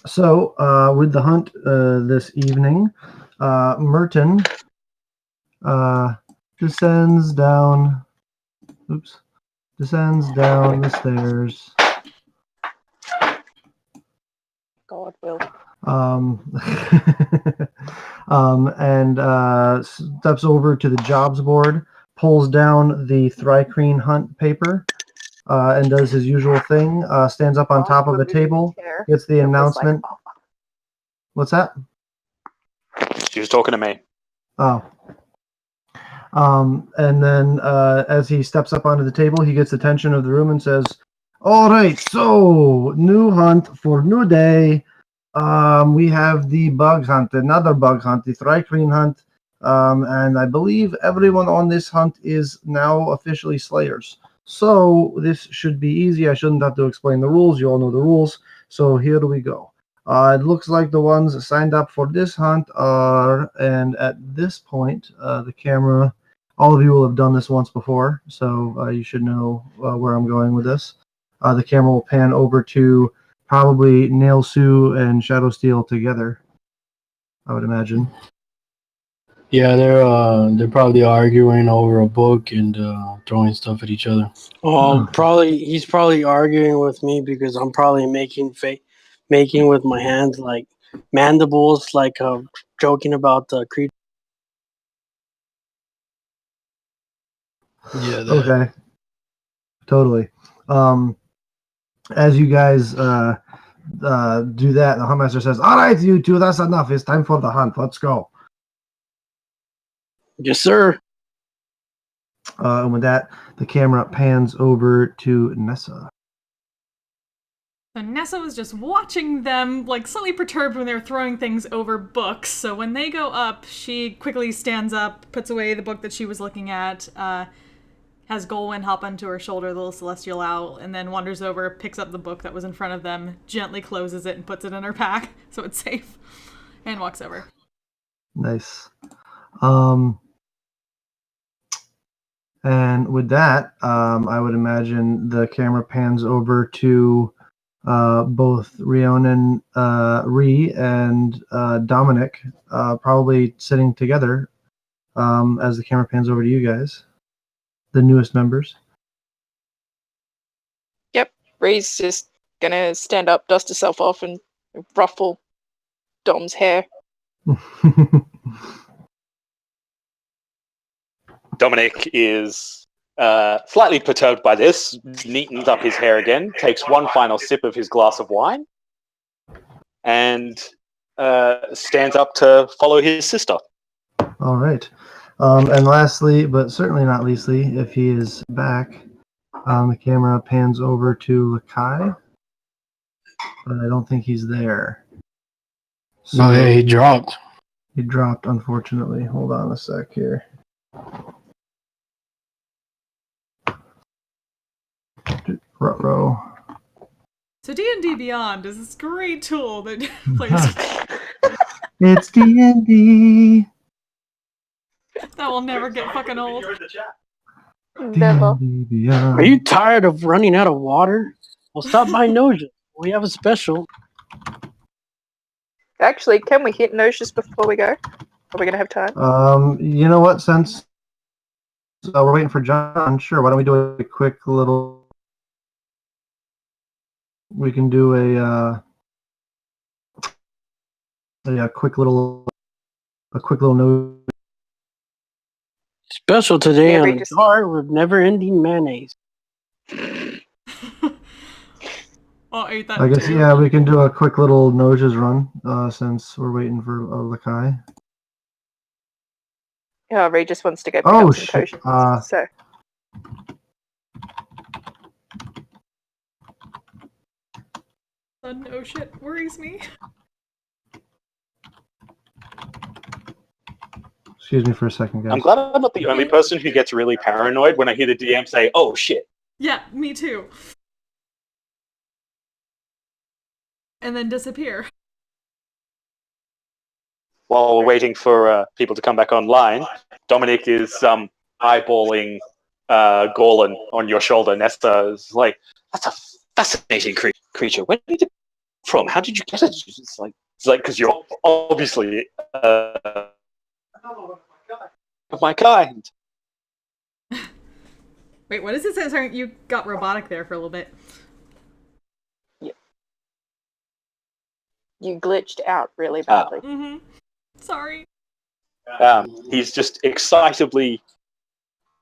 So, with the hunt this evening, Merton descends down the stairs. God will. And steps over to the jobs board, pulls down the Thri-Kreen hunt paper, and does his usual thing. Stands up on top of a table, gets the announcement. Like, oh. What's that? She was talking to me. Oh. And then as he steps up onto the table, he gets the attention of the room and says, "All right, so new hunt for new day. We have the bug hunt, another bug hunt, the Thri-Kreen hunt. And I believe everyone on this hunt is now officially Slayers. So this should be easy. I shouldn't have to explain the rules. You all know the rules. So here we go. It looks like the ones signed up for this hunt are, and at this point, the camera, all of you will have done this once before, so you should know where I'm going with this. The camera will pan over to probably Nail Sue and Shadow Steel together, I would imagine. Yeah, they're probably arguing over a book and throwing stuff at each other. He's probably arguing with me because I'm probably making with my hands like mandibles, like joking about the creature. Yeah. Okay. Totally. As you guys do that, the Huntmaster says, "All right, you two, that's enough. It's time for the hunt. Let's go." Yes, sir. And with that, the camera pans over to Nessa. So Nessa was just watching them, like, slightly perturbed when they were throwing things over books. So when they go up, she quickly stands up, puts away the book that she was looking at, has Golwyn hop onto her shoulder, the little celestial owl, and then wanders over, picks up the book that was in front of them, gently closes it and puts it in her pack so it's safe, and walks over. Nice. And with that, I would imagine the camera pans over to both Rhiannon, Rhi, and Dominic, probably sitting together as the camera pans over to you guys, the newest members. Yep, Rhi's just gonna stand up, dust herself off, and ruffle Dom's hair. Dominic is slightly perturbed by this, neatens up his hair again, takes one final sip of his glass of wine, and stands up to follow his sister. All right. And lastly, but certainly not leastly, if he is back, the camera pans over to Lakai, but I don't think he's there. So, oh, yeah, he dropped. He dropped, unfortunately. Hold on a sec here. Ruh-roh. So D&D Beyond is this great tool that plays. It's D&D. That will never get fucking old. Never. Are you tired of running out of water? Well, stop by Noja. We have a special. Actually, can we hit Noja's before we go? Are we going to have time? You know what? Since we're waiting for John, sure. Why don't we do a quick little... We can do a quick little note. Special today on the jar with never-ending mayonnaise. I'll eat that. I guess too. Yeah, we can do a quick little Noja's run since we're waiting for Lakai. Yeah, Ray just wants to go pick up some potions. So. No shit worries me. Excuse me for a second, guys. I'm glad I'm not the only person who gets really paranoid when I hear the DM say, "Oh shit." Yeah, me too. And then disappear. While we're waiting for people to come back online, Dominic is eyeballing Gorlin on your shoulder. Nesta is like, "That's a fascinating creature. Where did it come from? How did you get it? It's like because you're obviously of my kind. Wait, what is it? Sorry, you got robotic there for a little bit. You glitched out really badly. Mm-hmm. Sorry. He's just excitably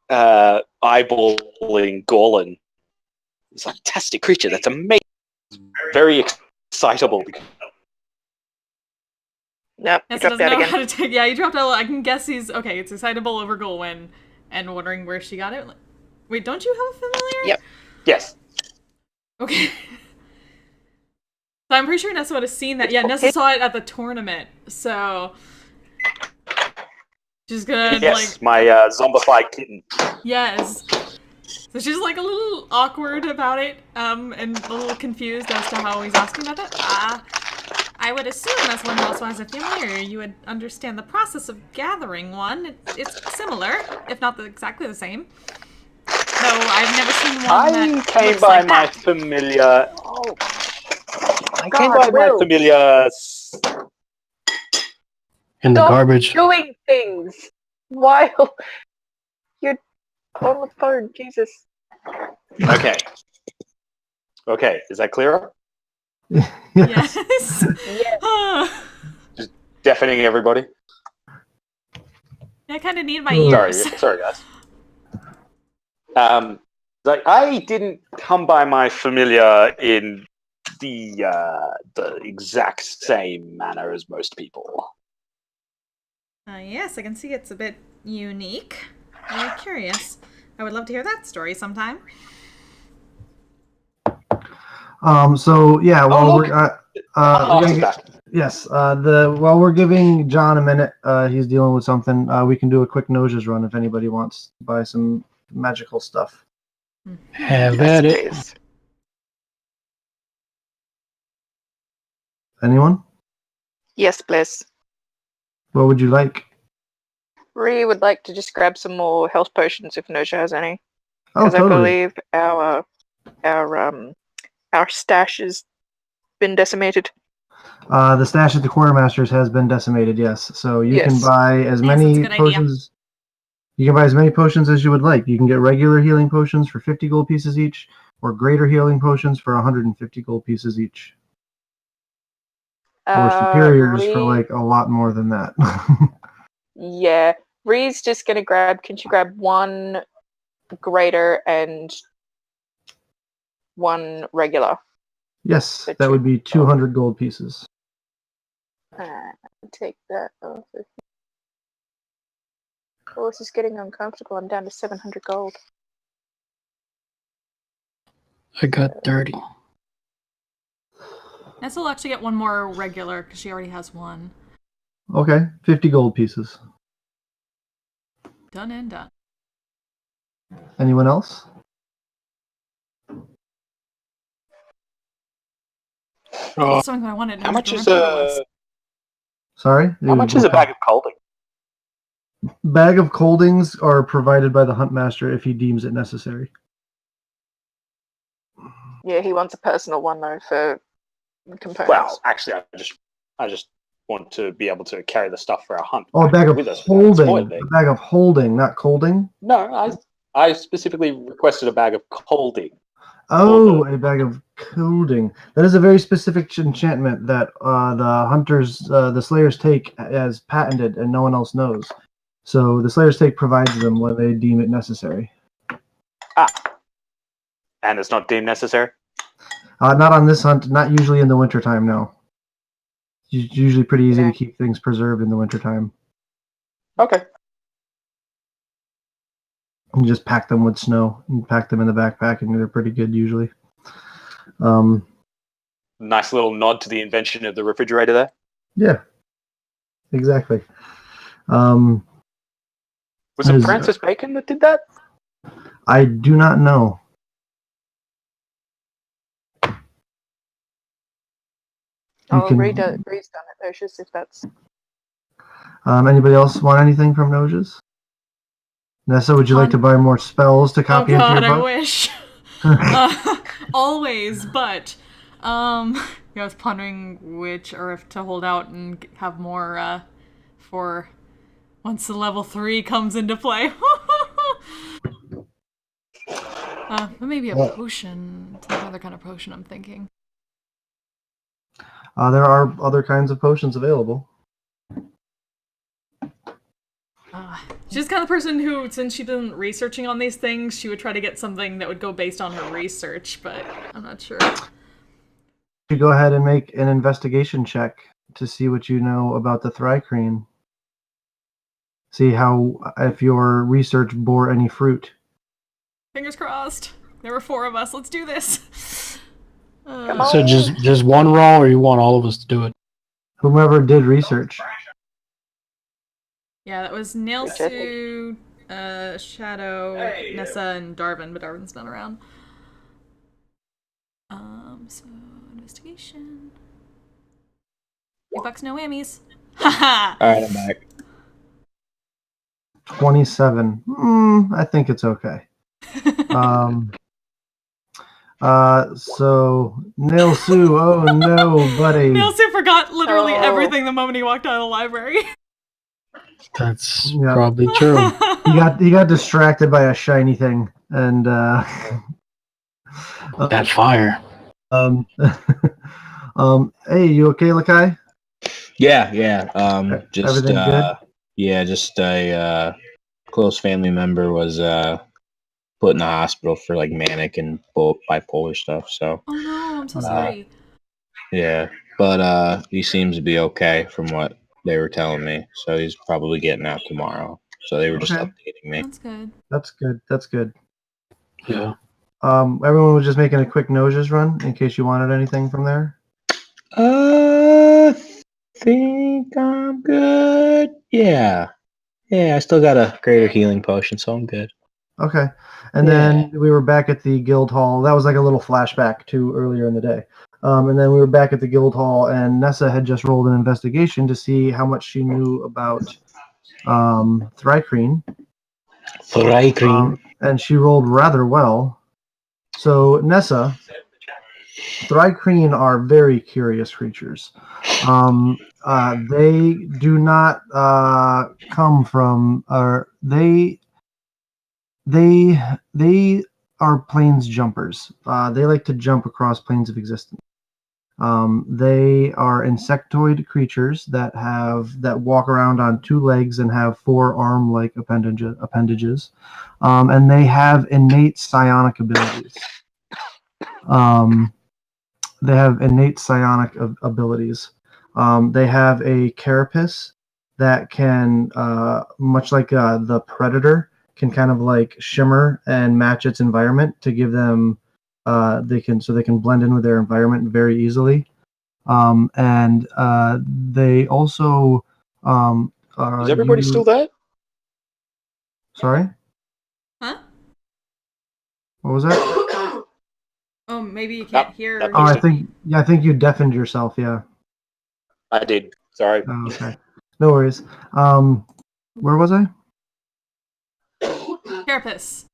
eyeballing Gorlin. It's a fantastic creature. That's amazing. Very excitable. Nope, you Yes, dropped doesn't out know again. how to take. Yeah, you dropped out. I can guess he's okay. It's excitable over Golwyn, and wondering where she got it. Wait, don't you have a familiar? Yep. Yes. Okay. So I'm pretty sure Nessa would have seen that. Yeah, Nessa saw it at the tournament, so she's gonna Yes, my zombified kitten. Yes. So she's like a little awkward about it, and a little confused as to how he's asking about that. I would assume as one who also has a familiar, you would understand the process of gathering one. It's similar, if not exactly the same. Though I've never seen one I that came looks by like my that. familiar. I came by God, my Will. familiar. In the Stop garbage. doing things while you're on the phone. Jesus. Okay. Okay, is that clearer? Yes. Yes. Deafening everybody. I kind of need my Sorry. ears. Sorry, guys. Like I didn't come by my familiar in the exact same manner as most people. Yes, I can see it's a bit unique. I'm curious. I would love to hear that story sometime. So yeah, while look. we're He's back. yes, while we're giving John a minute, he's dealing with something. We can do a quick noses run if anybody wants to buy some magical stuff. Have at it. Please. Anyone? Yes, please. What would you like? Ree would like to just grab some more health potions if Noja has any, Oh, because I totally. believe our stash has been decimated. The stash at the quartermasters has been decimated. Yes, so you can Yes. buy as Yes, many that's a good idea. potions. You can buy as many potions as you would like. You can get regular healing potions for 50 gold pieces each, or greater healing potions for 150 gold pieces each, or superiors for Ree- like a lot more than that. Yeah, Ree's just gonna grab. Can she grab one greater and one regular? Yes, But that would be 200 gold pieces. Take that off. Oh, this is getting uncomfortable. I'm down to 700 gold. I got 30. Nessa will actually get one more regular because she already has one. Okay, 50 gold pieces. Done and done. Anyone else? Oh, That's something I wanted. How much is a? Sorry? How much is a bag of colding? Bag of coldings are provided by the huntmaster if he deems it necessary. Yeah, he wants a personal one though for components. Well, actually, I just want to be able to carry the stuff for our hunt. Oh, a bag of with us without spoiling holding. it. A bag of holding, not colding. No, I specifically requested a bag of colding. Oh, a bag of colding. That is a very specific enchantment that the hunters, the slayers take as patented and no one else knows. So the slayers take provides them when they deem it necessary. And it's not deemed necessary? Not on this hunt, not usually in the wintertime, no. It's usually pretty easy Yeah. to keep things preserved in the wintertime. Okay. You just pack them with snow and pack them in the backpack, and they're pretty good usually. Nice little nod to the invention of the refrigerator there. Yeah, exactly. Was it Is- Francis Bacon that did that? I do not know. You Oh, can- Ree's done it though. It's just if that's Anybody else want anything from Noja's? Nessa, would you like to buy more spells to Oh copy god, into I your book? wish. Always, but I was pondering which, or if to hold out and have more for once the level 3 comes into play. But maybe a potion. Some other kind of potion, I'm thinking. There are other kinds of potions available. She's kind of the person who, since she's been researching on these things, she would try to get something that would go based on her research, but I'm not sure. You go ahead and make an investigation check to see what you know about the Thri-Kreen. See if your research bore any fruit. Fingers crossed. There were 4 of us. Let's do this. So just one roll, or you want all of us to do it? Whomever did research. Yeah, that was Nailsu, Shadow, Nessa, and Darvin, but Darvin's not around. So investigation. $2, no whammies. Haha. All right, I'm back. 27. I think it's okay. So Nailsu, oh no, buddy. Nailsu forgot literally everything the moment he walked out of the library. That's probably true. He got distracted by a shiny thing, and That fire. Hey, you okay, Lakai? Yeah. Just Everything good? yeah, just a close family member was put in the hospital for like manic and bipolar stuff. So Oh no, I'm so sorry. yeah, but he seems to be okay from what they were telling me. So he's probably getting out tomorrow. So they were just Okay. updating me. That's good. That's good. Yeah. Everyone was just making a quick noses run in case you wanted anything from there. Think I'm good. Yeah, I still got a greater healing potion, so I'm good. Okay. And then we were back at the guild hall. That was like a little flashback to earlier in the day. And then we were back at the guild hall, and Nessa had just rolled an investigation to see how much she knew about Thri-Kreen. Thri-Kreen. And she rolled rather well. So, Nessa, Thri-Kreen are very curious creatures. They do not come from, they are planes jumpers. They like to jump across planes of existence. They are insectoid creatures that walk around on 2 legs and have 4 arm-like appendages, and they have innate psionic abilities. They have a carapace that can, much like the predator, can kind of like shimmer and match its environment to give them they can blend in with their environment very easily. And they also Is everybody still there? Sorry? Huh? What was that? Oh, maybe you can't hear. that Oh, I makes think you deafened yourself, yeah. I did. Sorry. Oh, okay. No worries. Where was I? Carapace.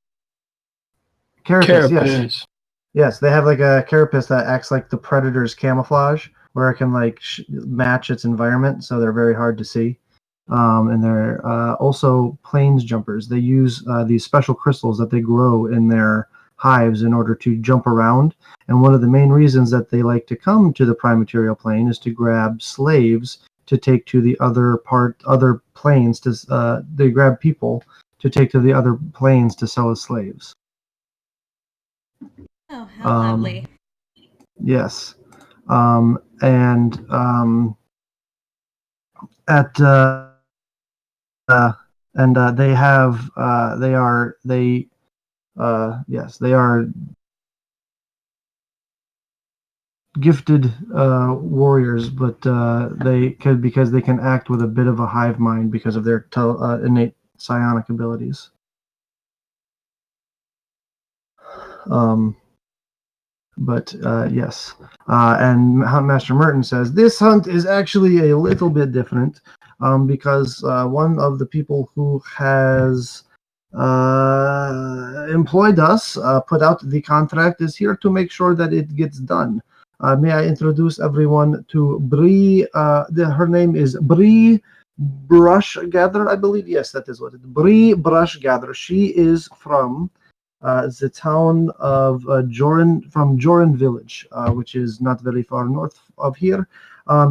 Carapace, yes. Carapace. Yes, they have like a carapace that acts like the predator's camouflage, where it can like match its environment, so they're very hard to see. And they're also planes jumpers. They use these special crystals that they grow in their hives in order to jump around. And one of the main reasons that they like to come to the prime material plane is to grab slaves to take to the other planes. They grab people to take to the other planes to sell as slaves. Oh, how lovely. Yes. And they are gifted warriors, but because they can act with a bit of a hive mind because of their innate psionic abilities. Yes. And Huntmaster Merton says this hunt is actually a little bit different because one of the people who has employed us, put out the contract, is here to make sure that it gets done. May I introduce everyone to Bree? Her name is Bree Brushgather, I believe. Yes, that is what it is. Bree Brushgather. She is from the town of from Joran Village, which is not very far north of here.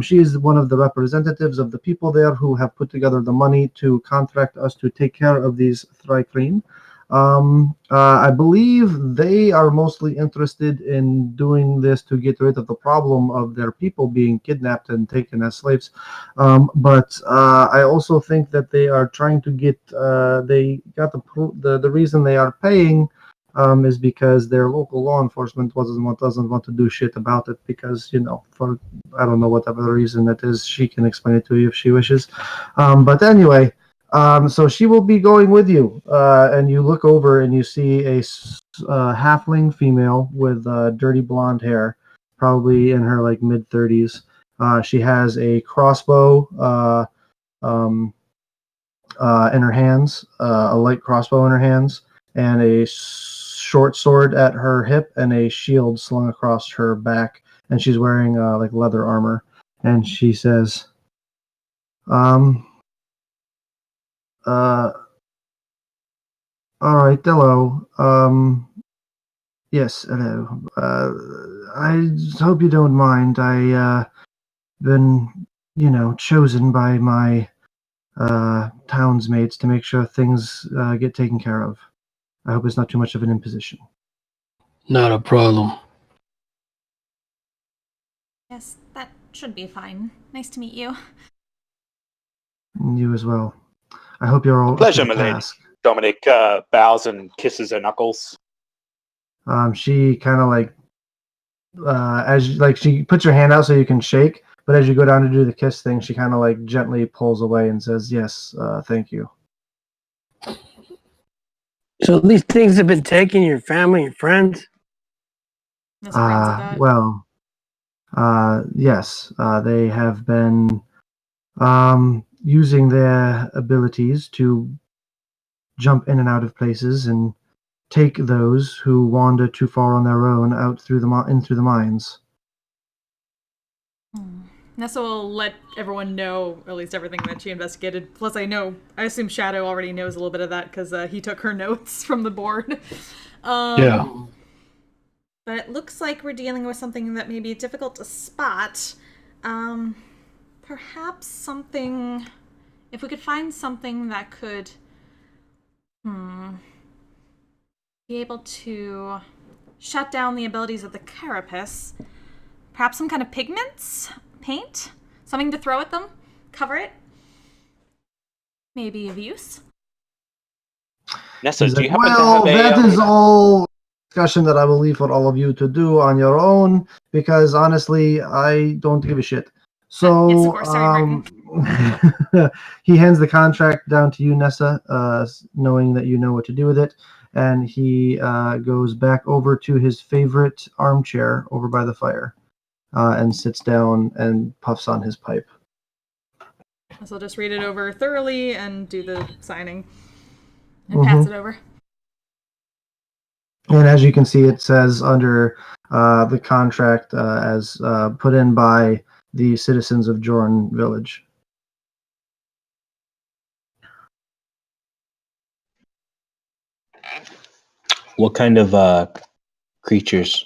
She is one of the representatives of the people there who have put together the money to contract us to take care of these Thri-Kreen. I believe they are mostly interested in doing this to get rid of the problem of their people being kidnapped and taken as slaves. But I also think that they are trying to get, they got the reason they are paying is because their local law enforcement doesn't want to do shit about it because, for I don't know whatever reason it is. She can explain it to you if she wishes. But anyway, so she will be going with you, and you look over and you see a halfling female with dirty blonde hair, probably in her like mid-30s. She has a crossbow in her hands, a light crossbow in her hands, and a short sword at her hip, and a shield slung across her back. And she's wearing like leather armor. And she says, all right, hello. Yes, hello. I hope you don't mind. I been, chosen by my townsmates to make sure things get taken care of. I hope it's not too much of an imposition. Not a problem. Yes, that should be fine. Nice to meet you. You as well. I hope you're all Pleasure, up to the milady. task. Dominic bows and kisses her knuckles. She kind of like, she puts her hand out so you can shake, but as you go down to do the kiss thing, she kind of like gently pulls away and says, "Yes, thank you." So these things have been taking your family and friends? Nessa grins at that. Well, yes, they have been using their abilities to jump in and out of places and take those who wander too far on their own out through in through the mines. Nessa will let everyone know at least everything that she investigated. Plus, I assume Shadow already knows a little bit of that because he took her notes from the board. Yeah. But it looks like we're dealing with something that may be difficult to spot. Perhaps something... If we could find something that could... be able to shut down the abilities of the carapace. Perhaps some kind of pigments? Paint? Something to throw at them? Cover it? Maybe of use? Nessa, He's do like, you happen well, to have that is all discussion that I will leave for all of you to do on your own, because honestly, I don't give a shit. So, yes, of course. Sorry, he hands the contract down to you, Nessa, knowing that you know what to do with it, and he goes back over to his favorite armchair over by the fire and sits down and puffs on his pipe. So I'll just read it over thoroughly and do the signing and pass it over. And as you can see, it says under the contract as put in by the citizens of Joran Village. What kind of creatures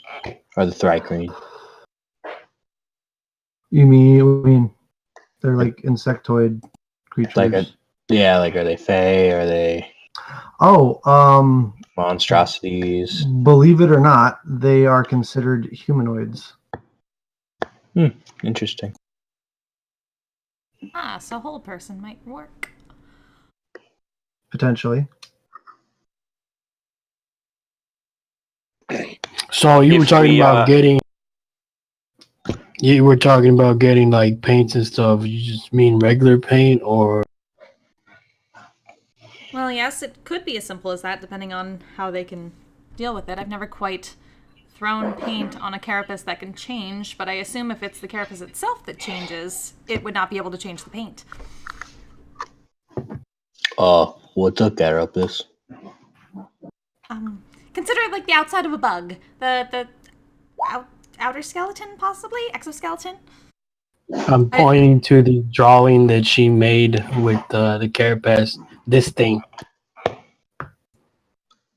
are the Thri-Kreen? You mean they're like insectoid creatures? Are they fae? Are they monstrosities? Believe it or not, they are considered humanoids. Interesting. So a whole person might work. Potentially. So you were talking about getting. You were talking about getting like paints and stuff. You just mean regular paint, or? Well, yes, it could be as simple as that, depending on how they can deal with it. I've never quite thrown paint on a carapace that can change, but I assume if it's the carapace itself that changes, it would not be able to change the paint. What's a carapace? Consider it like the outside of a bug. The outer skeleton, possibly exoskeleton. I'm pointing to the drawing that she made with the carapace. This thing.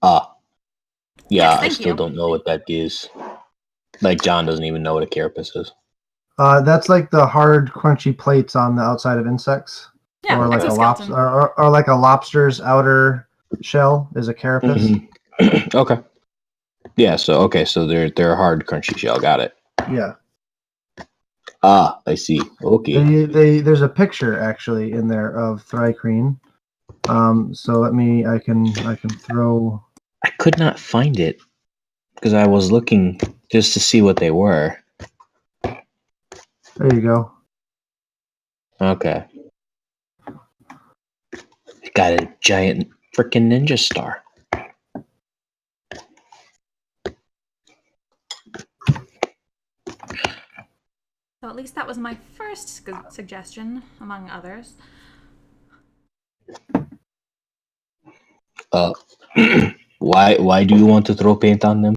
Yeah, I thank still you. don't know what that is. Like, John doesn't even know what a carapace is. That's like the hard, crunchy plates on the outside of insects. Yeah, or like exoskeleton. or like a lobster's outer shell is a carapace. Okay. Yeah, so they're a hard, crunchy shell. Got it. Yeah. I see. Okay. There's a picture actually in there of Thri-Kreen. So I can throw. I could not find it because I was looking just to see what they were. There you go. Okay. It got a giant freaking ninja star. So at least that was my first suggestion, among others. Why do you want to throw paint on them?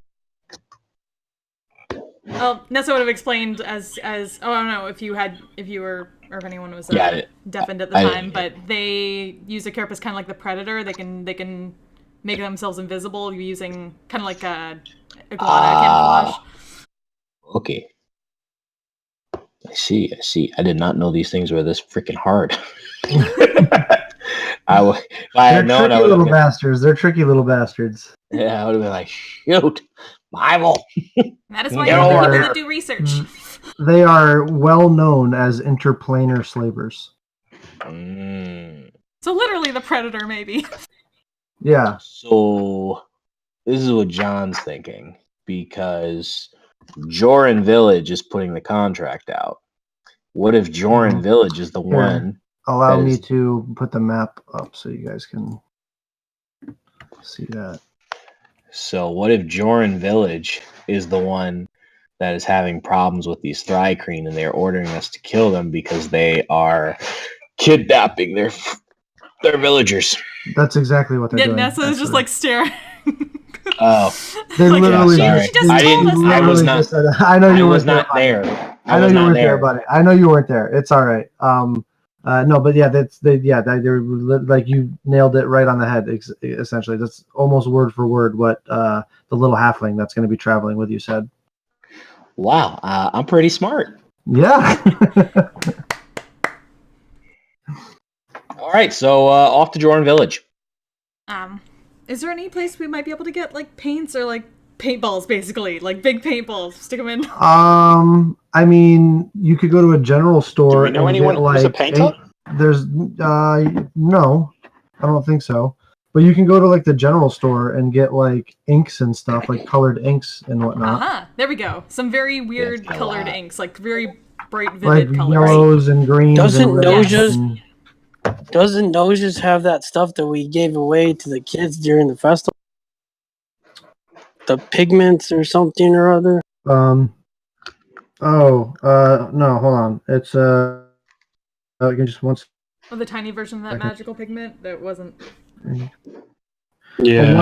Well, Nessa would have explained as I don't know if you were or if anyone was deafened at the time, but they use a carapace kind of like the Predator. They can make themselves invisible using kind of like a iguana camouflage. Okay. I see. I did not know these things were this freaking hard. They're tricky little bastards. They're tricky little bastards. Yeah, I would have been like, shoot, Bible. That is why you need people that do research. They are well known as interplanar slavers. So literally the Predator, maybe. Yeah. So this is what John's thinking, because Joran Village is putting the contract out. What if Joran Village is the one? Allow me to put the map up so you guys can see that. So what if Joran Village is the one that is having problems with these Thri-Kreen and they're ordering us to kill them because they are kidnapping their villagers? That's exactly what they're doing. Nessa is just like staring. Oh, they literally. Yeah, I was not. I know you weren't there. I know you weren't there, buddy. I know you weren't there. It's all right. No, but yeah, they're like you nailed it right on the head. Essentially, that's almost word for word what the little halfling that's going to be traveling with you said. Wow, I'm pretty smart. Yeah. All right, so off to Joran Village. Is there any place we might be able to get like paints or like paintballs, basically, like big paintballs? Stick them in. I mean, you could go to a general store. Do we know anyone who's a painter? There's no, I don't think so. But you can go to like the general store and get like inks and stuff, like colored inks and whatnot. There we go. Some very weird colored inks, like very bright, like vivid colors. Yellows and greens. Doesn't Noja's have that stuff that we gave away to the kids during the festival? The pigments or something or other? No, hold on. It's just once. Oh, the tiny version of that magical pigment that wasn't. Yeah.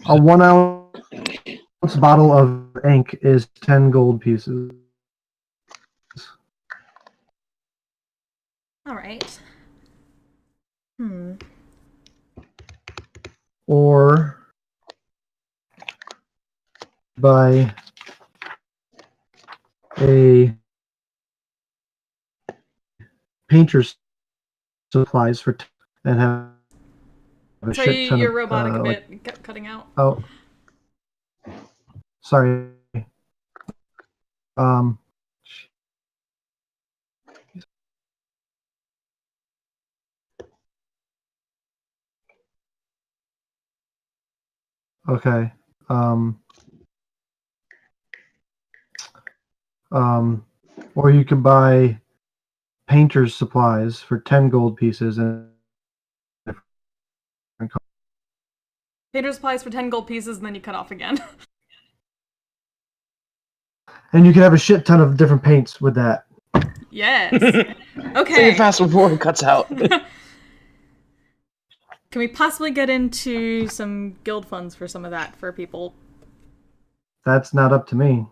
A 1 ounce bottle of ink is 10 gold pieces. All right. Or buy a painter's supplies for and have a shit ton your of, robotic a bit kept cutting out. Oh, sorry. Okay. Or you could buy painter's supplies for 10 gold pieces and Painter's supplies for 10 gold pieces, and then you cut off again. and you can have a shit ton of different paints with that. Yes. Okay. Say it fast before it cuts out. Can we possibly get into some guild funds for some of that for people? That's not up to me.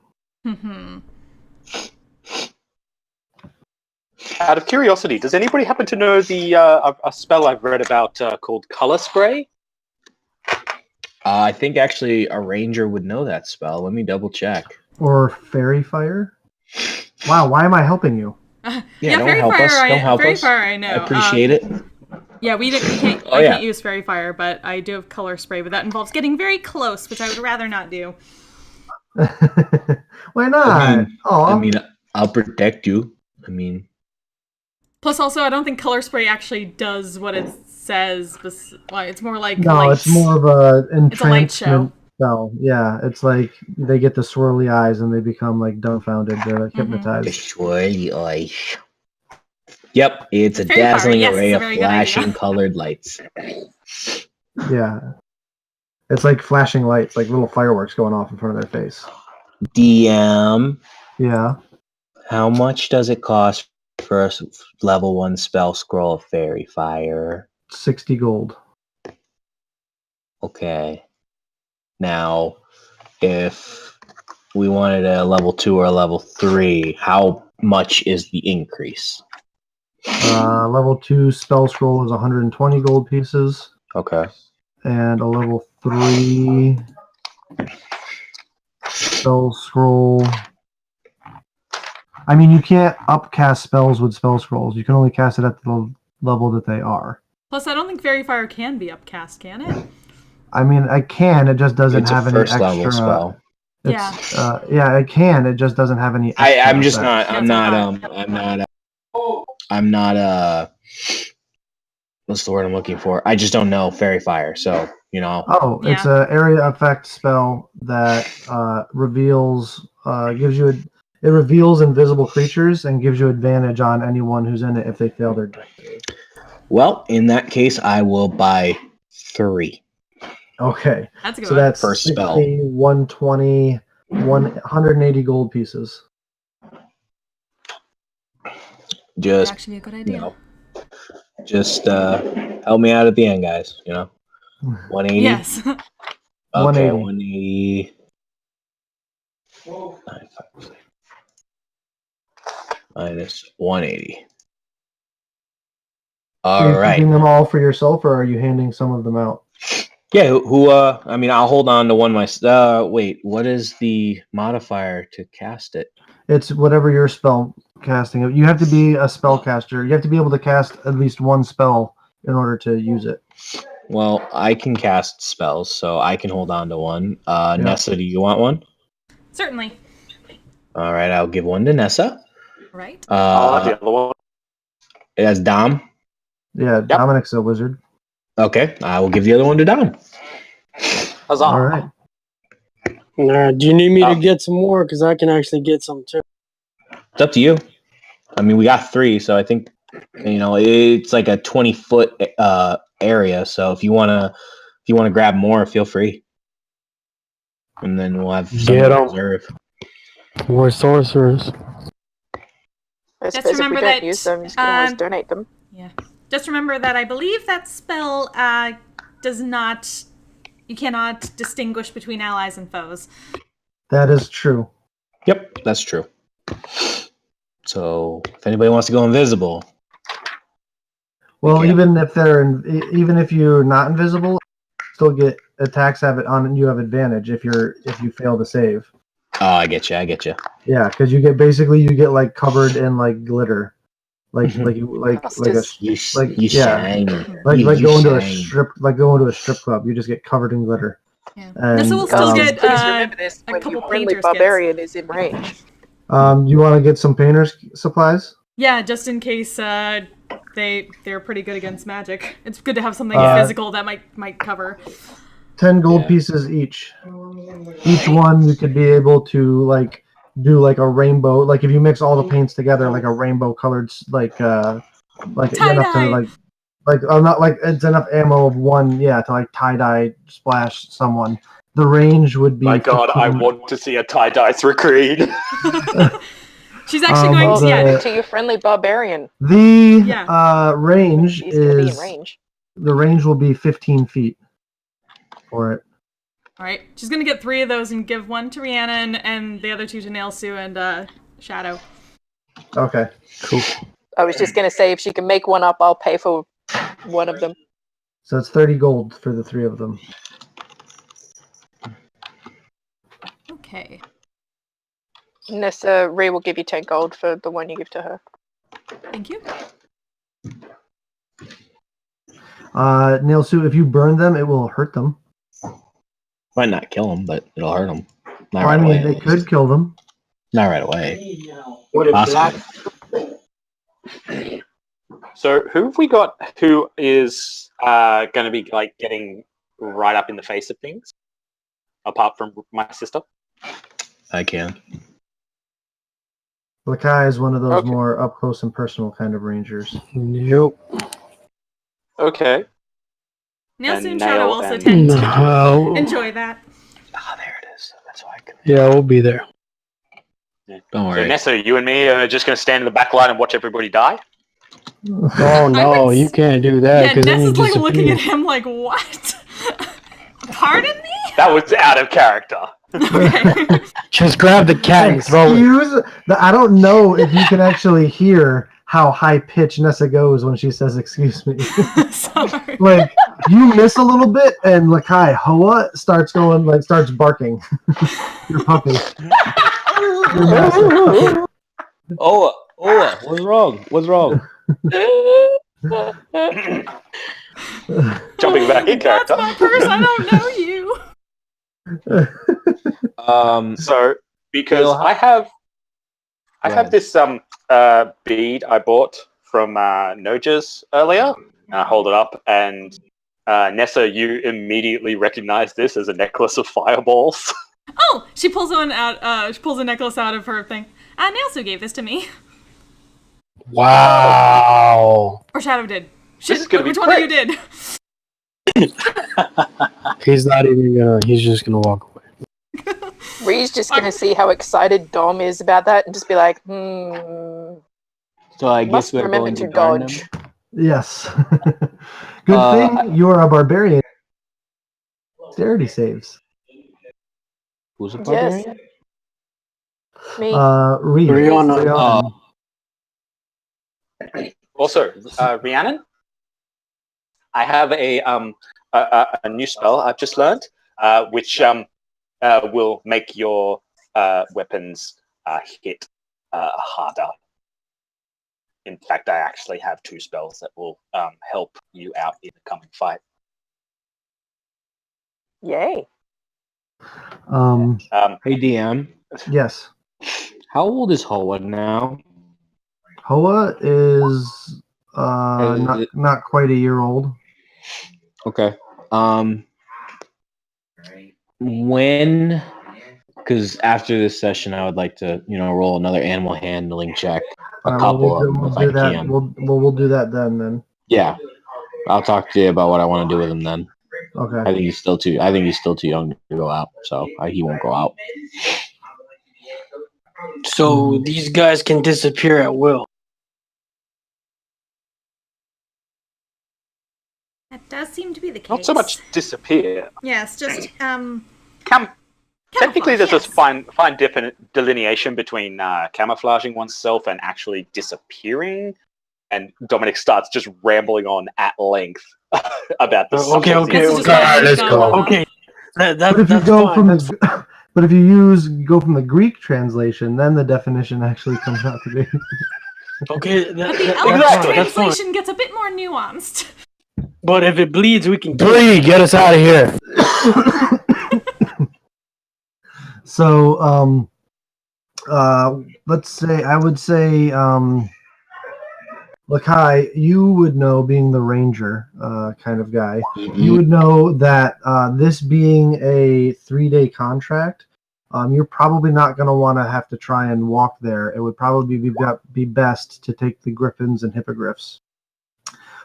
Out of curiosity, does anybody happen to know the a spell I've read about called Color Spray? I think actually a ranger would know that spell. Let me double check. Or fairy fire? Wow, why am I helping you? Yeah, don't Fairy help Fire, us. Don't help Fairy us. Fire, I know. I appreciate it. Yeah, we can't. Oh, I yeah. can't use Fairy Fire, but I do have Color Spray. But that involves getting very close, which I would rather not do. Why not? I mean, I'll protect you. I mean, Plus, also, I don't think Color Spray actually does what it says. Well, it's more like no, light. it's more of a It's a light show. entrancement spell. Yeah, it's like they get the swirly eyes and they become like dumbfounded. They're like the hypnotized. swirly eyes. Yep, it's a Fairy Fire, dazzling yes, array it's a of very good idea. flashing colored lights. Yeah, it's like flashing lights, like little fireworks going off in front of their face. DM, Yeah, how much does it cost for a level 1 spell scroll of Fairy Fire? 60 gold. Okay. Now, if we wanted a level 2 or a level 3, how much is the increase? Level 2 spell scroll is 120 gold pieces, Okay. and a level 3 spell scroll. I mean, you can't upcast spells with spell scrolls. You can only cast it at the level that they are. Plus, I don't think Fairy Fire can be upcast, can it? I mean, I can. It just doesn't It's have a any first extra. level spell. It's, yeah, it can. It just doesn't have any. Extra I'm just effects. not. I'm not. What's the word I'm looking for? I just don't know Fairy Fire, so you know. Oh, it's Yeah. an area effect spell that reveals, it reveals invisible creatures and gives you advantage on anyone who's in it if they fail their dex save. Well, in that case, I will buy 3. Okay, That's a good so one. that's First 60, spell. 120, 180 gold pieces. Would Just actually be a good you idea. know, just help me out at the end, guys. You know, 180. Yes. Okay, 180. 180. Minus 180. Are All you right. keeping them all for yourself, or are you handing some of them out? Yeah. Who? I mean, I'll hold on to one. Wait. What is the modifier to cast it? It's whatever your spell casting. You have to be a spellcaster. You have to be able to cast at least one spell in order to use it. Well, I can cast spells, so I can hold on to one. Nessa, do you want one? Certainly. All right, I'll give one to Nessa. Right. I'll have the other one. That's Dom. Yeah, Dominic's a wizard. Okay, I will give the other one to Dom. Huzzah. All right. Do you need me to get some more? Because I can actually get some too. It's up to you. I mean, we got 3, so I think it's like a 20-foot area. So if you wanna grab more, feel free. And then we'll have some Get 'em. reserve. We're sorcerers. I Just suppose if we remember don't that, use them, you can always donate them. Yeah. Just remember that I believe that spell does not. You cannot distinguish between allies and foes. That is true. Yep, that's true. So if anybody wants to go invisible, Well, Okay. even if you're not invisible, still get attacks have it on. You have advantage if you fail to save. oh, I get you. Yeah, because you get like covered in like glitter, like Mhm. like you like a Justice. like you yeah, shine. like You going to a shine. strip club. You just get covered in glitter. Yeah. And, Nessa will still Justice, get please remember this a when couple your friendly painter's kits. barbarian is in range. you want to get some painter's supplies? Yeah, just in case they're pretty good against magic. It's good to have something physical that might cover. 10 gold Yeah. pieces each. Each one you could be able to like do like a rainbow. Like if you mix all the paints together, like a rainbow colored enough to Tie-dye. not like it's enough ammo of one, to like tie-dye splash someone. The range would be. My God, I 15. want to see a tie-dye Thri-Kreen. She's actually going Oh, to. Yeah. to your friendly barbarian. The Yeah. range He's going to be in is range. the range will be 15 feet for it. All right, she's gonna get 3 of those and give one to Rhiannon and the other 2 to Nailsu and Shadow. Okay. Cool. I was just gonna say if she can make one up, I'll pay for one of them. So it's 30 gold for the 3 of them. Okay. Nessa, Rhea will give you 10 gold for the one you give to her. Thank you. Nailsu, if you burn them, it will hurt them. Might not kill them, but it'll hurt them. Not I right mean, away. they could kill them. Not right away. What if Possibly. black? So who have we got who is going to be like getting right up in the face of things? Apart from my sister? I can. Lakai is one of those Okay. more up close and personal kind of rangers. Yep. Okay. Nailsu and And Shadow Nail also and- tend to No. enjoy that. Ah, there it is. That's why I can. Yeah, we'll be there. Don't So worry. Nessa, you and me are just going to stand in the back line and watch everybody die? Oh no, would you s- can't do that Yeah, because then you Nessa's like looking disappear. at him like, what? Pardon me? That was out of character. Okay. Just grab the cat and throw it. Excuse? I don't know if you can actually hear how high pitched Nessa goes when she says "excuse me." Sorry. Like you miss a little bit, and Lakai Hoa starts barking. Your puppy. Your massive puppy. Oh, what's wrong? What's wrong? Jumping back in That's character. my purse. I don't know you. So because Bill, I have Go ahead. this bead I bought from Noja's earlier. And I hold it up, and Nessa, you immediately recognize this as a necklace of fireballs. Oh, she pulls one out. She pulls a necklace out of her thing. Nailsu gave this to me, Wow. or Shadow did. This is gonna be Which one of you great. did? He's not even gonna. He's just gonna walk away. Rhea's just gonna see how excited Dom is about that and just be like, hmm. So I guess Must we're remember going to to guard dodge. them. Yes. Good thing you are a barbarian. Dexterity saves. Who's a Yes. barbarian? Me. Reed. Rihanna. Oh, Also, Rhiannon, I have a new spell I've just learned, which will make your weapons hit harder. In fact, I actually have 2 spells that will help you out in the coming fight. Yay. hey DM, Yes. how old is Hoa now? Hoa is Is it- not quite a year old. Okay. When? Because after this session, I would like to, roll another animal handling check. A couple of them, if I do that. can. We'll do that then. Yeah, I'll talk to you about what I want to do with him then. I Okay. think he's still too young to go out, so he won't go out. So these guys can disappear at will. That does seem to be the case. Not so much disappear. Yes, just Technically, there's yes. a fine delineation between camouflaging oneself and actually disappearing. And Dominic starts just rambling on at length about this. Okay. This is just Alright, what let's we've go. done. Okay. But if you That's go fine. from the but if you go from the Greek translation, then the definition actually comes out to be. Okay, But the Elvish that's fine. translation gets a bit more nuanced. But if it bleeds, we can kill it. Bree, get us out of here. So, let's say I would say, Lakai, you would know, being the ranger kind of guy, you would know that this being a 3-day contract, you're probably not going to want to have to try and walk there. It would probably be best to take the griffins and hippogriffs.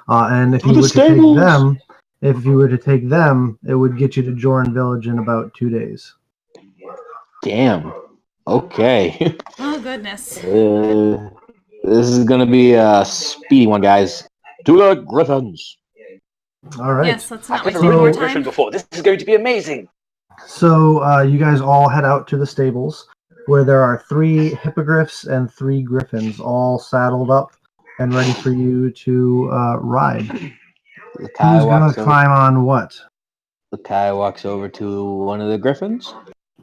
And if you were to take them, it would get you to Joran Village in about 2 days. Damn. Okay. Oh goodness. This is gonna be a speedy one, guys. To the Griffins. All right. Yes, let's not I've waste never any ridden more a griffin time. before. This is going to be amazing. So you guys all head out to the stables, where there are 3 hippogriffs and 3 griffins, all saddled up and ready for you to ride. Lakai Who's gonna walks over. climb on what? Lakai walks over to one of the griffins.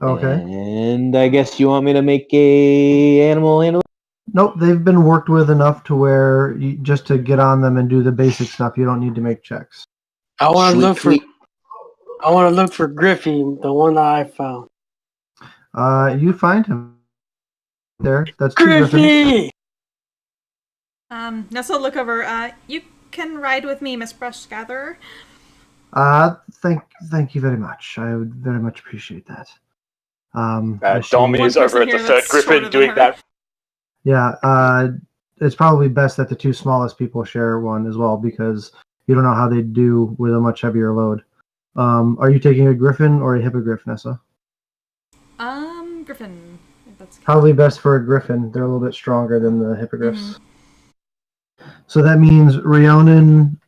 Okay. And I guess you want me to make a animal handle? Nope, they've been worked with enough to where just to get on them and do the basic stuff, you don't need to make checks. I want to Sweet, look for. sweet. I want to look for Griffey, the one that I found. You find him there. That's 2 griffins. Griffey. Nessa will look over. You can ride with me, Miss Brush Gatherer. Thank you very much. I would very much appreciate that. Dom is over at the 3rd griffin doing that. Yeah, it's probably best that the 2 smallest people share one as well, because you don't know how they do with a much heavier load. Are you taking a griffin or a hippogriff, Nessa? Griffin. I think that's Probably best for a griffin. They're a little bit stronger than the hippogriffs. So that means Rhiannon,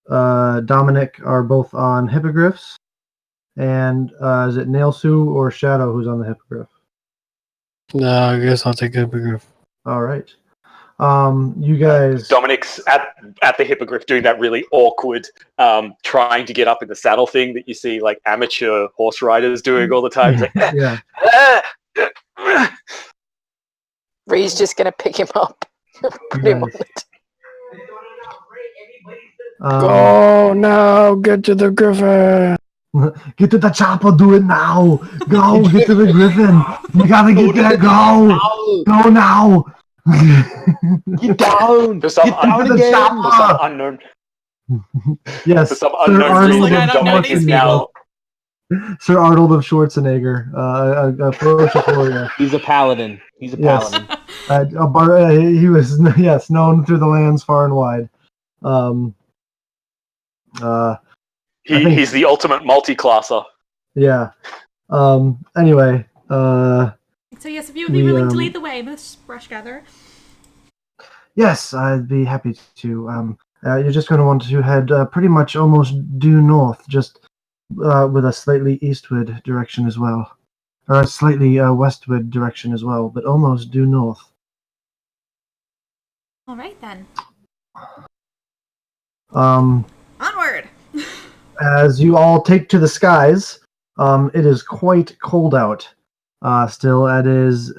Dominic are both on hippogriffs. And is it Nailsu or Shadow who's on the hippogriff? No, I guess I'll take a hippogriff. All right. You guys. Dominic's at the hippogriff doing that really awkward trying to get up in the saddle thing that you see like amateur horse riders doing all the time. He's like, Yeah. Ree's just gonna pick him up. Put him on it. Go now, get to the griffin. Get to the chopper, do it now. Go, get to the griffin. You gotta get there, go. Go now. Get down! For some, Get down again. for some unknown, Yes, for some Sir unknown Arnold, reason, I don't know Dominic these is people. now. Sir Arnold of Schwarzenegger, a ferocious warrior. He's a paladin. He's a Yes. paladin. He was known through the lands far and wide. He's the ultimate multi-classer. Yeah. Anyway. So yes, if you would be willing to lead the way, Miss Brush Gatherer. Yes, I'd be happy to. You're just going to want to head pretty much almost due north, just with a slightly eastward direction as well. Or a slightly westward direction as well, but almost due north. All right then. Onward. As you all take to the skies, it is quite cold out. Still, it is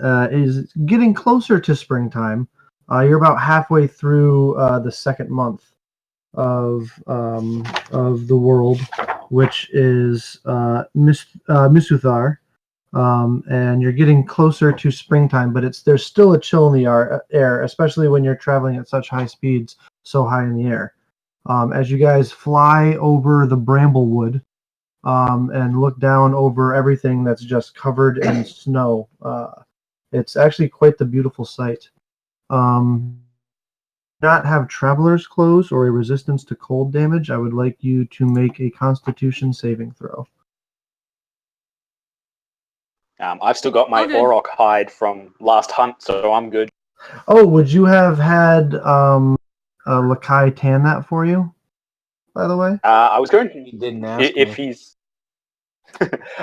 getting closer to springtime. You're about halfway through the 2nd month of the world, which is Misuthar, and you're getting closer to springtime. But there's still a chill in the air, especially when you're traveling at such high speeds, so high in the air. As you guys fly over the Bramblewood and look down over everything that's just covered in snow, it's actually quite the beautiful sight. Not have traveler's clothes or a resistance to cold damage. I would like you to make a Constitution saving throw. I've still got my Okay. Auroch hide from last hunt, so I'm good. Oh, would you have had Lakai tan that for you, by the way? I was going He didn't ask if me. he's.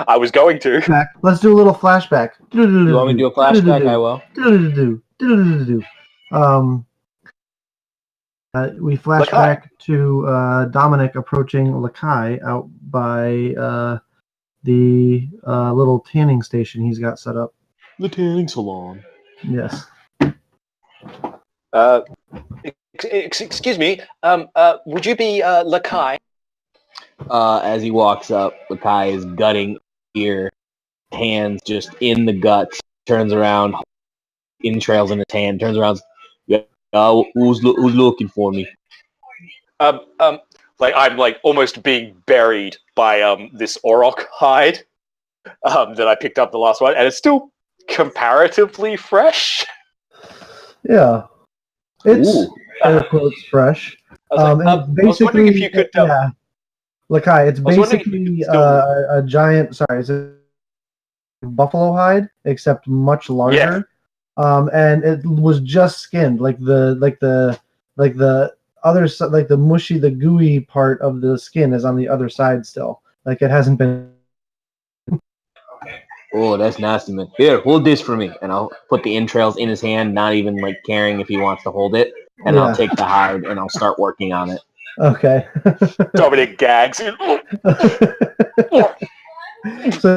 I was going to. Let's do a little flashback. You want me to do a flashback? I will. We flash back to Dominic approaching Lakai out by the little tanning station he's got set up. The tanning salon. Yes. Excuse me. Would you be Lakai? As he walks up, Lakai is gutting ear, hands just in the guts, turns around, entrails in his hand, turns around, who's looking for me? Like I'm like almost being buried by this Auroch hide that I picked up the last one, and it's still comparatively fresh. Yeah. It's Ooh. air quotes fresh. I was, like, and I was wondering if you could. Yeah. Lakai, it's I was wondering if you basically could still- a giant. Sorry, it's a buffalo hide, except much larger. And it was just skinned, like the other side, like the mushy, the gooey part of the skin is on the other side still. Like it hasn't been. Oh, that's nasty, man. Here, hold this for me, and I'll put the entrails in his hand, not even like caring if he wants to hold it, and I'll take the hide and I'll start working on it. Okay. Dominic gags. So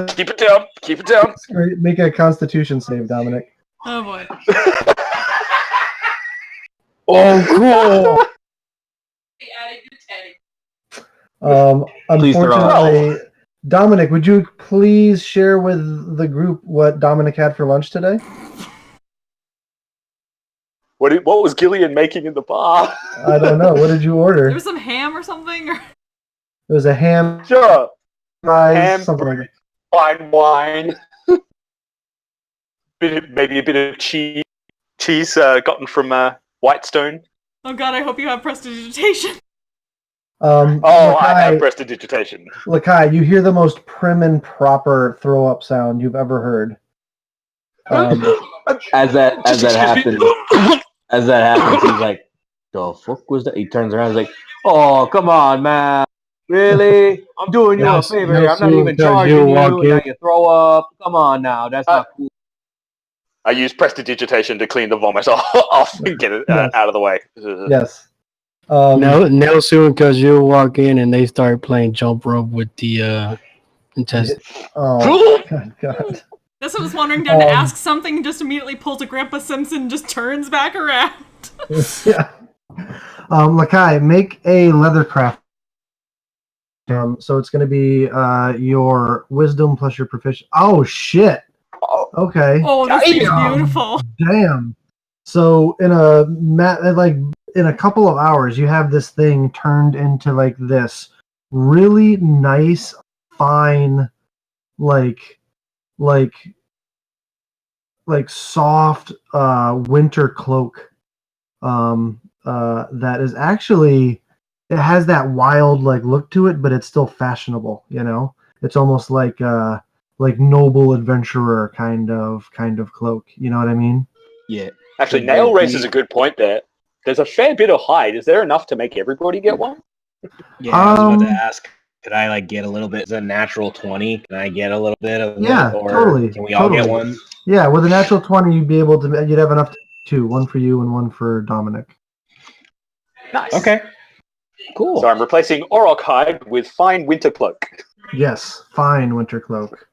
Keep it down. Keep it down. make a Constitution save, Dominic. Oh boy. Oh, cool. Please throw Unfortunately, Dominic, would you please share with the group what Dominic had for lunch today? What was Gillian making in the bar? I don't know. What did you order? There was some ham or something? Or... It was a ham, Sure. fries, Ham, something like that. fine wine. Maybe a bit of cheese gotten from Whitestone. Oh god, I hope you have prestidigitation. I have prestidigitation. Lakai, you hear the most prim and proper throw-up sound you've ever heard. As that happens, he's like, "The fuck was that?" He turns around, he's like, "Oh, come on, man! Really? I'm doing you a favor here. I'm not even charging you. Now you throw up. Come on now, that's not cool." I use prestidigitation to clean the vomit off and get it out of the way. Yes. No, soon because you walk in and they start playing jump rope with the intestine. Oh, God. Nessa was wandering down to ask something and just immediately pulls a Grandpa Simpson and just turns back around. Yeah. Lakai, make a leathercraft. So it's going to be your wisdom plus your proficiency. Oh, shit. Okay. Oh, this thing's beautiful. Damn. So in a couple of hours, you have this thing turned into like this really nice, fine, like soft winter cloak. That is actually, it has that wild like look to it, but it's still fashionable. You know, it's almost like noble adventurer kind of cloak. You know what I mean? Yeah. Actually, Nail raises a good point there. There's a fair bit of hide. Is there enough to make everybody get one? Yeah, I was about to ask. Could I like get a little bit? Is a natural 20? Can I get a little bit of Yeah, it? Or totally. Can we all get one? Yeah, with a natural 20, you'd be able to. You'd have enough to two, one for you and one for Dominic. Nice. Okay. Cool. So I'm replacing Auroch hide with fine winter cloak. Yes, fine winter cloak.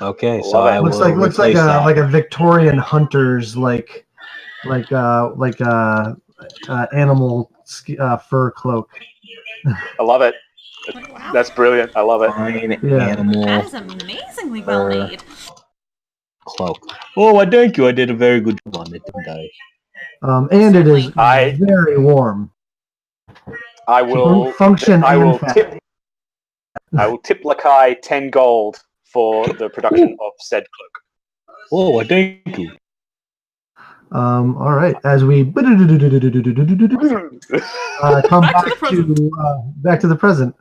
Okay, so Love it. I Looks will like replace that. a Victorian hunter's animal fur cloak. I love it. Wow. That's brilliant. I love it. Fine Yeah. animal That is amazingly well made. cloak. Oh, I thank you. I did a very good job on it, didn't I? And it is I- very warm. I will function. I and will fat. tip Lakai 10 gold for the production of said cloak. Oh, I thank you. All right. As we come back to the present.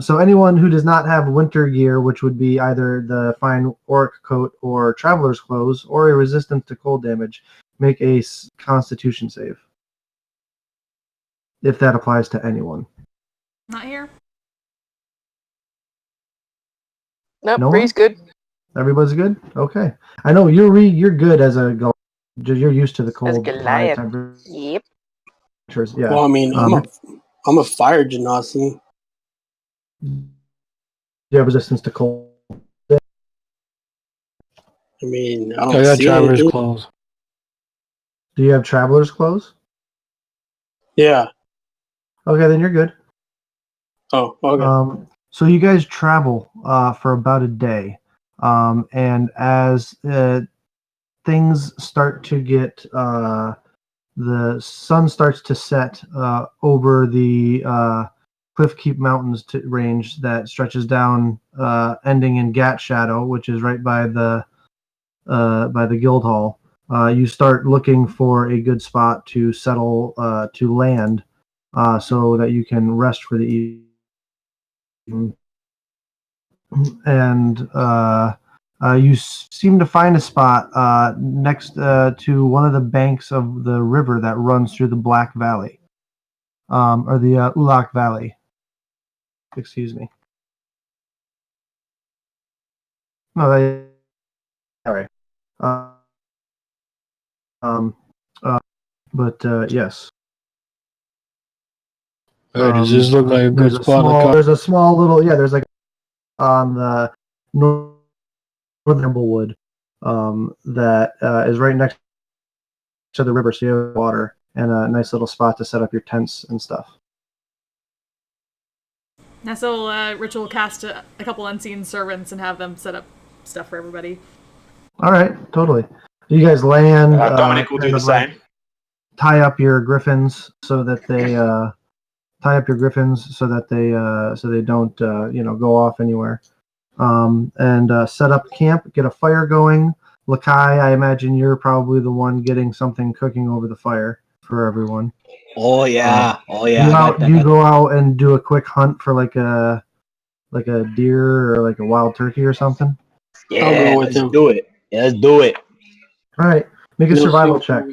So anyone who does not have winter gear, which would be either the fine Auric coat or traveler's clothes, or a resistance to cold damage, make a Constitution save. If that applies to anyone. Not here. Nope, No Bree's one? good. Everybody's good. Okay. I know you're good as a Goliath. You're used to the cold Goliath. temperatures. Yep. Yeah. Well, I mean, I'm a fire genasi. You have resistance to cold. I mean, I don't I got see traveler's anything. clothes. Do you have traveler's clothes? Yeah. Okay, then you're good. Oh, okay. So you guys travel for about a day, and as things start to get, the sun starts to set over the Cliffkeep Mountains range that stretches down, ending in Gat Shadow, which is right by the guild hall. You start looking for a good spot to settle to land, so that you can rest for the evening. And you seem to find a spot next to one of the banks of the river that runs through the Black Valley, or the Ulak Valley. Excuse me. No, they. Sorry. Um. But yes. Hey, does this look like a good spot to come? There's a small little there's like on the northern Bramblewood that is right next to the river, so you have water and a nice little spot to set up your tents and stuff. Nessa will ritual cast a couple unseen servants and have them set up stuff for everybody. All right, totally. You guys land. Dominic will do the same. Tie up your griffins so that they so they don't go off anywhere. And set up camp, get a fire going. Lakai, I imagine you're probably the one getting something cooking over the fire for everyone. Oh yeah. You go out and do a quick hunt for like a deer or like a wild turkey or something. Yeah, let's do it. Yeah, let's do it. All right, make a survival check.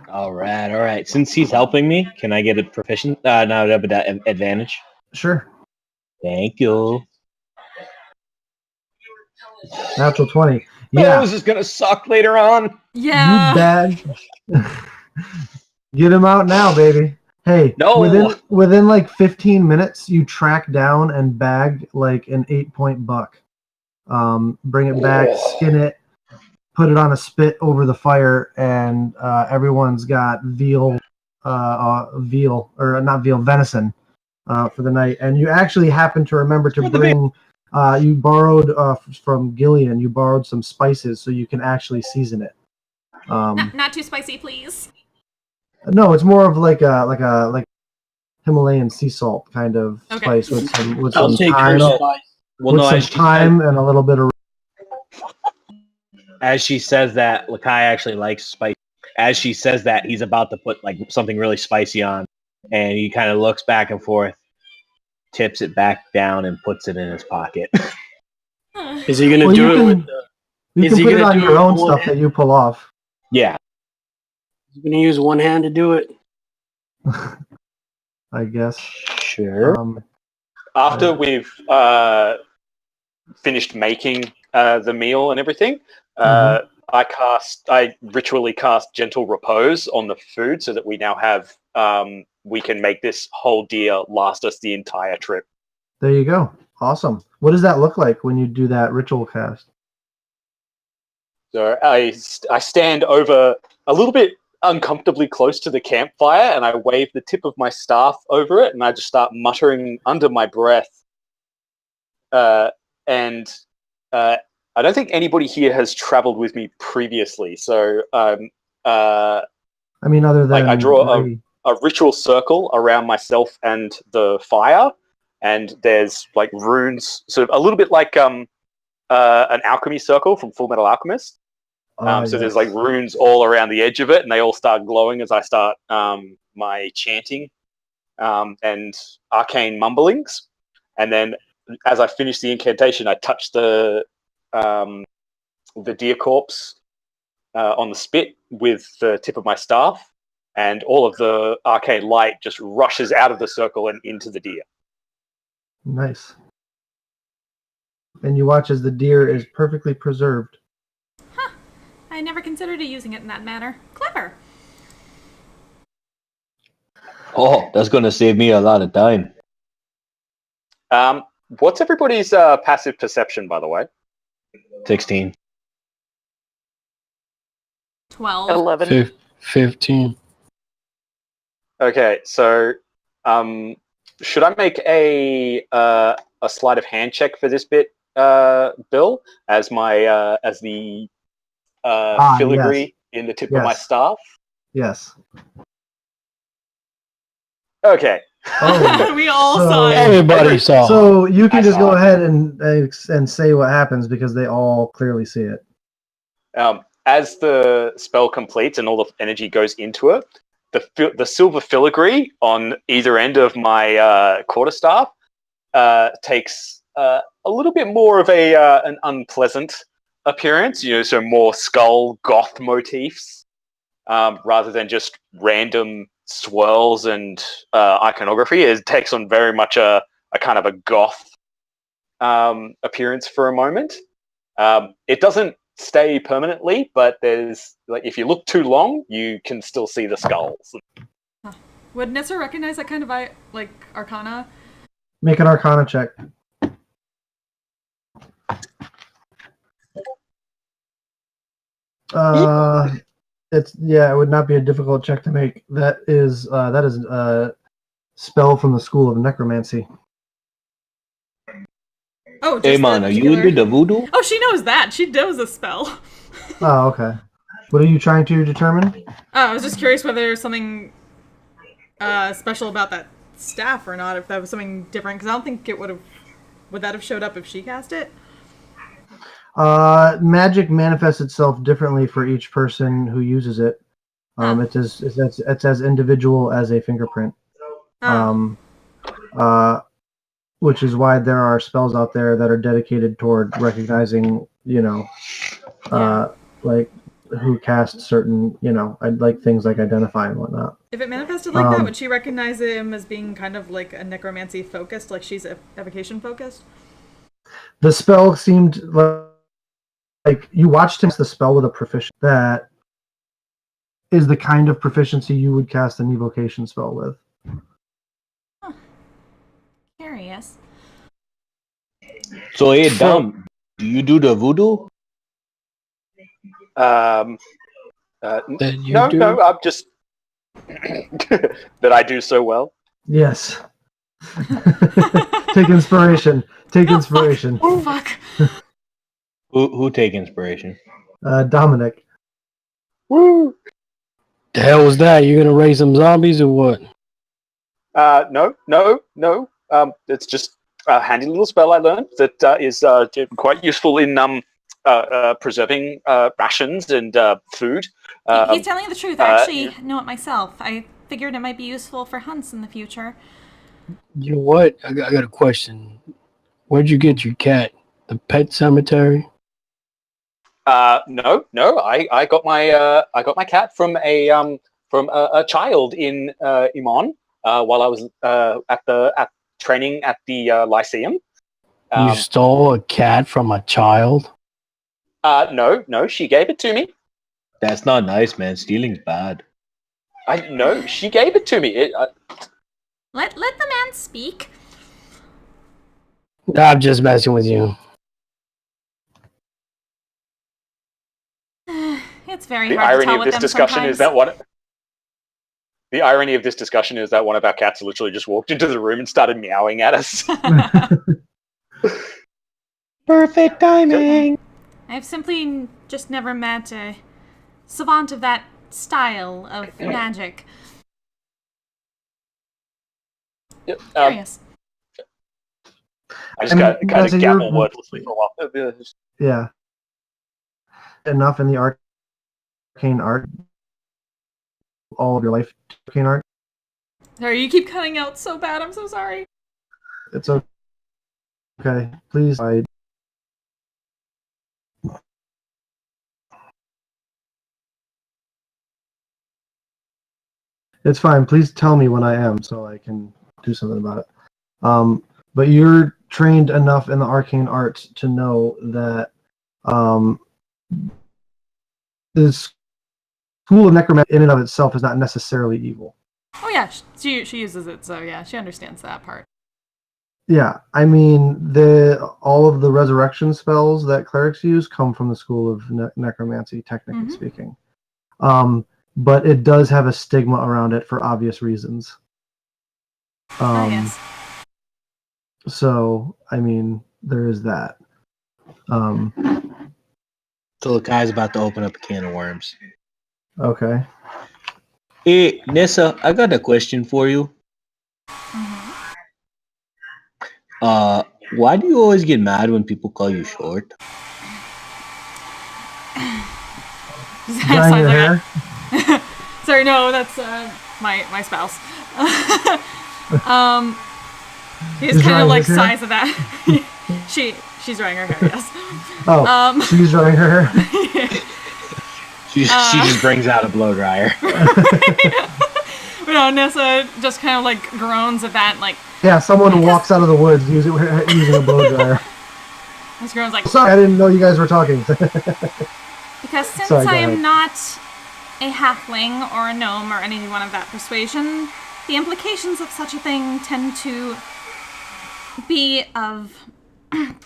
All right. Since he's helping me, can I get a proficient? No, advantage. Sure. Thank you. Natural 20. Yeah. Oh, this is gonna suck later on. Yeah. You bad. Get him out now, baby. Hey, no. Within like 15 minutes, you track down and bag like an 8-point buck. Bring it back, skin it, put it on a spit over the fire, and everyone's got venison for the night. And you actually happen to remember to bring. You borrowed from Gillian. You borrowed some spices so you can actually season it. Not too spicy, please. No, it's more of like Himalayan sea salt kind of spice with some thyme. Thyme and a little bit of. As she says that, Lakai actually likes spice. As she says that, he's about to put like something really spicy on, and he kind of looks back and forth, tips it back down, and puts it in his pocket. Is he gonna do it with? You can put it on your own stuff that you pull off. Yeah. He's gonna use one hand to do it. I guess. Sure. After we've finished making the meal and everything, I ritually cast Gentle Repose on the food so that we now have we can make this whole deer last us the entire trip. There you go. Awesome. What does that look like when you do that ritual cast? So I stand over a little bit uncomfortably close to the campfire, and I wave the tip of my staff over it, and I just start muttering under my breath. And I don't think anybody here has traveled with me previously, so I mean, other than I draw a ritual circle around myself and the fire, and there's like runes, sort of a little bit like an alchemy circle from Full Metal Alchemist. So there's like runes all around the edge of it, and they all start glowing as I start my chanting and arcane mumblings. And then as I finish the incantation, I touch the deer corpse on the spit with the tip of my staff, and all of the arcane light just rushes out of the circle and into the deer. Nice. And you watch as the deer is perfectly preserved. I never considered using it in that manner. Clever. Oh, that's going to save me a lot of time. What's everybody's passive perception, by the way? 16. 12. 11. 15. Okay, so should I make a sleight of hand check for this bit, Bill, as my as the filigree in the tip of my staff? Yes. Okay. Oh, we all saw it. Everybody saw. So you can just go ahead and say what happens because they all clearly see it. As the spell completes and all the energy goes into it, the silver filigree on either end of my quarterstaff takes a little bit more of an unpleasant appearance, so more skull goth motifs rather than just random swirls and iconography. It takes on very much a kind of a goth appearance for a moment. It doesn't stay permanently, but there's like if you look too long, you can still see the skulls. Would Nissa recognize that kind of like arcana? Make an arcana check. It would not be a difficult check to make. That is a spell from the School of Necromancy. Oh, just Hey man, are you into the voodoo? Oh, she knows that. She knows the spell. Oh, okay. What are you trying to determine? I was just curious whether there's something special about that staff or not. If that was something different, because I don't think it would that have showed up if she cast it? Magic manifests itself differently for each person who uses it. It's as individual as a fingerprint. Which is why there are spells out there that are dedicated toward recognizing, like who cast certain, like things like identify and whatnot. If it manifested like that, would she recognize him as being kind of like a necromancy focused, like she's evocation focused? The spell seemed like you watched him cast the spell with a proficiency that is the kind of proficiency you would cast an evocation spell with. Curious. So hey, Dom, do you do the voodoo? No, I'm just that I do so well. Yes. Take inspiration. Take inspiration. Oh, fuck. Who take inspiration? Dominic. Woo! The hell was that? You gonna raise some zombies or what? No. It's just a handy little spell I learned that is quite useful in preserving rations and food. He's telling the truth. I actually know it myself. I figured it might be useful for hunts in the future. You know what? I got a question. Where'd you get your cat? The pet cemetery? No. I got my cat from a child in Iman while I was at training at the Lyceum. You stole a cat from a child? No, she gave it to me. That's not nice, man. Stealing's bad. No, she gave it to me. Let the man speak. I'm just messing with you. It's very The hard to irony tell of with this them discussion sometimes. is that one. The irony of this discussion is that one of our cats literally just walked into the room and started meowing at us. Perfect timing. I've simply just never met a savant of that style of magic. Curious. I just got kind of gabble wordlessly for a while. Yeah. Enough in the arcane art. All of your life, arcane art. Sorry, you keep cutting out so bad. I'm so sorry. It's okay. Please. It's fine. Please tell me when I am so I can do something about it. But you're trained enough in the arcane arts to know that this School of Necromancy in and of itself is not necessarily evil. Oh yeah, she uses it, so yeah, she understands that part. Yeah, I mean, all of the resurrection spells that clerics use come from the School of Necromancy, technically speaking. But it does have a stigma around it for obvious reasons. Yes. So, I mean, there is that. So the guy's about to open up a can of worms. Okay. Hey, Nessa, I got a question for you. Why do you always get mad when people call you short? Dyeing your hair? Sorry, no, that's my spouse. He's kind of like size of that. She's drying her hair, yes. Oh, she's drying her hair? She just brings out a blow dryer. But no, Nessa just kind of like groans at that, like. Yeah, someone walks out of the woods using a blow dryer. And Scrone's like, Sorry, I didn't know you guys were talking. because since Sorry, go I am ahead. not a halfling or a gnome or anyone of that persuasion, the implications of such a thing tend to be of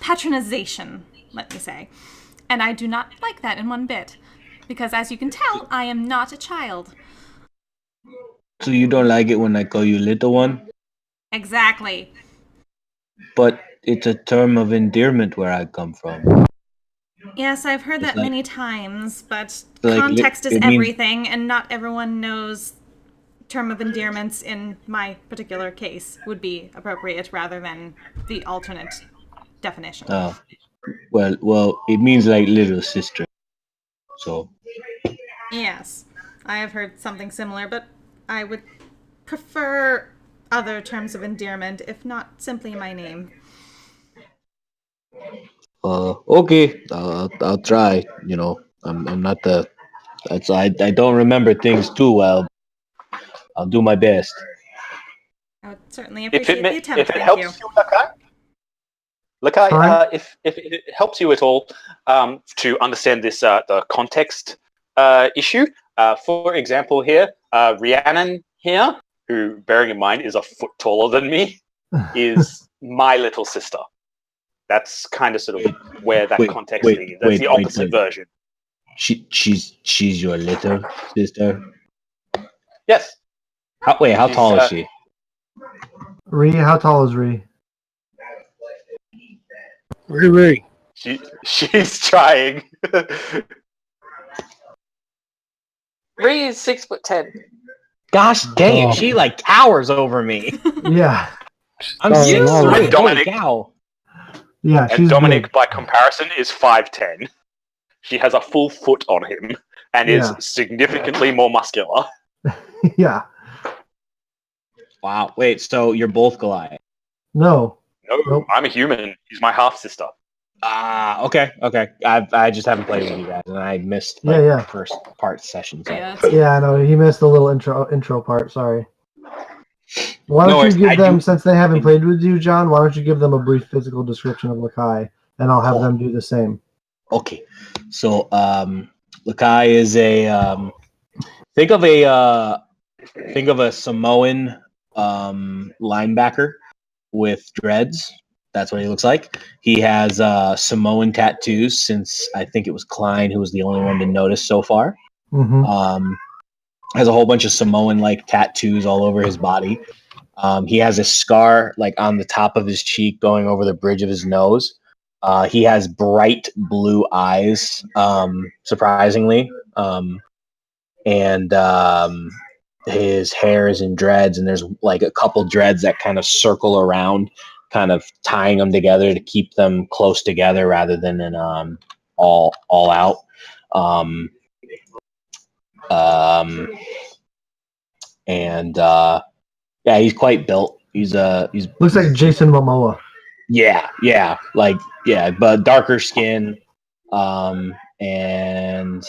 patronization, let me say. And I do not like that in one bit. Because as you can tell, I am not a child. So you don't like it when I call you little one? Exactly. But it's a term of endearment where I come from. Yes, I've heard It's that like- many times, but like, context is it means- everything, and not everyone knows term of endearments in my particular case would be appropriate rather than the alternate definition. Oh, well, it means like little sister. So Yes, I have heard something similar, but I would prefer other terms of endearment, if not simply my name. okay, I'll try. You know, I'm not the. I don't remember things too well. I'll do my best. I would certainly If appreciate the it attempt, thank helps you. you, Lakai, Sorry? if it helps you at all to understand this the context issue, for example, here Rhiannon here, who, bearing in mind, is a foot taller than me, is my little sister. That's kind of sort of where that context is. That's the opposite version. She's your little sister. Yes. How tall is she? Ree, how tall is Ree? Really? She's trying. Ree is 6'10". Gosh dang, Oh. she like towers over me. Yeah. I'm Oh, 6'3". no. Holy Dominic. cow. Yeah, And she's Dominic, big. by comparison, is 5'10". She has a full foot on him and is Yeah. significantly more muscular. Yeah. Wow. Wait, so you're both Goliath? No. No, Nope. I'm a human. She's my half sister. Ah, okay. I just haven't played with you guys, and I missed like Yeah. the first part session. So. Yeah, that's Yeah, I know. He missed the little intro part. Sorry. Why No don't worries, you give I them, do- since they haven't played with you, John, why don't you give them a brief physical description of Lakai, and I'll have Cool. them do the same. Okay, so Lakai is a think of a Samoan linebacker with dreads. That's what he looks like. He has Samoan tattoos, since I think it was Klein who was the only one to notice so far. Mm-hmm. Has a whole bunch of Samoan like tattoos all over his body. He has a scar like on the top of his cheek going over the bridge of his nose. He has bright blue eyes, surprisingly. And his hair is in dreads, and there's like a couple dreads that kind of circle around, kind of tying them together to keep them close together rather than in all out. Yeah, he's quite built. He's Looks like Jason Momoa. but darker skin, and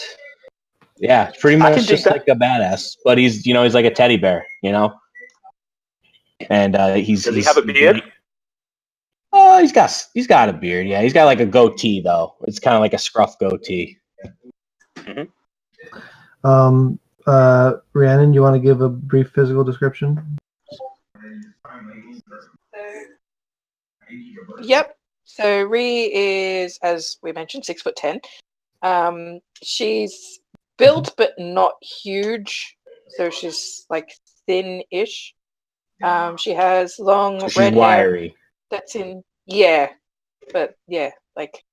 yeah, pretty I much can dig just that. like a badass. But he's like a teddy bear, and Does he have a beard? Oh, he's got a beard. Yeah, he's got like a goatee though. It's kind of like a scruff goatee. Rhiannon, you want to give a brief physical description? Yep. So Ree is, as we mentioned, 6'10". She's built but not huge, so she's like thin-ish. She has long So she's red hair. wiry. That's in but like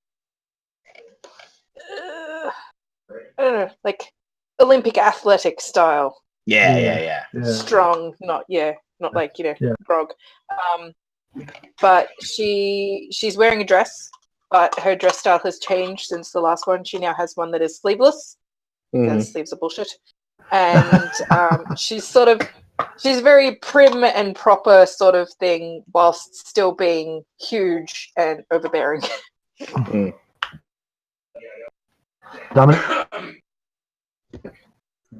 I don't know, like Olympic athletic style. Yeah. Strong, not like Yeah. Grog. But she's wearing a dress, but her dress style has changed since the last one. She now has one that is sleeveless because sleeves are bullshit, and she's very prim and proper sort of thing, whilst still being huge and overbearing.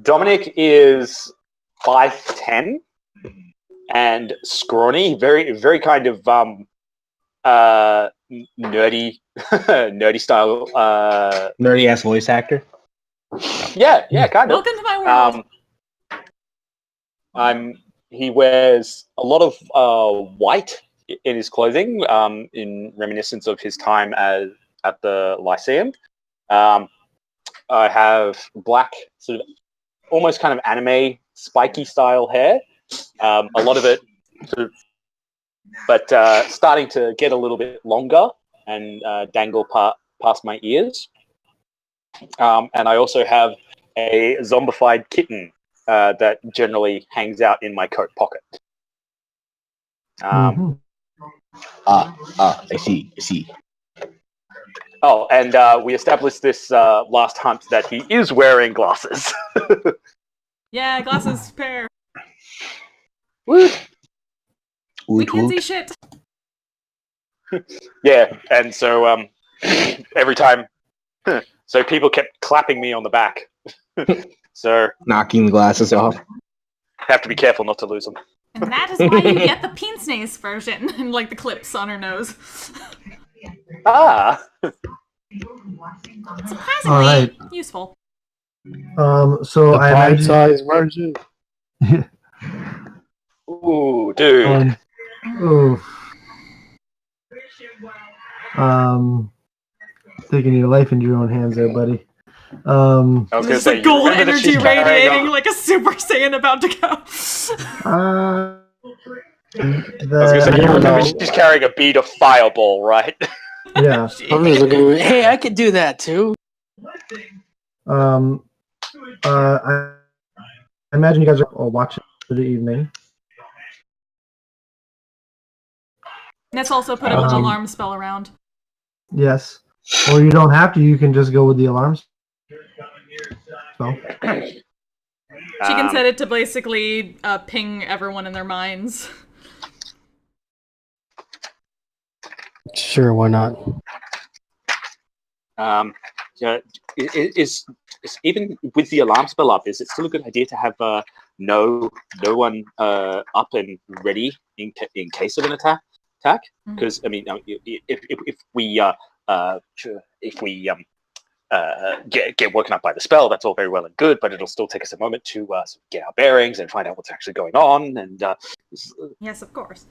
Dominic is 5'10" and scrawny, very, very kind of nerdy, nerdy style. Nerdy ass voice actor. Yeah, kind of. Welcome to my world. He wears a lot of white in his clothing, in reminiscence of his time at the Lyceum. I have black, sort of almost kind of anime spiky style hair. A lot of it sort of, but starting to get a little bit longer and dangle past my ears. And I also have a zombified kitten that generally hangs out in my coat pocket. Mhm. I see. Oh, and we established this last hunt that he is wearing glasses. Yeah, glasses pair. Woo! Mackenzie shit. Yeah, and so every time, so people kept clapping me on the back. So Knocking the glasses off. have to be careful not to lose them. And that is why you get the pince-nez version and like the clips on her nose. Ah. Surprisingly All right. useful. So The I imagine. bite-sized version. Ooh, dude. Taking your life into your own hands there, buddy. I was going to There's say, the gold remember that energy she's carrying radiating a- like a Super Saiyan about to go. I was going to say, you remember she's carrying a bead of fireball, right? Yeah. I'm just looking at me, hey, I could do that too. I imagine you guys are all watching for the evening. Let's also put an alarm spell around. Yes. Or you don't have to. You can just go with the alarms. So. She can set it to basically ping everyone in their minds. Sure, why not? Yeah, is even with the alarm spell up, is it still a good idea to have no one up and ready in case of an attack? Because I mean, if we get woken up by the spell, that's all very well and good, but it'll still take us a moment to get our bearings and find out what's actually going on. And Yes, of course.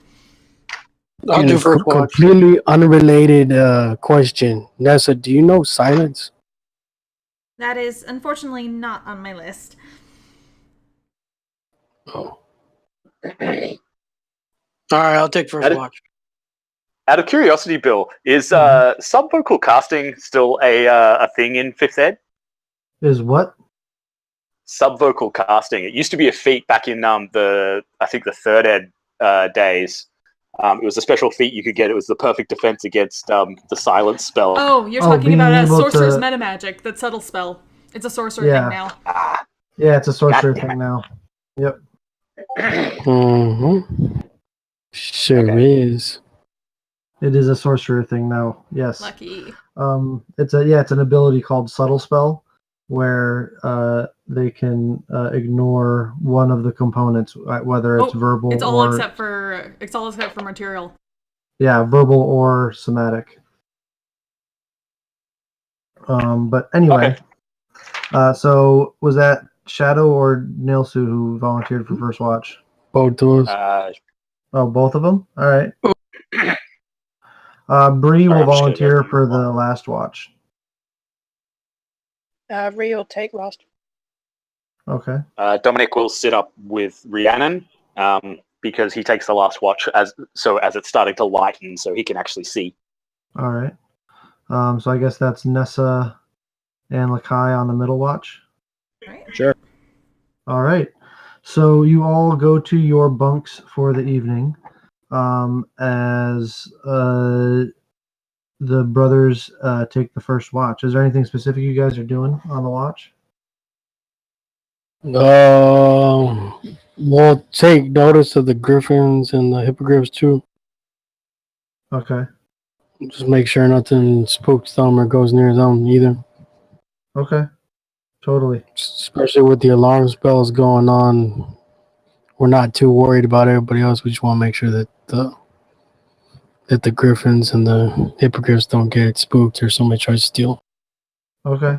I'll And do a first watch. completely unrelated question. Nessa, do you know silence? That is unfortunately not on my list. Oh. Alright, I'll take first watch. out of curiosity, Bill, is subvocal casting still a thing in 5th Ed? Is what? Subvocal casting. It used to be a feat back in the 3rd Ed days. It was a special feat you could get. It was the perfect defense against the silence spell. Oh, you're talking about a able sorcerer's to- metamagic, that subtle spell. It's a sorcerer Yeah. thing now. Yeah, it's a sorcerer God damn thing now. Yep. Mm-hmm. Sure is. It is a sorcerer thing now. Yes. Lucky. It's an ability called subtle spell, where they can ignore one of the components, whether it's verbal It's all or except for material. yeah, verbal or somatic. But anyway, so was that Shadow or Nilsu who volunteered for first watch? Both of us. Oh, both of them. All right. Bree will I'm just gonna volunteer go. for the last watch. Rhea will take last. Okay. Dominic will sit up with Rhiannon because he takes the last watch as it's starting to lighten, so he can actually see. All right. So I guess that's Nessa and Lakai on the middle watch. Sure. All right. So you all go to your bunks for the evening, as the brothers take the first watch. Is there anything specific you guys are doing on the watch? We'll take notice of the griffins and the hippogriffs too. Okay. Just make sure nothing spooks them or goes near them either. Okay. Totally. Especially with the alarm spells going on. We're not too worried about everybody else. We just want to make sure that that the griffins and the hippogriffs don't get spooked or somebody tries to steal. Okay.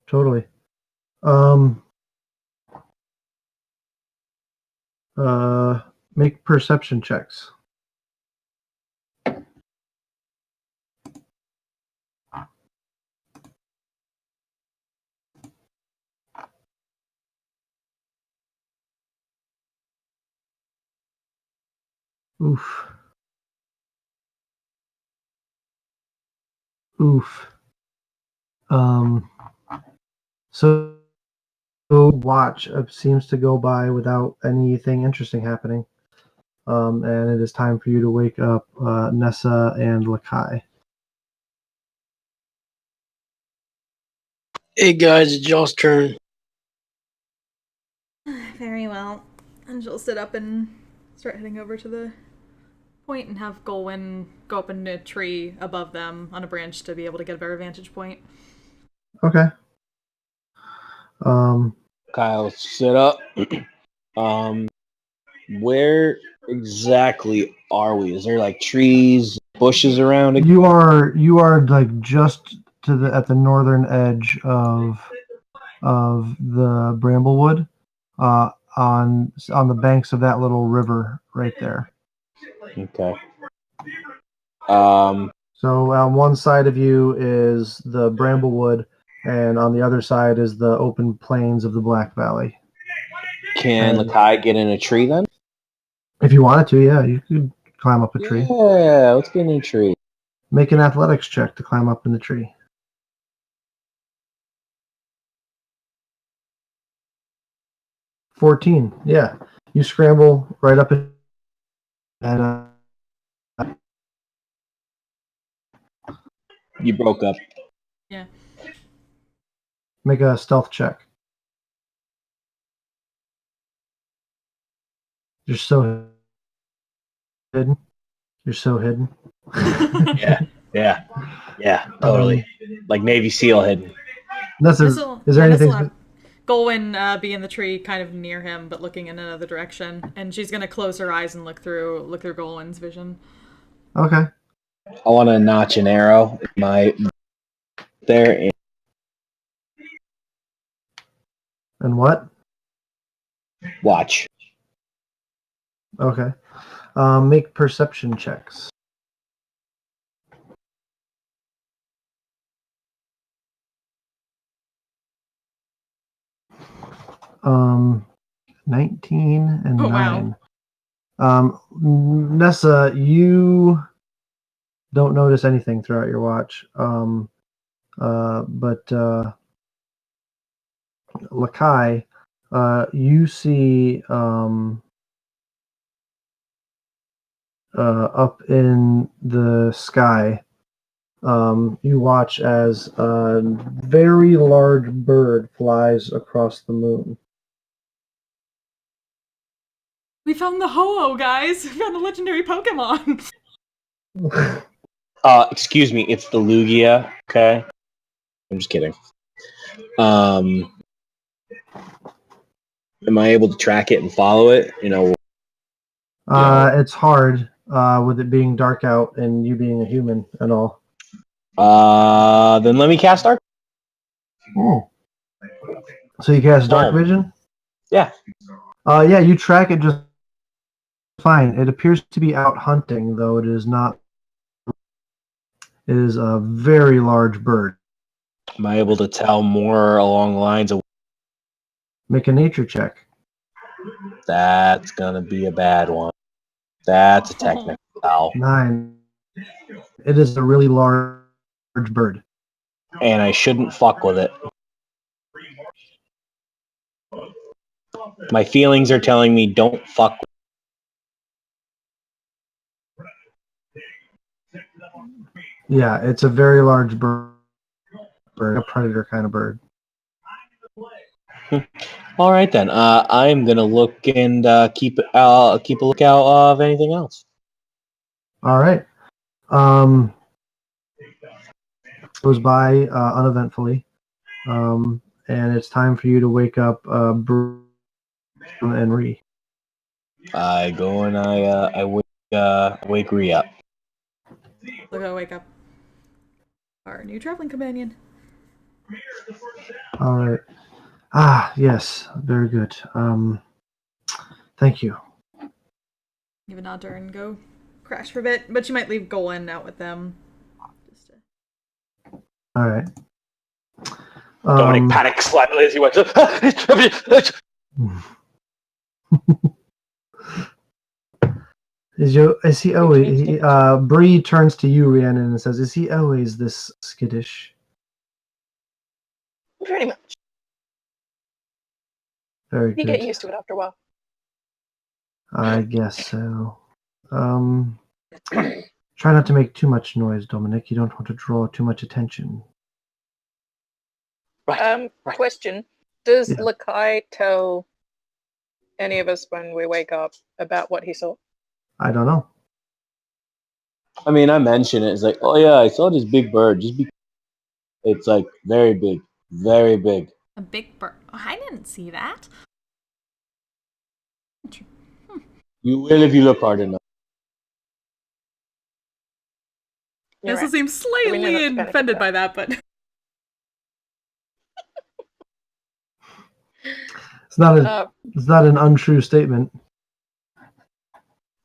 Totally. Make perception checks. Oof. Oof. So watch seems to go by without anything interesting happening. And it is time for you to wake up Nessa and Lakai. Hey guys, it's y'all's turn. Very well. And she'll sit up and start heading over to the point and have Golwyn go up in a tree above them on a branch to be able to get a better vantage point. Okay. Kyle, sit up. Where exactly are we? Is there like trees, bushes around it? You are like just to at the northern edge of the Bramblewood, on the banks of that little river right there. Okay. So on one side of you is the Bramblewood, and on the other side is the open plains of the Black Valley. Can And Lakai get in a tree then? if you wanted to, yeah, you could climb up a tree. Yeah, let's get in a tree. Make an athletics check to climb up in the tree. 14. Yeah, you scramble right up and You broke up. Yeah. make a stealth check. You're so hidden. You're so hidden. Yeah, totally. Like Navy SEAL hidden. Is there anything? Golwyn be in the tree, kind of near him, but looking in another direction, and she's gonna close her eyes and look through Golwyn's vision. Okay. I want to notch an arrow in my there. And what? Watch. Okay. Make perception checks. 19 and Oh, 9. wow. Nessa, you don't notice anything throughout your watch. But Lakai, you see up in the sky, you watch as a very large bird flies across the moon. We found the Ho-Oh, guys! We found the legendary Pokemon! Excuse me, it's the Lugia, okay? I'm just kidding. Am I able to track it and follow it? It's hard, with it being dark out and you being a human and all. Then let me cast Dark. Oh. So you cast Dark Vision? Yeah. Yeah, you track it just fine. It appears to be out hunting, though it is not. It is a very large bird. Am I able to tell more along the lines of... Make a nature check. That's gonna be a bad one. That's a technical foul. 9. It is a really large bird. And I shouldn't fuck with it. My feelings are telling me don't fuck with it. Yeah, it's a very large bird. A predator kind of bird. All right then. I'm gonna look and keep a lookout of anything else. All right. Goes by uneventfully, and it's time for you to wake up Bruce and Ree. I go and I wake Ree up. Look, I wake up. Our new traveling companion. All right. Ah, yes, very good. Thank you. Give a nod to her and go crash for a bit, but she might leave Golan out with them. Just to... All right. Dominic panics slightly as he wakes up. Is he always? Bree turns to you, Rhiannon, and says, "Is he always this skittish?" Pretty much. Very You good. get used to it after a while. I guess so. Try not to make too much noise, Dominic. You don't want to draw too much attention. Right. Question: Does Yeah. Lakai tell any of us when we wake up about what he saw? I don't know. I mean, I mentioned it. It's like, oh yeah, I saw this big bird. Just because it's like very big, very big. A big bird. Oh, I didn't see that. You will if you look hard enough. You're Nessa right. seems We know not slightly to panic offended about by that, but It's not an untrue statement.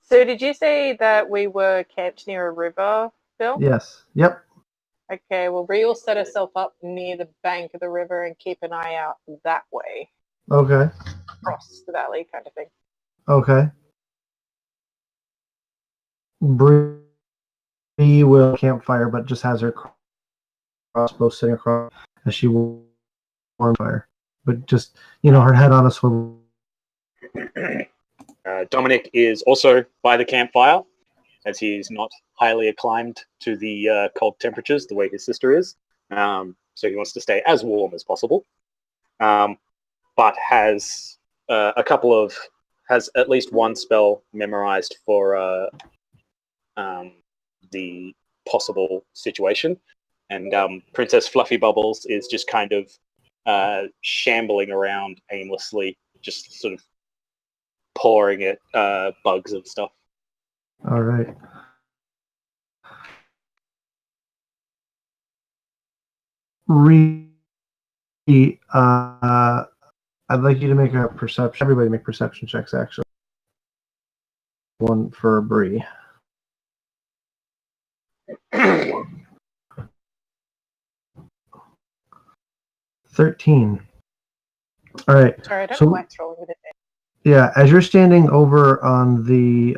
So did you say that we were camped near a river, Bill? Yes. Yep. Okay, well, we will set ourselves up near the bank of the river and keep an eye out that way, Okay. across the valley kind of thing. Okay. Bree will campfire, but just has her crossbow sitting across as she warms fire. But just, her head on a swivel. Dominic is also by the campfire, as he is not highly acclimed to the cold temperatures the way his sister is. So he wants to stay as warm as possible. But has has at least one spell memorized for the possible situation. And Princess Fluffy Bubbles is just kind of shambling around aimlessly, just sort of pouring at bugs and stuff. All right. I'd like you to make a perception. Everybody make perception checks, actually. One for Bree. 13. All right. Sorry, I don't know why it's rolling with it. Yeah, as you're standing over on the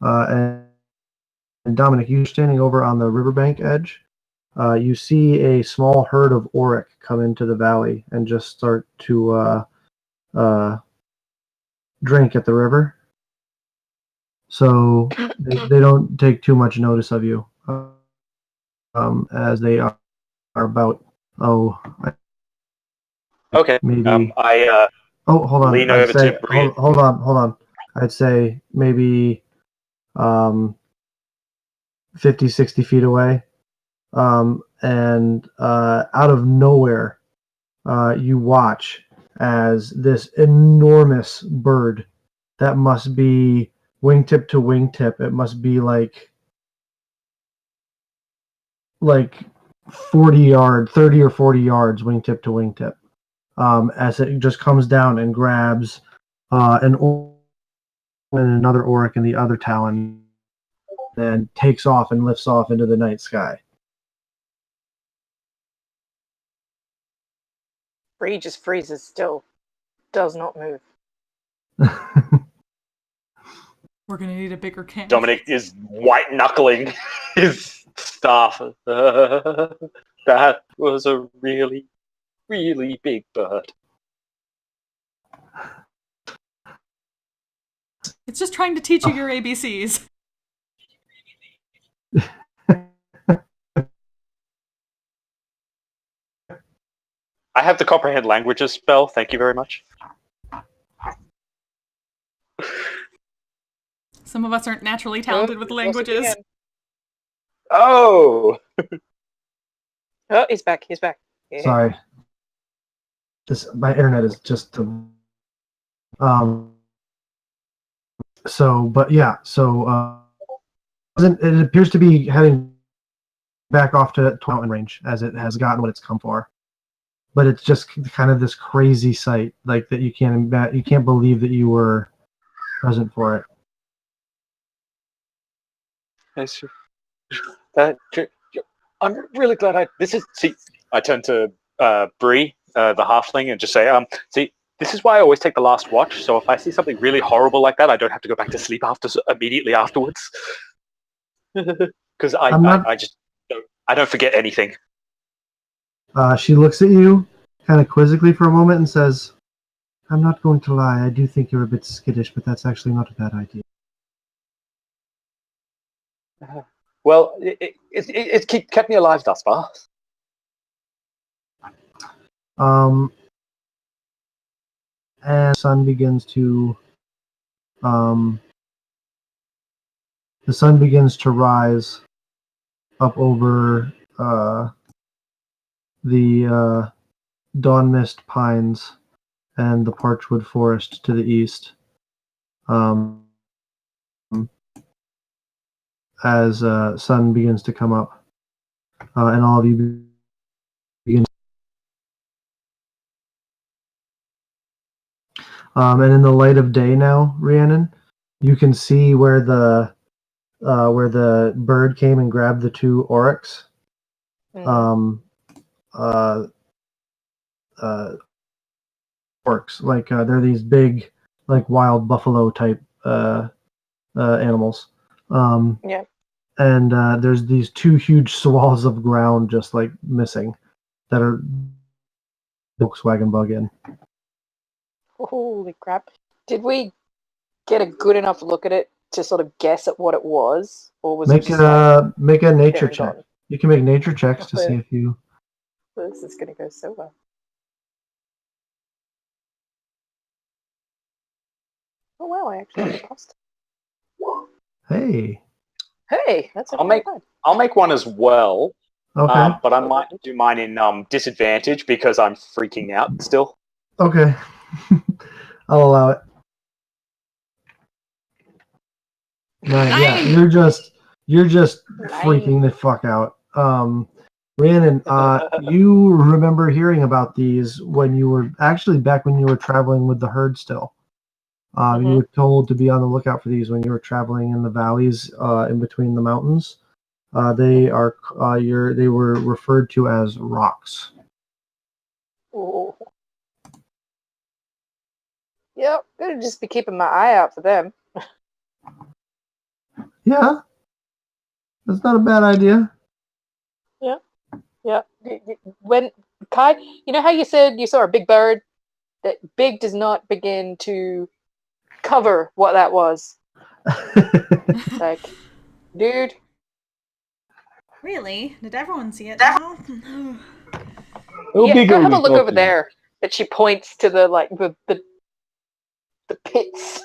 and Dominic, you're standing over on the riverbank edge. You see a small herd of Auric come into the valley and just start to drink at the river. So they don't take too much notice of you, as they are about Okay. maybe. Hold on. Lean over to Bree. Hold on. I'd say maybe 50, 60 feet away. And out of nowhere, you watch as this enormous bird that must be wingtip to wingtip. It must be like 30 or 40 yards wingtip to wingtip. As it just comes down and grabs and another Auric in the other talon, and takes off and lifts off into the night sky. Bree just freezes still. Does not move. we're gonna need a bigger camp. Dominic is white knuckling his staff. That was a really, really big bird. It's just trying to teach you your ABCs. I have the comprehend languages spell. Thank you very much. Some of us aren't naturally talented with languages. Oh! Oh, he's back. He's back. Yeah. Sorry. My internet is just so It appears to be heading back off to mountain range as it has gotten what it's come for. But it's just kind of this crazy sight, like that you can't believe that you were present for it. Yes. I'm really glad I turn to Bree, the halfling, and just say, see, this is why I always take the last watch. So if I see something really horrible like that, I don't have to go back to sleep immediately afterwards. Because I don't forget anything. She looks at you kind of quizzically for a moment and says, I'm not going to lie, I do think you're a bit skittish, but that's actually not a bad idea. Well, it's kept me alive thus far. And the sun begins to rise up over the dawn mist pines and the parchwood forest to the east. As sun begins to come up, and all of you begin. And in the light of day now, Rhiannon, you can see where the bird came and grabbed the two oryx. Orcs, like they're these big, like wild buffalo type animals. Yeah. And there's these two huge swaths of ground just like missing that are Volkswagen bug in. Holy crap. Did we get a good enough look at it to sort of guess at what it was? Or was make a nature check. Gone? You can make nature checks to see if you... This is going to go so well. Oh wow, I actually passed. Hey, that's I'll make one as well. Okay. But I might do mine in disadvantage because I'm freaking out still. Okay. I'll allow it. Right, yeah, you're just freaking the fuck out. Rhiannon, you remember hearing about these when you were back when you were traveling with the herd still. You were told to be on the lookout for these when you were traveling in the valleys in between the mountains. They were referred to as rocks. Oh. Yep, gotta just be keeping my eye out for them. Yeah, that's not a bad idea. Yeah. When Kai, you know how you said you saw a big bird? That big does not begin to cover what that was. Like, dude. Really? Did everyone see it now? Yeah, go have a look over there. And she points to the pits.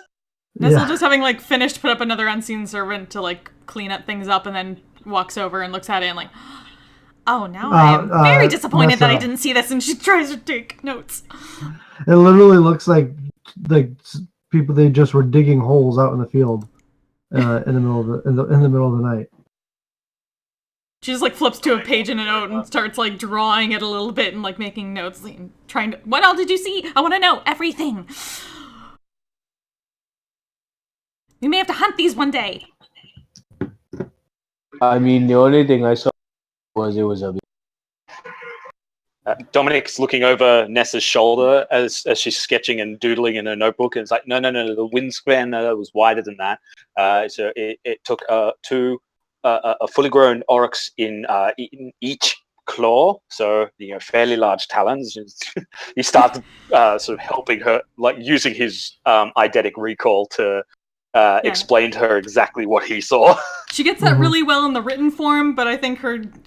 Nestle just having finished put up another unseen servant to clean up things up, and then walks over and looks at it and oh, now I'm very disappointed that I didn't see this, and she tries to take notes. It literally looks like people, they just were digging holes out in the field in the middle of the night. She just flips to a page in a note and starts drawing it a little bit and making notes, trying to. What all did you see? I want to know everything. We may have to hunt these one day. I mean, the only thing I saw was it was a. Dominic's looking over Nessa's shoulder as she's sketching and doodling in her notebook, and it's no, the wingspan was wider than that. So it took a fully grown oryx in each claw, so fairly large talons. He started sort of helping her, using his eidetic recall to explain to her exactly what he saw. She gets that really well in the written form, but I think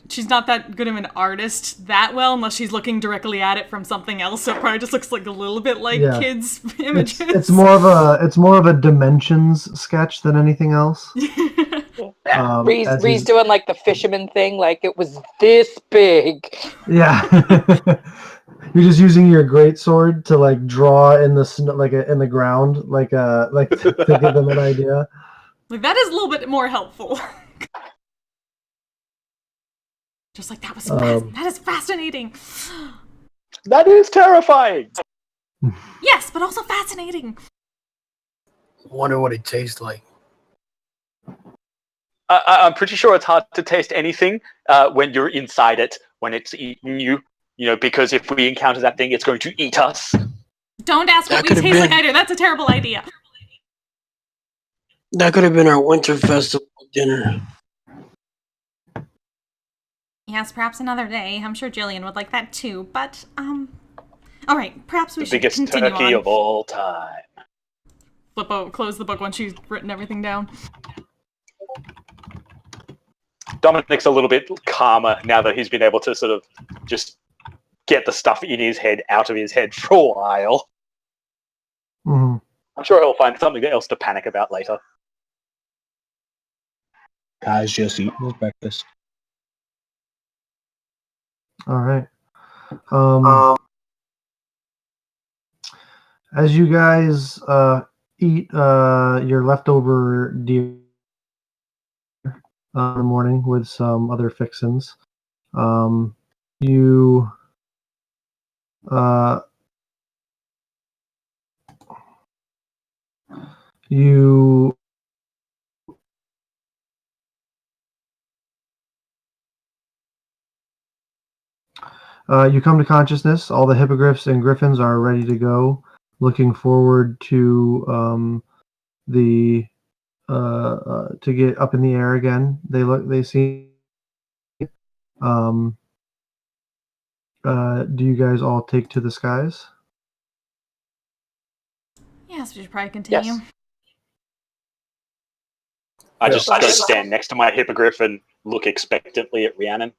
she's not that good of an artist that well unless she's looking directly at it from something else. So it probably just looks a little bit like kids' images. It's more of a dimensions sketch than anything else. Ree's doing the fisherman thing, it was this big. Yeah. You're just using your greatsword to draw in the snow, in the ground, to give them an idea. That is a little bit more helpful. Just like, that is fascinating. That is terrifying. Yes, but also fascinating. Wonder what it tastes like. I'm pretty sure it's hard to taste anything when you're inside it, when it's eating you. You know, because if we encounter that thing, it's going to eat us. Don't ask what we taste like either. That's a terrible idea. That could have been our winter festival dinner. Yes, perhaps another day. I'm sure Jillian would like that too. But all right, perhaps we should continue on. The biggest turkey of all time. Close the book once she's written everything down. Dominic's a little bit calmer now that he's been able to sort of just get the stuff in his head out of his head for a while. Mm-hmm. I'm sure he'll find something else to panic about later. Kai's just eating his breakfast. All right. As you guys eat your leftover deer in the morning with some other fixins, you come to consciousness. All the hippogriffs and griffins are ready to go, looking forward to to get up in the air again. They see. Do you guys all take to the skies? Yes, we should probably continue. Yes. I just go stand next to my hippogriff and look expectantly at Rhiannon.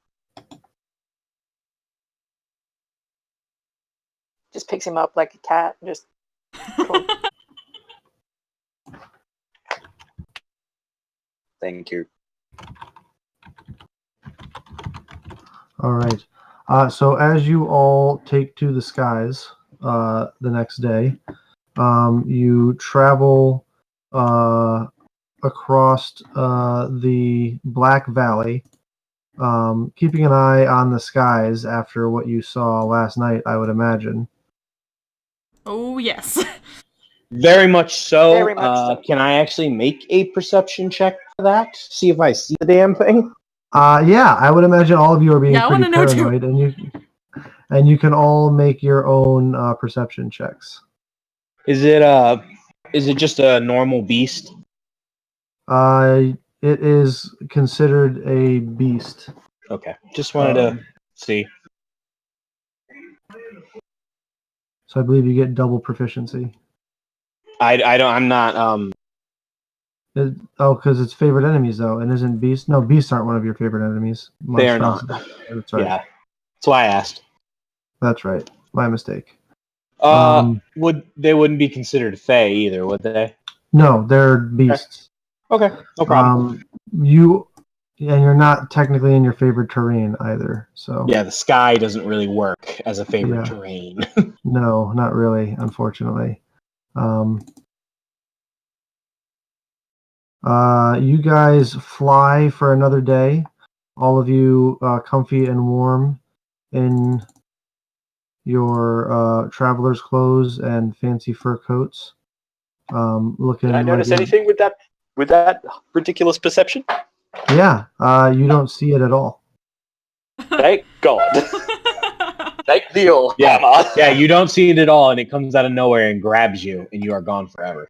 Just picks him up like a cat and just... Thank you. All right. So as you all take to the skies the next day, you travel across the Black Valley, keeping an eye on the skies after what you saw last night, I would imagine. Oh, yes. Very much so. Very much so. Can I actually make a perception check for that? See if I see the damn thing? Yeah, I would imagine all of you are being Yeah, I pretty wanna know too. paranoid, and you can all make your own perception checks. Is it just a normal beast? It is considered a beast. Okay. Just wanted to see. So I believe you get double proficiency. I'm not Because it's favorite enemies though, and isn't beasts? No, beasts aren't one of your favorite enemies. they are not. That's right. Yeah. That's why I asked. That's right. My mistake. They wouldn't be considered Fae either, would they? No, they're beasts. Okay, no problem. You're not technically in your favorite terrain either. So Yeah, the sky doesn't really work as a favorite terrain. no, not really, unfortunately. You guys fly for another day. All of you comfy and warm in your traveler's clothes and fancy fur coats. Looking. Did I notice anything with that ridiculous perception? Yeah, you don't see it at all. Thank God. Thank the old hammer. Yeah, you don't see it at all, and it comes out of nowhere and grabs you, and you are gone forever.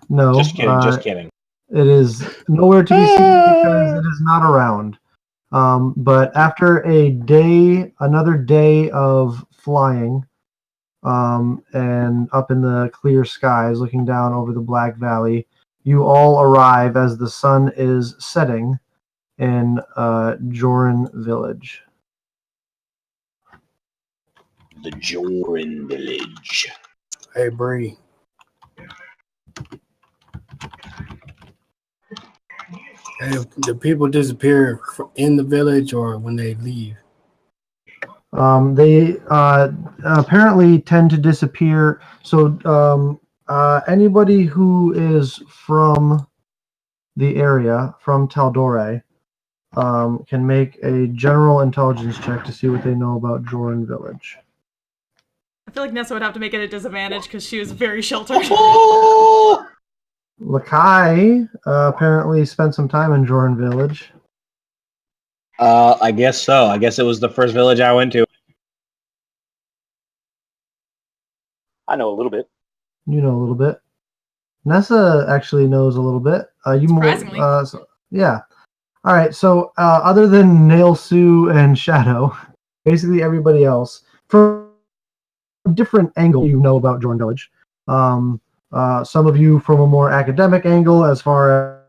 No, just kidding. Just kidding. It is nowhere to be seen because it is not around. But after another day of flying, and up in the clear skies, looking down over the Black Valley, you all arrive as the sun is setting in Joran Village. The Joran Village. Hey, Bree. Hey, do people disappear in the village or when they leave? They apparently tend to disappear. So anybody who is from the area from Tal'Dorei can make a general intelligence check to see what they know about Joran Village. I feel like Nessa would have to make it a disadvantage because she was very sheltered. Lakai apparently spent some time in Joran Village. I guess so. I guess it was the first village I went to. I know a little bit. You know a little bit. Nessa actually knows a little bit. Surprisingly. Yeah. All right. So other than Nail Sue and Shadow, basically everybody else, from a different angle, you know about Joran Village. Some of you from a more academic angle, as far as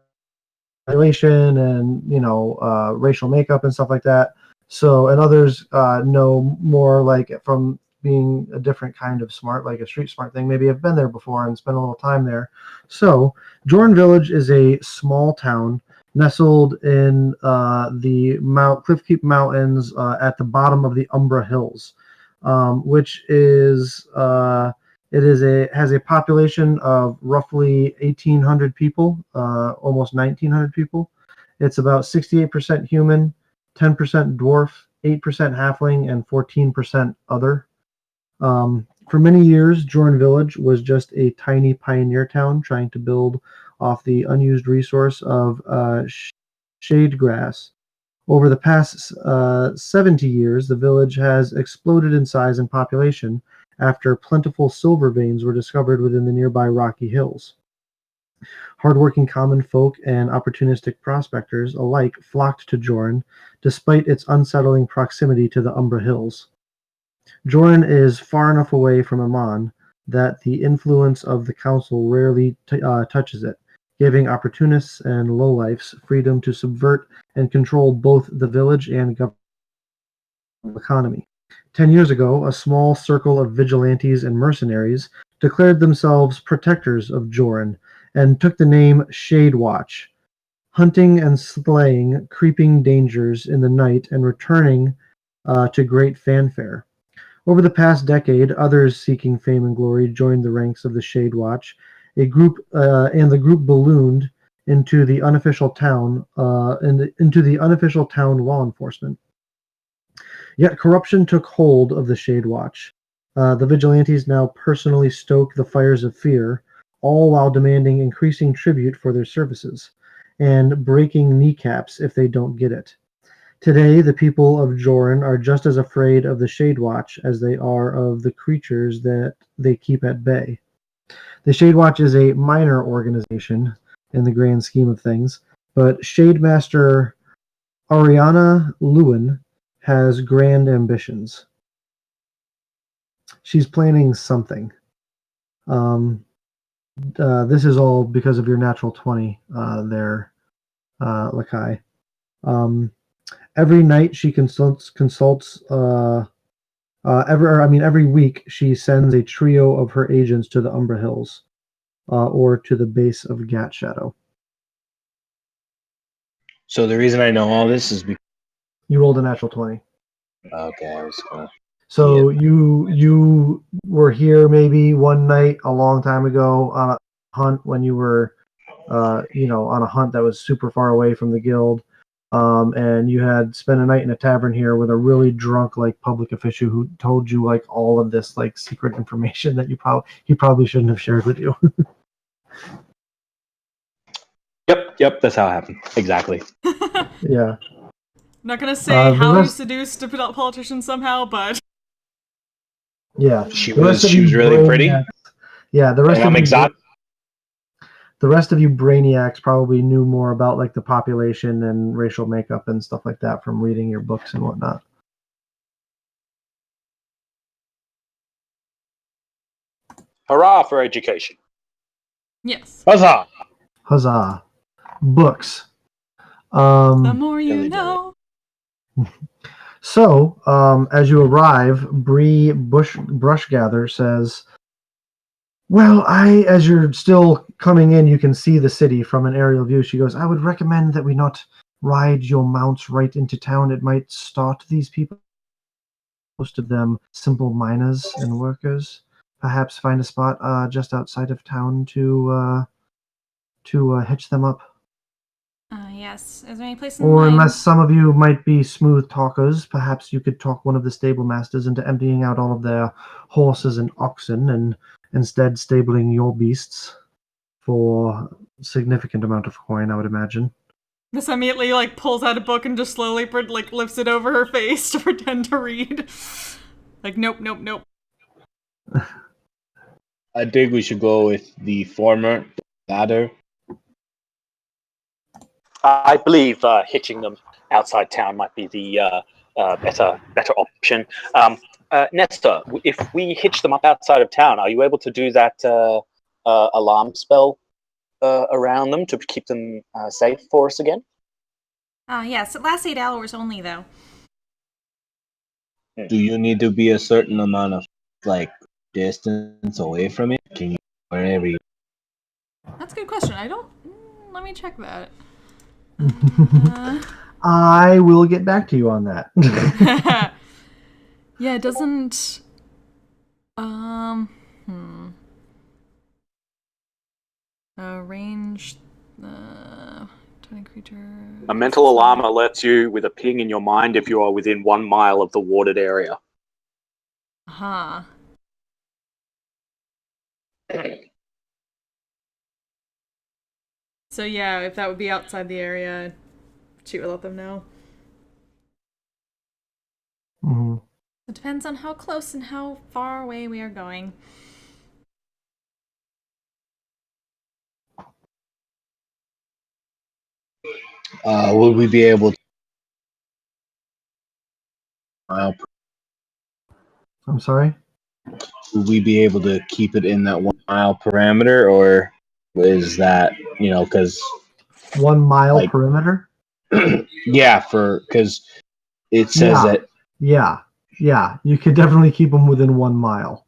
population and racial makeup and stuff like that. So, and others know more like from being a different kind of smart, like a street smart thing. Maybe have been there before and spent a little time there. So, Joran Village is a small town nestled in the Cliffkeep Mountains at the bottom of the Umbra Hills, which is has a population of roughly 1,800 people, almost 1,900 people. It's about 68% human, 10% dwarf, 8% halfling, and 14% other. For many years, Joran Village was just a tiny pioneer town trying to build off the unused resource of shade grass. Over the past 70 years, the village has exploded in size and population after plentiful silver veins were discovered within the nearby rocky hills. Hardworking common folk and opportunistic prospectors alike flocked to Joran, despite its unsettling proximity to the Umbra Hills. Joran is far enough away from Amon that the influence of the council rarely touches it, giving opportunists and lowlifes freedom to subvert and control both the village and government economy. 10 years ago, a small circle of vigilantes and mercenaries declared themselves protectors of Joran and took the name Shade Watch, hunting and slaying creeping dangers in the night and returning to great fanfare. Over the past decade, others seeking fame and glory joined the ranks of the Shade Watch, the group ballooned into the unofficial town law enforcement. Yet corruption took hold of the Shade Watch. The vigilantes now personally stoke the fires of fear, all while demanding increasing tribute for their services, and breaking kneecaps if they don't get it. Today, the people of Joran are just as afraid of the Shade Watch as they are of the creatures that they keep at bay. The Shade Watch is a minor organization in the grand scheme of things, but Shade Master Ariana Lewin has grand ambitions. She's planning something. This is all because of your natural 20 there, Lakai. Every night she every week she sends a trio of her agents to the Umbra Hills, or to the base of Gat Shadow. So the reason I know all this is because You rolled a natural 20. okay, I was gonna. So you were here maybe one night a long time ago on a hunt when you were, on a hunt that was super far away from the guild. And you had spent a night in a tavern here with a really drunk, public official who told you all of this secret information that he probably shouldn't have shared with you. Yep, that's how it happened. Exactly. Yeah. Not gonna say how you rest- seduced a politician somehow, but Yeah. She The rest was of you really pretty. brainiacs- Yeah, the rest And of I'm you exotic. The rest of you brainiacs probably knew more about the population and racial makeup and stuff like that from reading your books and whatnot. Hurrah for education. yes. Huzzah! Huzzah. Books. The more you know. So, as you arrive, Bree Brushgather says, well, as you're still coming in, you can see the city from an aerial view. She goes, I would recommend that we not ride your mounts right into town. It might start these people. Most of them simple miners and workers. Perhaps find a spot just outside of town to hitch them up. Yes. Is there any place in Or mind? unless some of you might be smooth talkers, perhaps you could talk one of the stable masters into emptying out all of their horses and oxen and instead stabling your beasts for a significant amount of coin, I would imagine. This immediately pulls out a book and just slowly lifts it over her face to pretend to read. Nope. I think we should go with the former, the latter. I believe hitching them outside town might be the better option. Nesta, if we hitch them up outside of town, are you able to do that alarm spell around them to keep them safe for us again? Yes. It lasts 8 hours only, though. Do you need to be a certain amount of distance away from it? Can you wherever you? That's a good question. I don't. Let me check that. I will get back to you on that. Yeah, it doesn't. Range. 20 creature. A mental alarm alerts you with a ping in your mind if you are within 1 mile of the warded area. Huh. So yeah, if that would be outside the area, she would let them know. Mhm. It depends on how close and how far away we are going. Will we be able to? I'm sorry? Will we be able to keep it in that 1 mile parameter, or is that because 1 mile perimeter? yeah, because it says that. Yeah. You could definitely keep them within 1 mile.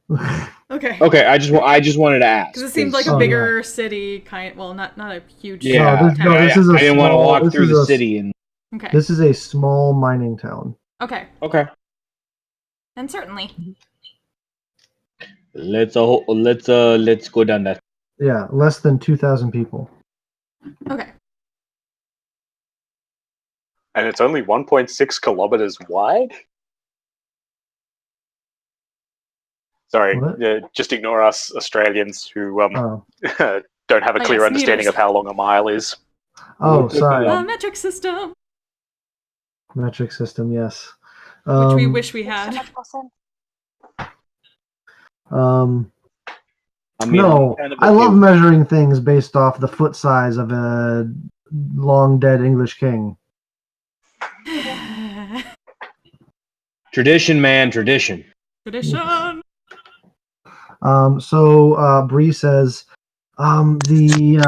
Okay. Okay, I just wanted to ask Because it seemed like a bigger city, well, not a huge. Yeah, this is a I didn't want to walk through the city and. Okay. This is a small mining town. Okay. And certainly. Let's go down that. Yeah, less than 2,000 people. Okay. And it's only 1.6 kilometers wide? Sorry, just ignore us Australians who don't have a clear understanding of how long a mile is. Oh, sorry. Metric system. Metric system, yes. Which we wish we had. I love measuring things based off the foot size of a long dead English king. Tradition, man, tradition. Tradition. So Bree says, the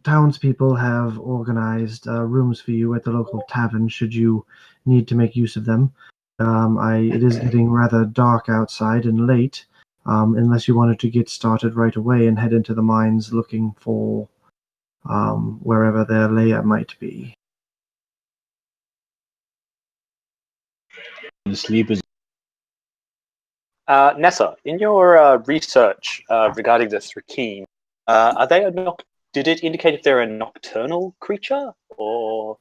townspeople have organized rooms for you at the local tavern should you need to make use of them. It is getting rather dark outside and late, unless you wanted to get started right away and head into the mines looking for wherever their lair might be. The sleep is. Nessa, in your research regarding the Thri-Kreen, are they did it indicate if they're a nocturnal creature or?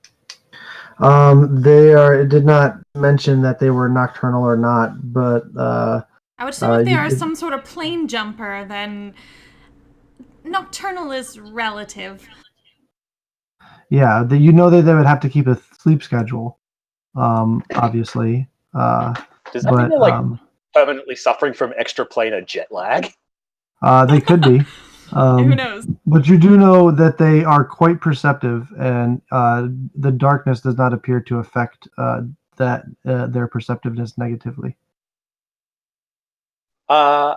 It did not mention that they were nocturnal or not, but I would assume if they are some sort of plane jumper, then nocturnal is relative. Yeah, they would have to keep a sleep schedule, obviously. Does that mean they're permanently suffering from extraplanar jet lag? They could be. Who knows? But you do know that they are quite perceptive, and the darkness does not appear to affect their perceptiveness negatively. I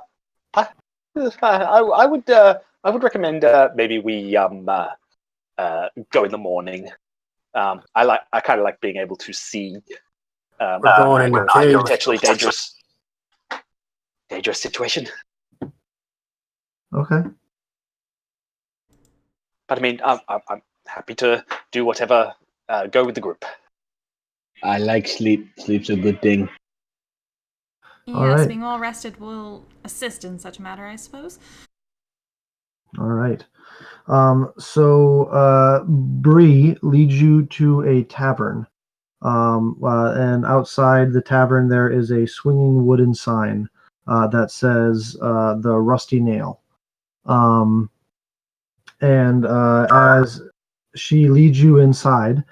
would recommend maybe we go in the morning. I kind of like being able to see going in the cave. potentially dangerous situation. Okay. But I mean, I'm happy to do whatever. Go with the group. I like sleep. Sleep's a good thing. Yes, All right. being well rested will assist in such a matter, I suppose. All right. So Bree leads you to a tavern. And outside the tavern, there is a swinging wooden sign that says the Rusty Nail. And as she leads you inside,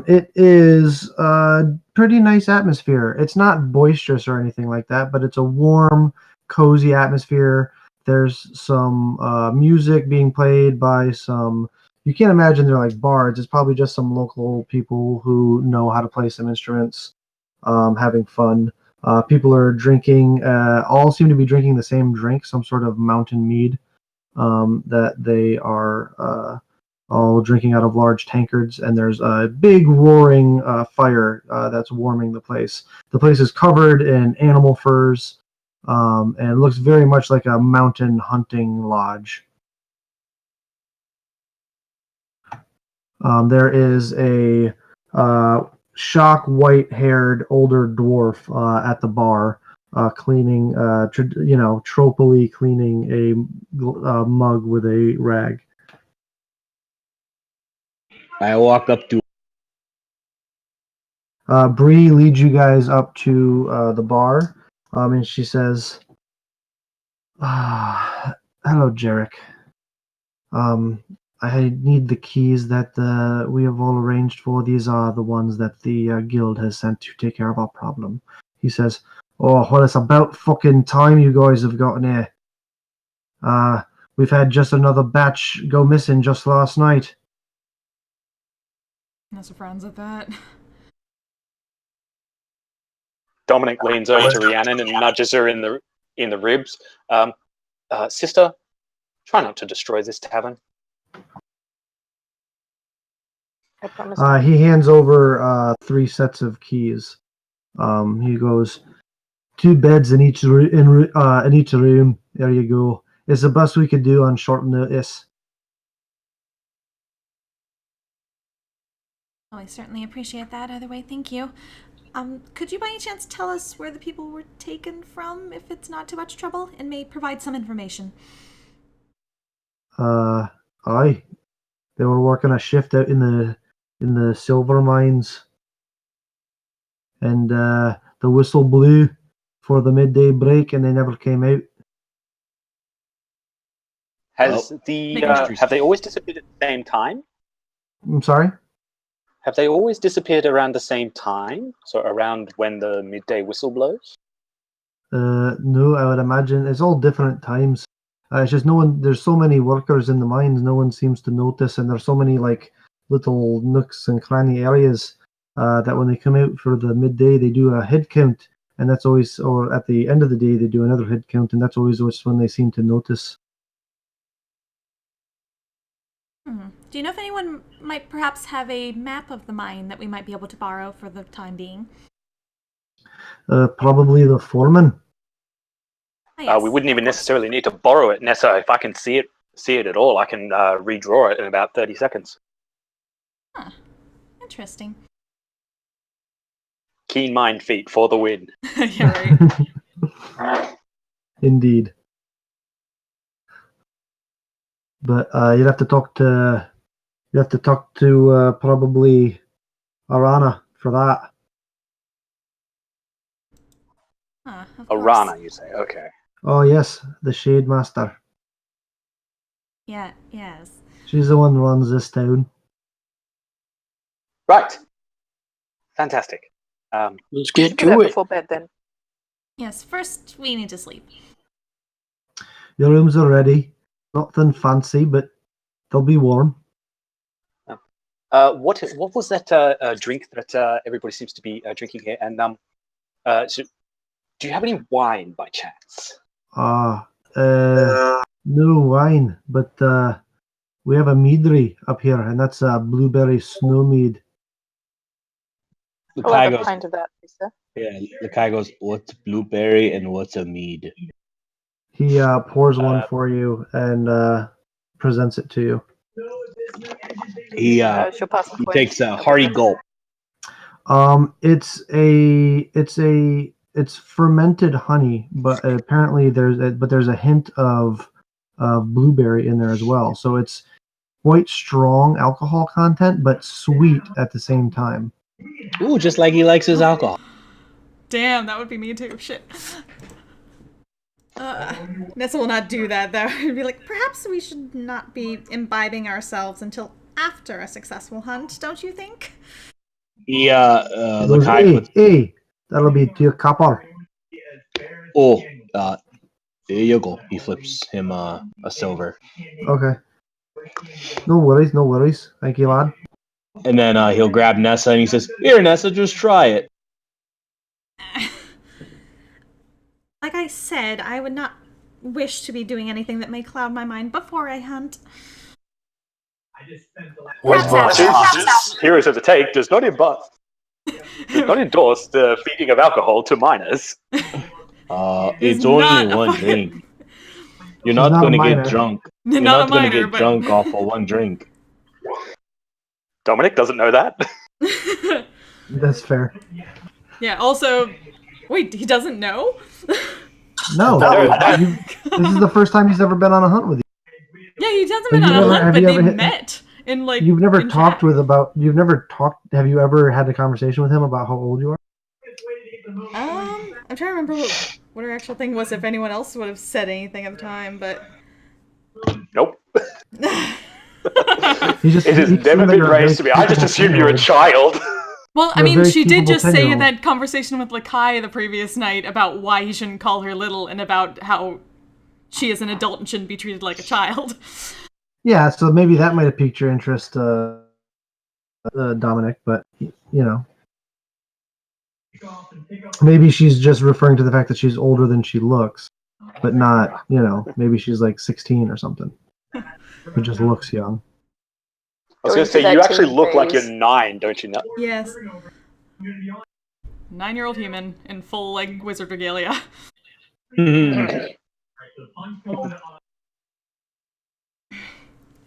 it is a pretty nice atmosphere. It's not boisterous or anything like that, but it's a warm, cozy atmosphere. There's some music being played by some. You can't imagine they're like bards. It's probably just some local people who know how to play some instruments, having fun. People are drinking. All seem to be drinking the same drink, some sort of mountain mead that they are all drinking out of large tankards, and there's a big roaring fire that's warming the place. The place is covered in animal furs and looks very much like a mountain hunting lodge. There is a shock white-haired older dwarf at the bar, cleaning, tropily cleaning a mug with a rag. I walk up to. Bree leads you guys up to the bar, and she says, "Hello, Jarek. I need the keys that we have all arranged for. These are the ones that the guild has sent to take care of our problem." He says, "Oh, well, it's about fucking time you guys have gotten here. We've had just another batch go missing just last night." Nessa frowns at that. Dominic leans over to Rhiannon and nudges her in the ribs. Sister, try not to destroy this tavern. I promise. He hands over 3 sets of keys. He goes, 2 beds in each in each room. There you go. It's the best we could do on short notice. Oh, I certainly appreciate that. Either way, thank you. Could you by any chance tell us where the people were taken from, if it's not too much trouble, and may provide some information? Aye. They were working a shift out in the silver mines, and the whistle blew for the midday break, and they never came out. Have they always disappeared at the same time? I'm sorry? Have they always disappeared around the same time? So around when the midday whistle blows? No, I would imagine it's all different times. It's just there's so many workers in the mines, no one seems to notice, and there's so many like little nooks and cranny areas that when they come out for the midday, they do a head count, and that's always, or at the end of the day, they do another head count, and that's always when they seem to notice. Do you know if anyone might perhaps have a map of the mine that we might be able to borrow for the time being? Probably the foreman. Oh, yes, we wouldn't even necessarily need to borrow it, Nessa. If I can see it at all, I can redraw it in about 30 seconds. Huh. Interesting. Keen mind feat for the win. Yeah, right. Indeed. But you'd have to talk to probably Arana for that. Of Arana, course. you say? Okay. Oh yes, the Shade Master. Yeah, yes. She's the one who runs this town. Right. Fantastic. Let's get Do that to it. before bed then. Yes, first we need to sleep. Your rooms are ready. Nothing fancy, but they'll be warm. What was that drink that everybody seems to be drinking here? And so, do you have any wine by chance? No wine, but we have a meadery up here, and that's a blueberry snow mead. I'll Lakai have a goes, pint of that, Lisa. yeah, Lakai goes, what's blueberry and what's a mead? He pours one for you and presents it to you. He She'll pass the coin. takes a hearty gulp. It's fermented honey, but apparently there's a hint of blueberry in there as well. So it's quite strong alcohol content, but sweet at the same time. Ooh, just like he likes his alcohol. Damn, that would be me too. Shit. Nessa will not do that, though. He'd be like, perhaps we should not be imbibing ourselves until after a successful hunt, don't you think? He goes, hey, that'll be to your copper. Oh, there you go. He flips him a silver. Okay. No worries. Thank you, lad. And then he'll grab Nessa and he says, here, Nessa, just try it. Like I said, I would not wish to be doing anything that may cloud my mind before I hunt. Heroes of the Take does not endorse the feeding of alcohol to minors. It's only one drink. You're not going to get drunk. You're not going to get drunk off of one drink. Dominic doesn't know that. That's fair. Yeah, also, wait, he doesn't know? No. This is the first time he's ever been on a hunt with you. Yeah, he hasn't been on a hunt, but they met in like. You've never talked with about. You've never talked. Have you ever had a conversation with him about how old you are? I'm trying to remember what her actual thing was. If anyone else would have said anything at the time, but. Nope. It has never been raised to me. I just assumed you're a child. Well, I mean, she did just say in that conversation with Lakai the previous night about why he shouldn't call her little and about how she is an adult and shouldn't be treated like a child. Yeah, so maybe that might have piqued your interest, Dominic, but, you know. Maybe she's just referring to the fact that she's older than she looks, but not, you know, maybe she's like 16 or something. But just looks young. I was going to say, you actually look like you're 9, don't you know? Yes. 9-year-old human in full, like, wizard regalia.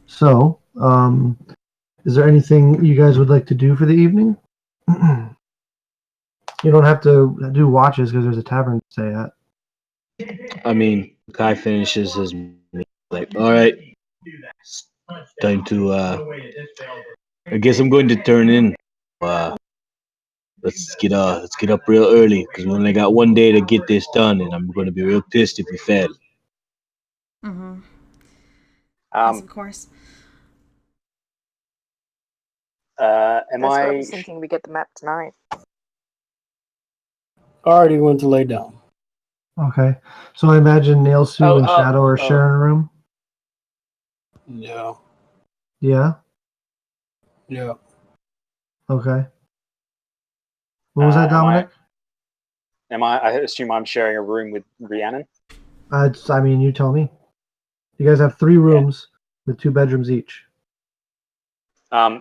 So, is there anything you guys would like to do for the evening? You don't have to do watches because there's a tavern to stay at. I mean, Kai finishes his meal, like, all right, it's time to, I guess I'm going to turn in. Let's get up real early because we only got one day to get this done, and I'm going to be real pissed if we fail. Mm-hmm. Yes, of course. I was thinking we get the map tonight. Already went to lay down. Okay. So I imagine Nailsu and Shadow are sharing a room? Yeah. Yeah? Yeah. Okay. What was that, Dominic? I assume I'm sharing a room with Rhiannon? I mean, you tell me. You guys have 3 rooms with 2 bedrooms each.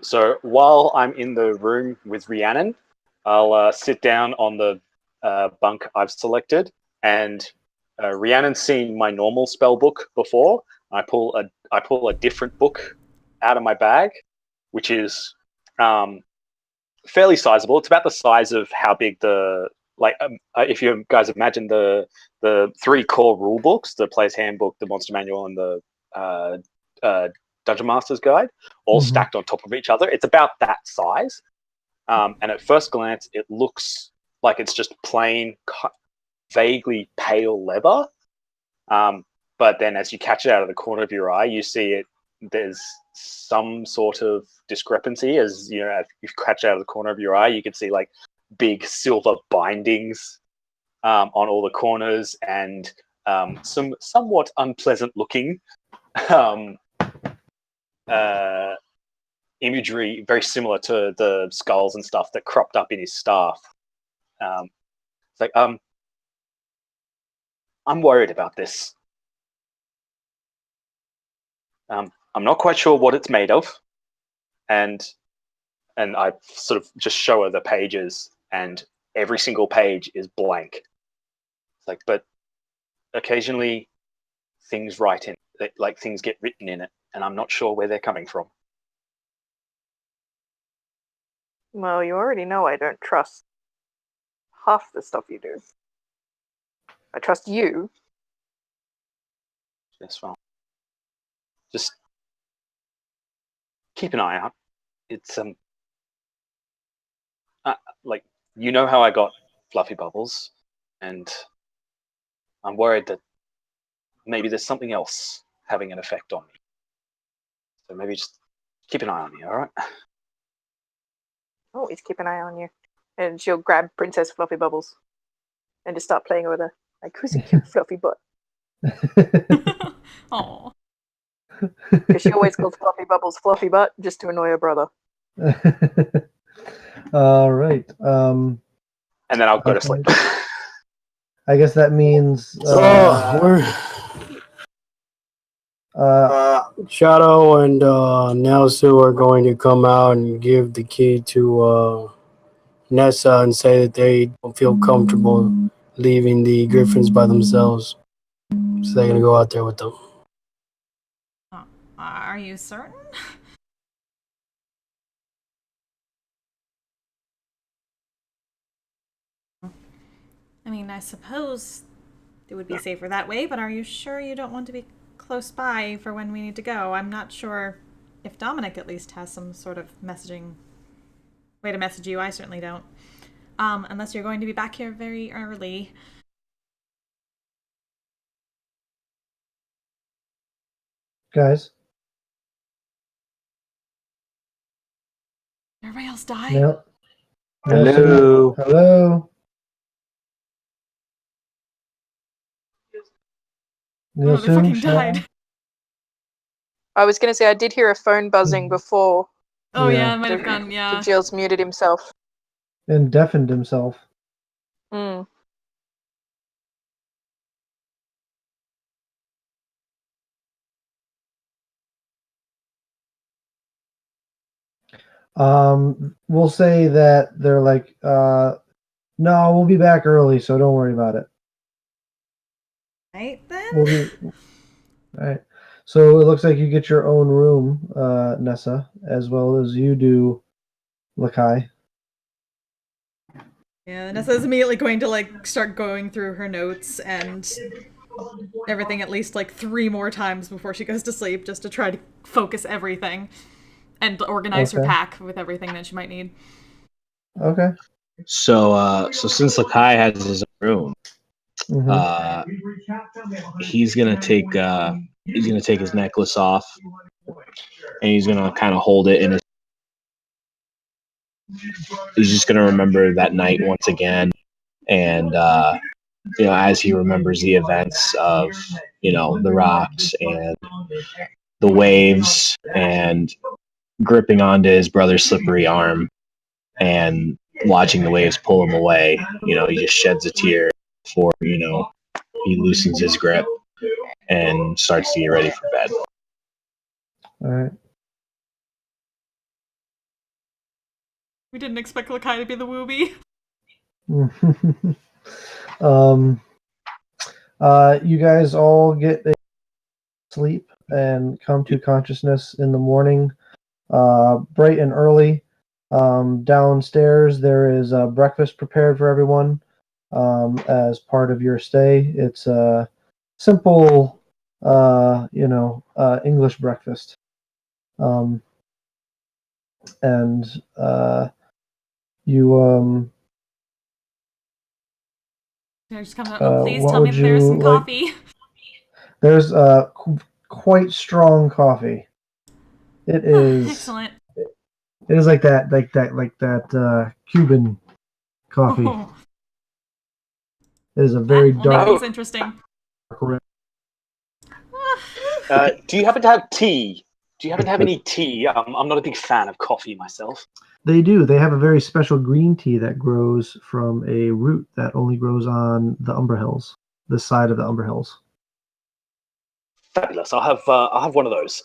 So while I'm in the room with Rhiannon, I'll sit down on the bunk I've selected, and Rhiannon's seen my normal spell book before. I pull a different book out of my bag, which is fairly sizable. It's about the size of how big if you guys imagine the 3 core rule books, the Player's Handbook, the Monster Manual, and the Dungeon Master's Guide, all stacked on top of each other. It's about that size. And at first glance, it looks like it's just plain, vaguely pale leather. But then as you catch it out of the corner of your eye, you see there's some sort of discrepancy. As you know, if you catch it out of the corner of your eye, you can see like big silver bindings on all the corners, and some somewhat unpleasant looking imagery, very similar to the skulls and stuff that cropped up in his staff. It's like, I'm worried about this. I'm not quite sure what it's made of, and I sort of just show her the pages, and every single page is blank. It's like, but occasionally things things get written in it, and I'm not sure where they're coming from. Well, you already know I don't trust half the stuff you do. I trust you. Yes, well, just keep an eye out. It's like, you know how I got Fluffy Bubbles, and I'm worried that maybe there's something else having an effect on me. So maybe just keep an eye on me, all right? Always keep an eye on you. And she'll grab Princess Fluffy Bubbles and just start playing with her. Like, who's a cute fluffy butt? Aw. Because she always calls Fluffy Bubbles Fluffy Butt just to annoy her brother. All right. And then I'll go to sleep. I guess that means Shadow and Nelsu are going to come out and give the key to Nessa and say that they don't feel comfortable leaving the Griffins by themselves. So they're going to go out there with them. Are you certain? I mean, I suppose it would be safer that way, but are you sure you don't want to be close by for when we need to go? I'm not sure if Dominic at least has some sort of messaging way to message you. I certainly don't. Unless you're going to be back here very early. guys. Everybody else die? No. Hello. Hello. Oh, they fucking died. I was going to say, I did hear a phone buzzing before. Oh yeah, it might have gone, yeah. Jill's muted himself. And deafened himself. Mm. We'll say that they're like, no, we'll be back early, so don't worry about it. Right then? Right. So it looks like you get your own room, Nessa, as well as you do, Lakai. Yeah, Nessa's immediately going to like start going through her notes and everything at least like 3 more times before she goes to sleep, just to try to focus everything and organize her pack with everything that she might need. Okay. So since Lakai has his room, he's gonna take his necklace off, and he's gonna kind of hold it in his. He's just gonna remember that night once again, and as he remembers the events of the rocks and the waves and gripping onto his brother's slippery arm and watching the waves pull him away, he just sheds a tear before he loosens his grip and starts to get ready for bed. All right. We didn't expect Lakai to be the Wooby. You guys all get a sleep and come to consciousness in the morning, bright and early. Downstairs, there is breakfast prepared for everyone as part of your stay. It's a simple, English breakfast. You Just comes out, please what tell me would that there's you some like? coffee. There's quite strong coffee. It is Excellent. It is like that Cuban coffee. Oh. It is a very That will dark. make things interesting. Do you happen to have tea? Do you happen to have any tea? I'm not a big fan of coffee myself. They do. They have a very special green tea that grows from a root that only grows on the Umber Hills, the side of the Umber Hills. Fabulous. I'll have one of those.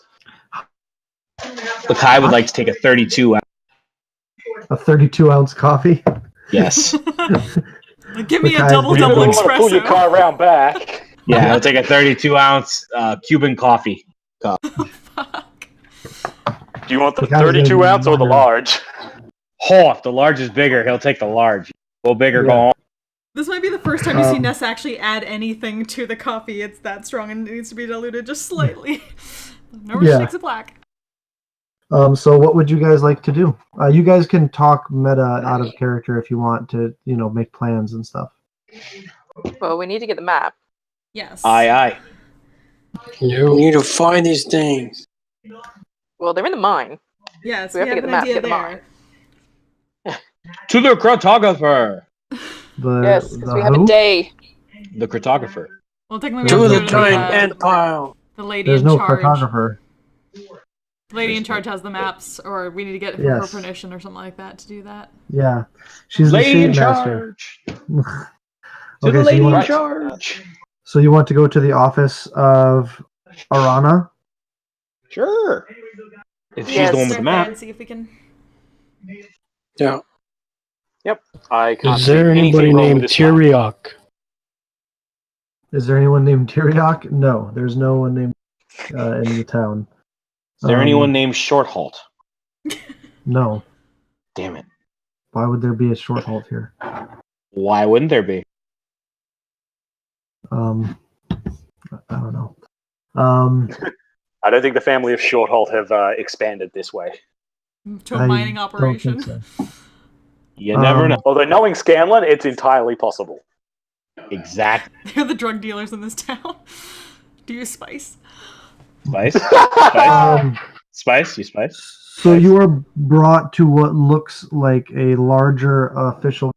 Lakai would like to take a 32 ounce. A 32-ounce coffee. Yes. Give me a Lakai's double very You don't want to pull your espresso. car around back. Yeah, I'll take a 32 ounce Cuban coffee cup. Fuck. Do you want the Lakai's gonna 32 be ounce or the wondering. large? Oh, if the large is bigger, he'll take the large. Go bigger, go home. This might be the first time you see Ness actually add anything to the coffee. It's that strong and it needs to be diluted just slightly. Never shakes a black. So what would you guys like to do? You guys can talk meta out of character if you want to, make plans and stuff. Well, we need to get the map. Yes. Aye. You need to find these things. Well, they're in the mine. Yes, We have to get the an map to idea get the mine. To the cartographer. Yes, because we have a day. The cartographer. Well, technically, we To have to the go to giant ant pile. the lady There's in no charge. cartographer. The lady in charge has the maps, or we need to get her Yes. permission or something like that to do that. Yeah, she's Lady the in shade master. charge. To the so lady you in want, charge. so you want to go to the office of Arana? Sure. If she's Yes. the one with the Start there map. and see if we can. Yeah. I can't Is there see anybody anything wrong with named this map. Tyriok? Is there anyone named Tyriok? No, there's no one named in the town. Is there anyone named Shorthalt? No. Damn it. Why would there be a short halt here? Why wouldn't there be? I don't know. I don't think the family of Shortholt have expanded this way. To a mining don't operation. think so. You never know. Although knowing Scanlan, it's entirely possible. Exactly. They're the drug dealers in this town. Do you spice? Spice? Spice? Spice? You spice? So you are brought to what looks like a larger official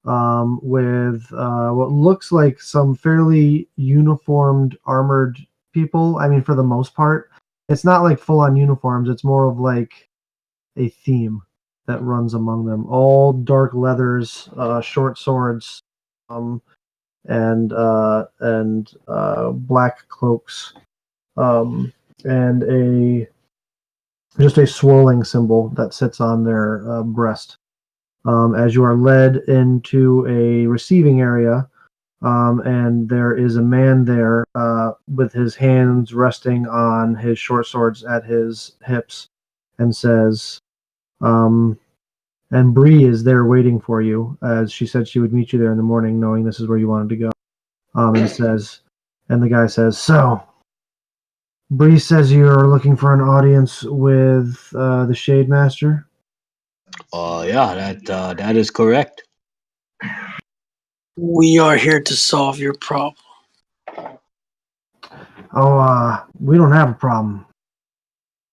with what looks like some fairly uniformed armored people. I mean, for the most part, it's not like full-on uniforms. It's more of like a theme that runs among them. All dark leathers, short swords, and black cloaks, and just a swirling symbol that sits on their breast. As you are led into a receiving area, and there is a man there with his hands resting on his short swords at his hips, and says, and Bree is there waiting for you, as she said she would meet you there in the morning, knowing this is where you wanted to go. And the guy says, so, Bree says you're looking for an audience with the Shade Master? Yeah, that is correct. We are here to solve your problem. We don't have a problem.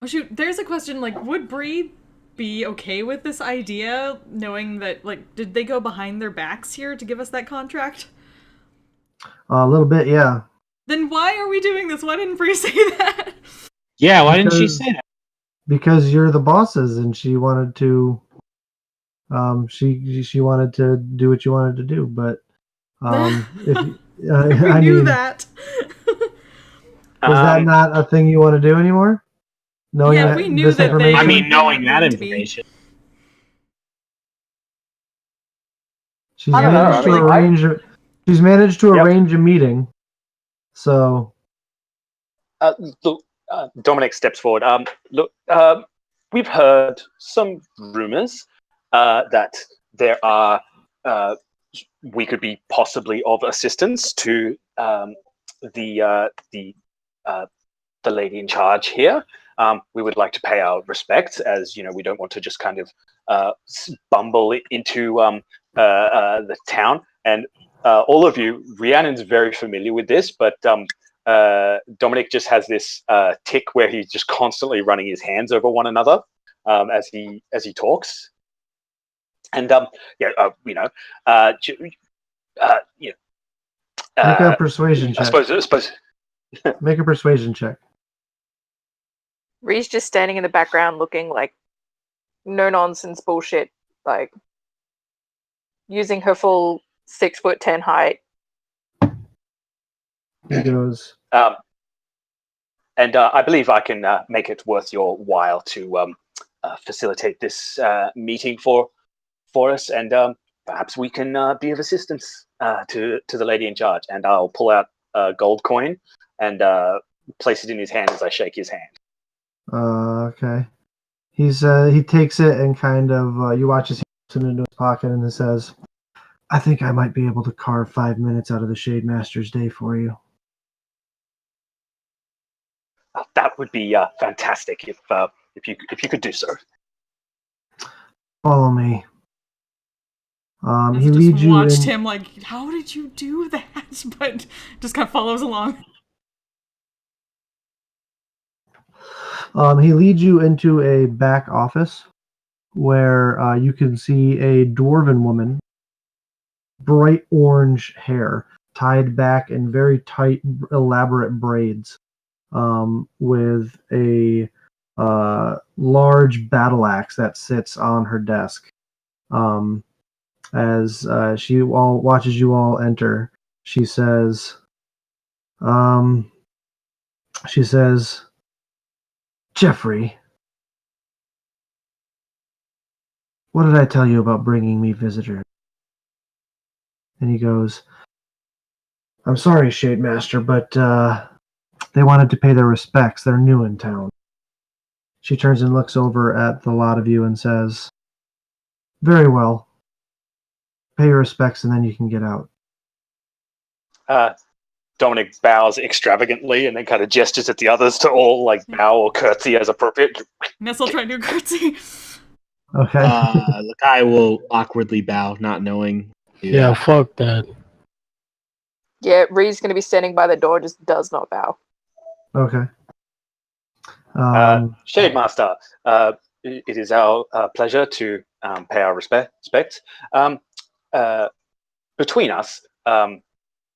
Oh shoot, there's a question, like, would Bree be okay with this idea, knowing that, like, did they go behind their backs here to give us that contract? A little bit, yeah. Then why are we doing this? Why didn't Bree say that? Yeah, why didn't she say that? Because you're the bosses, and she wanted to. She wanted to do what you wanted to do, but if we knew that. Was that not a thing you want to do anymore? Knowing Yeah, that we knew this that they- information? I mean, knowing that to be- information. She's I don't know, managed to I mean, arrange. She's managed to Yep. arrange a meeting. So Look, Dominic steps forward. Look, we've heard some rumors that there are we could be possibly of assistance to the lady in charge here. We would like to pay our respects, as we don't want to just kind of bumble into the town. And all of you, Rhiannon's very familiar with this, but Dominic just has this tick where he's just constantly running his hands over one another as he talks. And make a persuasion check. I suppose. Make a persuasion check. Ree's just standing in the background looking like no nonsense bullshit, like using her full 6'10" height. He goes, And I believe I can make it worth your while to facilitate this meeting for us, and perhaps we can be of assistance to the lady in charge. And I'll pull out a gold coin and place it in his hand as I shake his hand. okay. He takes it and kind of you watch as he puts it into his pocket and then says, I think I might be able to carve 5 minutes out of the Shade Master's day for you. that would be fantastic if you could do so. Follow me. He Just leads you watched in. him like, how did you do that? But just kind of follows along. He leads you into a back office where you can see a dwarven woman, bright orange hair, tied back in very tight, elaborate braids, with a large battle axe that sits on her desk. As she watches you all enter, she says, Jeffrey, what did I tell you about bringing me visitors? And he goes, I'm sorry, Shade Master, but they wanted to pay their respects. They're new in town. She turns and looks over at the lot of you and says, very well. Pay your respects and then you can get out. Dominic bows extravagantly and then kind of gestures at the others to all bow or curtsy as appropriate. Ness'll try to do a curtsy. Okay. Look, I will awkwardly bow, not knowing. Yeah, fuck that. Yeah, Ree's going to be standing by the door, just does not bow. Okay. Shade Master, it is our pleasure to pay our respects. Between us,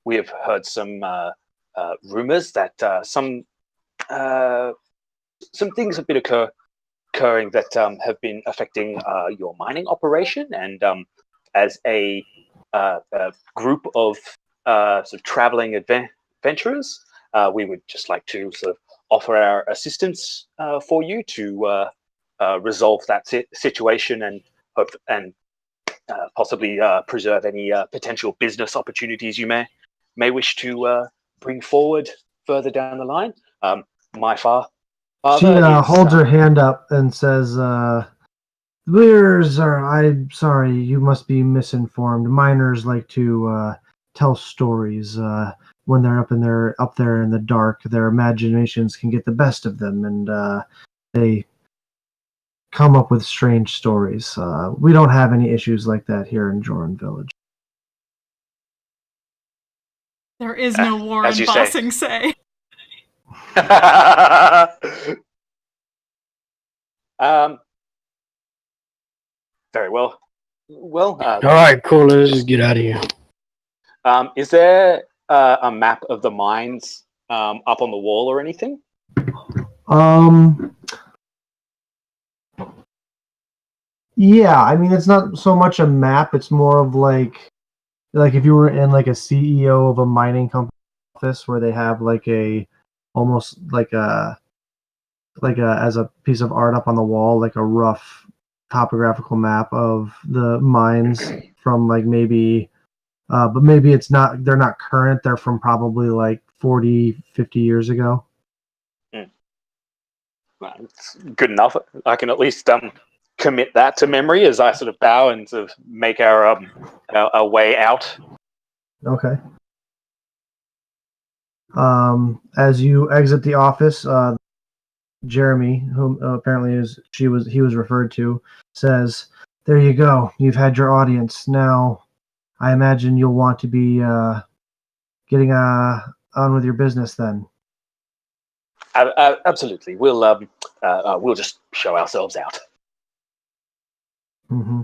we have heard some rumors that some things have been occurring that have been affecting your mining operation, and as a group of sort of traveling adventurers, we would just like to sort of offer our assistance for you to resolve that situation and hope and possibly preserve any potential business opportunities you may wish to bring forward further down the line. My father. She holds her hand up and says, I'm sorry, you must be misinformed. Miners like to tell stories. When they're up there in the dark, their imaginations can get the best of them, and they come up with strange stories. We don't have any issues like that here in Joran Village. There is no war in Bossing Say. Very well. Well, all right, cool. Let's just get out of here. Is there a map of the mines up on the wall or anything? Yeah, I mean, it's not so much a map. It's more of like if you were in like a CEO of a mining company office where they have almost like a as a piece of art up on the wall, like a rough topographical map of the mines from maybe, but maybe they're not current. They're from probably 40, 50 years ago. Well, it's good enough. I can at least commit that to memory as I sort of bow and sort of make our way out. Okay. As you exit the office, Jeremy, whom apparently he was referred to, says, "There you go. You've had your audience. Now, I imagine you'll want to be getting on with your business then." Absolutely. We'll just show ourselves out. Mm-hmm.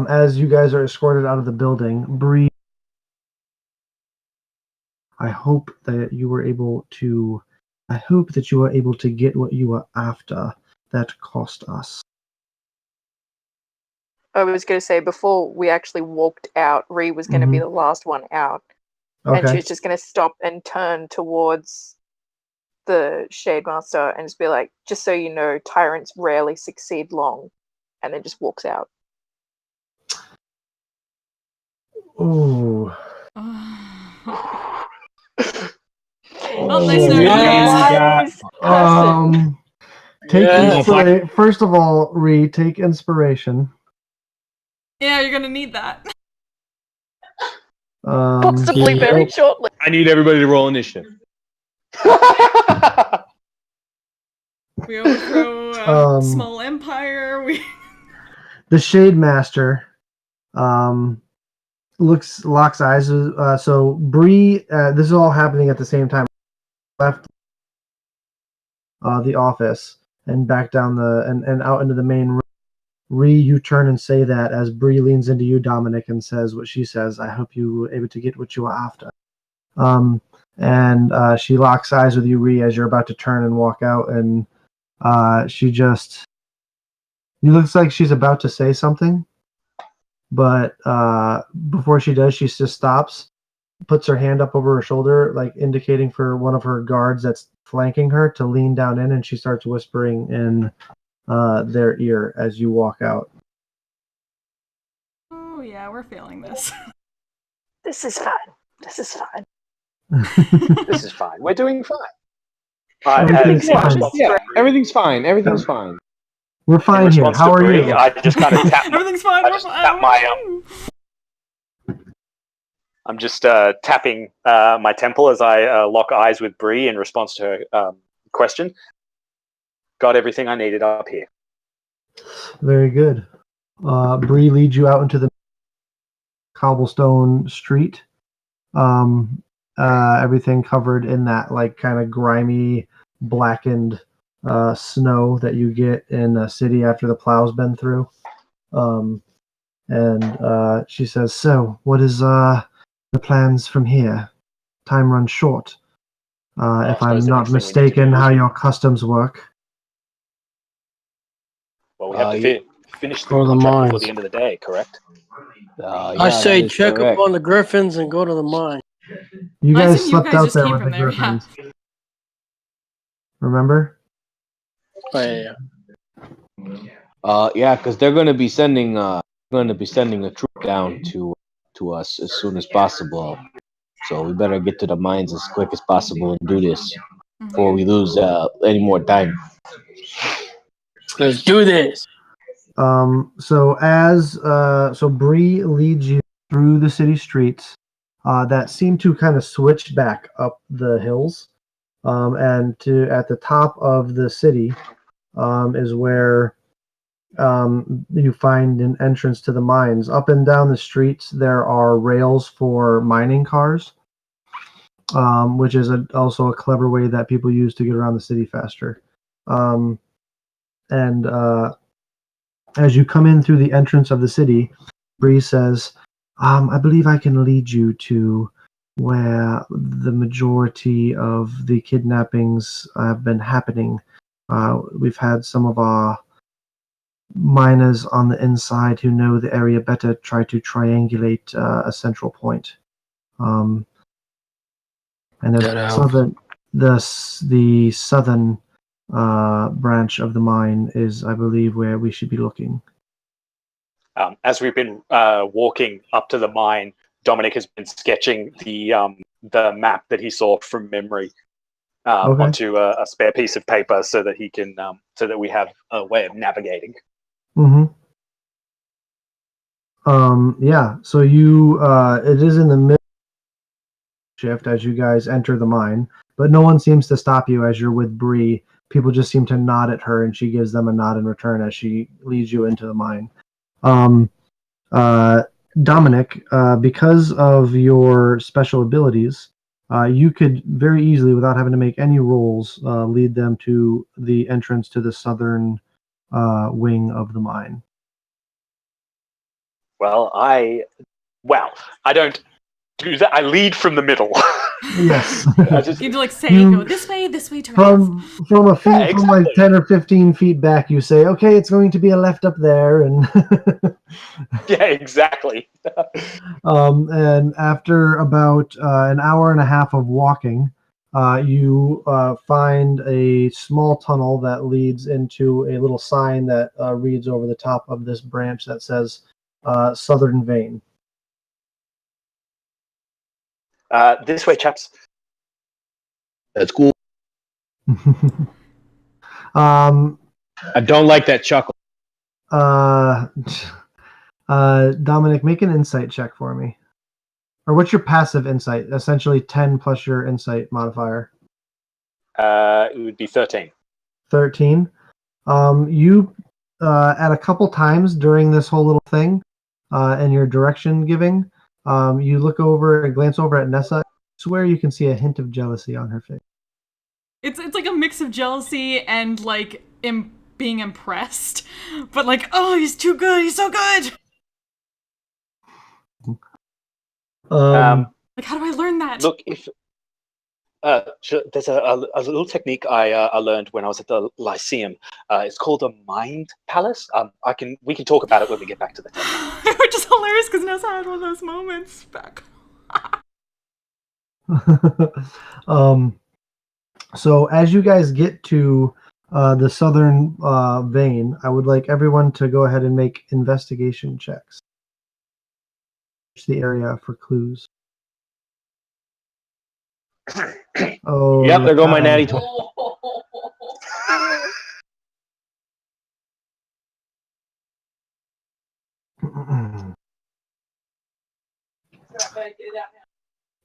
As you guys are escorted out of the building, Bree, I hope that you were able to get what you were after. That cost us. I was going to say, before we actually walked out, Ree was going to be the last one out. Okay. And she was just going to stop and turn towards the Shade Master and just be like, just so you know, tyrants rarely succeed long. And then just walks out. Ooh. Well, nice knowing you guys. First of all, Ree, take inspiration. Yeah, you're gonna need that. Possibly very shortly. I need everybody to roll initiative. We overthrow a small empire. The Shade Master locks eyes. So Bree, this is all happening at the same time. Left the office and back down and out into the main room. You turn and say that as Bree leans into you, Dominic, and says what she says. I hope you were able to get what you were after. And she locks eyes with you, Ree, as you're about to turn and walk out, and she looks like she's about to say something, but before she does, she just stops, puts her hand up over her shoulder, like indicating for one of her guards that's flanking her to lean down in, and she starts whispering in their ear as you walk out. Oh yeah, we're failing this. This is fine. This is fine. This is fine. We're doing fine. Everything's fine. Yeah, everything's fine. Everything's fine. We're fine In here. response How to are Bree, you? I just kind of tap. Everything's fine. I just tap I'm just tapping my temple as I lock eyes with Bree in response to her question. Got everything I needed up here. Very good. Bree leads you out into the cobblestone street. Everything covered in that like kind of grimy, blackened snow that you get in a city after the plow's been through. And she says, "So, what is the plans from here? Time runs short. If I'm not mistaken, how your customs work." Well, we have to finish the Go to the contract mines. before the end of the day, correct? I say check up on the griffins and go to the mine. You I guys assume you slept guys out just there came with from the there, griffins. Remember? Oh, yeah. Yeah, because they're going to be sending a troop down to us as soon as possible. So we better get to the mines as quick as possible and do this before we lose any more time. Let's do this. So Bree leads you through the city streets that seem to kind of switch back up the hills, and at the top of the city is where you find an entrance to the mines. Up and down the streets there are rails for mining cars, which is also a clever way that people use to get around the city faster. And as you come in through the entrance of the city, Bree says, I believe I can lead you to where the majority of the kidnappings have been happening. We've had some of our miners on the inside who know the area better try to triangulate a central point. And the southern branch of the mine is, I believe, where we should be looking. As we've been walking up to the mine, Dominic has been sketching the map that he saw from memory onto a spare piece of paper so that he can so that we have a way of navigating. Mm-hmm. Yeah. So you, it is in the middle shift as you guys enter the mine, but no one seems to stop you as you're with Bree. People just seem to nod at her, and she gives them a nod in return as she leads you into the mine. Dominic, because of your special abilities, you could very easily, without having to make any rolls, lead them to the entrance to the southern wing of the mine. Well, I don't do that. I lead from the middle. Yes. You like say, go this way, turn from a feet, exactly. from like 10 or 15 feet back, you say, okay, it's going to be a left up there. And yeah, exactly. And after about an hour and a half of walking, you find a small tunnel that leads into a little sign that reads over the top of this branch that says Southern Vein. This way, chaps. That's cool. I don't like that chuckle. Dominic, make an insight check for me. Or what's your passive insight? Essentially 10 plus your insight modifier. It would be 13. 13. You at a couple times during this whole little thing and your direction giving, you look over and glance over at Nessa. I swear you can see a hint of jealousy on her face. It's like a mix of jealousy and like being impressed, but like, oh, he's too good. He's so good. Like, how do I learn that? Look, if there's a little technique I learned when I was at the Lyceum. It's called a mind palace. We can talk about it when we get back to the table. Which is hilarious because Nessa had one of those moments back. So as you guys get to the southern vein, I would like everyone to go ahead and make investigation checks. Search the area for clues. Oh, Yep, there go my natty 20.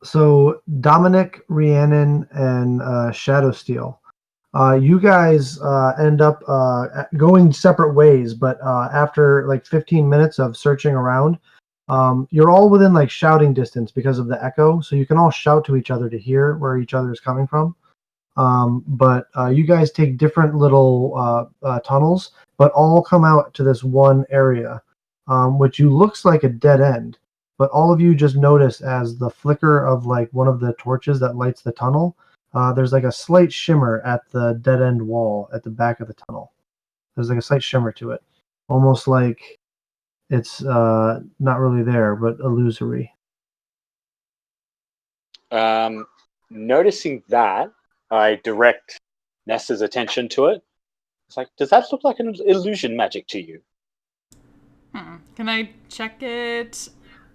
So Dominic, Rhiannon, and Shadowsteel, you guys end up going separate ways, but after like 15 minutes of searching around, you're all within like shouting distance because of the echo, so you can all shout to each other to hear where each other is coming from. But you guys take different little tunnels, but all come out to this one area, which looks like a dead end. But all of you just notice as the flicker of like one of the torches that lights the tunnel, there's like a slight shimmer at the dead end wall at the back of the tunnel. There's like a slight shimmer to it, almost like it's not really there, but illusory. Noticing that, I direct Nessa's attention to it. It's like, does that look like an illusion magic to you? Can I check it?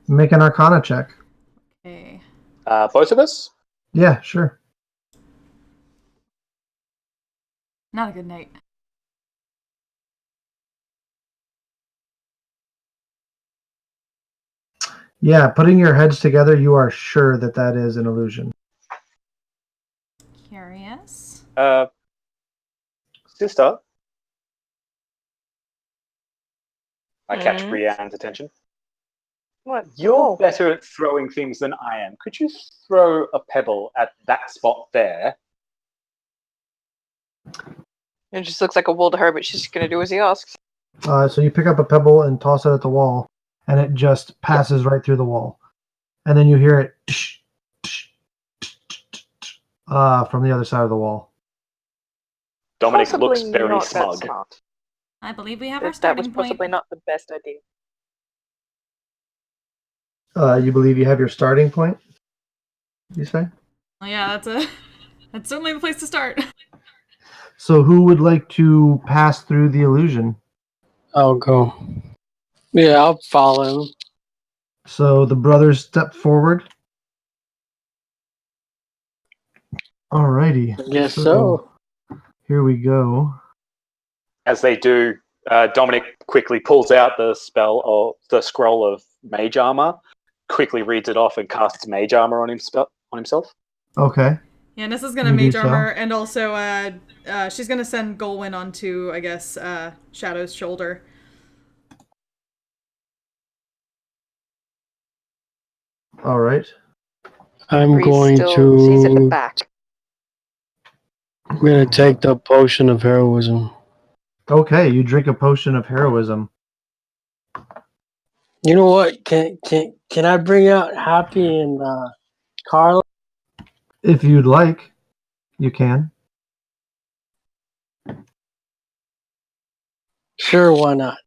Make an Arcana check. Okay. Both of us? Yeah, sure. Not a good night. Yeah, putting your heads together, you are sure that that is an illusion. Curious. Sister? I catch Rhiannon's attention. What? You're better at throwing things than I am. Could you throw a pebble at that spot there? It just looks like a wall to her, but she's going to do as he asks. So you pick up a pebble and toss it at the wall, and it just passes right through the wall. And then you hear it from the other side of the wall. Dominic Possibly looks very not that smug. smart. I believe we have our That starting was possibly point. not the best idea. You believe you have your starting point? You say? Well, yeah, that's certainly the place to start. So who would like to pass through the illusion? I'll go. Yeah, I'll follow him. So the brothers step forward. Alrighty. Guess so. Here we go. As they do, Dominic quickly pulls out the scroll of mage armor, quickly reads it off, and casts mage armor on himself. Okay. Yeah, Nessa's gonna You mage do so. armor, and also she's gonna send Golwyn onto, I guess, Shadow's shoulder. All right. I'm Breeze going still sees at the to. back. I'm gonna take the potion of heroism. Okay, you drink a potion of heroism. You know what? Can I bring out Happy and Carla? If you'd like, you can. Sure, why not?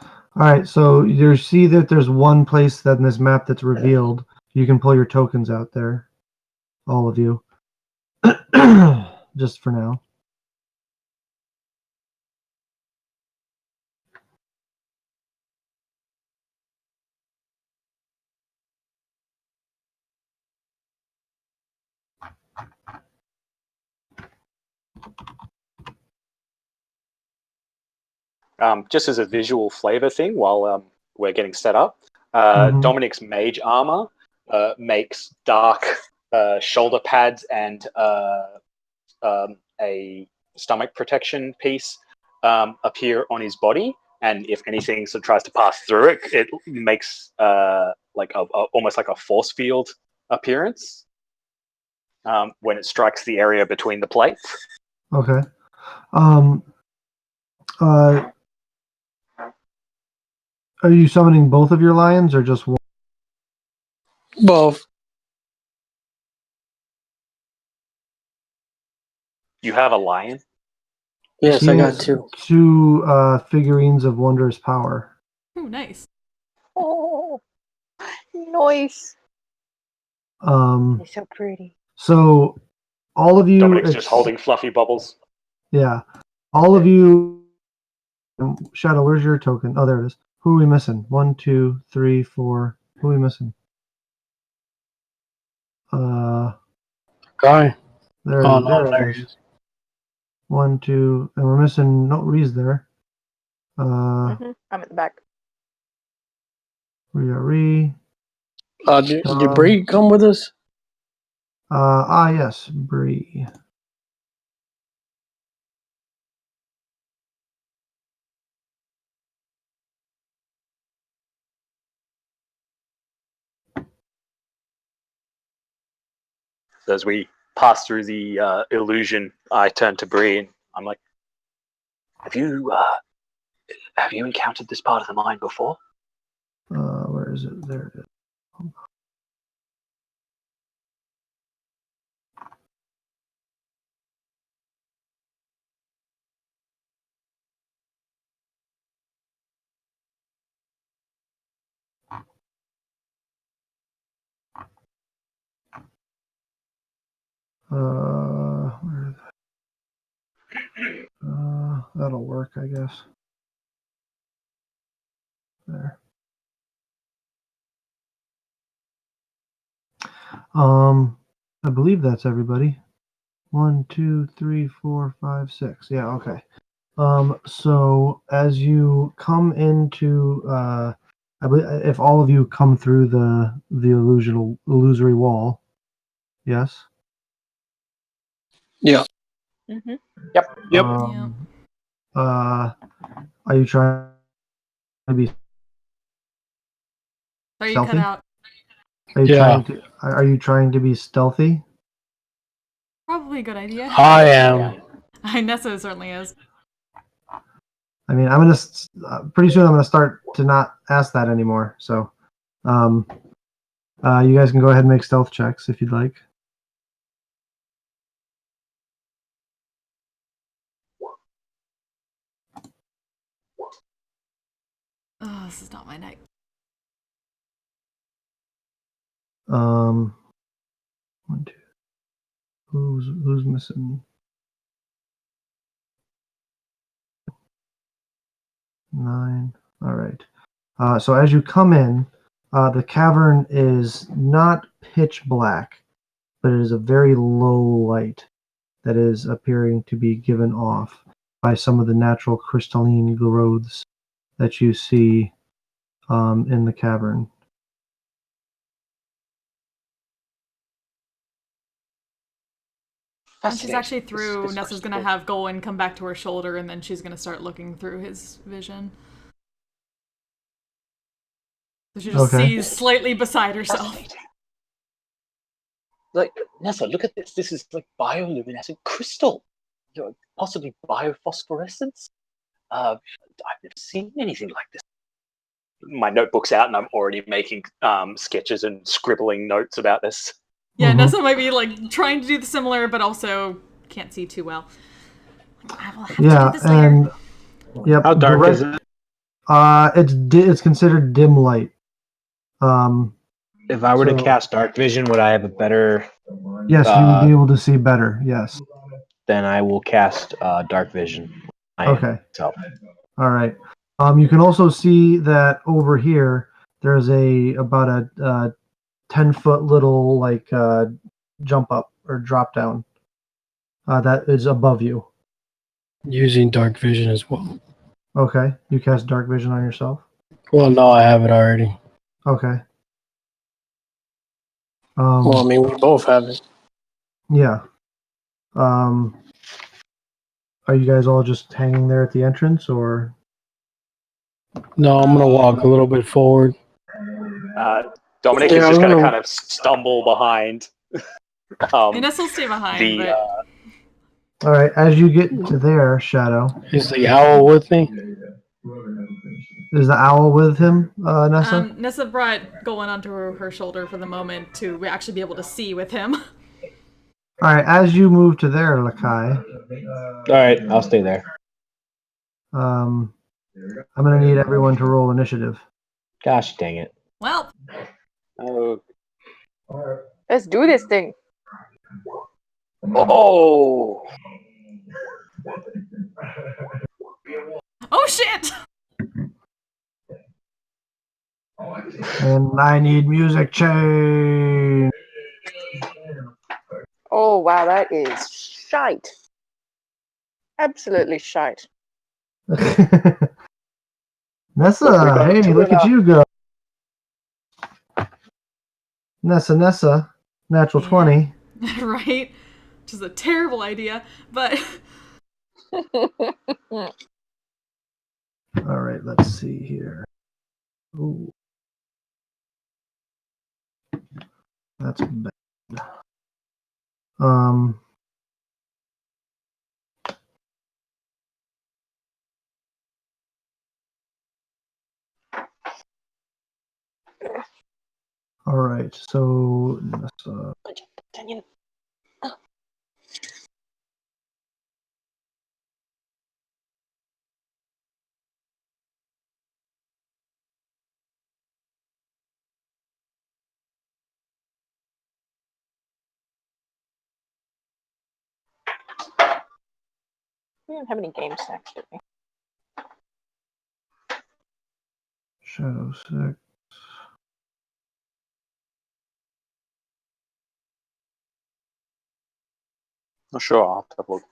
All right, so you see that there's one place that in this map that's revealed. You can pull your tokens out there, all of you, just for now. Just as a visual flavor thing, while we're getting set up, Dominic's mage armor makes dark shoulder pads and a stomach protection piece appear on his body, and if anything sort of tries to pass through it, it makes almost like a force field appearance when it strikes the area between the plates. Okay. Are you summoning both of your lions or just one? Both. You have a lion? Yes, He I got has two. two figurines of wondrous power. Ooh, nice. Oh, nice. Um, They're so pretty. so all of you, Dominic's just holding fluffy bubbles. yeah, all of you. Shadow, where's your token? Oh, there it is. Who are we missing? 1, 2, 3, 4. Who are we missing? Guy. There, Oh, no, there it is. 1, 2, and we're missing. No, Ree's there. I'm at the back. We got Ree. Did Bree come with us? Yes, Bree. As we pass through the illusion, I turn to Bree and I'm like, Have you encountered this part of the mine before? Where is it? There it is. Where is it? That'll work, I guess. There. I believe that's everybody. 1, 2, 3, 4, 5, 6. Yeah, okay. So as you come into, I believe if all of you come through the illusory wall, yes. Yeah. Mm-hmm. Yep. Are you trying to be Are you stealthy? cut out? Are you trying to be stealthy? Probably a good idea. I am. Nessa certainly is. I mean, I'm gonna pretty soon. I'm gonna start to not ask that anymore. So, you guys can go ahead and make stealth checks if you'd like. Oh, this is not my night. 1, 2. Who's missing? 9. All right. So as you come in, the cavern is not pitch black, but it is a very low light that is appearing to be given off by some of the natural crystalline growths that you see in the cavern. And she's actually through. Nessa's gonna have Golwyn come back to her shoulder, and then she's gonna start looking through his vision. So she just sees slightly beside herself. Like, Nessa, look at this. This is like bioluminescent crystal. Possibly biophosphorescence. I've never seen anything like this. My notebook's out, and I'm already making sketches and scribbling notes about this. Yeah, Nessa might be like trying to do the similar, but also can't see too well. I will have to do this later. And yep. How dark is it? It's considered dim light. If I were to cast dark vision, would I have a better? Yes, you would be able to see better. Yes. Then I will cast dark vision. Okay. All right. You can also see that over here there's about a 10-foot little like jump up or drop down that is above you. Using dark vision as well. Okay. You cast dark vision on yourself? Well, no, I have it already. Okay. Well, I mean, we both have it. Yeah. are you guys all just hanging there at the entrance, or? No, I'm gonna walk a little bit forward. Dominic Yeah, is I'm just going to gonna- kind of stumble behind. Nessa will stay behind, the but All right, as you get to there, Shadow, Is the owl with me? is the owl with him, Nessa? Nessa brought Golan onto her shoulder for the moment to actually be able to see with him. All right, as you move to there, Lakai, All right, I'll stay there. I'm gonna need everyone to roll initiative. Gosh dang it. Well, oh, Let's do this thing. oh, oh shit! And I need music change. Oh wow, that is shite. Absolutely shite. Nessa, hey, look at you go. Nessa, natural Yeah. 20. Right? Which is a terrible idea, but All right, let's see here. Ooh. That's bad. All right, so Nessa. We don't have any games next, do we? Shadow 6. not sure. I'll have to have a look.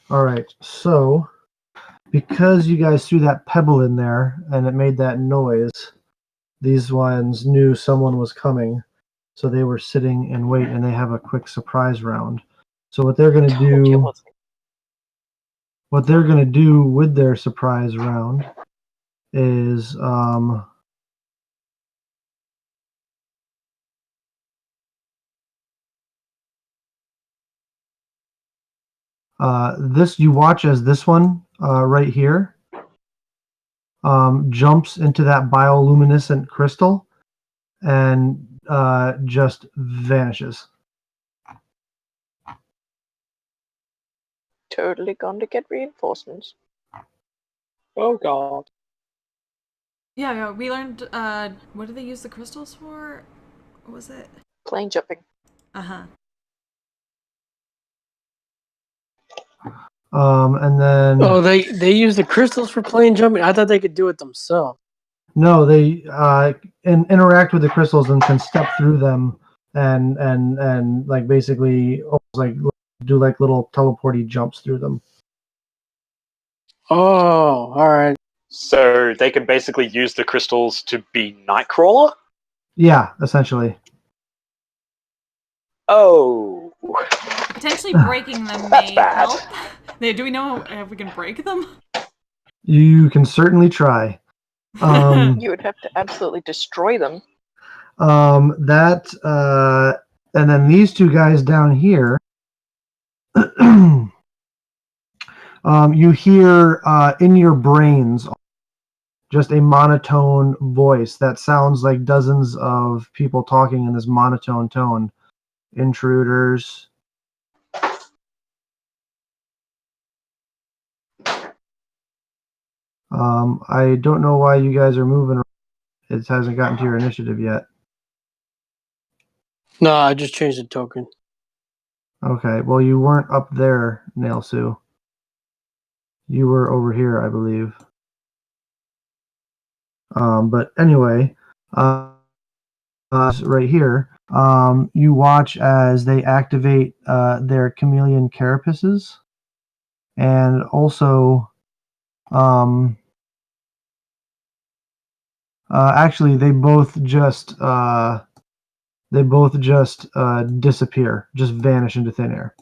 All right, so because you guys threw that pebble in there and it made that noise, these ones knew someone was coming, so they were sitting in wait, and they have a quick surprise round. So what they're gonna do with their surprise round is this, you watch as this one right here jumps into that bioluminescent crystal and just vanishes. Totally gone to get reinforcements. Oh god. yeah, we learned, what did they use the crystals for? What was it? Plane jumping. Uh-huh. And then Oh, they use the crystals for plane jumping. I thought they could do it themselves. no, they interact with the crystals and can step through them and like basically almost like do like little teleporty jumps through them. Oh, all right. So they can basically use the crystals to be Nightcrawler? Yeah, essentially. Oh. Potentially breaking them That's may bad. help. Do we know if we can break them? You can certainly try. You would have to absolutely destroy them. And then these two guys down here, you hear in your brains just a monotone voice that sounds like dozens of people talking in this monotone tone. Intruders. I don't know why you guys are moving around. It hasn't gotten to your initiative yet. No, I just changed the token. Okay, well, you weren't up there, Nail Sue. You were over here, I believe. But anyway, right here, you watch as they activate their chameleon carapaces, and also, actually, they both just disappear, just vanish into thin air.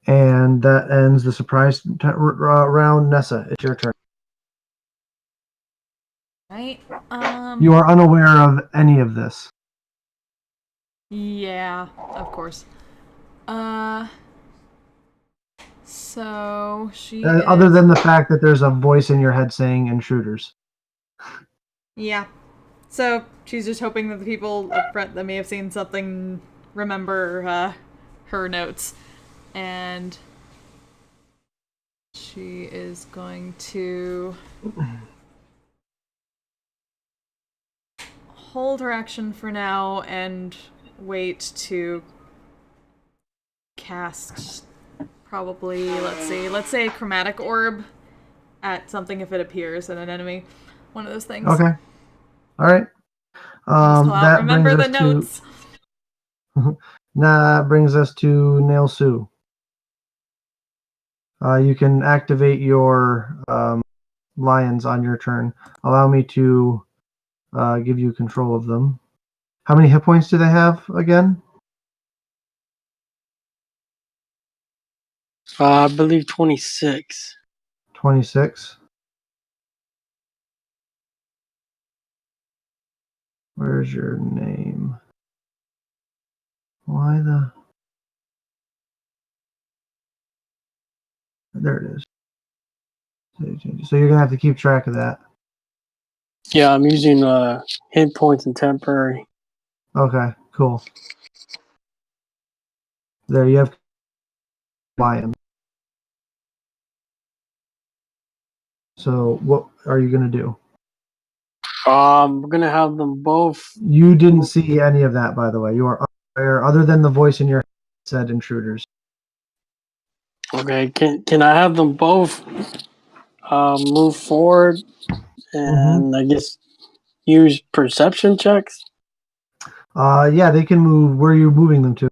And that ends the surprise round. Nessa, it's your turn. Right. You are unaware of any of this. Yeah, of course. So she Other than the fact that there's a voice in your head saying intruders. Yeah. So she's just hoping that the people up front that may have seen something remember her notes. And she is going to hold her action for now and wait to cast probably, let's say a chromatic orb at something if it appears in an enemy. One of those things. Okay. All right. That remember brings the us notes. That brings us to Nail Sue. You can activate your lions on your turn. Allow me to give you control of them. How many hit points do they have again? I believe 26. 26. Where's your name? Why the... There it is. So you're going to have to keep track of that. Yeah, I'm using hit points and temporary. Okay, cool. There you have lion. So what are you going to do? We're gonna have them both. You didn't see any of that, by the way. You are unaware, other than the voice in your head said intruders. Okay, can I have them both move forward and I guess use perception checks? Yeah, they can move. Where are you moving them to?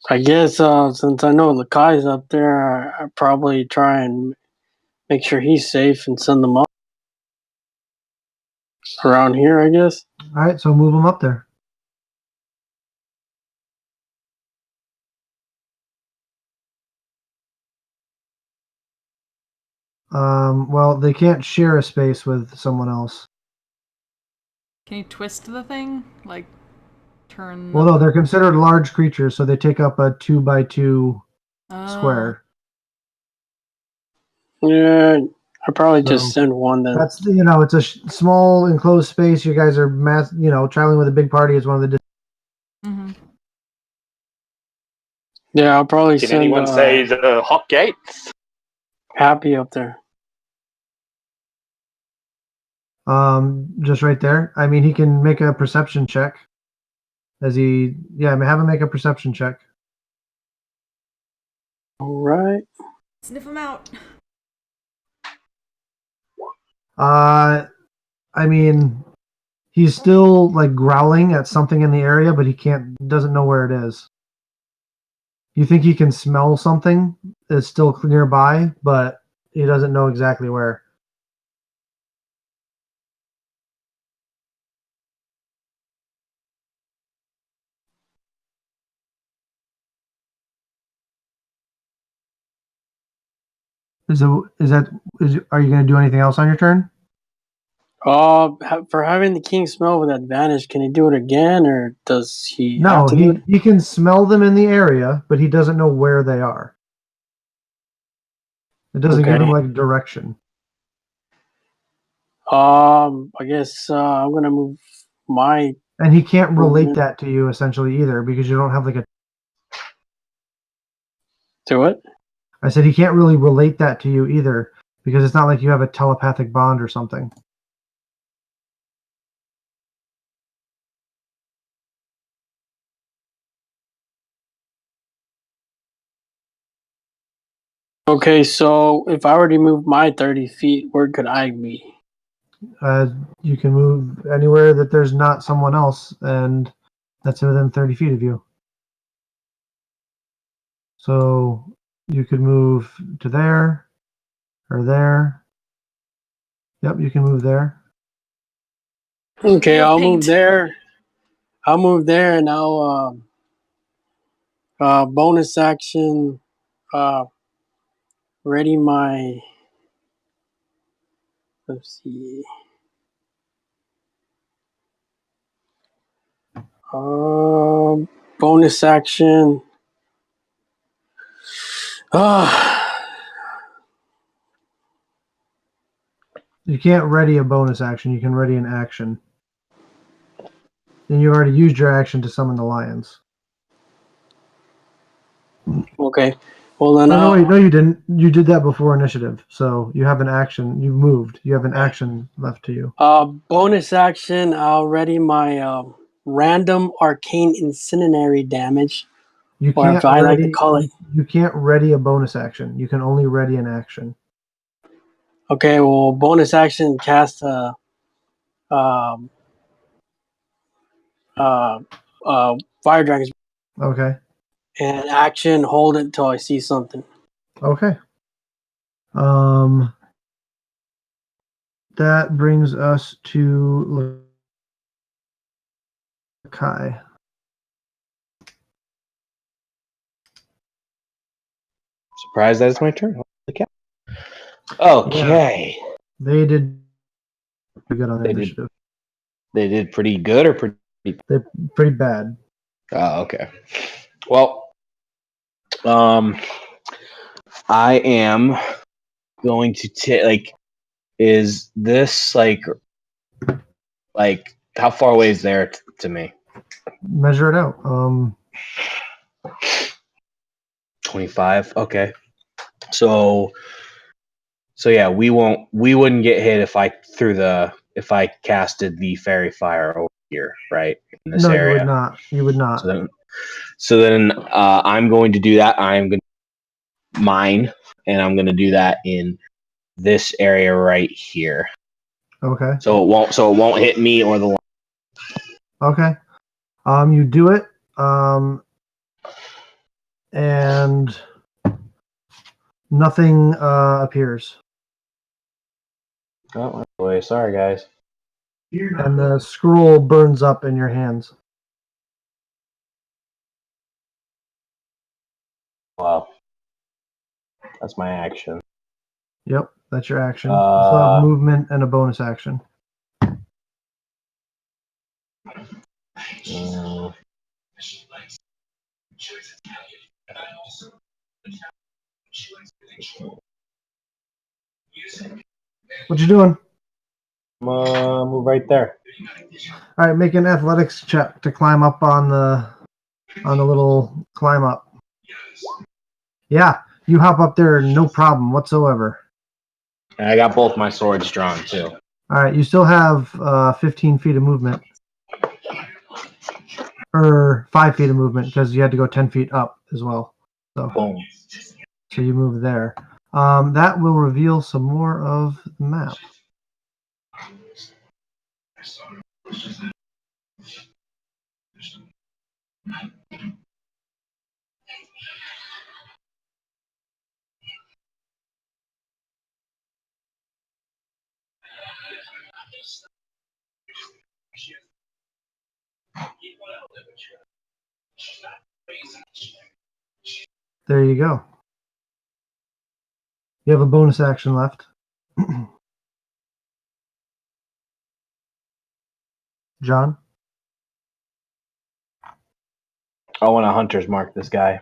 I guess since I know Lakai's up there, I probably try and make sure he's safe and send them up around here, I guess. All right, so move them up there. Well, they can't share a space with someone else. Can you twist the thing? Like, turn... Well, no, they're considered large creatures, so they take up a 2x2 square. Yeah, I probably just send one then. That's, it's a small enclosed space. You guys are traveling with a big party. It's one of the... Yeah, I'll probably Did send... anyone say the hot gates? Happy up there. Just right there. I mean, he can make a perception check. Have him make a perception check. All right. Sniff him out. I mean, he's still like growling at something in the area, but he doesn't know where it is. You think he can smell something that's still nearby, but he doesn't know exactly where. Are you going to do anything else on your turn? For having the king smell with advantage, can he do it again, or does he have to do it? He can smell them in the area, but he doesn't know where they are. It doesn't give him like direction. I guess I'm gonna move my... And he can't relate that to you essentially either, because you don't have like a... To it? I said he can't really relate that to you either, because it's not like you have a telepathic bond or something. Okay, so if I were to move my 30 feet, where could I be? You can move anywhere that there's not someone else, and that's within 30 feet of you. So you could move to there or there. Yep, you can move there. Okay, More I'll paint. move there. I'll move there, and I'll bonus action. Ready my. Let's see. Bonus action. You can't ready a bonus action. You can ready an action. Then you already used your action to summon the lions. Okay. Well then. No, wait, no, you didn't. You did that before initiative, so you have an action. You moved. You have an action left to you. Bonus action. I'll ready my random arcane incendiary damage. You Or can't if I like ready. to call it. You can't ready a bonus action. You can only ready an action. Okay. Well, bonus action cast fire dragons. Okay. And action hold it till I see something. Okay. That brings us to Kai. Surprised that it's my turn. Holy cow. Okay. They did pretty good on their They did. initiative. They did pretty good or pretty. They're pretty bad. Oh, okay. Well, I am going to take like. Is this like how far away is there to me? Measure it out. 25. Okay. So yeah, we wouldn't get hit if I casted the fairy fire over here, right? In this No, area. you would not. You would not. So then I'm going to do that. I'm going to mine, and I'm going to do that in this area right here. Okay. So it won't hit me or the line. Okay. You do it. And nothing appears. Oh, boy, sorry guys. And the scroll burns up in your hands. Wow. That's my action. Yep, that's your action. You still have movement and a bonus action. What you doing? Move right there. All right, make an athletics check to climb up on the little climb up. Yeah, you hop up there, no problem whatsoever. And I got both my swords drawn too. All right, you still have 15 feet of movement. Or 5 feet of movement because you had to go 10 feet up as well. So, Boom. So you move there. That will reveal some more of the map. There you go. You have a bonus action left. John? I want to hunter's mark this guy.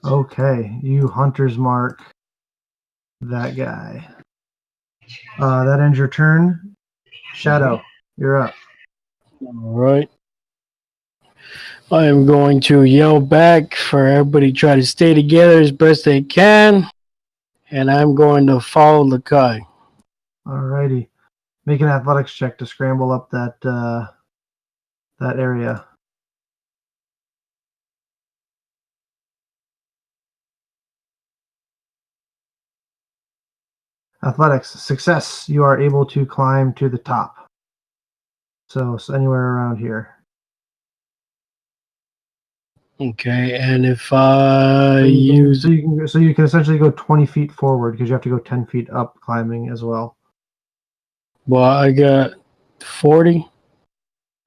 Okay, you hunter's mark that guy. That ends your turn. Shadow, you're up. All right. I am going to yell back for everybody to try to stay together as best they can. And I'm going to follow Lakai. Alrighty. Make an athletics check to scramble up that area. Athletics. Success. You are able to climb to the top. So anywhere around here. Okay, and if I use So you can essentially go 20 feet forward because you have to go 10 feet up climbing as well. well, I got 40.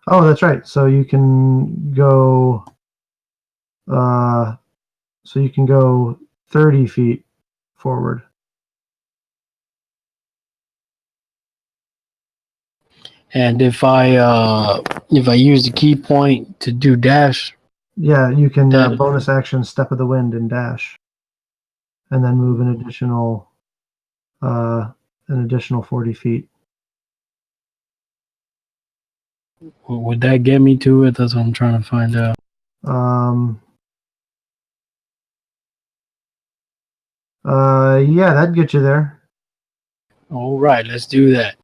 Oh, that's right. So you can go. So you can go 30 feet forward. And if I use the key point to do dash, Yeah, you can That- bonus action step of the wind and dash, and then move an additional 40 feet. would that get me to it? That's what I'm trying to find out. Yeah, that'd get you there. All right, let's do that.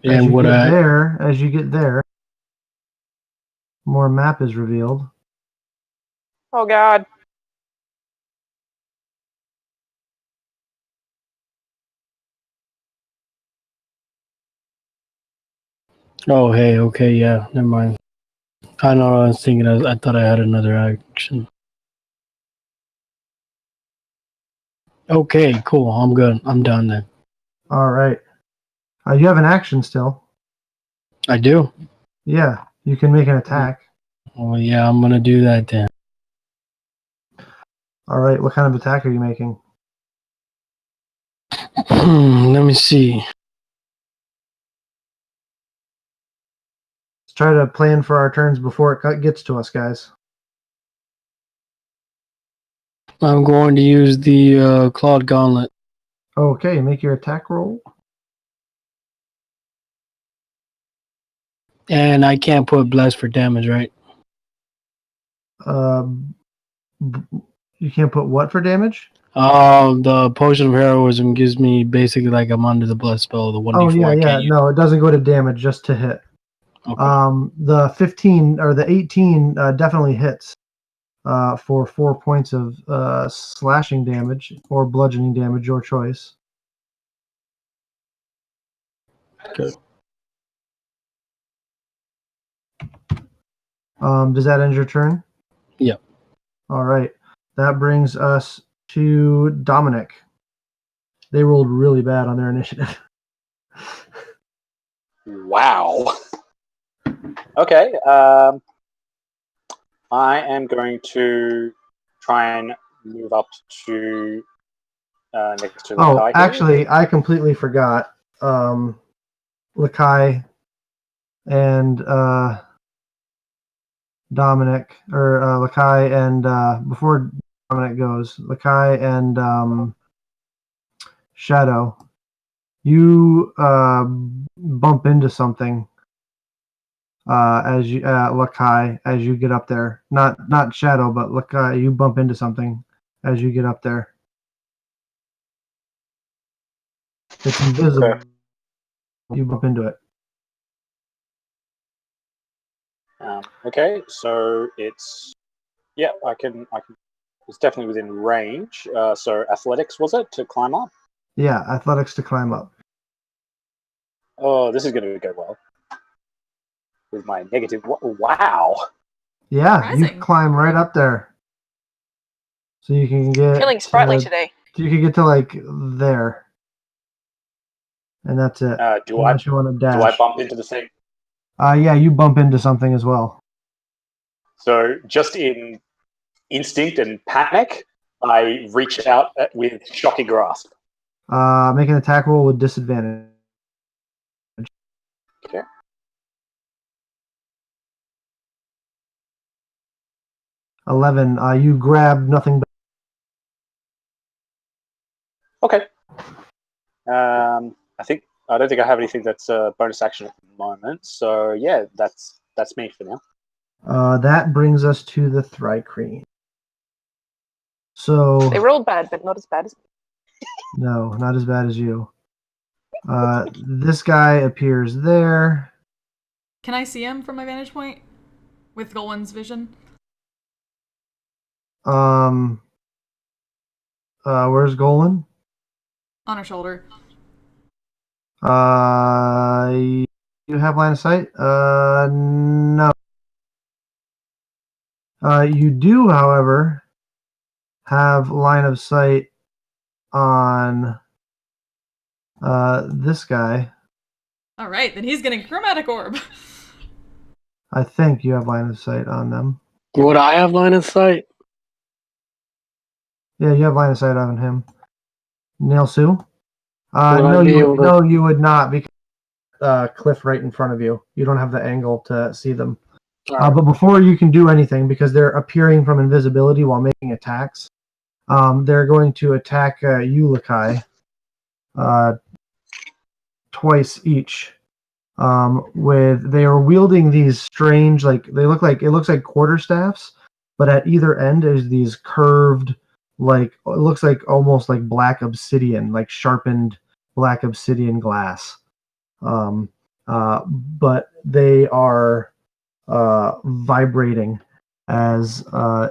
As And you get there, more map is revealed. Oh God. oh hey, okay, yeah, never mind. I know what I was thinking. I thought I had another action. Okay, cool. I'm good. I'm done then. All right. You have an action still. I do. Yeah, you can make an attack. Oh yeah, I'm gonna do that then. All right. What kind of attack are you making? Let me see. Let's try to plan for our turns before it gets to us, guys. I'm going to use the Clawed Gauntlet. Okay, make your attack roll. And I can't put Bless for damage, right? You can't put what for damage? The Potion of Heroism gives me basically like I'm under the Bless spell, the 1d4. Oh yeah, I yeah. can't use. No, it doesn't go to damage, just to hit. Okay. The 15 or the 18 definitely hits for 4 points of slashing damage or bludgeoning damage, your choice. Okay. Does that end your turn? Yep. All right. That brings us to Dominic. They rolled really bad on their initiative. Wow. Okay. I am going to try and move up to next to the Oh, Lakai. actually, I completely forgot. Lakai and Dominic, or Lakai and before Dominic goes, Lakai and Shadow, you bump into something as you Lakai as you get up there. Not Shadow, but Lakai, you bump into something as you get up there. It's invisible. Okay. You bump into it. Okay, so it's I can. It's definitely within range. So athletics was it to climb up? Yeah, athletics to climb up. Oh, this is going to go well. With my negative. Wow. Yeah, you Surprising. climb right up there. So you can get Feeling sprightly to, today. you can get to like there. And that's it. Do Unless you want to dash. Do I bump into the same? Yeah, you bump into something as well. So just in instinct and panic, I reach out with shocking grasp. Make an attack roll with disadvantage. Okay. 11. You grab nothing but. Okay. I don't think I have anything that's a bonus action at the moment. So yeah, that's me for now. That brings us to the Thri-Kreen. So They rolled bad, but not as bad as no, not as bad as you. This guy appears there. Can I see him from my vantage point with Golan's vision? Where's Golan? On her shoulder. You have line of sight? No. You do, however, have line of sight on this guy. All right, then he's getting chromatic orb. I think you have line of sight on them. Would I have line of sight? Yeah, you have line of sight on him. Nail Sue? Would I No, be able to- no, you would not, because cliff right in front of you. You don't have the angle to see them. Alright. But before you can do anything, because they're appearing from invisibility while making attacks, they're going to attack you, Lakai, twice each. They are wielding these strange, it looks like quarterstaffs, but at either end is these curved, it looks like almost like black obsidian, like sharpened black obsidian glass. But they are vibrating as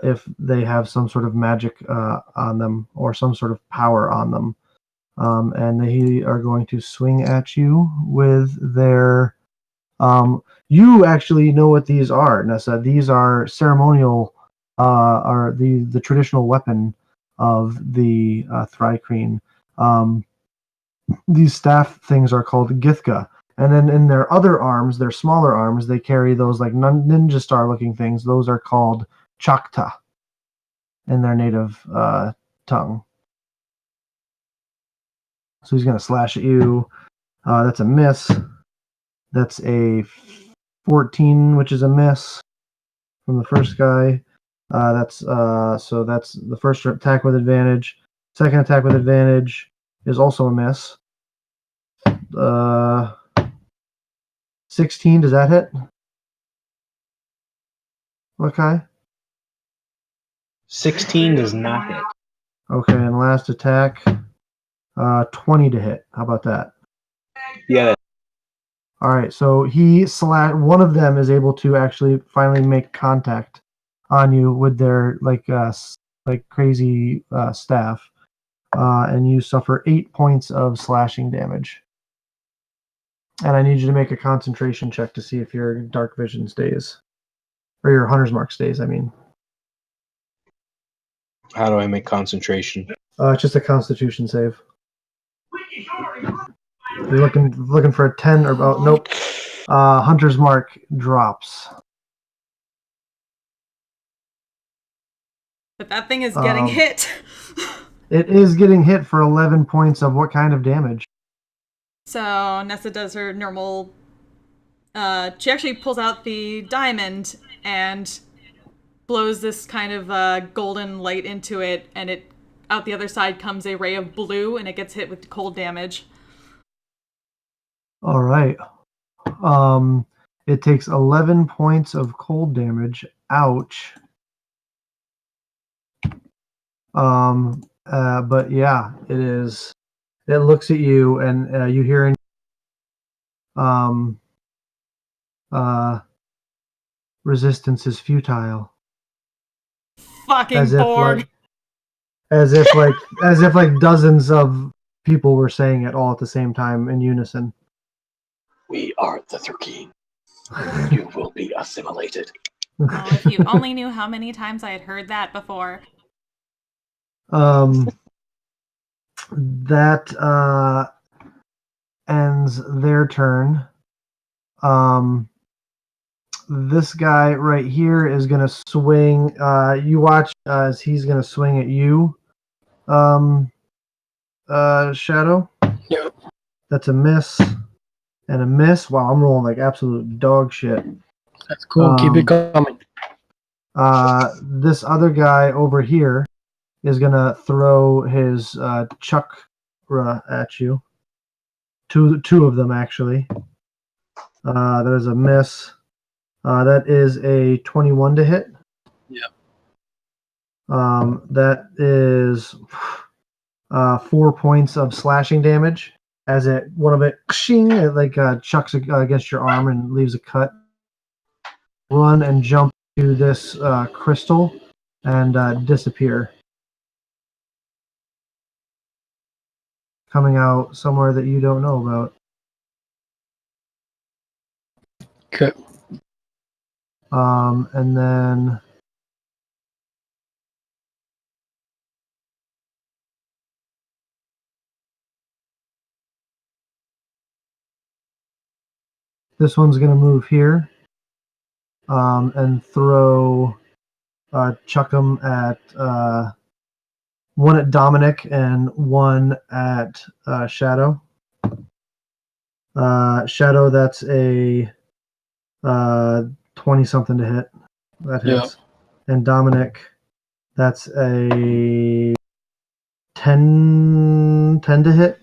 if they have some sort of magic on them or some sort of power on them. And they are going to swing at you with their... you actually know what these are, Nessa. These are ceremonial, are the traditional weapon of the Thri-Kreen. These staff things are called Githka. And then in their other arms, their smaller arms, they carry those like ninja star looking things. Those are called Chakta in their native tongue. So he's going to slash at you. That's a miss. That's a 14, which is a miss from the first guy. That's the first attack with advantage. Second attack with advantage is also a miss. 16, does that hit? Okay. 16 does not hit. Okay, and last attack, 20 to hit. How about that? Yeah. All right, so one of them is able to actually finally make contact on you with their crazy staff, and you suffer 8 points of slashing damage. And I need you to make a concentration check to see if your dark vision stays, or your hunter's mark stays. I mean, How do I make concentration? it's just a Constitution save. You're looking for a 10 or nope. Hunter's mark drops. But that thing is getting hit. It is getting hit for 11 points of what kind of damage? So Nessa does her normal. She actually pulls out the diamond and blows this kind of golden light into it, and out the other side comes a ray of blue, and it gets hit with cold damage. All right. It takes 11 points of cold damage. Ouch. But yeah, it is. It looks at you, and you hear resistance is futile. Fucking Borg. As if dozens of people were saying it all at the same time in unison. We are the Thri-Kreen. You will be assimilated. Oh, if you only knew how many times I had heard that before. That ends their turn. This guy right here is going to swing. You watch as he's going to swing at you, Shadow. Yep. That's a miss and a miss. Wow, I'm rolling like absolute dog shit. That's cool. Keep it coming. This other guy over here is going to throw his chakra at you. Two of them, actually. There's a miss. That is a 21 to hit. Yep. That is 4 points of slashing damage as one of it chucks against your arm and leaves a cut. Run and jump to this crystal and disappear. Coming out somewhere that you don't know about. Okay. And then this one's going to move here and throw, chuck them at one at Dominic and one at Shadow. Shadow, that's a 20-something to hit. That hits. And Dominic, that's a 10 to hit.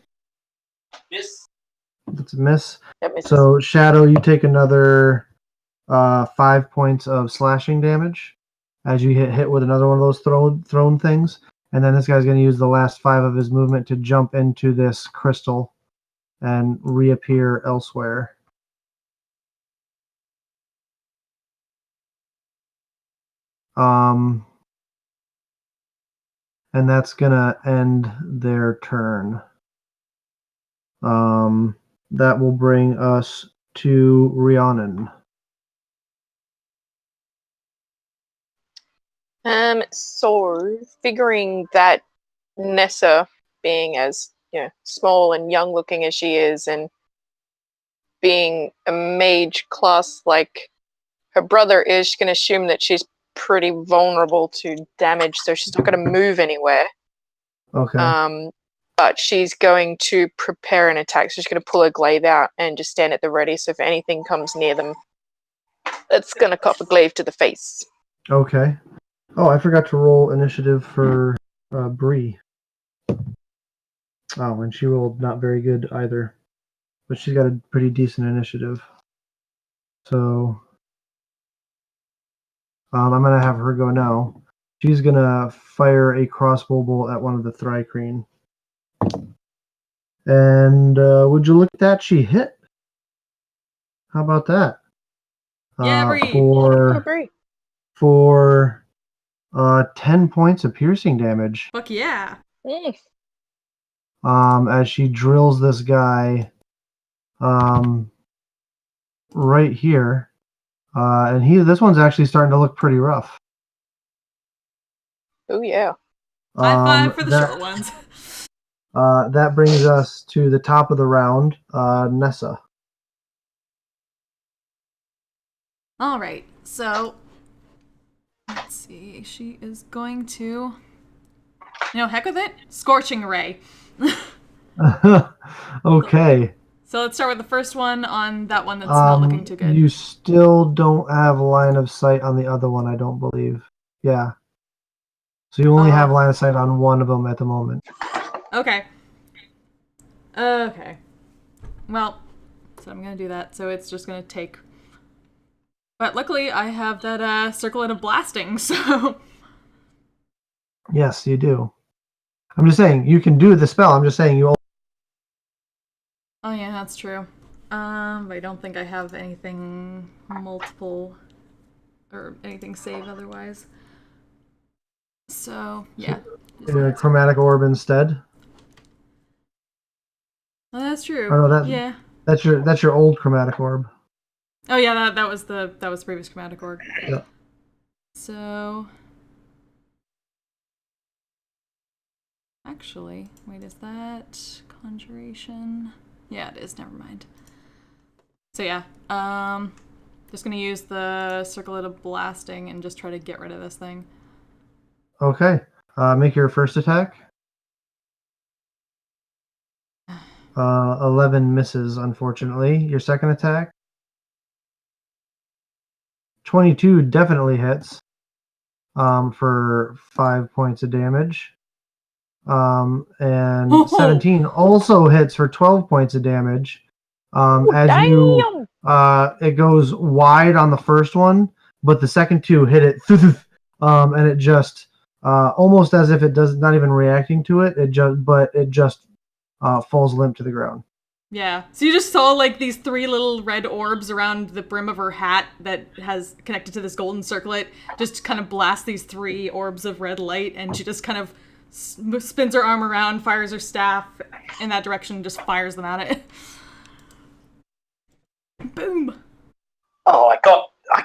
Yes. That's a miss. That misses. So Shadow, you take another 5 points of slashing damage as you hit with another one of those thrown things. And then this guy's going to use the last 5 of his movement to jump into this crystal and reappear elsewhere. And that's going to end their turn. That will bring us to Rhiannon. So figuring that Nessa, being as small and young looking as she is, and being a mage class like her brother is, she's going to assume that she's pretty vulnerable to damage, so she's not going to move anywhere. Okay. But she's going to prepare an attack. So she's going to pull her glaive out and just stand at the ready. So if anything comes near them, it's going to cop a glaive to the face. Okay. Oh, I forgot to roll initiative for Bree. Oh, and she rolled not very good either. But she's got a pretty decent initiative. So I'm going to have her go now. She's going to fire a crossbow bolt at one of the Thri-Kreen. And would you look at that? She hit. How about that? Yeah, Bree. For 10 points of piercing damage. Fuck yeah. As she drills this guy right here. And this one's actually starting to look pretty rough. Oh yeah. High five for the short ones. That brings us to the top of the round. Nessa. All right. So let's see. She is going to, heck with it. Scorching Ray. Okay. So let's start with the first one on that one that's not looking too good. You still don't have line of sight on the other one, I don't believe. Yeah. So you only have line of sight on one of them at the moment. Okay. Okay. Well, so I'm going to do that. So it's just going to take... But luckily, I have that circlet of blasting, so... Yes, you do. I'm just saying, you can do the spell. I'm just saying you... Oh yeah, that's true. I don't think I have anything multiple... Or anything save otherwise. So, yeah. A chromatic orb instead. Oh, that's true. Oh, no, yeah. That's your old chromatic orb. Oh yeah, that was the previous chromatic orb. Yep. So actually, wait, is that conjuration? Yeah, it is, never mind. So yeah, just gonna use the circlet of blasting and just try to get rid of this thing. Okay. Make your first attack. 11 misses, unfortunately. Your second attack. 22 definitely hits. For 5 points of damage. And 17 also hits for 12 points of damage. It goes wide on the first one, but the second two hit it, and it just almost as if it does not even reacting to it. It just falls limp to the ground. Yeah. So you just saw like these 3 little red orbs around the brim of her hat that has connected to this golden circlet. Just kind of blast these 3 orbs of red light, and she just kind of spins her arm around, fires her staff in that direction, and just fires them at it. Boom. Oh, I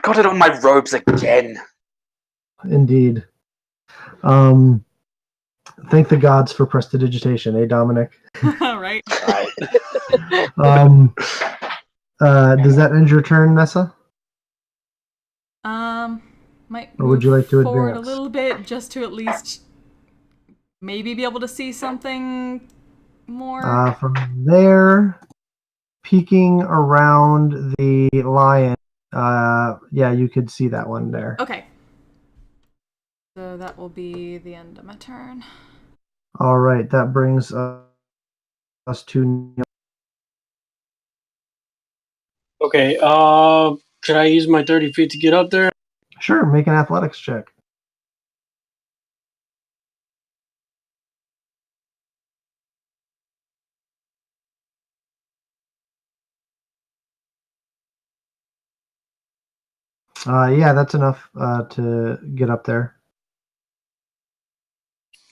got it on my robes again. Indeed. Thank the gods for prestidigitation, eh, Dominic? Right. Does that end your turn, Nessa? Might Or would move you like to forward advance? a little bit just to at least maybe be able to see something more. From there, peeking around the lion, yeah, you could see that one there. Okay. So that will be the end of my turn. All right, that brings us to Neil. Okay, should I use my 30 feet to get up there? Sure, make an athletics check. Yeah, that's enough to get up there.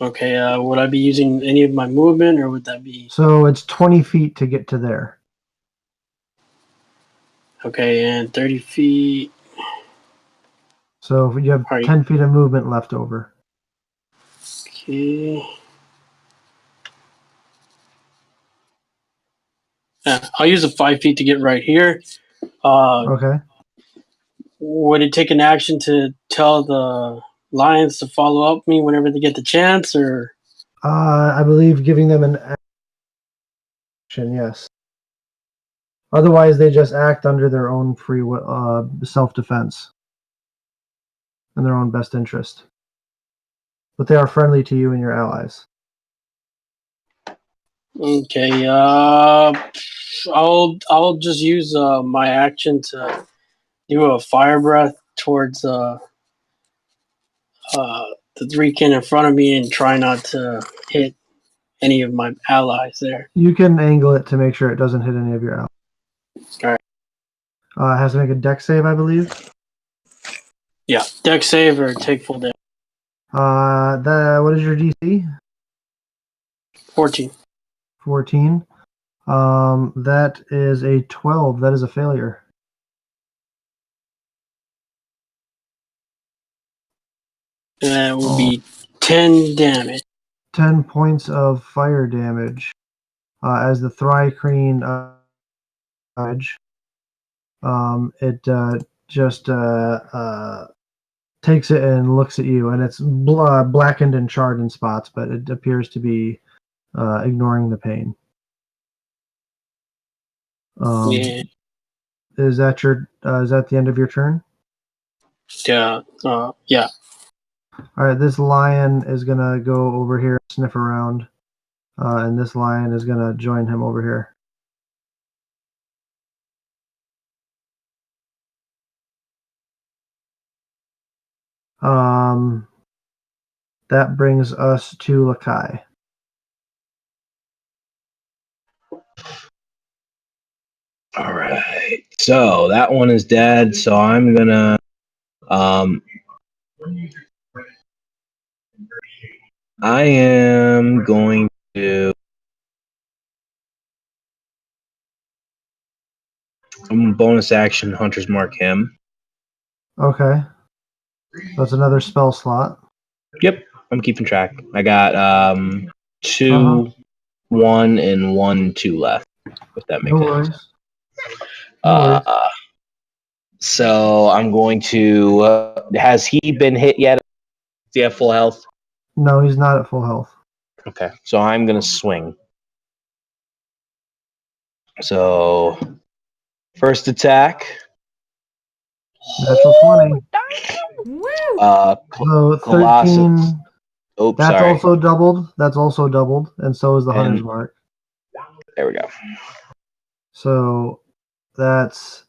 Okay, would I be using any of my movement, or would that be... So it's 20 feet to get to there. Okay, and 30 feet... So you have 10 feet of movement left over. Okay. Yeah, I'll use the 5 feet to get right here. Okay. Would it take an action to tell the lions to follow up me whenever they get the chance, or? I believe giving them an action, yes. Otherwise, they just act under their own free self-defense and their own best interest. But they are friendly to you and your allies. Okay, I'll just use my action to do a fire breath towards the Thri-Kreen in front of me and try not to hit any of my allies there. You can angle it to make sure it doesn't hit any of your allies. All right. It has to make a dex save, I believe. Yeah, dex save or take full damage. What is your DC? 14. 14. That is a 12. That is a failure. And that will be 10 damage. 10 points of fire damage. As the Thri-Kreen it just takes it and looks at you, and it's blackened and charred in spots, but it appears to be ignoring the pain. Yeah. Is that the end of your turn? Yeah. Yeah. All right, this lion is gonna go over here and sniff around, and this lion is gonna join him over here. That brings us to Lakai. All right. So that one is dead. So I'm gonna I am going to bonus action Hunter's Mark him. Okay. That's another spell slot. Yep, I'm keeping track. I got 2, 1, and 1, 2 left. If that makes sense. No worries. So I'm going to. Has he been hit yet? Does he have full health? No, he's not at full health. Okay, so I'm gonna swing. So first attack. Natural 20. Woo! So 13. Colossus. Oh, That's sorry. also doubled. That's also doubled, and so is the Hunter's Mark. There we go. So that's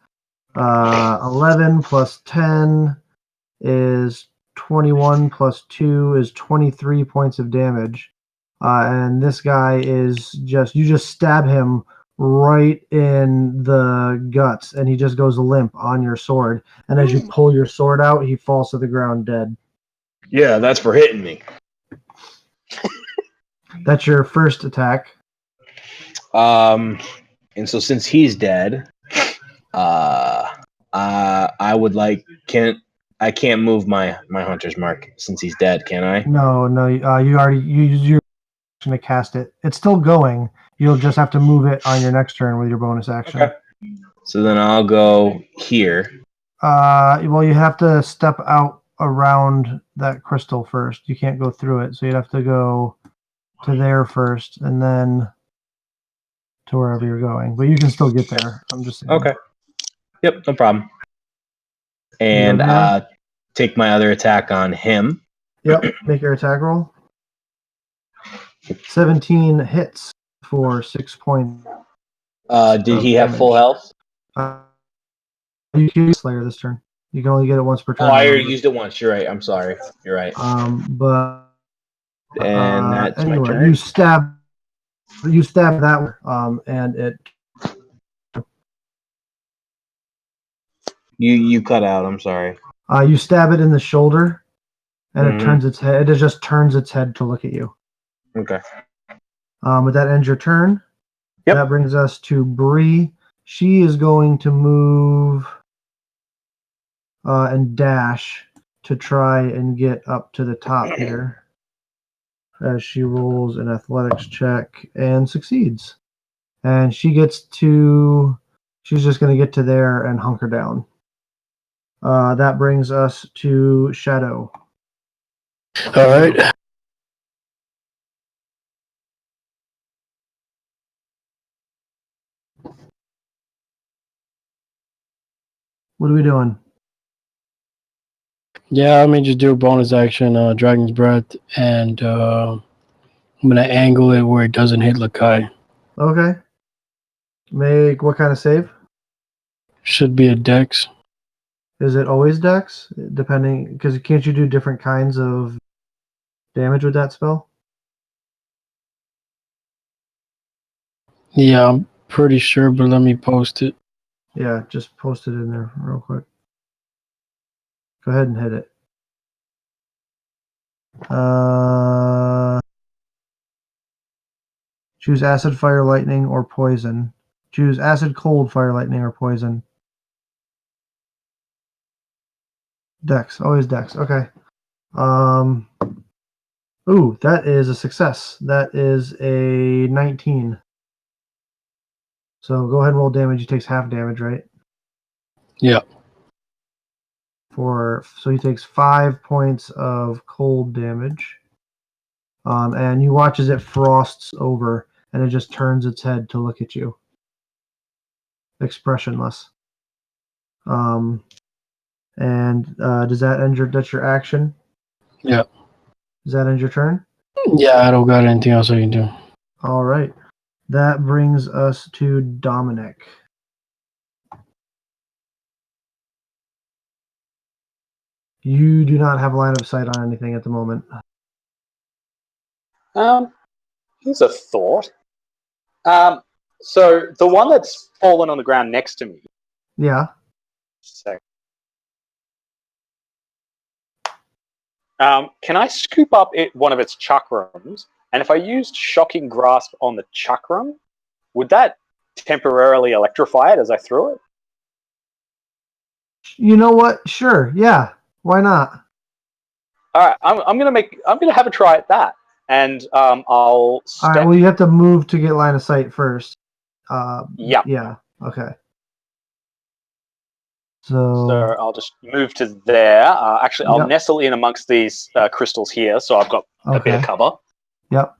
11 plus 10 is 21 plus 2 is 23 points of damage. And this guy is you just stab him right in the guts, and he just goes limp on your sword. And as you pull your sword out, he falls to the ground dead. Yeah, that's for hitting me. That's your first attack. And so since he's dead, I would like I can't move my hunter's mark since he's dead, can I? No, you already used your action to cast it. It's still going. You'll just have to move it on your next turn with your bonus action. Okay. So then I'll go here. Well, you have to step out around that crystal first. You can't go through it, so you'd have to go to there first, and then to wherever you're going. But you can still get there. I'm just saying. Okay. Yep, no problem. And take my other attack on him. Yep, make your attack roll. 17 hits for 6 points. Did he have full health? You can use Slayer this turn. You can only get it once per turn. Oh, I already used it once. You're right. I'm sorry. You're right. But and that's anyway, my turn. you stab that one, and it. You cut out. I'm sorry. You stab it in the shoulder, and it turns its head. It just turns its head to look at you. Okay. But that ends your turn. Yep. That brings us to Bree. She is going to move and dash to try and get up to the top here. As she rolls an athletics check and succeeds. And she's just going to get to there and hunker down. That brings us to Shadow. All right. What are we doing? Yeah, let me just do a bonus action, Dragon's Breath, and I'm going to angle it where it doesn't hit Lakai. Okay. Make what kind of save? Should be a dex. Is it always dex? Depending, because can't you do different kinds of damage with that spell? Yeah, I'm pretty sure, but let me post it. Yeah, just post it in there real quick. Go ahead and hit it. Choose acid, fire, lightning, or poison. Choose acid, cold, fire, lightning, or poison. Dex, always dex. Okay. Ooh, that is a success. That is a 19. So go ahead and roll damage. He takes half damage, right? Yeah. So he takes 5 points of cold damage. And you watch as it frosts over, and it just turns its head to look at you. Expressionless. And does that end that's your action? Yeah. Does that end your turn? Yeah, I don't got anything else I can do. All right. That brings us to Dominic. You do not have line of sight on anything at the moment. Here's a thought. So the one that's fallen on the ground next to me. Yeah. Can I scoop up one of its chakrams? And if I used Shocking Grasp on the chakram, would that temporarily electrify it as I threw it? You know what? Sure. Yeah. Why not? All right. I'm gonna have a try at that, and I'll. All right. Well, you have to move to get line of sight first. Yeah. Yeah. Okay. So I'll just move to there. Actually, I'll nestle in amongst these crystals here, so I've got a bit of cover. Yep.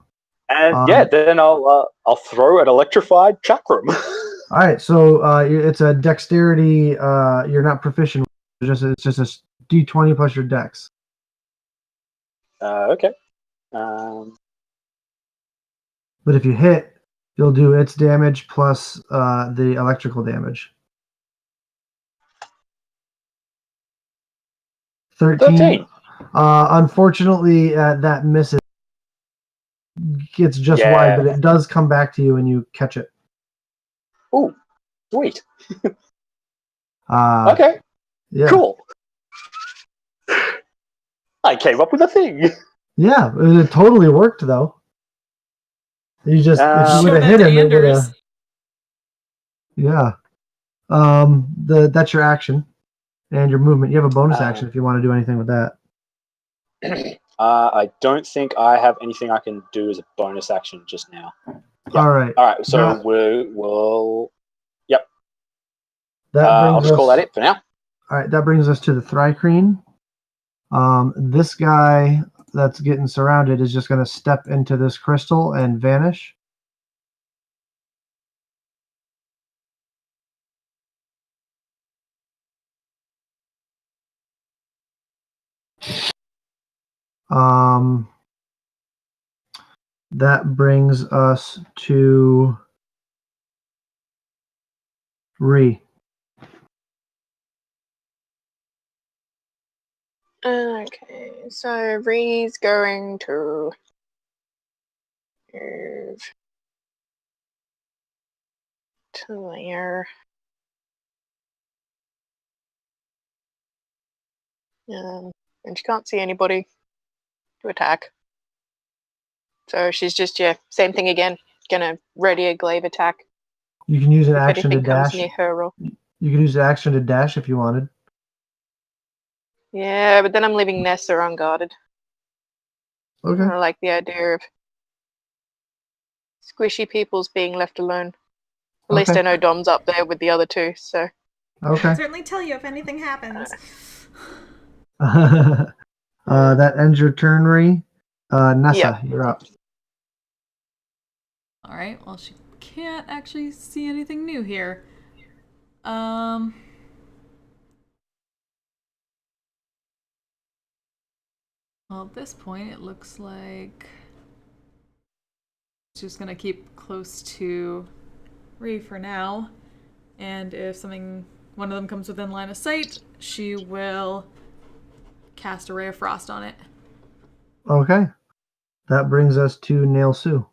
And then I'll throw an electrified chakram. All right. So it's a dexterity. You're not proficient. It's just a D20 plus your dex. Okay. But if you hit, you'll do its damage plus the electrical damage. 13. Unfortunately, that misses. It's just wide, but it does come back to you and you catch it. Ooh, sweet. Uh, Okay, yeah. cool. I came up with a thing. Yeah, it totally worked though. You just if you Show would have that hit to him, it would Anders. have. Yeah. That's your action and your movement. You have a bonus action if you want to do anything with that. I don't think I have anything I can do as a bonus action just now. Yep. All right. All right. So That- we'll. Yep. That I'll brings just us. call that it for now. All right. That brings us to the Thri-Kreen. This guy that's getting surrounded is just going to step into this crystal and vanish. That brings us to Ree. Okay, so Ree's going to move to there. And she can't see anybody to attack. So she's just, same thing again. Gonna ready a glaive attack. You can use an If action to anything comes dash. near her. Or... You can use an action to dash if you wanted. Yeah, but then I'm leaving Nessa unguarded. Okay. I like the idea of squishy peoples being left alone. At least Okay. I know Dom's up there with the other two, so. I Okay. can certainly tell you if anything happens. That ends your turn, Ree. Nessa, Yep. you're up. All right. Well, she can't actually see anything new here. Well, at this point, it looks like she's gonna keep close to Ree for now, and if one of them comes within line of sight, she will cast a ray of frost on it. Okay. That brings us to Nail Sue.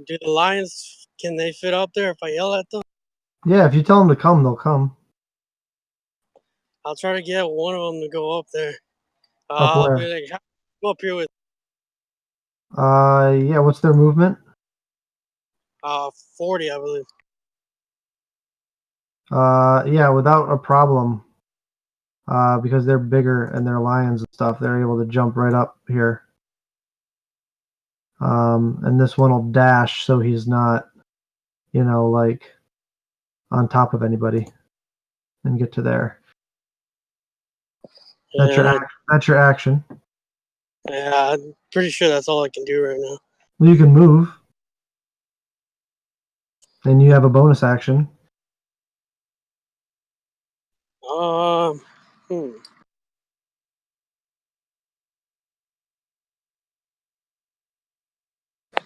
Do the lions, can they fit up there if I yell at them? Yeah, if you tell them to come, they'll come. I'll try to get one of them to go up there. Up I'll where? be like, come up here with Yeah, what's their movement? 40, I believe. Yeah, without a problem. Because they're bigger and they're lions and stuff, they're able to jump right up here. And this one will dash so he's not, like on top of anybody and get to there. That's your action. Yeah, I'm pretty sure that's all I can do right now. Well, you can move. And you have a bonus action.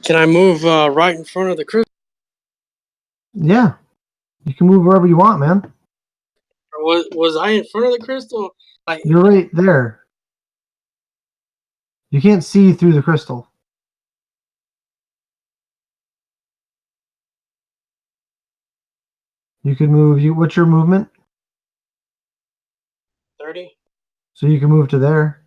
Can I move right in front of the crystal? Yeah. You can move wherever you want, man. Or was I in front of the crystal? You're right there. You can't see through the crystal. You can move. What's your movement? 30? So you can move to there.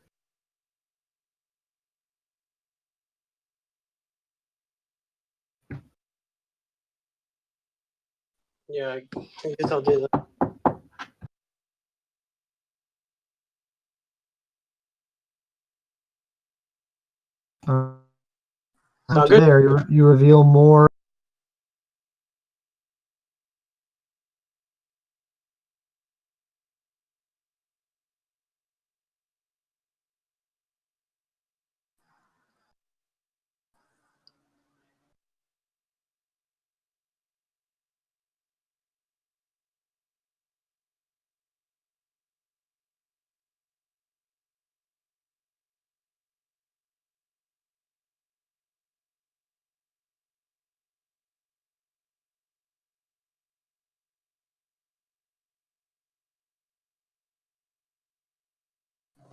Yeah, I guess I'll do that. Sound good? There, you reveal more.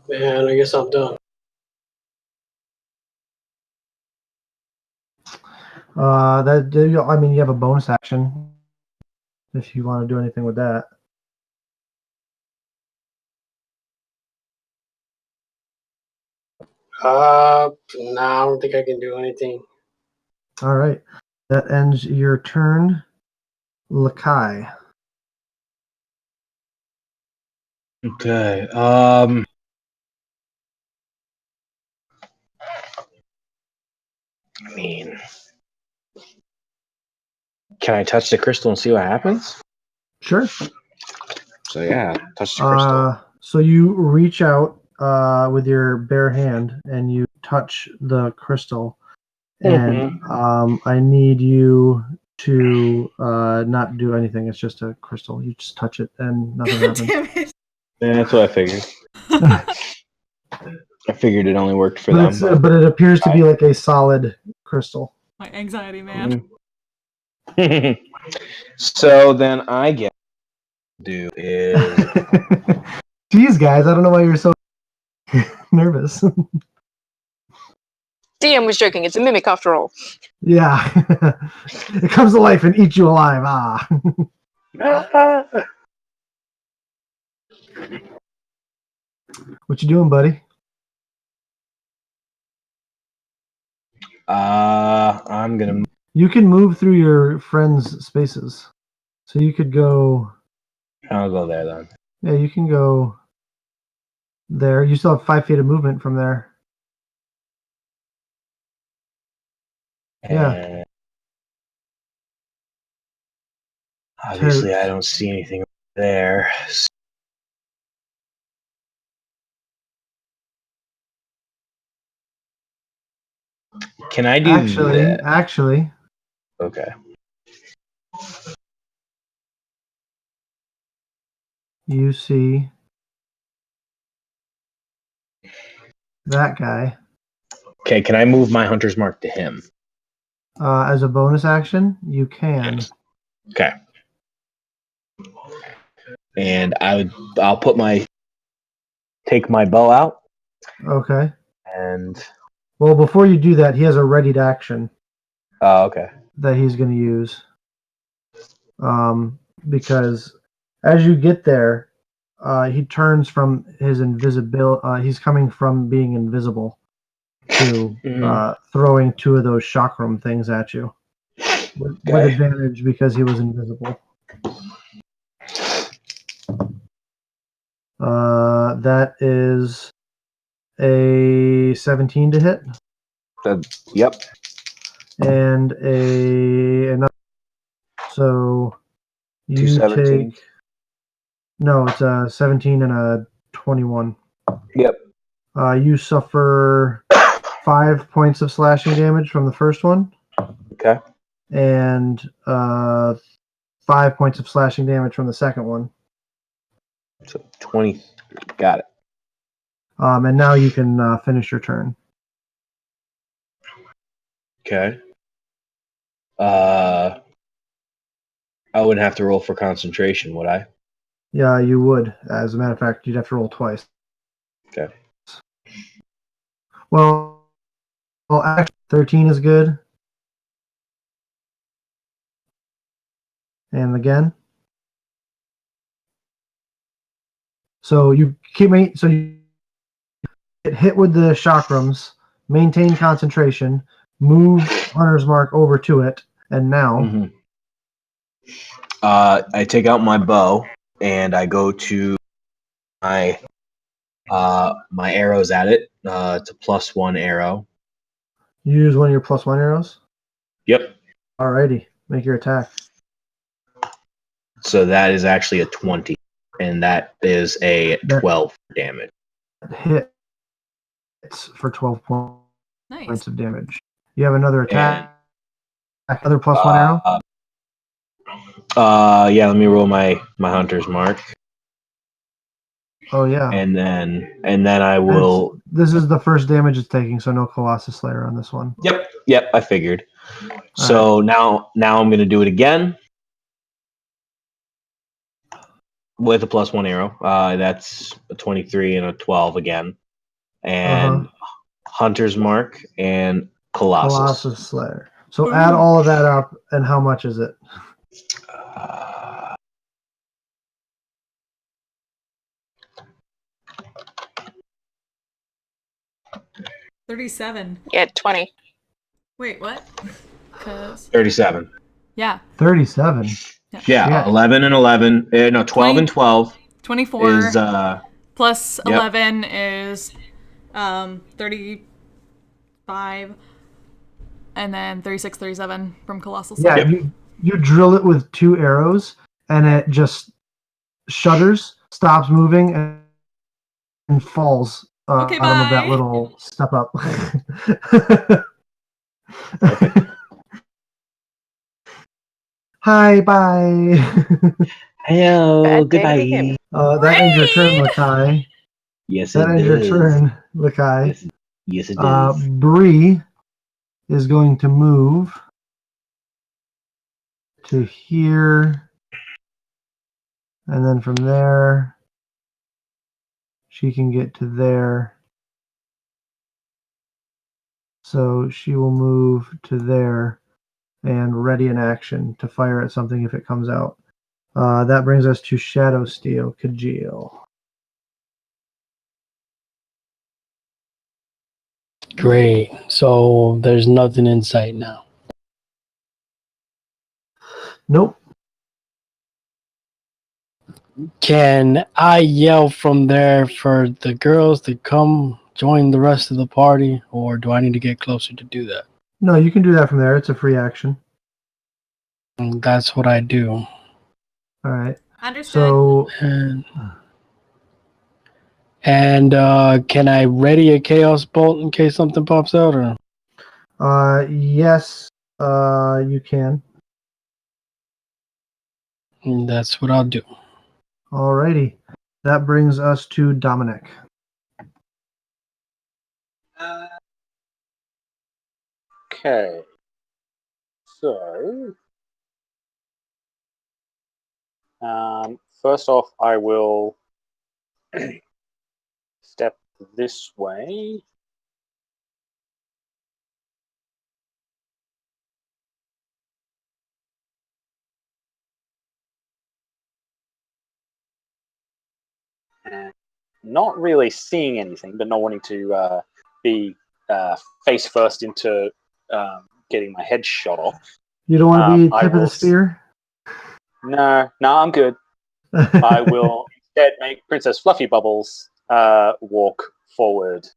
Man, I guess I'm done. I mean, you have a bonus action if you want to do anything with that. No, I don't think I can do anything. All right. That ends your turn, Lakai. Okay. I mean, can I touch the crystal and see what happens? Sure. So yeah, touch the crystal. So you reach out with your bare hand and you touch the crystal, and I need you to not do anything. It's just a crystal. You just touch it and nothing happens. Damn it. Yeah, that's what I figured. I figured it only worked for But, them. but it appears to be like a solid crystal. My anxiety, man. So then I guess what I'll do is Jeez, guys, I don't know why you're so nervous. DM was joking. It's a mimic after all. Yeah. It comes to life and eats you alive. Ah. What you doing, buddy? I'm gonna. You can move through your friends' spaces. So you could go. I'll go there then. Yeah, you can go there. You still have 5 feet of movement from there. Yeah. And obviously, I don't see anything there. Can I do that? Actually. Okay. You see that guy. Okay, can I move my hunter's mark to him? As a bonus action, you can. Yes. Okay. And I'll take my bow out. Okay. And well, before you do that, he has a readied action. Oh, okay. That he's going to use. Because as you get there, he turns from his invisibility. He's coming from being invisible to throwing 2 of those chakram things at you with advantage because he was invisible. That is a 17 to hit. Yep. And another. So you take. No, it's a 17 and a 21. Yep. You suffer 5 points of slashing damage from the first one. Okay. And 5 points of slashing damage from the second one. So 20. Got it. And now you can finish your turn. Okay. I wouldn't have to roll for concentration, would I? Yeah, you would. As a matter of fact, you'd have to roll twice. Okay. Well, actually, 13 is good. And again. So you get hit with the chakrams, maintain concentration, move Hunter's Mark over to it, and now. I take out my bow and I go to my my arrows at it. It's a +1 arrow. You use one of your +1 arrows? Yep. Alrighty, make your attack. So that is actually a 20, and that is a 12 damage. Hit for 12 points Nice. of damage. You have another attack. Another +1 arrow. Yeah. Let me roll my hunter's mark. Oh yeah. And then I will. This is the first damage it's taking, so no Colossus Slayer on this one. Yep. I figured. So now I'm gonna do it again with a +1 arrow. That's a 23 and a 12 again, and hunter's mark and Colossus Slayer. So add all of that up, and how much is it? 37. Yeah, 20. Wait, what? 'Cause 37. yeah, 37. Yeah, Shit. 11 and 11. No, 12 and 12 24 is plus yep. 11 is 35, and then 36, 37 from Colossal Soul. Yeah, you drill it with 2 arrows, and it just shudders, stops moving, and falls Okay, bottom of that bye. little step up. Hi, bye. Hello, Bad day to be goodbye. him. That ends your turn, Lakai. Yes, That it ends your does. turn, Lakai. Yes, it does. Bree is going to move to here, and then from there, she can get to there. So she will move to there and ready in action to fire at something if it comes out. That brings us to Shadow Steel, Kajil. Great. So there's nothing in sight now. Nope. Can I yell from there for the girls to come join the rest of the party, or do I need to get closer to do that? No, you can do that from there. It's a free action. And that's what I do. All right. Understood. So And can I ready a chaos bolt in case something pops out, or? yes, you can. That's what I'll do. Alrighty. That brings us to Dominic. Okay. So, first off, I will step this way. And not really seeing anything, but not wanting to be face first into getting my head shot off. You don't want to be I tip of will the spear? No, I'm good. I will instead make Princess Fluffy Bubbles walk forward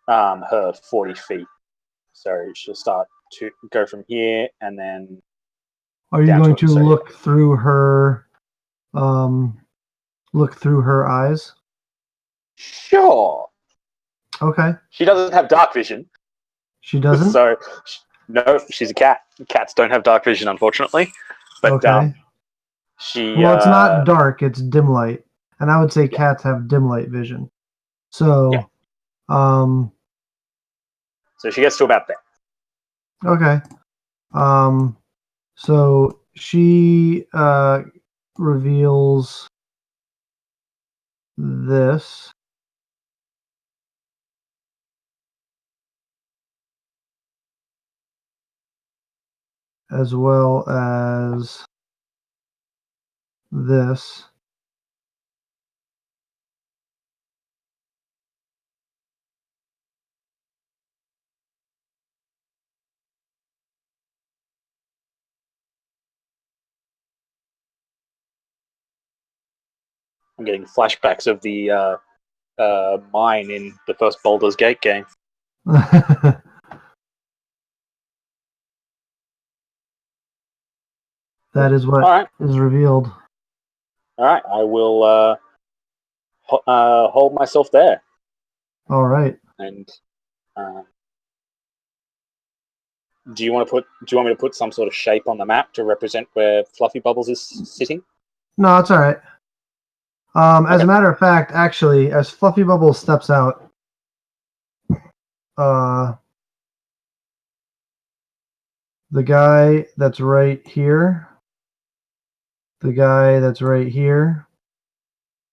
her 40 feet. So she'll start to go from here and then Are you down going to to it, so look through her eyes? sure. Okay. She doesn't have dark vision. She doesn't? So, no, she's a cat. Cats don't have dark vision, unfortunately. But Okay. she. Well, it's not dark, it's dim light. And I would say Yeah. cats have dim light vision. So, Yeah. So she gets to about there. okay. So she reveals this. As well as this. I'm getting flashbacks of the mine in the first Baldur's Gate game. That is what All right. is revealed. All right. I will hold myself there. All right. And do you want me to put some sort of shape on the map to represent where Fluffy Bubbles is sitting? No, it's all right. As Okay. a matter of fact, actually, as Fluffy Bubbles steps out, the guy that's right here, the guy that's right here,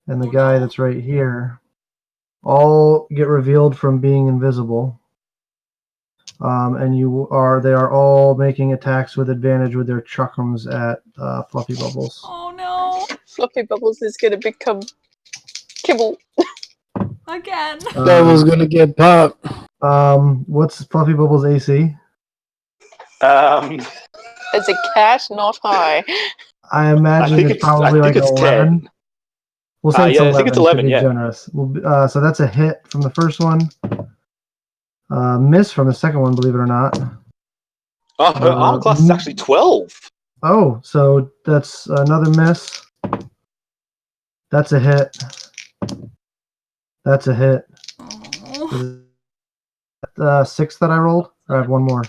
and the guy that's right here all get revealed from being invisible. and they are all making attacks with advantage with their chuckums at Fluffy Bubbles. Oh no! Fluffy Bubbles is going to become kibble. Again. Devil's gonna get popped. What's Fluffy Bubbles AC? As a cat, not high. I imagine it's probably like 11. 10. We'll say it's 11. I think it's 11, to be yeah. generous. So that's a hit from the first one. Miss from the second one, believe it or not. Oh, her armor class is actually 12. Oh, so that's another miss. That's a hit. That's a hit. Oh. 6 that I rolled? I have one more.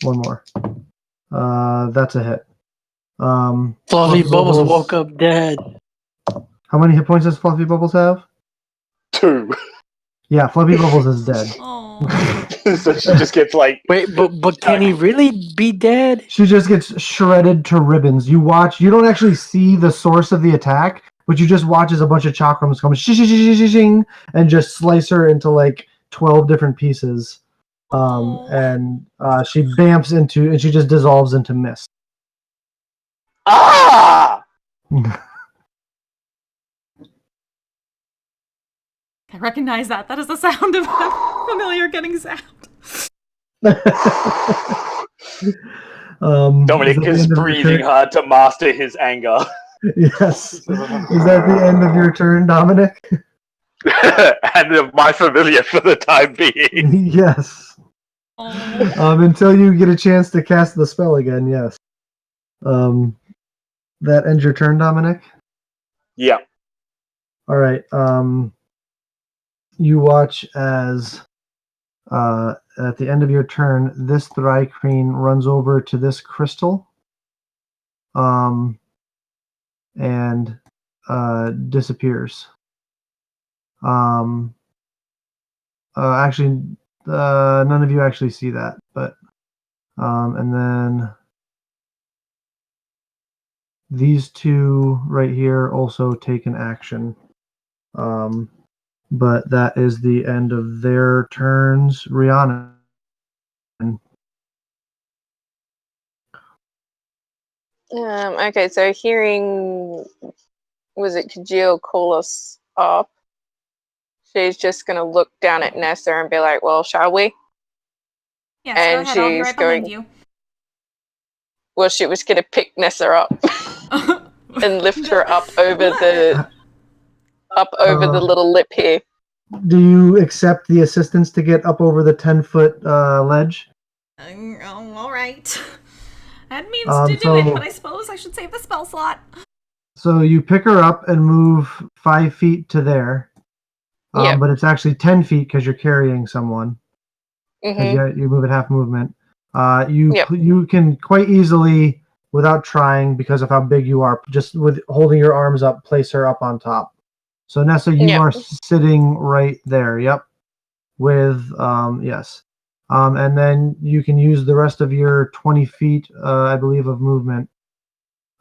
One more. That's a hit. Fluffy Bubbles woke up dead. How many hit points does Fluffy Bubbles have? 2. Yeah, Fluffy Bubbles is dead. Oh. So she just gets like... Wait, but can he really be dead? She just gets shredded to ribbons. You don't actually see the source of the attack, but you just watch as a bunch of chakrams come shing and just slice her into like 12 different pieces. And she bamps into, and she just dissolves into mist. Ah! I recognize that. That is the sound of a familiar getting zapped. Dominic is breathing hard to master his anger. Yes. Is that the end of your turn, Dominic? And of my familiar for the time being. Yes. Oh. Until you get a chance to cast the spell again, yes. That ends your turn, Dominic? Yeah. All right. You watch as at the end of your turn, this Thri-Kreen runs over to this crystal and disappears. Actually, none of you actually see that, but and then these two right here also take an action. But that is the end of their turns. Rihanna. Okay, so hearing, was it Kajil call us up? She's just going to look down at Nessa and be like, well, shall we? Yes, And go ahead. I'll be she's right behind you. Well, she was going to pick Nessa up and lift her up over the little lip here. Do you accept the assistance to get up over the 10-foot ledge? All right. I had means to do it, but I suppose I should save the spell slot. So you pick her up and move 5 feet to there. Yep. But it's actually 10 feet because you're carrying someone. Mm-hmm. You move at half movement. You can quite easily, without trying, because of how big you are, just with holding your arms up, place her up on top. So Nessa, you are sitting right there. Yep. With yes. And then you can use the rest of your 20 feet, I believe, of movement.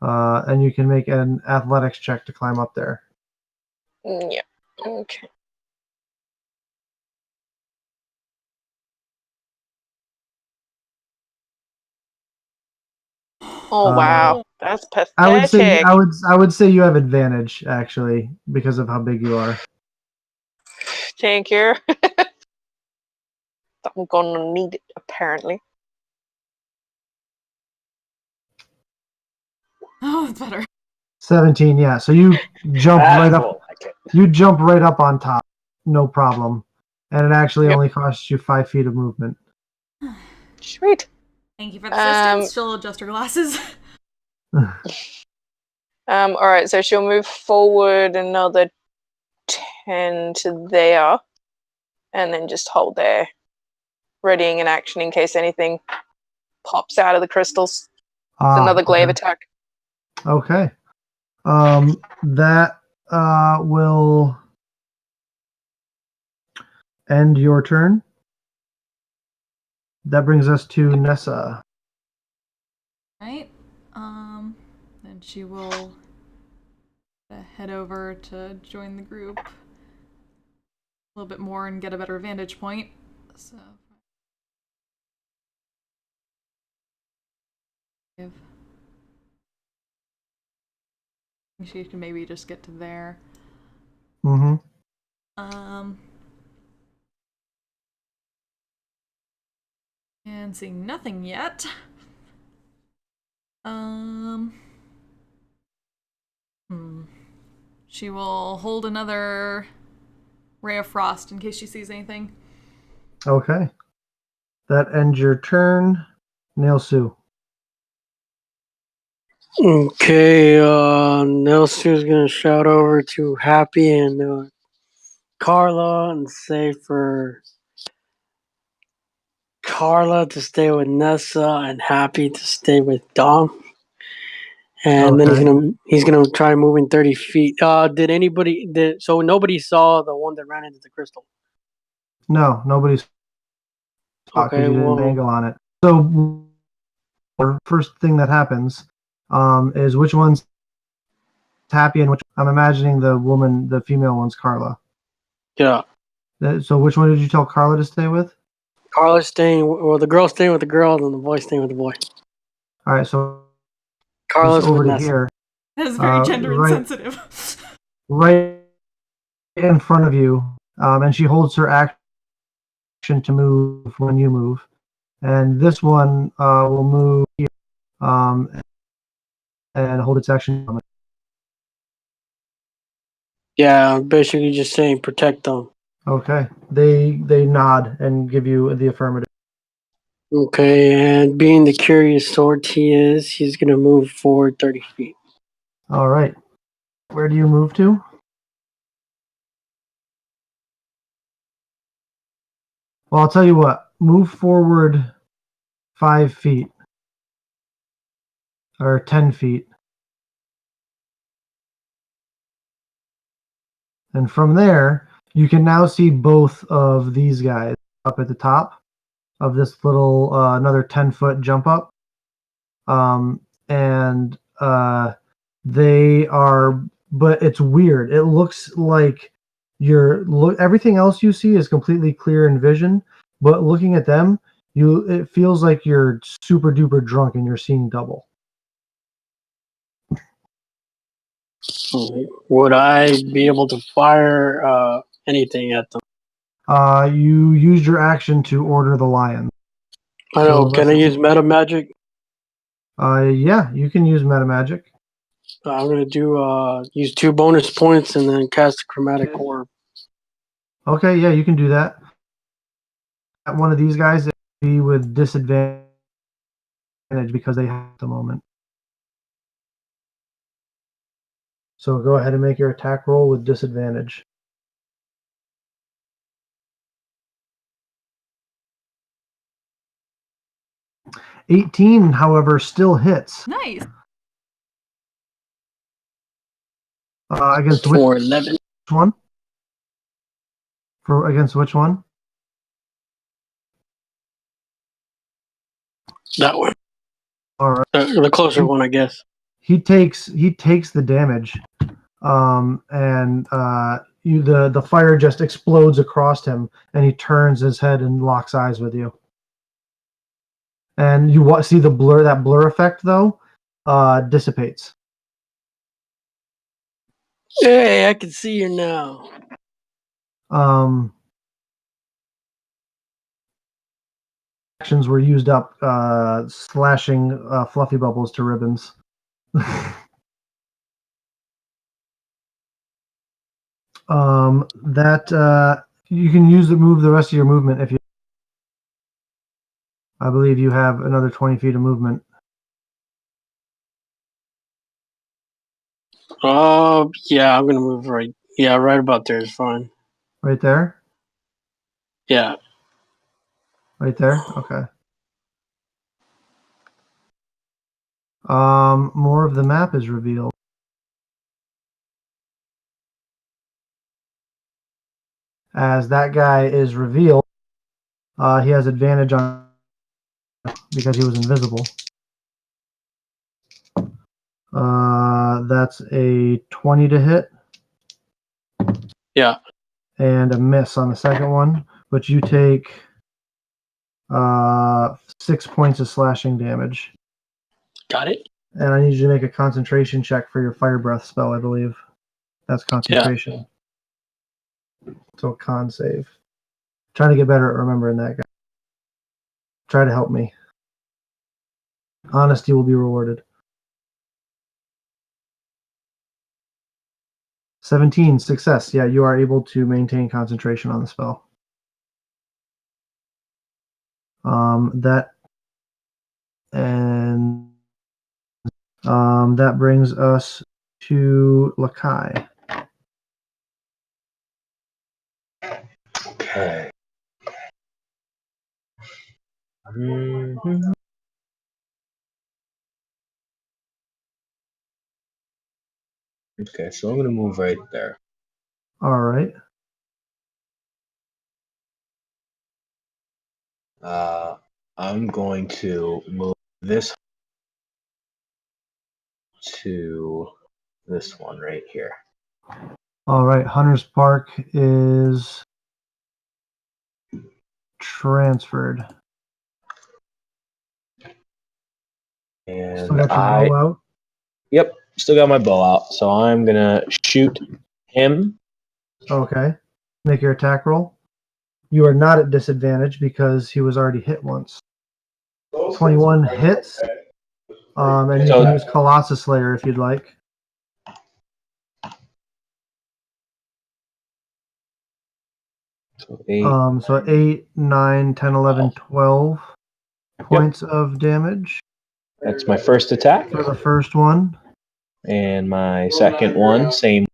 And you can make an athletics check to climb up there. Yeah. Okay. Oh wow, that's pathetic. I would say you have advantage actually because of how big you are. Thank you. I'm gonna need it apparently. Oh, it's better. 17, yeah. So you jump right up. You jump right up on top, no problem, and it actually only costs you 5 feet of movement. Sweet. Thank you for the assistance. She'll adjust her glasses. All right, so she'll move forward another 10 to there, and then just hold there, readying an action in case anything pops out of the crystals. It's another glaive attack. Okay. That will end your turn. That brings us to Nessa. Right. Then she will head over to join the group a little bit more and get a better vantage point. So She can maybe just get to there. Mm-hmm. And seeing nothing yet. She will hold another ray of frost in case she sees anything. Okay. That ends your turn. Nail Sue. Okay, Nelson's gonna shout over to Happy and Carla and say for Carla to stay with Nessa and Happy to stay with Dom. And then he's gonna try moving 30 feet. So nobody saw the one that ran into the crystal? No, nobody's because Okay, you didn't well, angle on it. So first thing that happens is which one's Happy and which I'm imagining the female one's Carla. yeah. So which one did you tell Carla to stay with? Carla's staying, well, the girl's staying with the girl, and the boy's staying with the boy. All right, so Carla's over with to Nessa. here. That is very gender insensitive. Right in front of you, and she holds her action to move when you move. And this one will move here and hold its action. Yeah, basically just saying protect them. Okay. They nod and give you the affirmative. Okay, and being the curious sort he is, he's going to move forward 30 feet. All right. Where do you move to? Well, I'll tell you what. Move forward 5 feet. Or 10 feet. And from there, you can now see both of these guys up at the top of this little another 10-foot jump up. And they are, but it's weird. It looks like everything else you see is completely clear in vision, but looking at them, it feels like you're super duper drunk and you're seeing double. Would I be able to fire anything at them? You used your action to order the lion. I know. Can I use meta magic? Yeah, you can use meta magic. I'm gonna do use 2 bonus points and then cast a chromatic orb. Okay, yeah, you can do that. At one of these guys, it'd be with disadvantage because they have at the moment. So go ahead and make your attack roll with disadvantage. $18, however, still hits. Nice. Against For which 11. one? Against which one? That one. All right. The closer one, I guess. He takes the damage, and the fire just explodes across him, and he turns his head and locks eyes with you. And you see that blur effect though dissipates. Hey, I can see you now. Actions were used up, slashing fluffy bubbles to ribbons. That you can move the rest of your movement if you. I believe you have another 20 feet of movement. Yeah, I'm gonna move right. Yeah, right about there is fine. Right there? Yeah. Right there? Okay. More of the map is revealed. As that guy is revealed, he has advantage on because he was invisible. That's a 20 to hit. Yeah. And a miss on the second one, but you take 6 points of slashing damage. Got it. And I need you to make a concentration check for your fire breath spell, I believe. That's concentration. So con save. Trying to get better at remembering that, guy. Try to help me. Honesty will be rewarded. 17, success. Yeah, you are able to maintain concentration on the spell. That brings us to Lakai. Okay. Mhm. Okay, so I'm gonna move right there. All right. I'm going to move this to this one right here. All right. Hunter's Park is transferred. And Still got your bow out? Yep, still got my bow out. So I'm gonna shoot him. Okay. Make your attack roll. You are not at disadvantage because he was already hit once. 21 hits. And you can use Colossus Slayer if you'd like. So 8, 9, 10, 11, 12 points of damage. That's my first attack. For the first one. And my second one, same.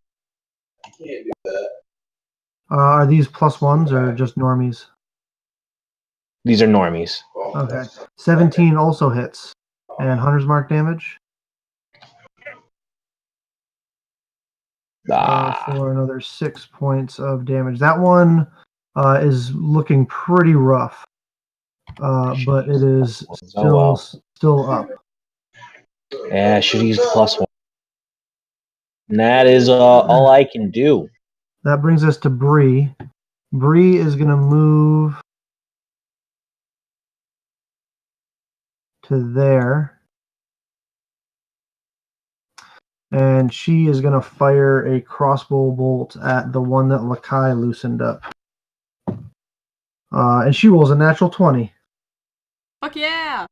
Are these plus ones or just normies? These are normies. Okay. 17 also hits. And Hunter's Mark damage? For another 6 points of damage. That one is looking pretty rough. But it is still up. Yeah, I should use plus one. And that is all I can do. That brings us to Bree. Bree is going to move to there. And she is going to fire a crossbow bolt at the one that Lakai loosened up. And she rolls a natural 20. Fuck yeah!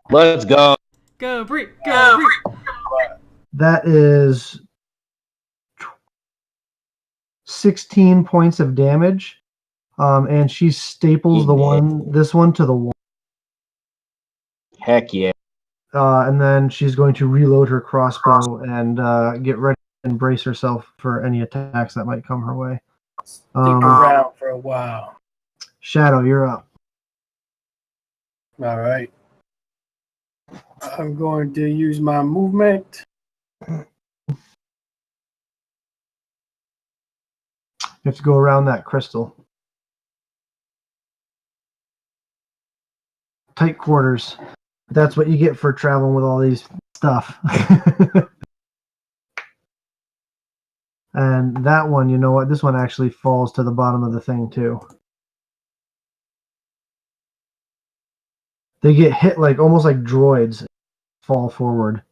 Let's go. Go, Bree! Go, Bree! That is 16 points of damage. And she staples this one to the wall. Heck yeah. And then she's going to reload her crossbow and get ready and brace herself for any attacks that might come her way. Stick around for a while. Shadow, you're up. All right. I'm going to use my movement. You have to go around that crystal. Tight quarters. That's what you get for traveling with all these stuff. And that one, you know what? This one actually falls to the bottom of the thing, too. They get hit like almost like droids fall forward.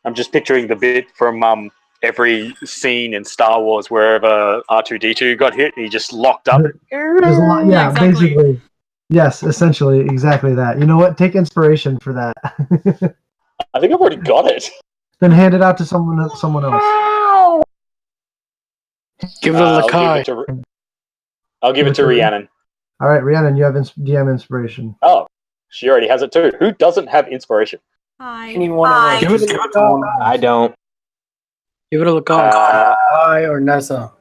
I'm just picturing the bit from every scene in Star Wars wherever R2-D2 got hit, he just locked up. Yeah, exactly. Basically. Yes, essentially, exactly that. You know what? Take inspiration for that. I think I've already got it. Then hand it out to someone else. Give it to Lakai. I'll give it to Rhiannon. All right, Rhiannon, you have DM inspiration. Oh, she already has it too. Who doesn't have inspiration? Hi. Anyone else? Give it to Lakai. I don't. Give it to Lakai. I or Nessa?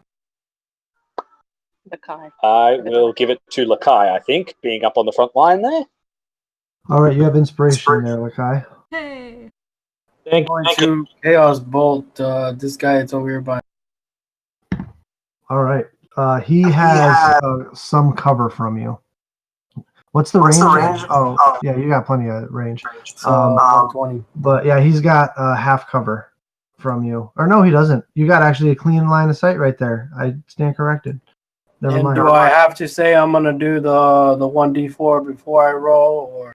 Lakai. I will give it to Lakai, I think, being up on the front line there. All right, you have inspiration there, Lakai. Hey. Thank To Chaos Bolt. This guy is over here by. All right. He has some cover from you. What's the range? Oh, yeah, you got plenty of range. 20. But yeah, he's got half cover from you. Or no, he doesn't. You got actually a clean line of sight right there. I stand corrected. Never And mind. do I have to say I'm gonna do the 1d4 before I roll,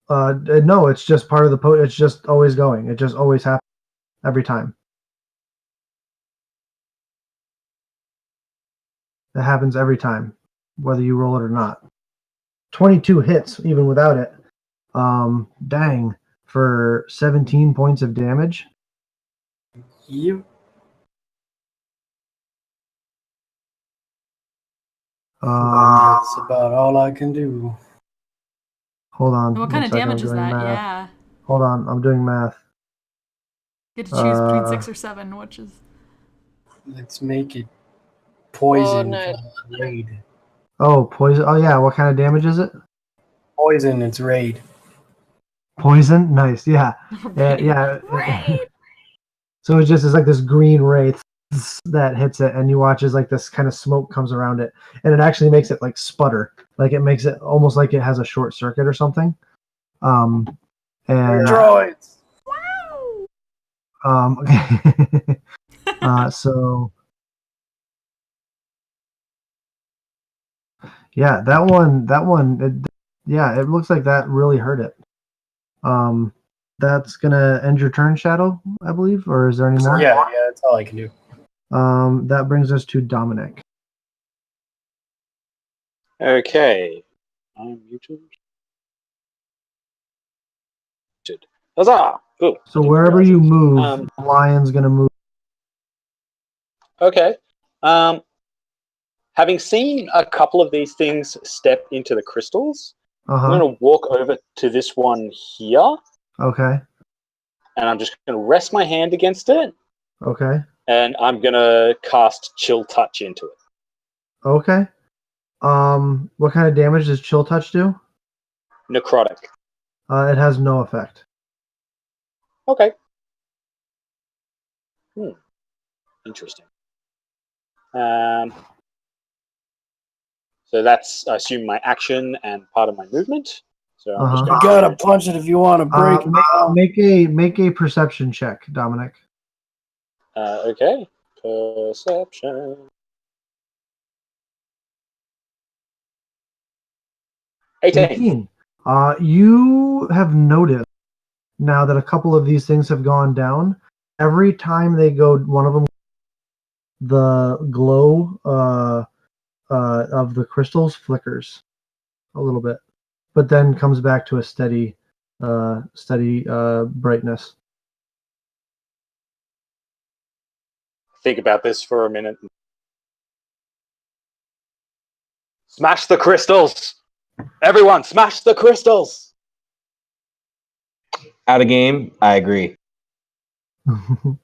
or No, it's just part of the it's just always going. It just always happens every time. It happens every time, whether you roll it or not. 22 hits, even without it. Dang, for 17 points of damage. you? That's about all I can do. Hold on. What kind of 1 second, damage I'm is doing that? math. Yeah. Hold on, I'm doing math. You get to choose between 6 or 7, which is. Let's make it poison. no. Raid. Oh, poison. Oh, yeah. What kind of damage is it? Poison. It's raid. Poison? Nice. Yeah. Raid. Yeah. Raid! So it's like this green ray that hits it, and you watch as like this kind of smoke comes around it, and it actually makes it like sputter. Like it makes it almost like it has a short circuit or something. And Droids. so yeah, that one, yeah, it looks like that really hurt it. That's gonna end your turn, Shadow, I believe, or is there any more? Yeah, that's all I can do. That brings us to Dominic. Okay. I'm muted. Huzzah! Cool. So wherever you move, the lion's gonna move. Okay. Having seen a couple of these things step into the crystals, I'm going to walk over to this one here, Okay. and I'm just going to rest my hand against it, Okay. and I'm going to cast Chill Touch into it. Okay. What kind of damage does Chill Touch do? Necrotic. It has no effect. Okay. Interesting. So that's, I assume, my action and part of my movement. So I'm just You going gotta punch it if you want to break it. Make a perception check, Dominic. Okay. Perception. 18. You have noticed now that a couple of these things have gone down. Every time they go, one of them, the glow of the crystals flickers a little bit, but then comes back to a steady brightness. Think about this for a minute. Smash the crystals! Everyone, smash the crystals! Out of game, I agree. Then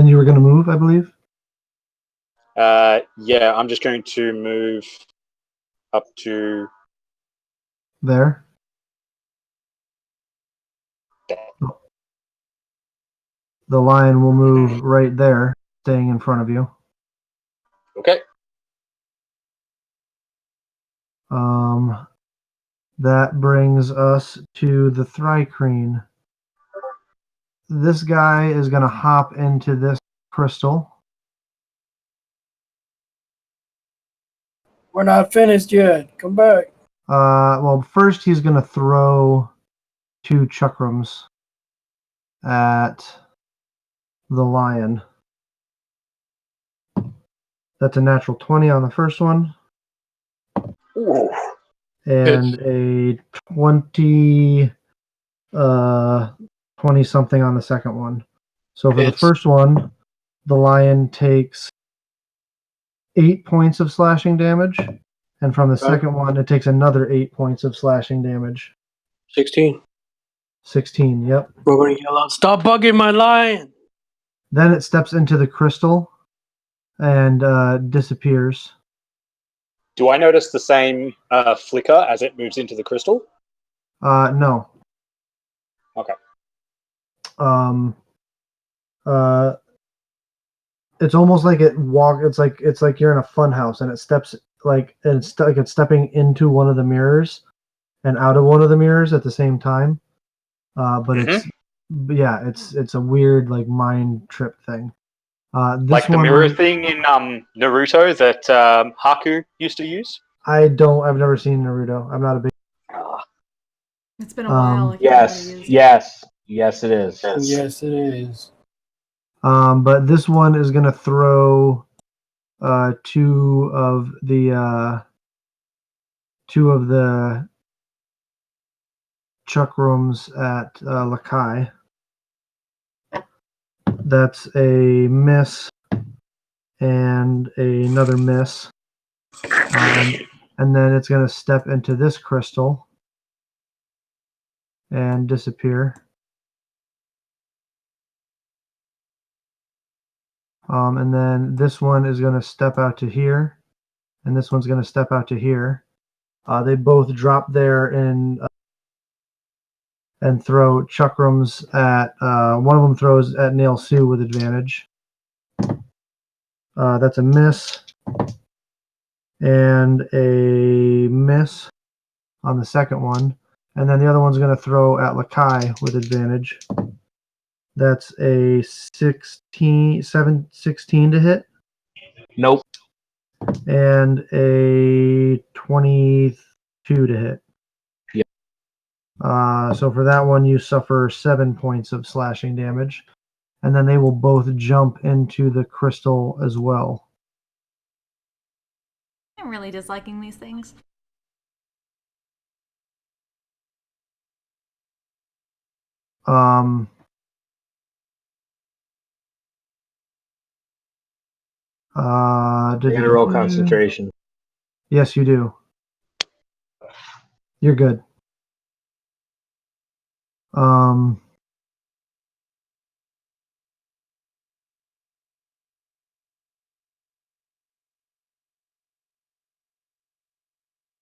you were going to move, I believe. Yeah, I'm just going to move up to There. The lion will move right there, staying in front of you. Okay. That brings us to the Thri-Kreen. This guy is going to hop into this crystal. We're not finished yet. Come back. Well, first he's going to throw 2 chakrams at the lion. That's a natural 20 on the first one. Ooh. And a 20 something on the second one. So for the first one, the lion takes 8 points of slashing damage, and from the second one, it takes another 8 points of slashing damage. 16. 16, yep. We're gonna yell out, "Stop bugging my lion!" Then it steps into the crystal and disappears. Do I notice the same flicker as it moves into the crystal? No. Okay. It's almost like it's like you're in a fun house, and it steps like it's stepping into one of the mirrors and out of one of the mirrors at the same time. But it's a weird like mind trip thing. This Like the one, mirror thing in Naruto that Haku used to use? I've never seen Naruto. I'm not a big. Ah, It's been a while. I can't remember what he Yes, used. yes, it is. Yes, it is. But this one is going to throw two of the chakrams at Lakai. That's a miss and another miss. And then it's going to step into this crystal and disappear. And then this one is going to step out to here, and this one's going to step out to here. They both drop there and throw chakrams at. One of them throws at Nail Sue with advantage. That's a miss and a miss on the second one, and then the other one's going to throw at Lakai with advantage. That's a 16 to hit. Nope. And a 22 to hit. Yep. So for that one, you suffer 7 points of slashing damage. And then they will both jump into the crystal as well. I'm really disliking these things. I gotta roll concentration. Yes, you do. You're good.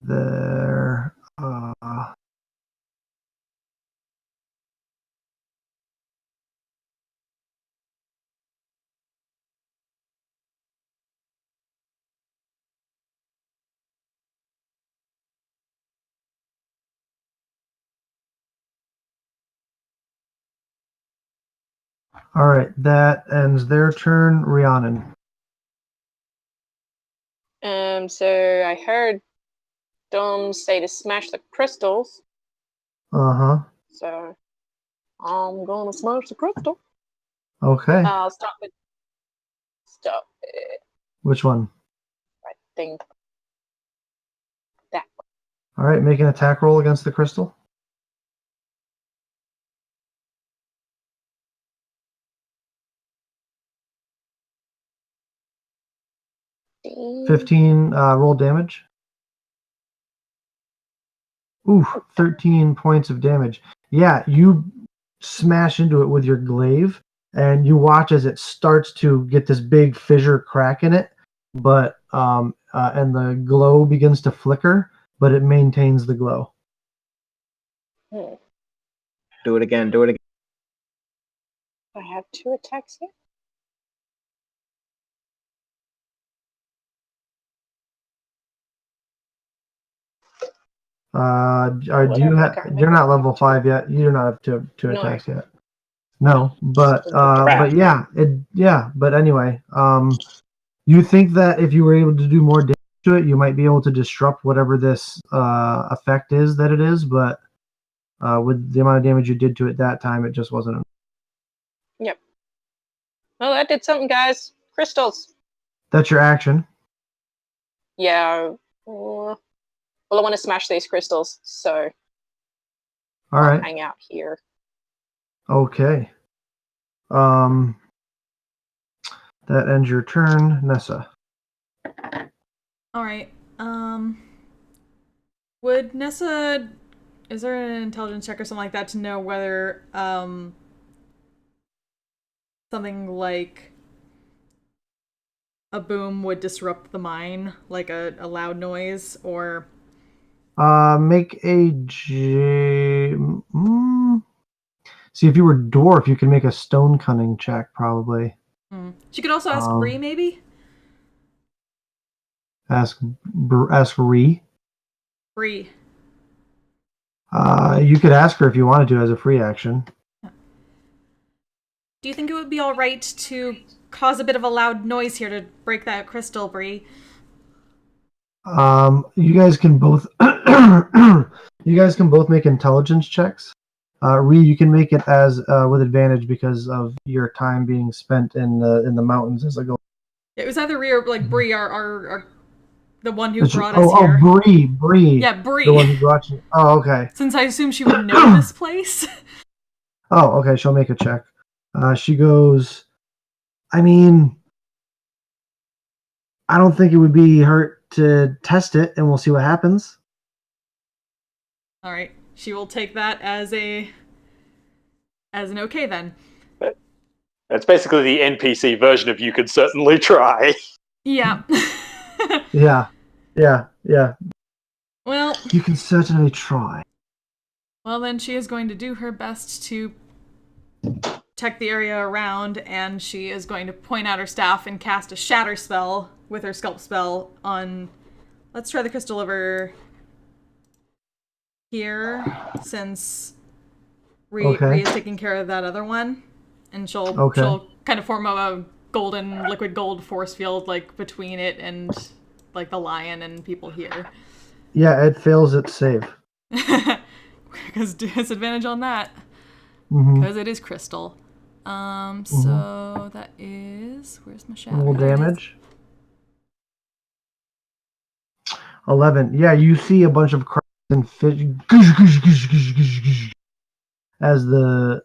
There. All right, that ends their turn. Rhiannon. So I heard Dom say to smash the crystals. Uh-huh. So I'm gonna smash the crystal. Okay. I'll start with Which one? I think that one. All right, make an attack roll against the crystal. 15 roll damage. Ooh, 13 points of damage. Yeah, you smash into it with your glaive, and you watch as it starts to get this big fissure crack in it, but and the glow begins to flicker, but it maintains the glow. Do it again. Do it again. I have 2 attacks here. Do you have? You're not level 5 yet. You do not have two attacks yet. No, but yeah, but anyway, you think that if you were able to do more damage to it, you might be able to disrupt whatever this effect is that it is, but with the amount of damage you did to it that time, it just wasn't enough. Yep. Well, that did something, guys. Crystals. That's your action. Yeah. Well, I want to smash these crystals, so All right. hang out here. Okay. That ends your turn, Nessa. All right. Would Nessa, is there an intelligence check or something like that to know whether something like a boom would disrupt the mine, like a loud noise, or Make a see if you were dwarf, you can make a stone cunning check probably. She could also ask Bree, maybe. Ask Ree. Bree. You could ask her if you wanted to as a free action. Do you think it would be all right to cause a bit of a loud noise here to break that crystal, Bree. You guys can both make intelligence checks. Ree, you can make it as with advantage because of your time being spent in the mountains as I go. It was either Ree or like Bree, our the one who brought us Oh, here. Bree. Yeah, Bree. The one who's watching. Oh, okay. Since I assume she would know this place. Oh, okay. She'll make a check. She goes, I mean, I don't think it would be hurt to test it, and we'll see what happens. All right. She will take that as an okay then. That's basically the NPC version of you could certainly try. Yeah. Yeah. Well, You can certainly try. well, then she is going to do her best to check the area around, and she is going to point out her staff and cast a shatter spell with her sculpt spell on... Let's try the crystal over here, since Ree is taking care of that other one. And she'll kind of form a golden, liquid gold force field, like, between it and, like, the lion and people here. Yeah, it fails its save. Because disadvantage on that. Mm-hmm. Because it is crystal. So that is... Where's my shadow? Roll damage. 11. Yeah, you see a bunch of cracks and fish as the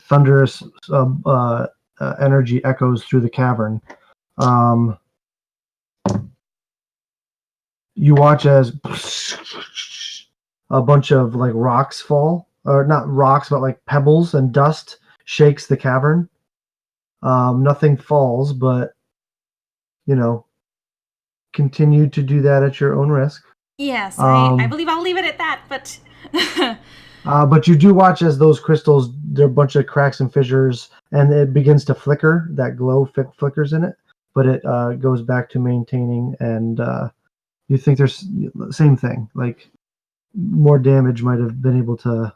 thunderous energy echoes through the cavern. You watch as a bunch of like rocks fall, or not rocks, but like pebbles and dust shakes the cavern. Nothing falls, but continue to do that at your own risk. Yes, I believe I'll leave it at that, but... But you do watch as those crystals, there are a bunch of cracks and fissures, and it begins to flicker. That glow flickers in it, but it goes back to maintaining, and you think there's same thing. Like more damage might have been able to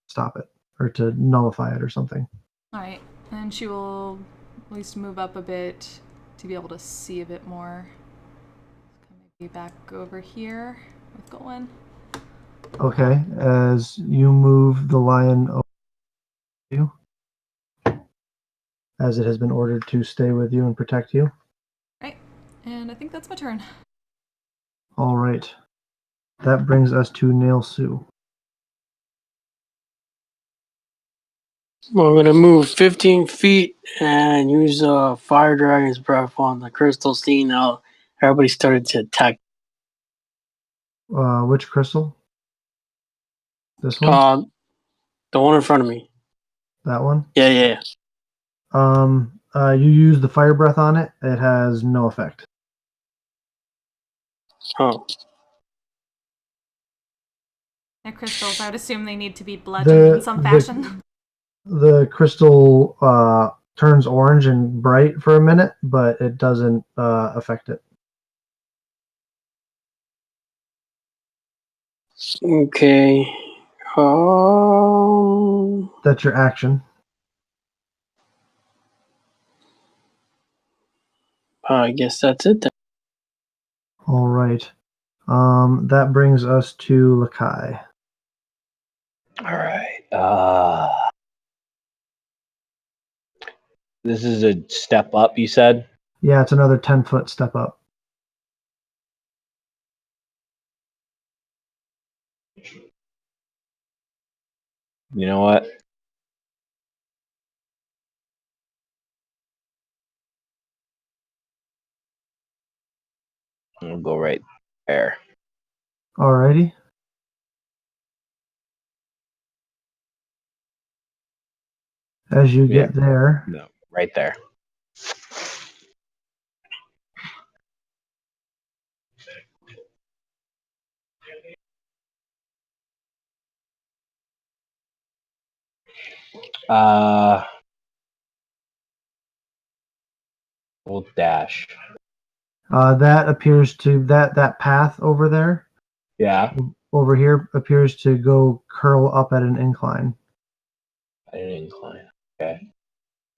stop it or to nullify it or something. All right, and she will at least move up a bit to be able to see a bit more. Maybe back over here with Golan. Okay, as you move the lion over you, as it has been ordered to stay with you and protect you. Right, and I think that's my turn. All right, that brings us to Nail Sue. Well, I'm gonna move 15 feet and use Fire Dragon's Breath on the crystal scene. Now everybody started to attack. Which crystal? This one? The one in front of me. That one? Yeah. You use the fire breath on it. It has no effect. Oh. They're crystals. I would assume they need to be bludgeoned in some fashion. The crystal turns orange and bright for a minute, but it doesn't affect it. Okay. That's your action. I guess that's it then. All right. That brings us to Lakai. All right. This is a step up, you said? Yeah, it's another 10-foot step up. You know what? I'll go right there. Alrighty. As you get there. No, right there. We'll dash. That appears to that path over there. Yeah. Over here appears to go curl up at an incline. At an incline. Okay.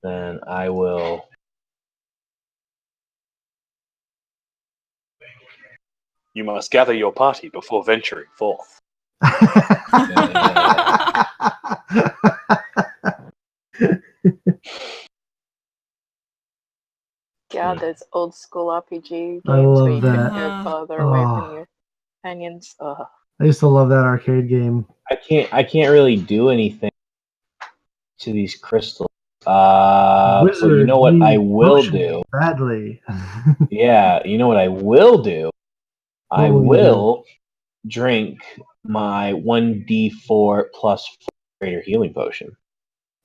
then I will. You must gather your party before venturing forth. Yeah, those old school RPG games I love where you couldn't that. go farther away Oh. from your companions. Ugh. I used to love that arcade game. I can't really do anything to these crystals. But you know what I will do? Badly. Yeah, you know what I will do? I will you will drink my 1d4 plus 4 greater healing potion.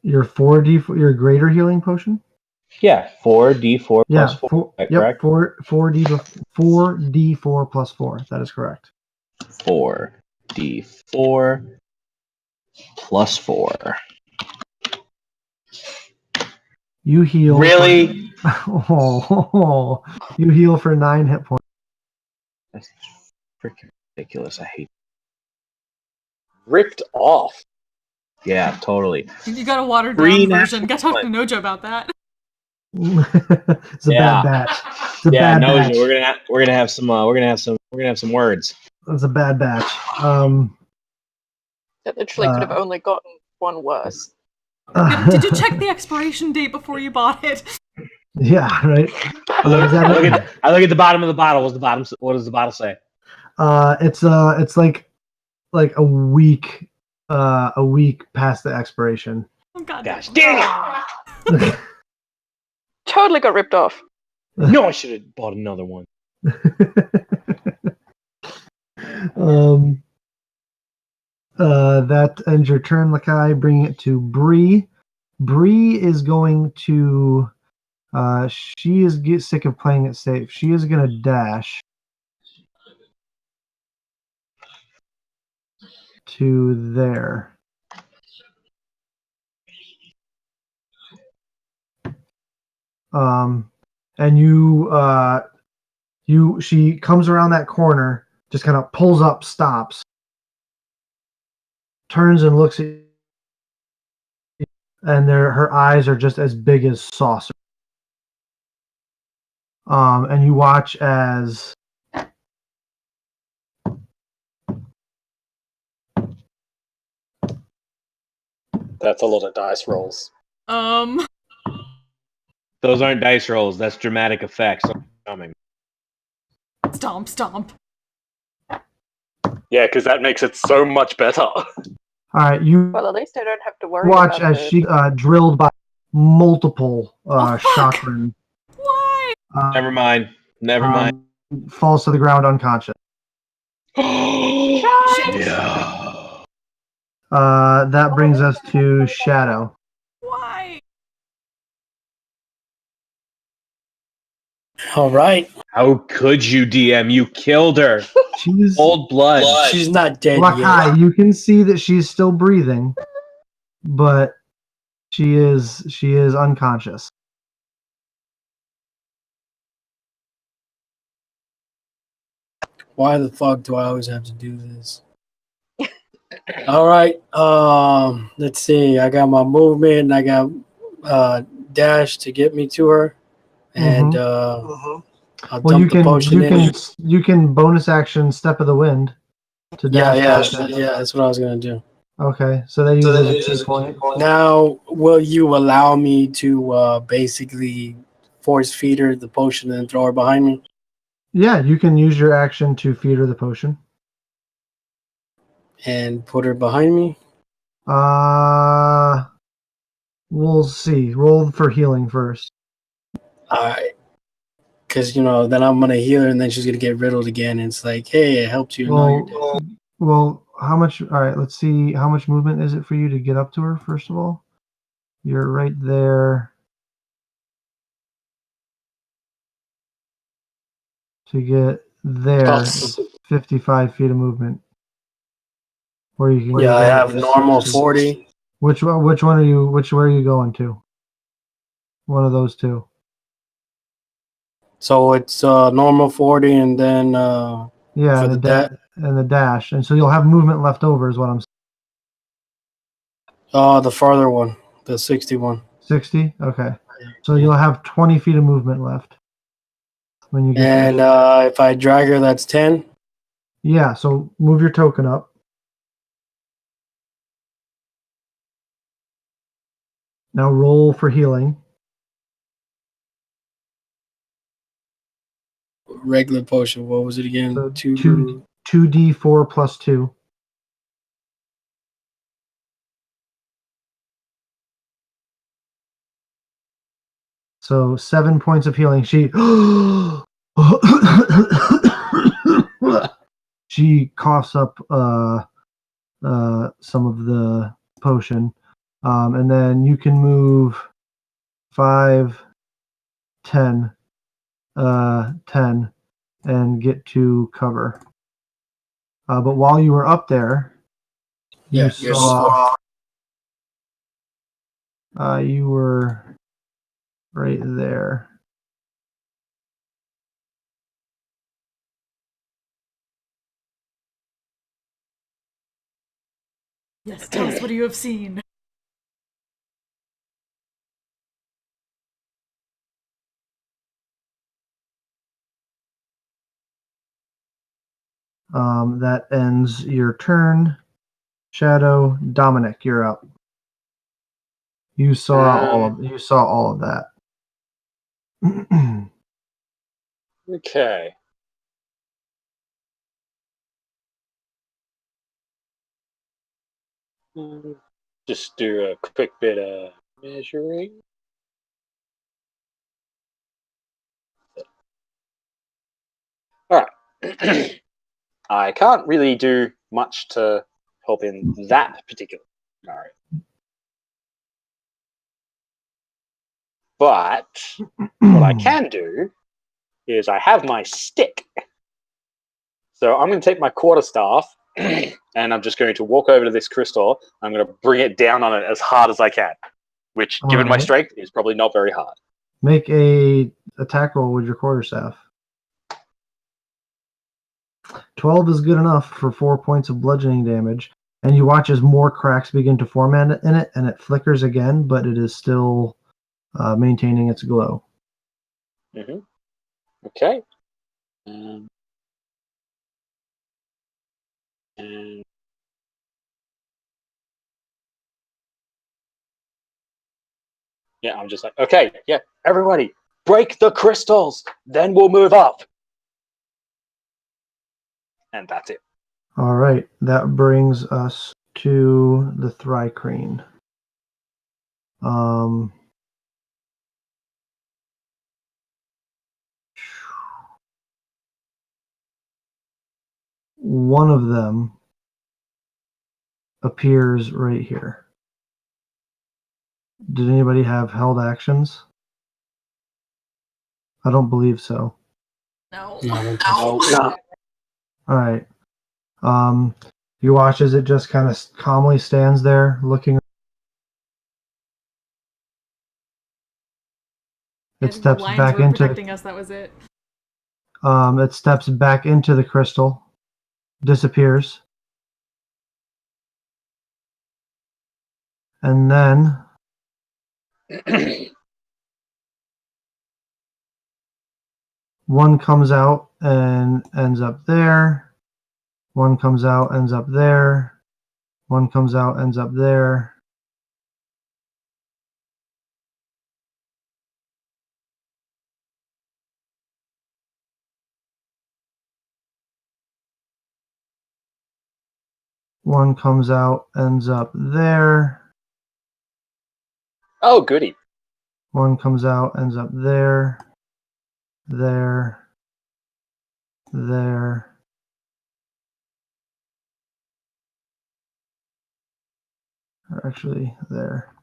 Your 4D, your greater healing potion? Yeah, 4d4 plus 4. Is that correct? 4D4 plus 4. That is correct. 4d4 plus 4. You heal. Really? You heal for 9 hit points. That's freaking ridiculous. I hate. Ripped off. Yeah, totally. You got a watered Free down version. natural Got to talk to Nojo about that. It's a Yeah. bad batch. It's a Yeah, bad no, batch. we're gonna have some words. It's a bad batch. That literally could have only gotten one worse. Did you check the expiration date before you bought it? Yeah, right. I look at the bottom of the bottle. What does the bottle say? It's like a week past the expiration. Oh, God Gosh damn. dang Totally got ripped off. it! No, I should have bought another one. That ends your turn, Lakai. Bring it to Bree. Bree is going to. She is sick of playing it safe. She is going to dash to there. And she comes around that corner, just kind of pulls up, stops, turns and looks at you, and her eyes are just as big as saucers. And you watch as That's a lot of dice rolls. Those aren't dice rolls. That's dramatic effects. Coming. Stomp, stomp. Yeah, because that makes it so much better. all right, you Well, at least I don't have to worry watch about as she drilled by multiple fuck! chakran. Why? Never mind. Falls to the ground unconscious. Yeah. That brings us to Shadow. Why? All right. How could you, DM? You killed her. She's Old blood. She's not dead yet. Lakai, you can see that she's still breathing, but she is unconscious. Why the fuck do I always have to do this? All right. Let's see. I got my movement. I got dash to get me to her, and I'll Well, dump the potion in. you can bonus action Step of the Wind to dash. Yeah. That's what I was gonna do. Okay, so they use it as a 2 point. Now, will you allow me to basically force feed her the potion and throw her behind me? Yeah, you can use your action to feed her the potion. And put her behind me? We'll see. Roll for healing first. Alright. Because, then I'm going to heal her and then she's going to get riddled again. And it's like, hey, I helped you. No, you're dead. Well, how much? All right, let's see. How much movement is it for you to get up to her, first of all? You're right there. To get there, it's 55 feet of movement. Where you can Yeah, I have normal 40. Which one are you? Where are you going to? One of those two. So it's normal 40 and then Yeah, for the dash, and so you'll have movement left over, is what I'm saying. the farther one, the 61. 60? Okay. So you'll have 20 feet of movement left when you get And there. if I drag her, that's 10. Yeah, so move your token up. Now roll for healing. Regular potion. What was it again? So 2. 2d4 plus 2. So 7 points of healing. She coughs up some of the potion. And then you can move 5, 10, 10, and get to cover. But while you were up there, you Yeah, saw you were right there. Yes, tell us what you have seen. That ends your turn. Shadow, Dominic, you're up. You saw all of that. Okay. Just do a quick bit of measuring. All right. I can't really do much to help in that particular scenario. But what I can do is I have my stick. So I'm going to take my quarterstaff and I'm just going to walk over to this crystal. I'm going to bring it down on it as hard as I can, which, given my Alright. strength, is probably not very hard. Make a attack roll with your quarterstaff. 12 is good enough for 4 points of bludgeoning damage. And you watch as more cracks begin to form in it, and it flickers again, but it is still maintaining its glow. Mm-hmm. Okay. And yeah, I'm just like, okay, yeah, everybody, break the crystals, then we'll move up. And that's it. All right, that brings us to the Thri-Kreen. One of them appears right here. Did anybody have held actions? I don't believe so. No. No. No. All right. You watch as it just kind of calmly stands there looking. It The steps lions back were into protecting us, that was it. it steps back into the crystal, disappears. And then one comes out and ends up there. One comes out, ends up there. One comes out, ends up there. One comes out, ends up there. Oh, goody. One comes out, ends up there. There. There. Or actually, there.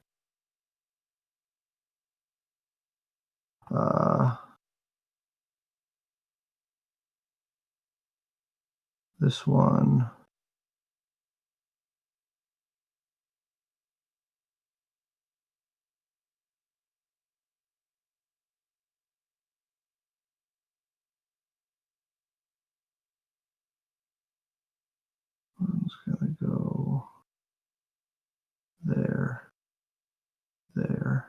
This one. One's gonna go there. There.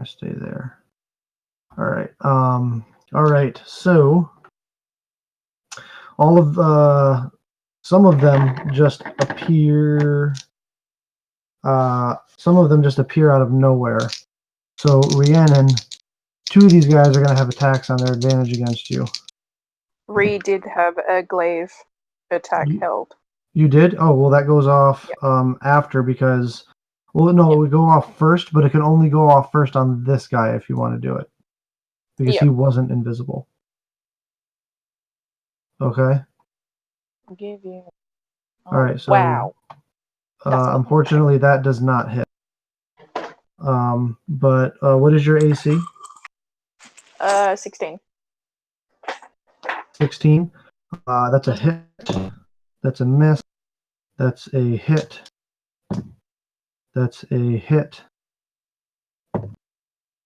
gonna stay there. All right. All right. So all of some of them just appear. Some of them just appear out of nowhere. So Rhiannon, 2 of these guys are gonna have attacks on their advantage against you. Ree did have a glaive attack held. You did? Oh well, that goes off after because. Well, no, it would go off first, but it can only go off first on this guy if you want to do it. Because he wasn't invisible. Okay? I'll give you... Alright, so... Wow. Unfortunately, that does not hit. But what is your AC? 16. 16? That's a hit. That's a miss. That's a hit. That's a hit.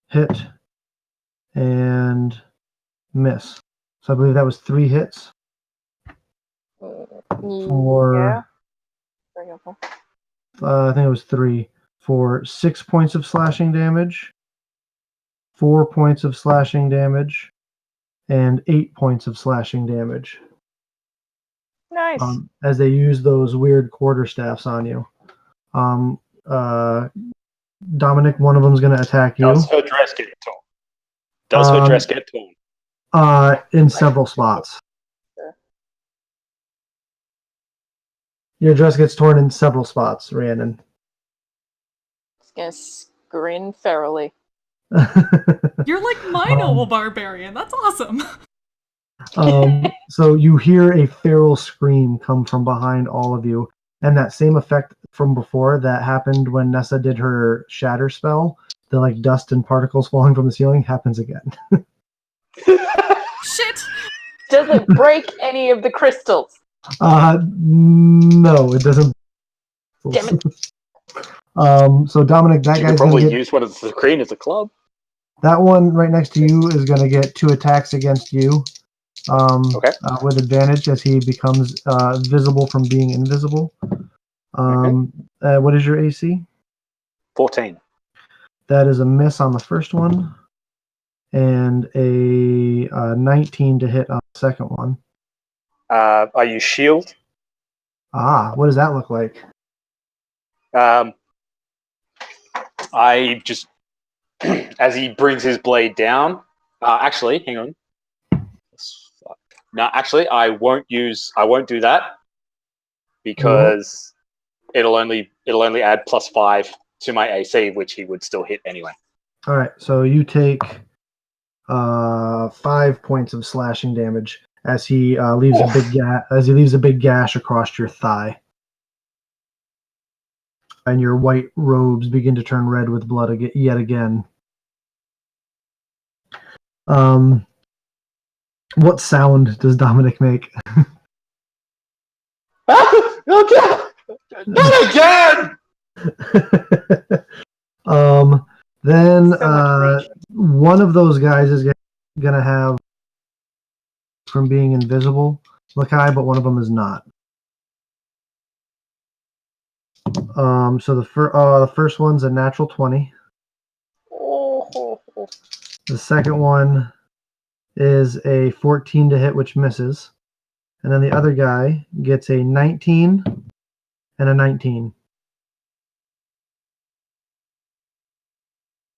Hit. And miss. So I believe that was 3 hits. For, Very helpful. I think it was 3. For 6 points of slashing damage, 4 points of slashing damage, and 8 points of slashing damage. Nice. As they use those weird quarterstaffs on you. Dominic, one of them is going to attack you. Does her dress get torn? Does her dress get torn? In several spots. Your dress gets torn in several spots, Rhiannon. It's going to grin ferally. You're like my noble barbarian. That's awesome. So you hear a feral scream come from behind all of you, and that same effect from before that happened when Nessa did her shatter spell, the like dust and particles falling from the ceiling, happens again. Shit! Does it break any of the crystals? No, it doesn't. Damn it. So Dominic, that You guy's could gonna probably get, use one of the Thri-Kreen as a club. that one right next to you is gonna get 2 attacks against you. With advantage as he becomes visible from being invisible. What is your AC? 14. That is a miss on the first one, and a 19 to hit on the second one. I use shield. What does that look like? I just, as he brings his blade down. Actually, hang on. No, actually, I won't do that because it'll only add +5 to my AC, which he would still hit anyway. All right, so you take 5 points of slashing damage as he leaves a big gash across your thigh, and your white robes begin to turn red with blood yet again. What sound does Dominic make? Not again! Then one of those guys is gonna have from being invisible, Lakai, but one of them is not. So the first one's a natural 20. The second one is a 14 to hit, which misses. And then the other guy gets a 19 and a 19.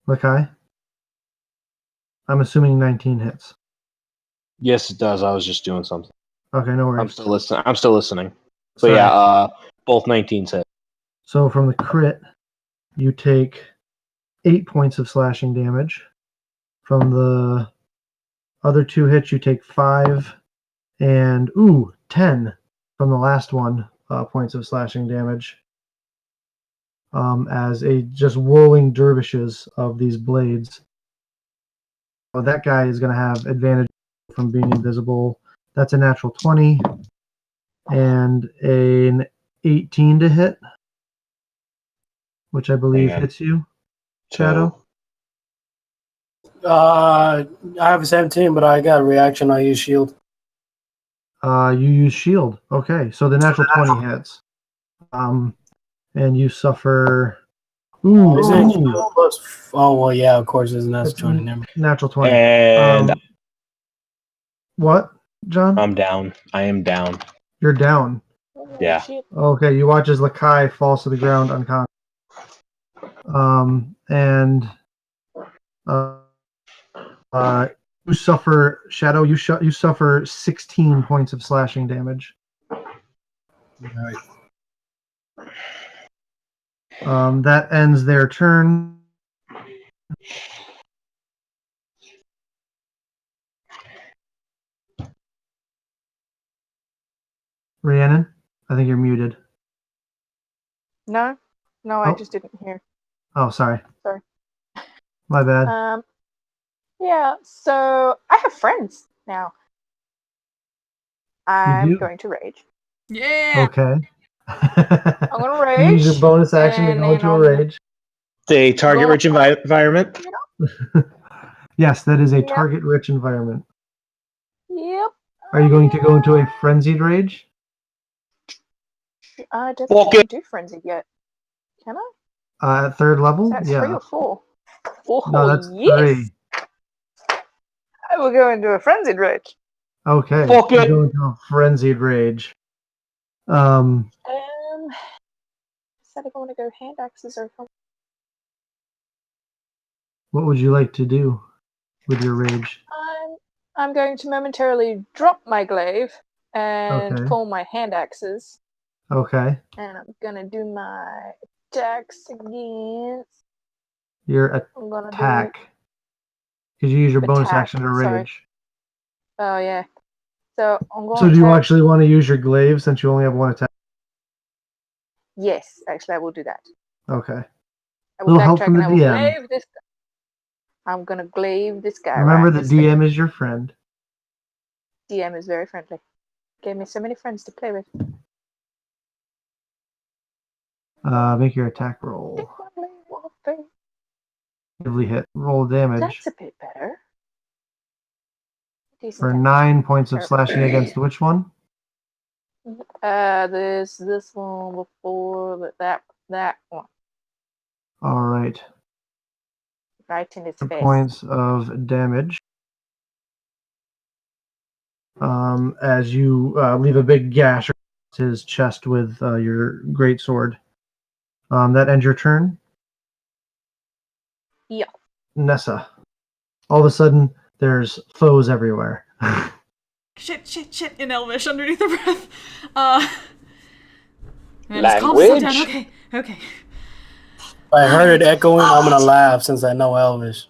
Lakai? I'm assuming 19 hits. Yes, it does. I was just doing something. Okay, no worries. I'm still listening. But Sorry. yeah, both 19s hit. So from the crit, you take 8 points of slashing damage. From the other 2 hits, you take 5 and 10 from the last one points of slashing damage. As a just whirling dervishes of these blades. So that guy is going to have advantage from being invisible. That's a natural 20 and an 18 to hit, which I believe hits you, Shadow. I have a 17, but I got a reaction. I use shield. You use shield. Okay, so the natural 20 hits. And you suffer Ooh, Is it ooh, plus? Oh well, yeah. Of course, it's not it's 20. Never. natural 20. And What, John? I'm down. I am down. You're down. Oh, Yeah. shit. Okay, you watch as Lakai falls to the ground unconscious. And you suffer Shadow. You suffer 16 points of slashing damage. Right. That ends their turn. Rhiannon, I think you're muted. No, I Oh. just didn't hear. Oh, sorry. Sorry. My bad. Yeah. So I have friends now. I'm do? going to rage. Yeah. Okay. I'm gonna rage. You use your bonus action to and go then into a I'm rage. The target rich environment. Yes, that is a Yep. target-rich environment. Yep. Are you going to go into a frenzied rage? I don't Fuck think I it. can do frenzy yet. Can I? At third Is level? that 3 Yeah. or 4? Oh, No, that's yes. 3. I will go into a frenzied rage. Okay. Fuck You it. go into a frenzied rage. Said if I want to go hand axes or something. What would you like to do with your rage? I'm going to momentarily drop my glaive and Okay. pull my hand axes, Okay. and I'm gonna do my attacks against. Your I'm gonna attack. Because you use your bonus Attack, action to sorry. rage. Oh yeah. So I'm going. So do you attack. actually want to use your glaive since you only have one attack? Yes, actually, I will do that. Okay. I will Little help backtrack from and the I will DM. glaive this. I'm gonna glaive this guy. Remember, right? the DM is your friend. DM is very friendly. Gave me so many friends to play with. Make your attack roll. Actively hit. Roll damage That's a bit better. Decent for damage. 9 points of slashing against which one? This one before that one. All right. Right in his face. Points of damage. As you leave a big gash across his chest with your great sword. That ends your turn. Yeah. Nessa. All of a sudden, there's foes everywhere. Shit in Elvish underneath the breath. And then just calm Language? down. Okay. If I heard it echoing, I'm gonna laugh since I know Elvish.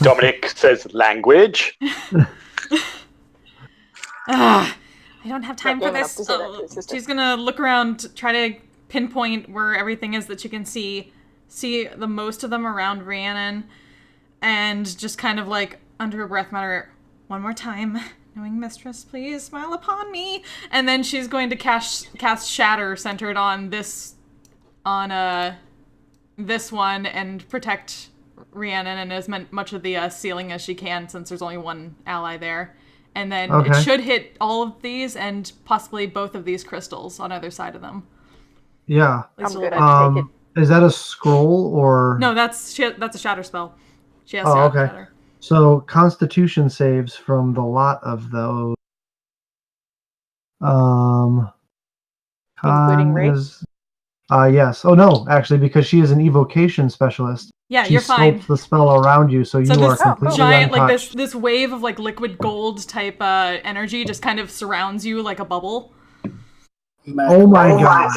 Dominic says language. I don't have time Not for good enough this. to say that to his sister. She's gonna look around, try to pinpoint where everything is that she can see the most of them around Rhiannon, and just kind of like under her breath mutter, "One more time, knowing mistress, please smile upon me." And then she's going to cast Shatter centered on this one and protect Rhiannon and as much of the ceiling as she can, since there's only one ally there. And then it should hit all of these and possibly both of these crystals on either side of them. Yeah. I'm good. I take it. Is that a scroll or? No, that's a shatter spell. She has okay. shatter. So Constitution saves from the lot of those. Including Ray? Yes. Oh no, actually, because she is an evocation specialist. Yeah, she you're fine. sculpts the spell around you, so you are this completely giant, untouched. like this wave of like liquid gold type energy just kind of surrounds you like a bubble. Oh my god!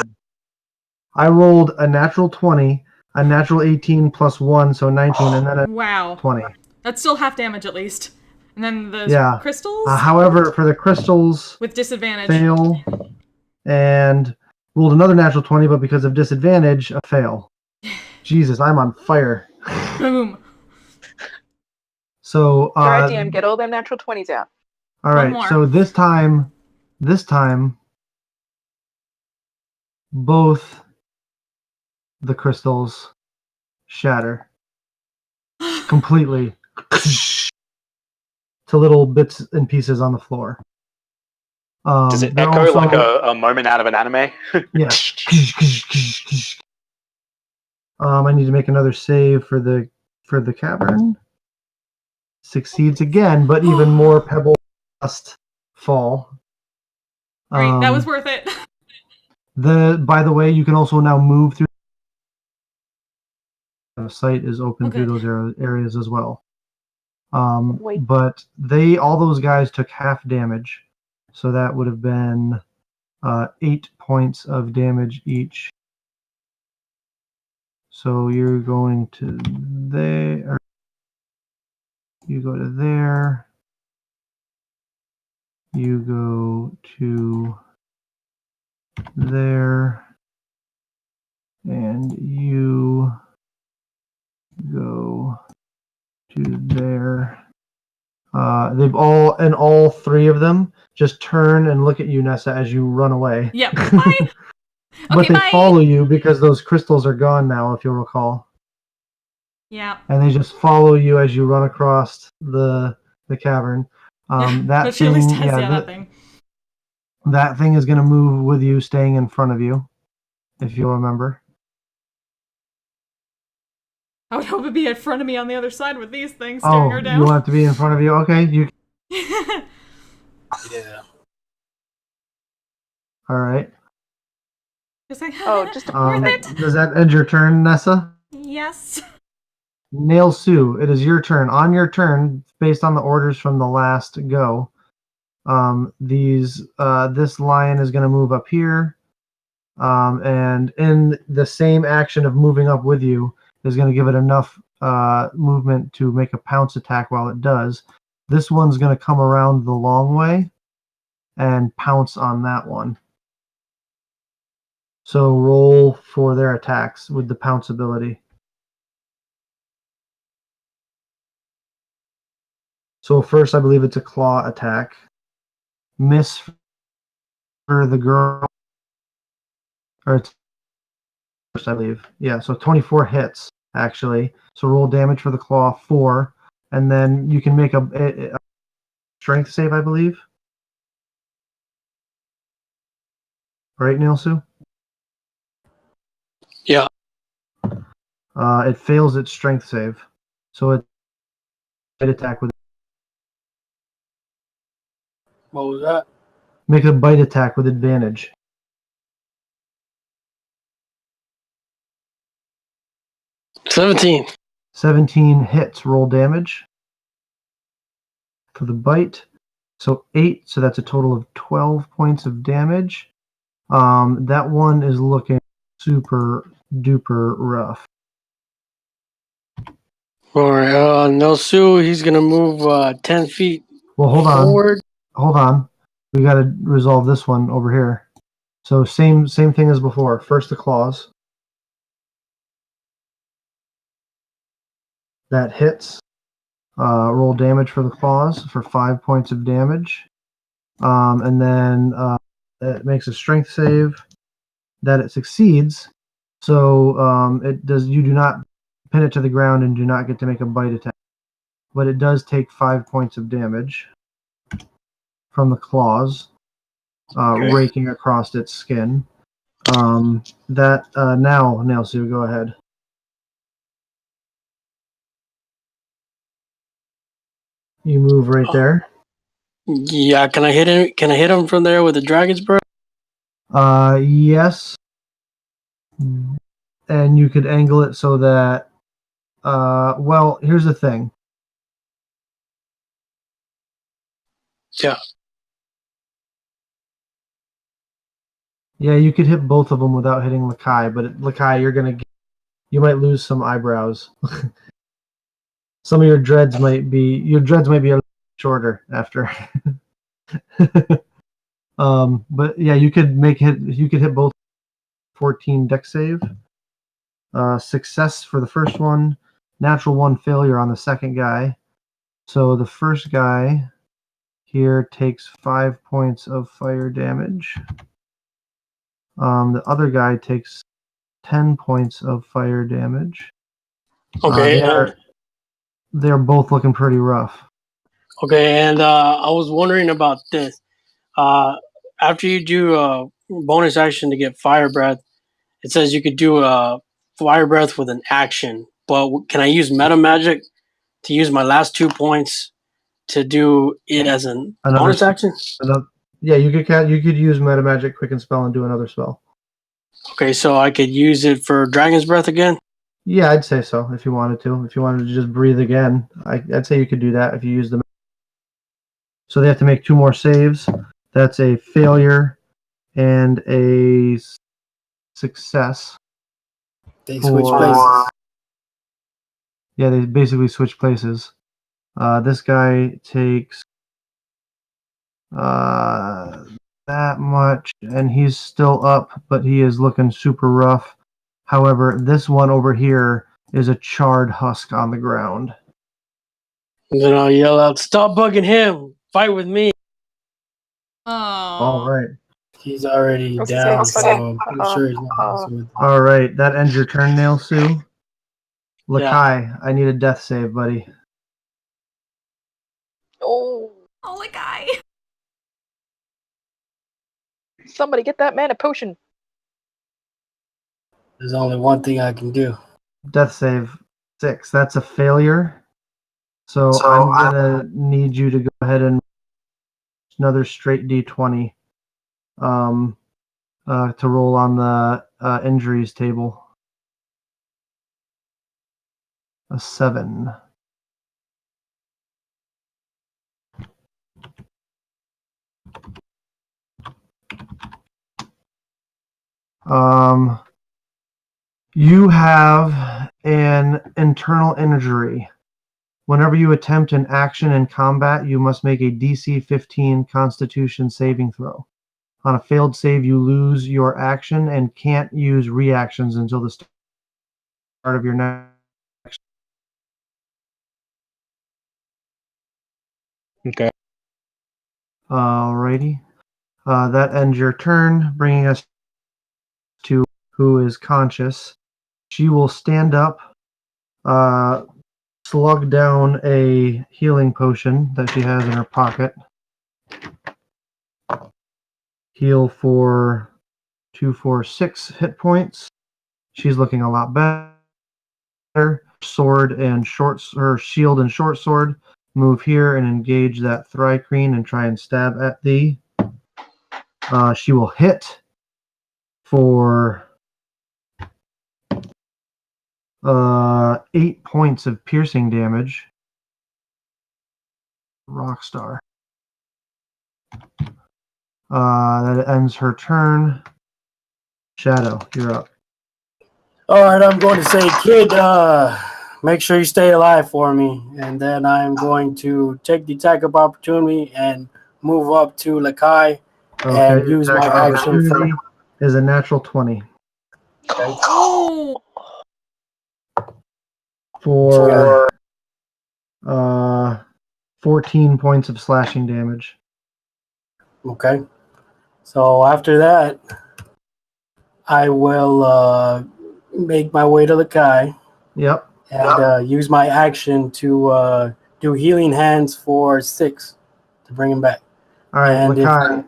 I rolled a natural 20, a natural 18 plus 1, so 19, and then a Wow. 20. That's still half damage at least. And then the crystals? However, for the crystals, with disadvantage, fail, and rolled another natural 20, but because of disadvantage, a fail. Jesus, I'm on fire. Boom. All So, right, DM, get all them natural 20s out. All right, so this time, both the crystals shatter completely to little bits and pieces on the floor. Does it echo also, like a moment out of an anime? Yeah. I need to make another save for the cavern. Succeeds again, but even more pebble dust fall. Great, that was worth it. By the way, you can also now move through. The site is open through those areas as well. But all those guys took half damage, so that would have been 8 points of damage each. So you're going to there. You go to there. You go to there. And you go to there. All three of them just turn and look at you, Nessa, as you run away. Yep. Bye. But they follow you because those crystals are gone now, if you'll recall. Yeah. And they just follow you as you run across the cavern. That but she thing, at least has that thing. That thing is going to move with you, staying in front of you, if you'll remember. I would hope it'd be in front of me on the other side with these things staring her down. You want it to be in front of you? Okay, you. Yeah. All right. Just like, just worth it. Does that end your turn, Nessa? Yes. Nail Sue, it is your turn. On your turn, based on the orders from the last go, this lion is going to move up here, and in the same action of moving up with you, is going to give it enough movement to make a pounce attack while it does. This one's going to come around the long way and pounce on that one. So roll for their attacks with the pounce ability. So first, I believe it's a claw attack. Miss for the girl. Or it's first, I believe. Yeah, so 24 hits, actually. So roll damage for the claw, 4. And then you can make a strength save, I believe. Right, Nilsu? Yeah. It fails its strength save. So it attack with. What was that? Make a bite attack with advantage. 17. 17 hits. Roll damage for the bite. So 8. So that's a total of 12 points of damage. That one is looking super duper rough. All right. Nelsu, he's gonna move 10 feet. Well, hold forward. on. Hold on. We got to resolve this one over here. So same thing as before. First the claws. That hits. Roll damage for the claws for 5 points of damage. And then it makes a strength save that it succeeds. So it does. You do not pin it to the ground and do not get to make a bite attack. But it does take 5 points of damage from the claws, raking across its skin. Now, Nelsu, go ahead. You move right there. Yeah, can I hit him? Can I hit him from there with the dragon's breath? Yes. And you could angle it so that. Well, here's the thing. Yeah. Yeah, you could hit both of them without hitting Lakai, but Lakai, you might lose some eyebrows. Some of your dreads might be a little shorter after. But yeah, you could hit both. 14 dex save. Success for the first one, natural 1 failure on the second guy. So the first guy here takes 5 points of fire damage. The other guy takes 10 points of fire damage. Okay. They're both looking pretty rough. Okay, and I was wondering about this. After you do a bonus action to get fire breath, it says you could do a fire breath with an action, but can I use meta magic to use my last 2 points to do it as an bonus action? Yeah, you could use meta magic, quicken spell, and do another spell. Okay, so I could use it for dragon's breath again. Yeah, I'd say so if you wanted to. If you wanted to just breathe again, I'd say you could do that if you use them. So they have to make 2 more saves. That's a failure and a success. They switch places. Yeah, they basically switch places. This guy takes that much, and he's still up, but he is looking super rough. However, this one over here is a charred husk on the ground. And then I'll yell out, "Stop bugging him! Fight with me!" Oh. All right. He's already down, so I'm sure he's not messing with me. All right, that ends your turn, Nail Sue. Lakai, I need a death save, buddy. Oh, Oh, my guy. somebody get that man a potion. There's only one thing I can do. Death save 6. That's a failure. So I'm gonna need you to go ahead and another straight D20 to roll on the injuries table. A 7. You have an internal injury. Whenever you attempt an action in combat, you must make a DC 15 Constitution saving throw. On a failed save, you lose your action and can't use reactions until the start of your next. Okay. Alrighty. That ends your turn, bringing us to who is conscious. She will stand up, slug down a healing potion that she has in her pocket. Heal for 2, 4, 6 hit points. She's looking a lot better. Sword and her shield and short sword. Move here and engage that Thri-Kreen and try and stab at thee. She will hit for 8 points of piercing damage. Rockstar. That ends her turn. Shadow, you're up. All right, I'm going to say, kid, make sure you stay alive for me. And then I'm going to take the attack of opportunity and move up to Lakai and use my action for... Is a natural 20. Oh. For 14 points of slashing damage. Okay. So after that, I will make my way to Lakai. Yep. And use my action to do healing hands for 6 to bring him back. All right, and Lakai.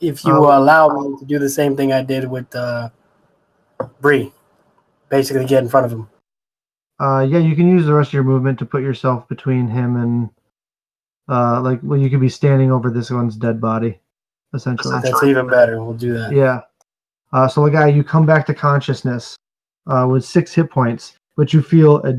if you allow me to do the same thing I did with Bree, basically get in front of him. Yeah, you can use the rest of your movement to put yourself between him and you could be standing over this one's dead body, essentially. That's even better. We'll do that. Yeah. So Lakai, you come back to consciousness with 6 hit points, but you feel a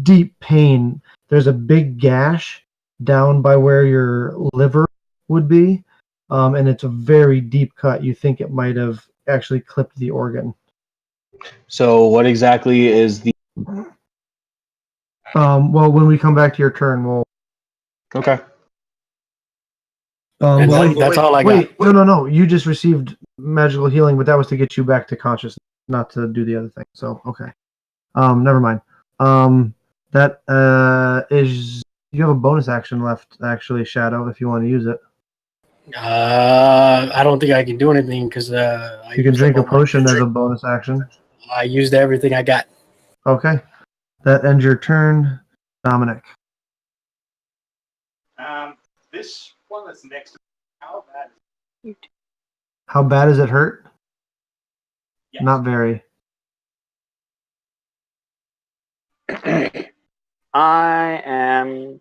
deep pain. There's a big gash down by where your liver would be, and it's a very deep cut. You think it might have actually clipped the organ. So what exactly is the... Well, when we come back to your turn, we'll... Okay. That's all I got. Wait, no. You just received magical healing, but that was to get you back to consciousness, not to do the other thing. So, okay. Never mind. That is... You have a bonus action left, actually, Shadow, if you want to use it. I don't think I can do anything because you can drink a potion as a bonus action. I used everything I got. Okay. That ends your turn. Dominic. This one that's next to How bad is it hurt? Yes. Not very. I am,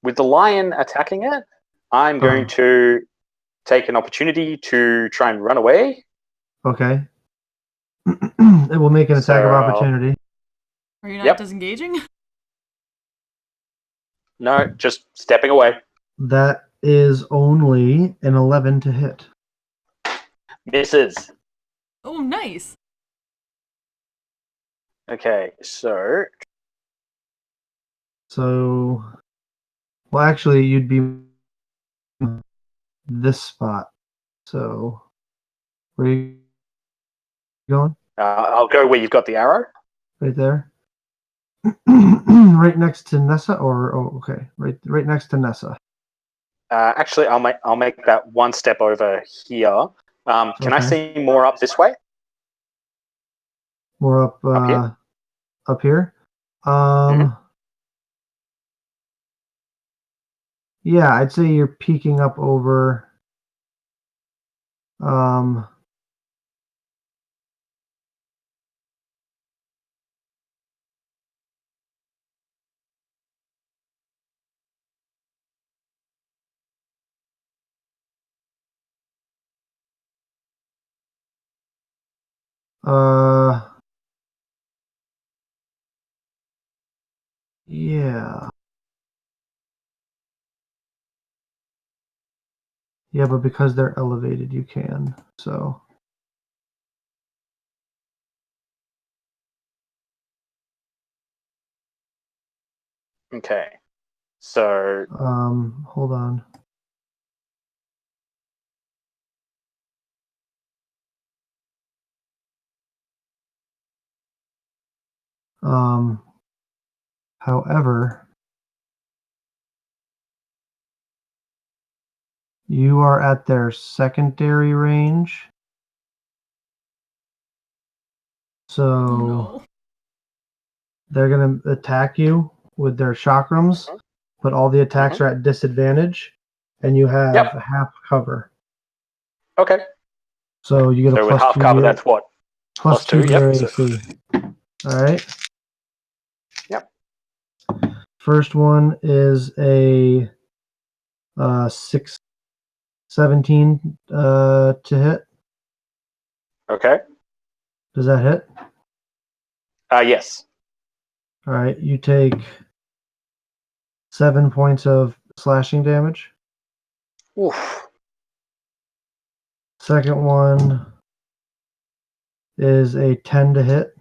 with the lion attacking it, I'm going to take an opportunity to try and run away. Okay. It will make an attack of So, opportunity. Are you not Yep. disengaging? No, just stepping away. That is only an 11 to hit. Misses. Oh, nice. Okay, so So, well, actually, you'd be this spot. So, where are you going? I'll go where you've got the arrow. Right there. Right next to Nessa, or okay, right next to Nessa. Actually, I'll make that one step over here. Can I Okay. see more up this way? More up here? up here. Yeah, I'd say you're peeking up over. Yeah. Yeah, but because they're elevated, you can. So. Okay. So. Hold on. However, you are at their secondary range. So No. they're going to attack you with their chakrams, but all the attacks are at disadvantage, and you have half cover. Okay. So you get a So with plus half 2 cover, to your, that's what? plus 2 to Yep. your AC. All right. Yep. First one is a 17 to hit. Okay. Does that hit? Yes. All right. You take 7 points of slashing damage. Oof. Second one is a 10 to hit.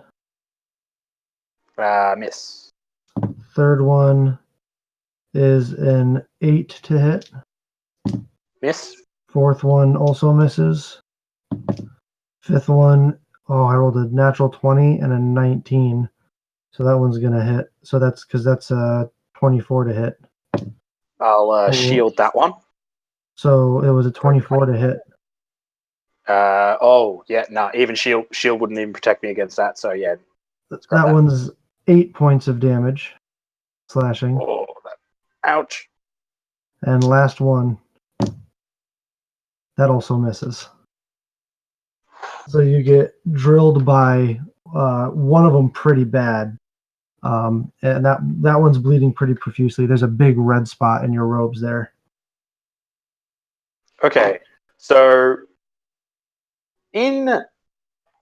Miss. Third one is an 8 to hit. Miss. Fourth one also misses. Fifth one, I rolled a natural 20 and a 19. So that one's going to hit. So that's because that's a 24 to hit. I'll shield that one. So it was a 24 to hit. Even shield wouldn't even protect me against that. So yeah, That one's 8 points of damage, slashing. Oh, ouch! And last one, that also misses. So you get drilled by one of them pretty bad, and that one's bleeding pretty profusely. There's a big red spot in your robes there. Okay, so in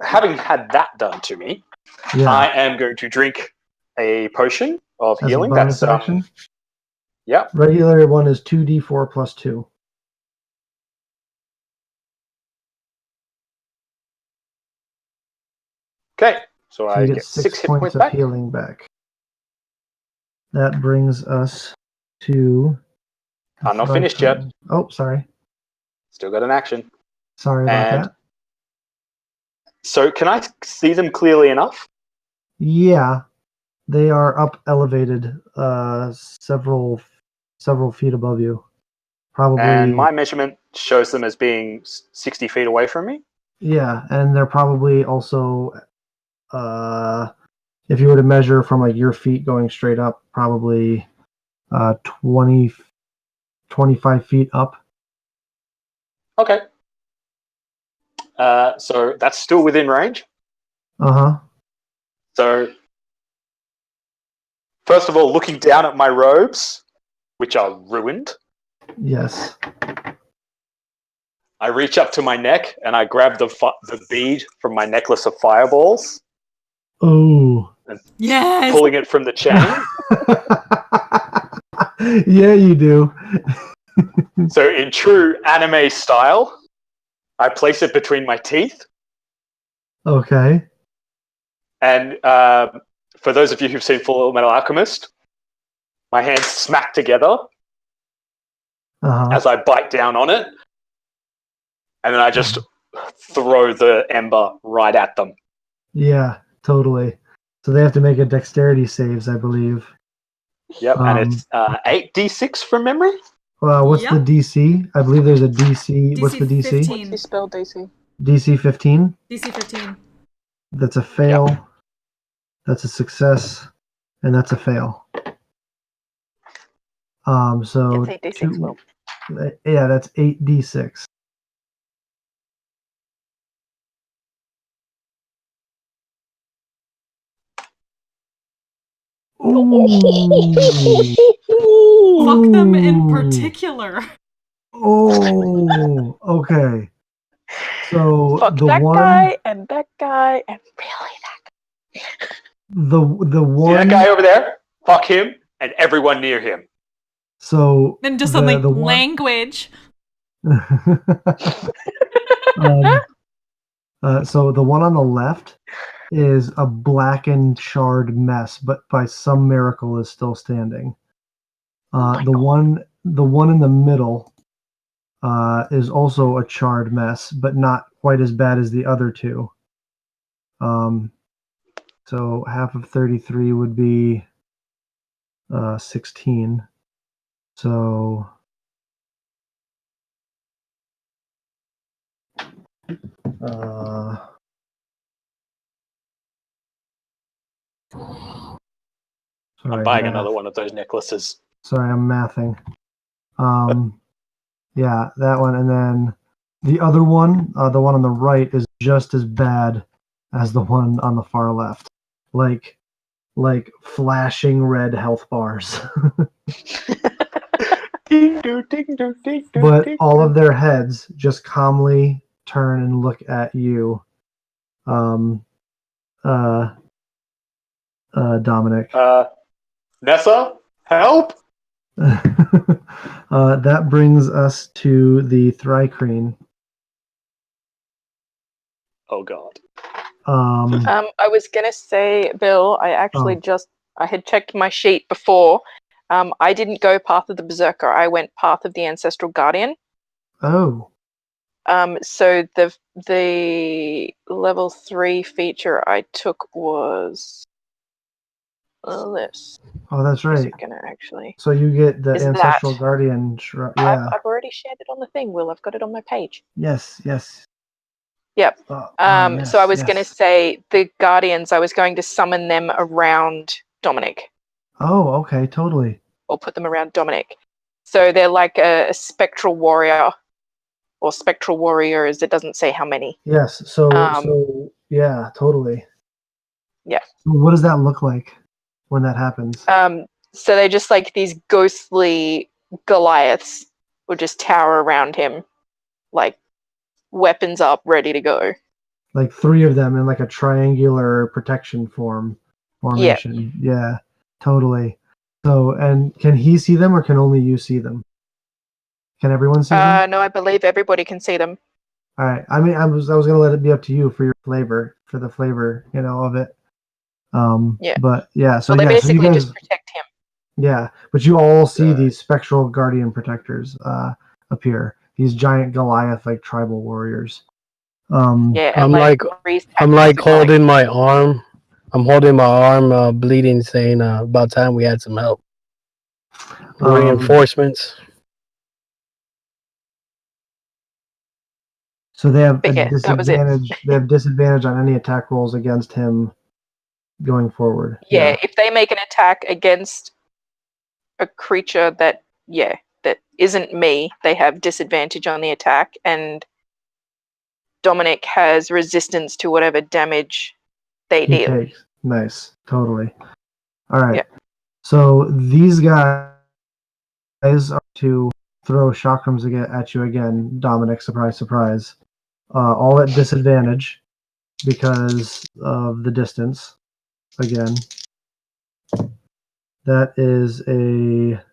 having had that done to me, I am going to drink a potion of As healing. a bonus That's action. Yeah. Regular one is 2d4 plus 2. Okay, so So you I get get 6 hit points points of back. healing back. That brings us to. I'm not finished yet. Oh, sorry. Still got an action. Sorry about that. So can I see them clearly enough? Yeah, they are up elevated, several feet above you. Probably. And my measurement shows them as being 60 feet away from me. Yeah, and they're probably also, if you were to measure from like your feet going straight up, probably 20, 25 feet up. Okay. So that's still within range. Uh-huh. So First of all, looking down at my robes, which are ruined, Yes. I reach up to my neck and I grab the bead from my necklace of fireballs, Oh. Yes. pulling it from the chain. Yeah, you do. So in true anime style, I place it between my teeth. Okay. And for those of you who've seen Full Metal Alchemist, my hands smack together Uh-huh. as I bite down on it. And then I just throw the ember right at them. Yeah, totally. So they have to make a dexterity saves, I believe. Yep, and it's 8d6 from memory. What's Yep. the DC? I believe there's a DC. What's the DC? 15. You spell DC. DC 15. DC 15. That's a fail. That's a success, and that's a fail. So It's 8d6, Will. yeah, that's 8d6. Ooh. Fuck them in Ooh. particular. Oh, okay. So Fuck the that one, guy and that guy and really that guy. the See one. that guy over there? Fuck him and everyone near him. So Then just suddenly the one. language. So the one on the left is a blackened, charred mess, but by some miracle is still standing. The one in the middle is also a charred mess, but not quite as bad as the other two. So half of 33 would be 16. So I'm buying another one of those necklaces. Sorry, I'm mathing. Yeah, that one, and then the other one, the one on the right, is just as bad as the one on the far left. Like flashing red health bars. But all of their heads just calmly turn and look at you, Dominic. Nessa, help! That brings us to the Thri-Kreen. Oh god. I was gonna say, Bill, I actually I had checked my sheet before. I didn't go Path of the Berserker. I went Path of the Ancestral Guardian. Oh. So the level 3 feature I took was this. Oh, that's right. Gonna actually. So you get the Is Ancestral that- Guardian. Yeah. I've already shared it on the thing, Will. I've got it on my page. Yes. Yep. Yes, so I was going to say the Guardians, I was going to summon them around Dominic. Oh, okay, totally. Or put them around Dominic. So they're like a spectral warrior. Or spectral warriors, it doesn't say how many. Yes, so yeah, totally. Yeah. What does that look like when that happens? So they're just like these ghostly Goliaths would just tower around him, like weapons up, ready to go. Like 3 of them in like a triangular protection formation. Yeah, totally. So, and can he see them or can only you see them? Can everyone see them? No, I believe everybody can see them. All right. I mean, I was gonna let it be up to you for your flavor, of it. But yeah, so they yeah, basically so you guys, just protect him. Yeah, but you all see these spectral guardian protectors appear. These giant Goliath like tribal warriors. I'm like holding my arm. I'm holding my arm, bleeding, saying, "About time we had some help." Reinforcements. So they have a disadvantage. They have disadvantage on any attack rolls against him going forward. Yeah, if they make an attack against a creature that isn't me, they have disadvantage on the attack, and Dominic has resistance to whatever damage they deal. Takes. Nice, totally. All right. Yeah. So these guys are to throw chakrams at you again, Dominic. Surprise, surprise. All at disadvantage because of the distance. Again, that is a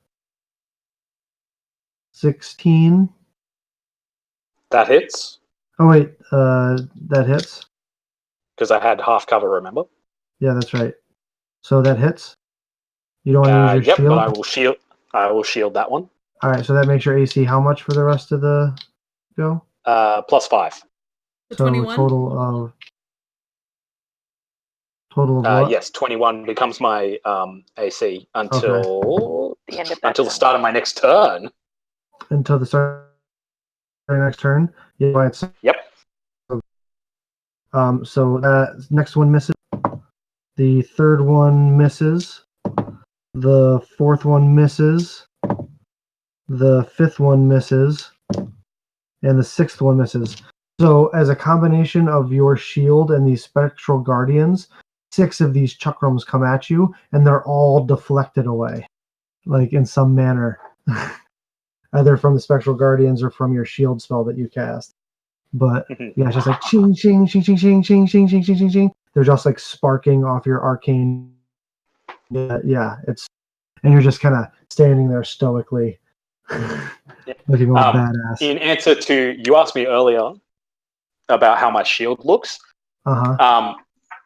16. That hits Oh wait, that hits. because I had half cover. Remember? Yeah, that's right. So that hits. You don't want to use your Yep, shield. but I will shield. I will shield that one. All right, so that makes your AC how much for the rest of the go? +5. The So 21. total of what? Yes, 21 becomes my AC until The end of that until the turn. start of my next turn. Until the start of your next turn. Yeah, it's Yep. so that next one misses. The third one misses. The fourth one misses. The fifth one misses. And the sixth one misses. So as a combination of your shield and these spectral guardians, 6 of these chakrams come at you, and they're all deflected away, like in some manner, either from the spectral guardians or from your shield spell that you cast. But yeah, it's just like ching, ching, ching, ching, ching, ching, ching, ching, ching, ching, ching. They're just like sparking off your arcane. Yeah, it's and you're just kind of standing there stoically, looking all badass. In answer to you asked me earlier about how my shield looks.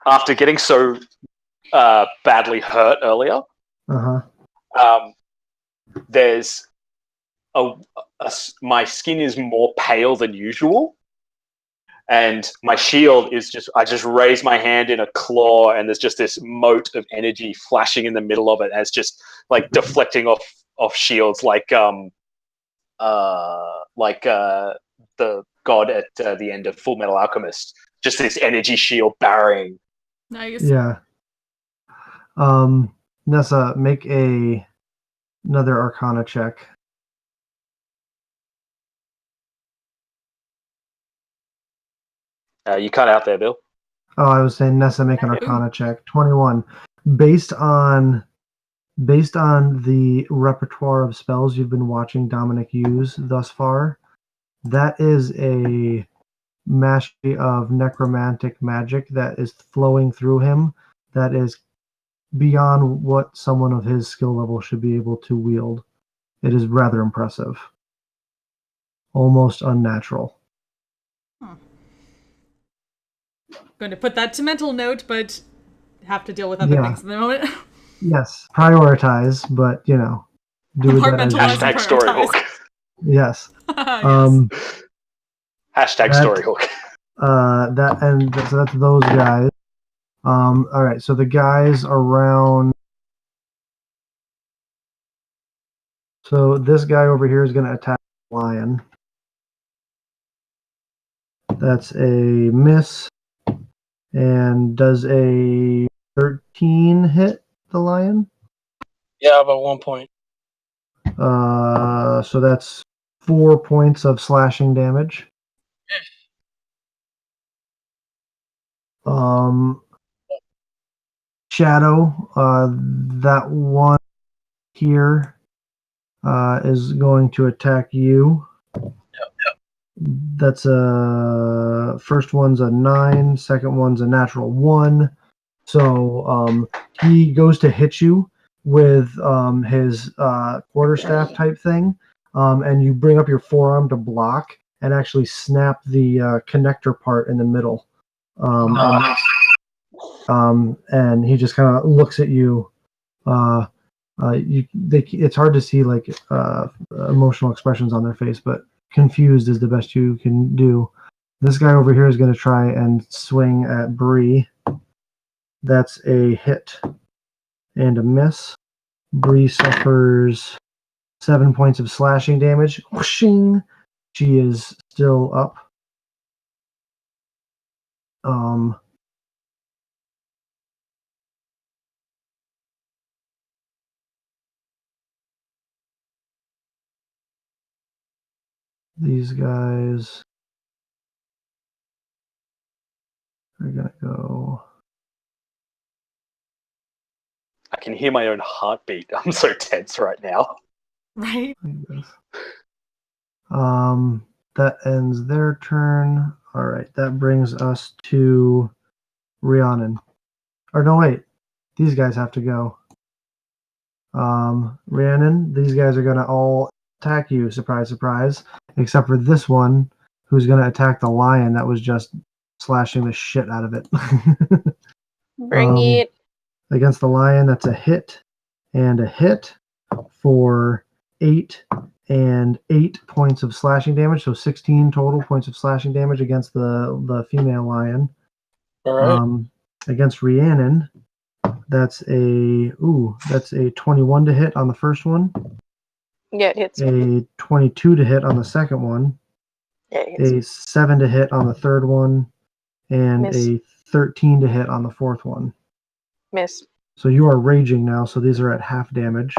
After getting so badly hurt earlier, there's my skin is more pale than usual. And my shield is I just raise my hand in a claw, and there's just this mote of energy flashing in the middle of it as just like deflecting off shields, like the god at the end of Full Metal Alchemist. Just this energy shield barring. Nice. Yeah. Nessa, make another Arcana check. You cut out there, Bill. Oh, I was saying Nessa, make an Arcana check. 21. Based on the repertoire of spells you've been watching Dominic use thus far, that is a mastery of necromantic magic that is flowing through him that is beyond what someone of his skill level should be able to wield. It is rather impressive. Almost unnatural. Going to put that to mental note, but have to deal with other things at the moment. Yes, prioritize, but do with that as Hashtag story hook. Yes. Yes. Hashtag story hook. So that's those guys. All right, so the guys around. So this guy over here is going to attack the lion. That's a miss. And does a 13 hit the lion? Yeah, about 1 point. So that's 4 points of slashing damage. Shadow, that one here is going to attack you. That's first one's a 9, second one's a natural 1. So he goes to hit you with his quarterstaff type thing, and you bring up your forearm to block and actually snap the connector part in the middle. And he just kind of looks at you. It's hard to see like emotional expressions on their face, but confused is the best you can do. This guy over here is going to try and swing at Bree. That's a hit and a miss. Bree suffers 7 points of slashing damage. Whooshing. She is still up. These guys are gonna go. I can hear my own heartbeat. I'm so tense right now. Right? That ends their turn. All right, that brings us to Rhiannon. Or no, wait. These guys have to go. Rhiannon, these guys are gonna all attack you. Surprise, surprise. Except for this one, who's gonna attack the lion that was just slashing the shit out of it. Bring it. Against the lion, that's a hit and a hit for 8 and 8 points of slashing damage, so 16 total points of slashing damage against the female lion. All right. Against Rhiannon, that's a 21 to hit on the first one, Yeah, it hits. a 22 to hit on the second one, Yeah, it hits. a 7 to hit on the third one, and Miss. a 13 to hit on the fourth one. Miss. So you are raging now, so these are at half damage.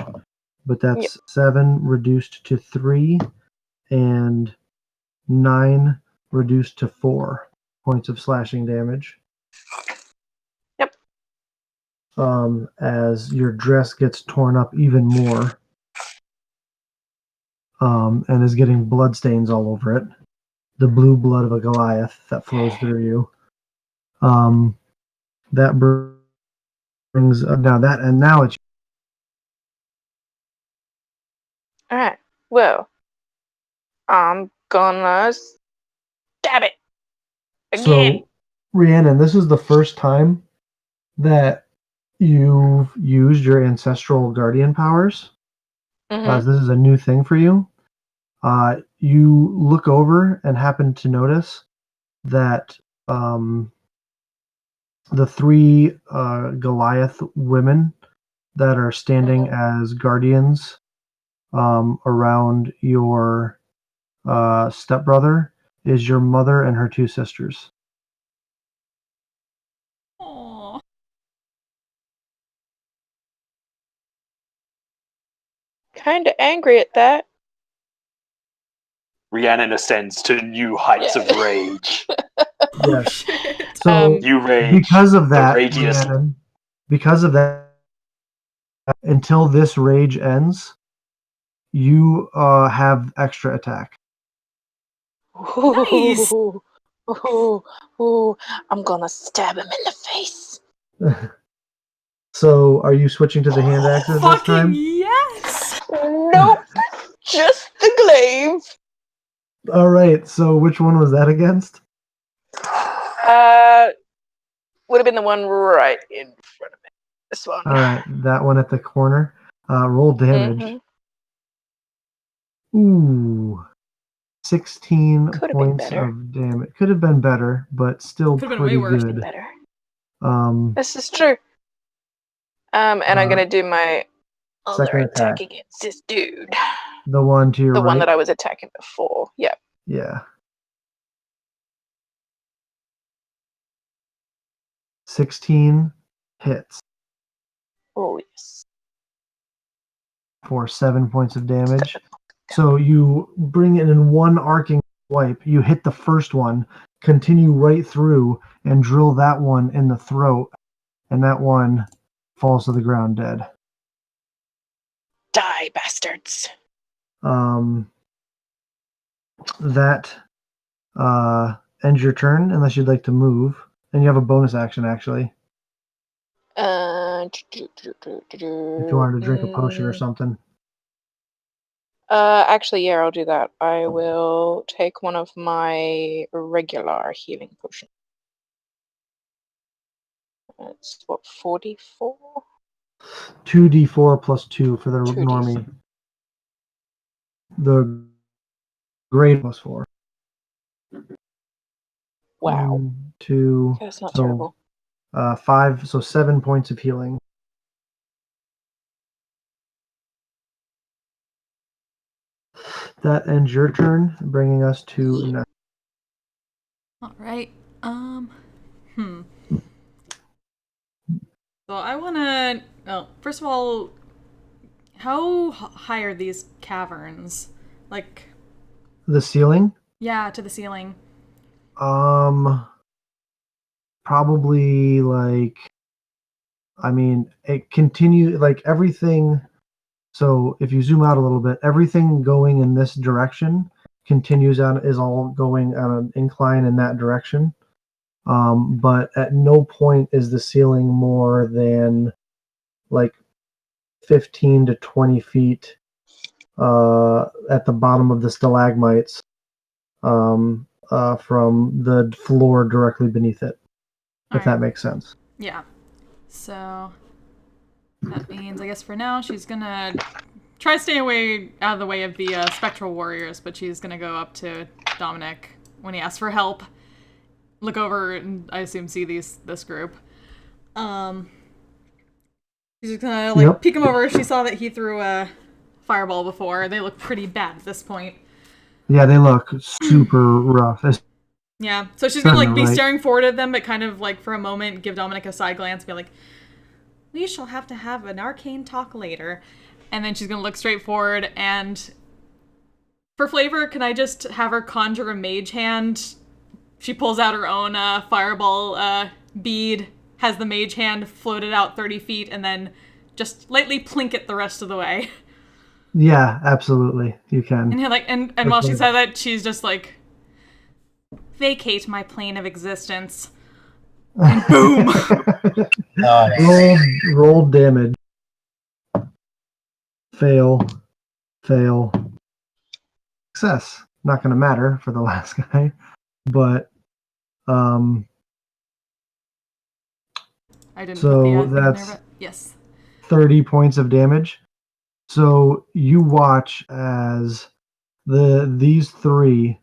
But that's Yep. 7 reduced to 3 and 9 reduced to 4 points of slashing damage. Yep. As your dress gets torn up even more, and is getting bloodstains all over it. The blue blood of a Goliath that flows through you. That brings now it's All right. Well, I'm gonna stab it again. So, Rhiannon, this is the first time that you've used your ancestral guardian powers. Mhm. This is a new thing for you. You look over and happen to notice that the 3 Goliath women that are standing as guardians around your stepbrother is your mother and her 2 sisters. Aww. Kinda angry at that. Rhiannon ascends to new heights Yeah. of rage. Oh Yes. shit. So You rage. because of that, the ragiest. Rhiannon, because of that, until this rage ends, you have extra attack. Nice. Ooh, I'm gonna stab him in the face. So are you switching to the hand axes this Fucking time? yes. Nope, just the glaive. All right. So which one was that against? Would have been the one right in front of me. This one. All right, that one at the corner. Roll damage. Ooh, 16 Could have been points better. of damage. Could have been better, but still Could have been way pretty worse. good. Better. Um, This is true. And I'm gonna do my other second attack attack. against this dude. The one to your The right. one that I was attacking before. Yeah. Yeah. 16 hits Oh yes. for 7 points of damage. So you bring it in one arcing swipe. You hit the first one, continue right through, and drill that one in the throat, and that one falls to the ground dead. Die, bastards. That ends your turn, unless you'd like to move. And you have a bonus action, actually, if you wanted to drink a potion or something. Actually, yeah, I'll do that. I will take one of my regular healing potions. It's what, 44? 2d4 plus 2 for the 2d4. normie. The grade plus 4. Wow. 1, 2, That's not so terrible. 5, so 7 points of healing. That ends your turn, bringing us to Ness. All right. So I want to. Well, first of all, how high are these caverns? Like, The ceiling. yeah, to the ceiling. Probably like I mean, it continues like everything. So if you zoom out a little bit, everything going in this direction continues on, is all going on an incline in that direction. But at no point is the ceiling more than like 15 to 20 feet at the bottom of the stalagmites from the floor directly beneath it, if that makes sense. Yeah. So that means, I guess for now, she's gonna try to stay away out of the way of the spectral warriors, but she's gonna go up to Dominic when he asks for help. Look over and I assume see this group. She's just gonna peek him over. She saw that he threw a fireball before. They look pretty bad at this point. Yeah, they look super rough. Yeah, so she's gonna be staring forward at them, but kind of for a moment give Dominic a side glance, be like, "We shall have to have an arcane talk later." And then she's gonna look straight forward, and for flavor, can I just have her conjure a mage hand? She pulls out her own fireball bead, has the mage hand floated out 30 feet, and then just lightly plink it the rest of the way. Yeah, absolutely. You can. And while she said that, she's just like, vacate my plane of existence. And boom! Roll damage. Fail. Success. Not going to matter for the last guy, but I didn't so put the that's in there, but yes. 30 points of damage. So you watch as these three,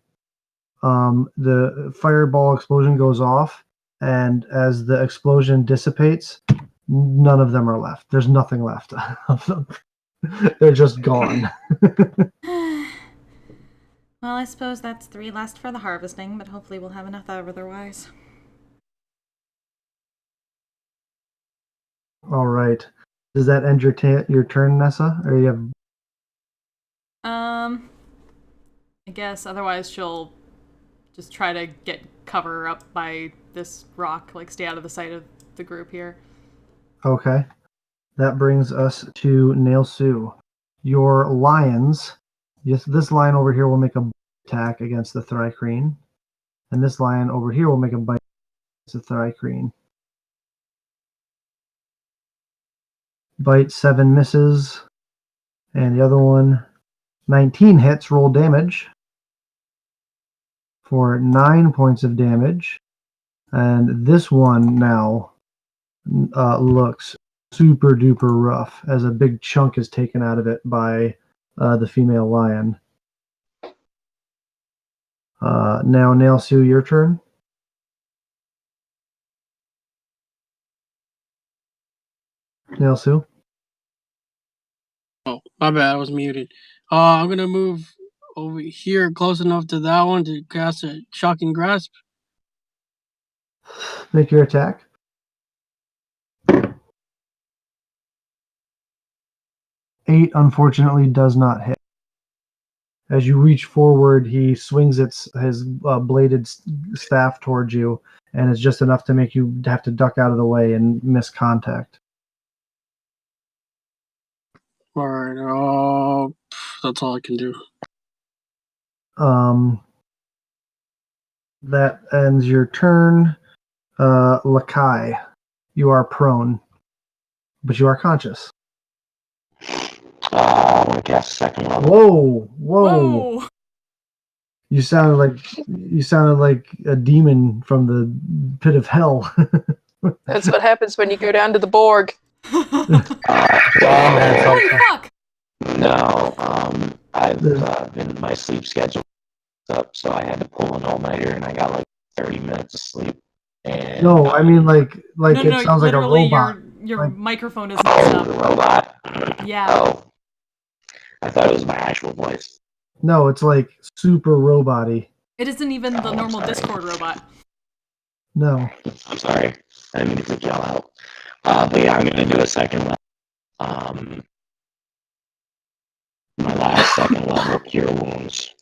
the fireball explosion goes off, and as the explosion dissipates, none of them are left. There's nothing left of them. They're just gone. Well, I suppose that's 3 last for the harvesting, but hopefully we'll have enough otherwise. All right. Does that end your turn, Nessa? Or you have? I guess otherwise she'll just try to get cover up by this rock, stay out of the sight of the group here. Okay. That brings us to Nail Sue. Your lions. Yes, this lion over here will make a attack against the Thri-Kreen, and this lion over here will make a bite against the Thri-Kreen. Bite 7 misses, and the other one 19 hits. Roll damage for 9 points of damage, and this one now looks super duper rough as a big chunk is taken out of it by the female lion. Now, Nail Sue, your turn. Nail Sue. Oh, my bad. I was muted. I'm gonna move over here close enough to that one to cast a shocking grasp. Make your attack. Eight, unfortunately, does not hit. As you reach forward, he swings his bladed staff towards you, and it's just enough to make you have to duck out of the way and miss contact. All right. That's all I can do. That ends your turn. Lakai, you are prone, but you are conscious. I want to cast second level. Whoa! You sounded like a demon from the pit of hell. That's what happens when you go down to the Borg. Holy fuck! No, I've been my sleep schedule up, so I had to pull an all-nighter, and I got 30 minutes of sleep. And no, I mean it sounds like a robot. Your microphone is messed up. A robot. Yeah. Oh, I thought it was my actual voice. No, it's super robot-y. It isn't even the normal Discord robot. No. I'm sorry. I didn't mean to yell out. But yeah, I'm going to do a second level. My last second level cure wounds.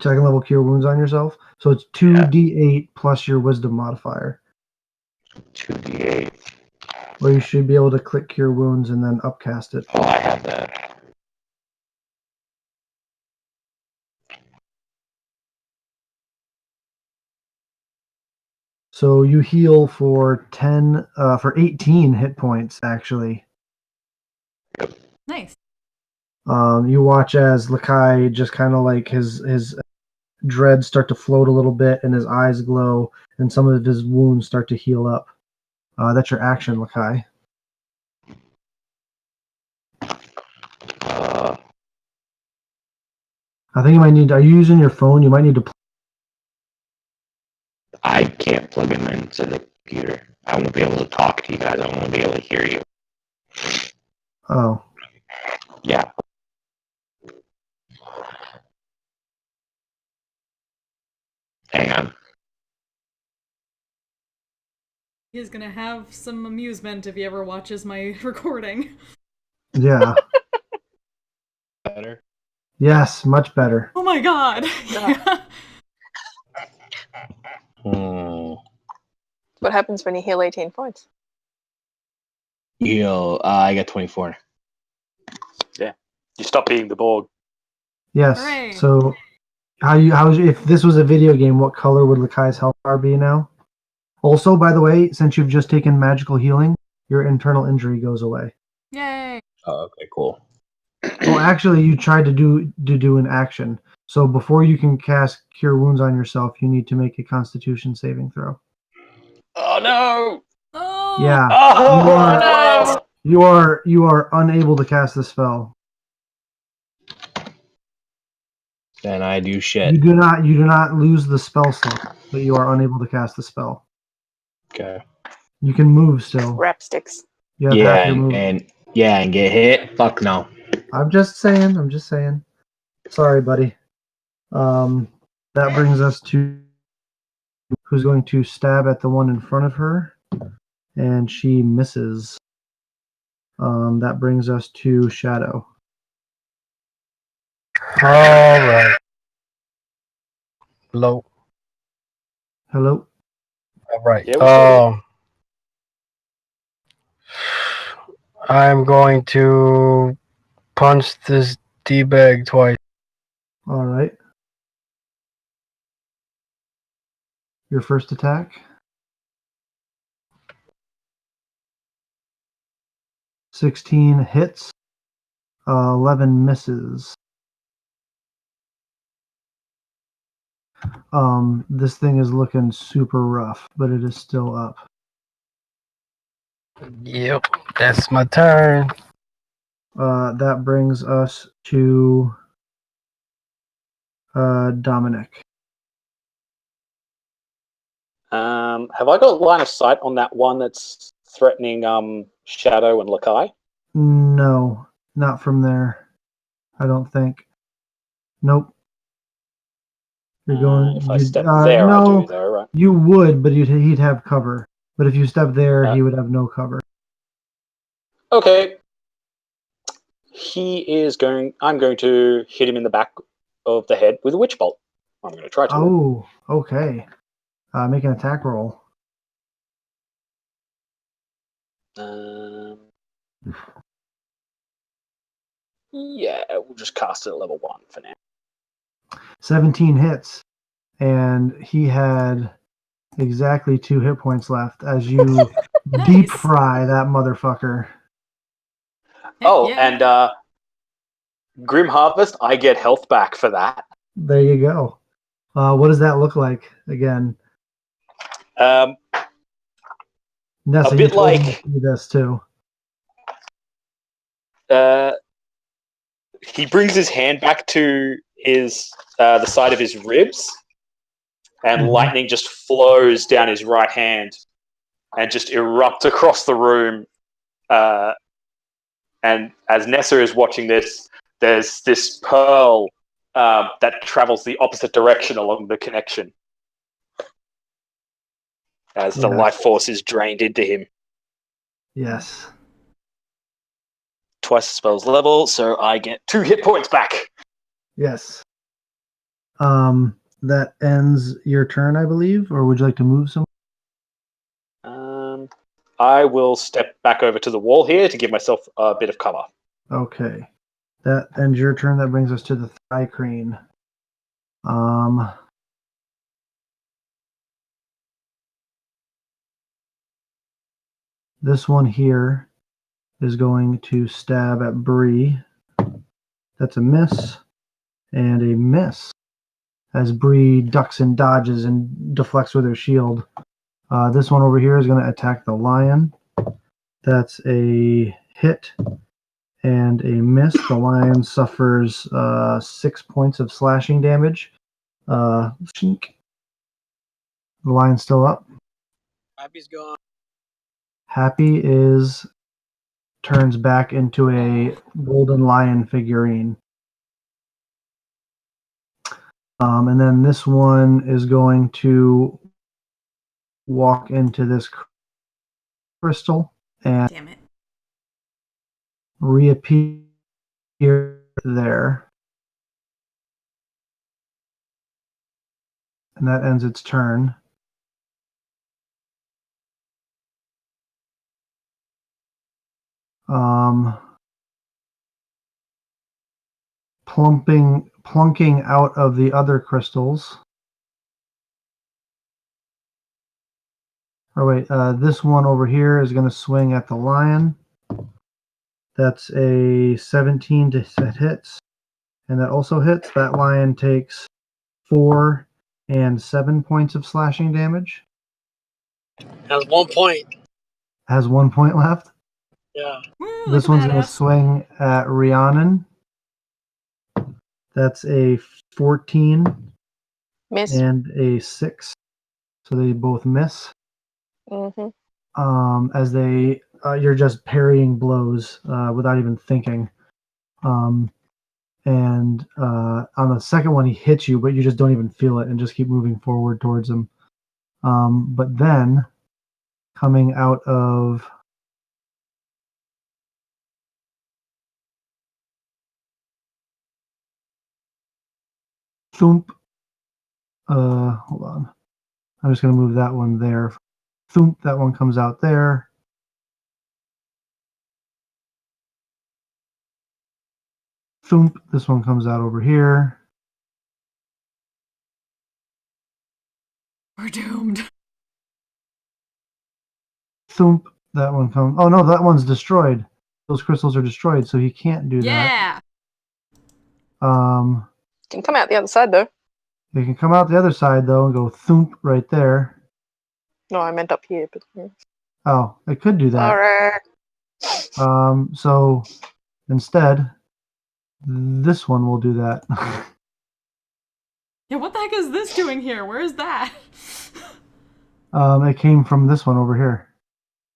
Second level cure wounds on yourself. So it's 2d8 plus your wisdom modifier. 2d8. Or you should be able to click Cure Wounds and then upcast it. Oh, I have that. So you heal for 18 hit points, actually. Nice. You watch as Lakai just kind of like his dreads start to float a little bit and his eyes glow and some of his wounds start to heal up. That's your action, Lakai. I think you might need. Are you using your phone? You might need to. I can't plug him into the computer. I won't be able to talk to you guys. I won't be able to hear you. Oh. Yeah. Hang on. He's gonna have some amusement if he ever watches my recording. Yeah. Better. Yes, much better. Oh my god! Yeah. What happens when you heal 18 points? I got 24. Yeah. You stop being the Borg. Yes. Hooray. So, if this was a video game, what color would Lakai's health bar be now? Also, by the way, since you've just taken magical healing, your internal injury goes away. Yay! Oh, okay, cool. Well, actually, you tried to do an action. So before you can cast Cure Wounds on yourself, you need to make a Constitution saving throw. Oh no! Oh! Yeah. Oh You are unable to cast the spell. Then I do You shit. do not lose the spell slot, but you are unable to cast the spell. Okay. You can move still. Rap sticks. You have Yeah, half your move. and get hit. Fuck no. I'm just saying. Sorry, buddy. That brings us to who's going to stab at the one in front of her, and she misses. That brings us to Shadow. All right. Hello. Hello. All right. Yeah, we're I'm going to punch this D-bag twice. All right. Your first attack. 16 hits. 11 misses. This thing is looking super rough, but it is still up. Yep, that's my turn. That brings us to Dominic. Have I got line of sight on that one that's threatening Shadow and Lakai? No, not from there. I don't think. Nope. You're going. If I step there, no, I do though, right? you would, but he'd have cover. But if you step there, he would have no cover. Okay. I'm going to hit him in the back of the head with a witch bolt. I'm going to try to. Oh, okay. Make an attack roll. Yeah, we'll just cast it at level 1 for now. 17 hits, and he had exactly 2 hit points left as you deep fry that motherfucker. Oh, yeah. and Grim Harvest, I get health back for that. There you go. What does that look like again? Nessa, a bit you told me like- to do this too. He brings his hand back to his the side of his ribs, and lightning just flows down his right hand and just erupts across the room. And as Nessa is watching this, there's this pearl that travels the opposite direction along the connection as the life force is drained into him. Yes. Twice the spell's level, so I get 2 hit points back. Yes. That ends your turn, I believe, or would you like to move some? I will step back over to the wall here to give myself a bit of cover. Okay. That ends your turn. That brings us to the Thri-Kreen. This one here is going to stab at Bree. That's a miss and a miss as Bree ducks and dodges and deflects with her shield. This one over here is going to attack the lion. That's a hit and a miss. The lion suffers 6 points of slashing damage. The lion's still up. Happy's gone. Happy turns back into a golden lion figurine. And then this one is going to walk into this crystal and Damn it. reappear there. And that ends its turn. Plunking out of the other crystals. Oh wait, this one over here is going to swing at the lion. That's a 17 that hits, and that also hits. That lion takes 4 and 7 points of slashing damage. Has 1 point. Has 1 point left. Yeah. Woo, This look one's at going to swing at Rhiannon. That's a 14 Miss. and a 6. So they both miss. Mm-hmm. As you're just parrying blows without even thinking. And on the second one, he hits you, but you just don't even feel it and just keep moving forward towards him. But then, coming out of Thump. Hold on. I'm just going to move that one there. Thump, that one comes out there. Thump, this one comes out over here. We're doomed. Thump, that one comes. Oh no, that one's destroyed. Those crystals are destroyed, so he can't do that. Yeah. Can come out the other side though. They can come out the other side though and go thump right there. No, I meant up here, but yeah. Oh, it could do that. Alright. So instead, this one will do that. Yeah, what the heck is this doing here? Where is that? It came from this one over here.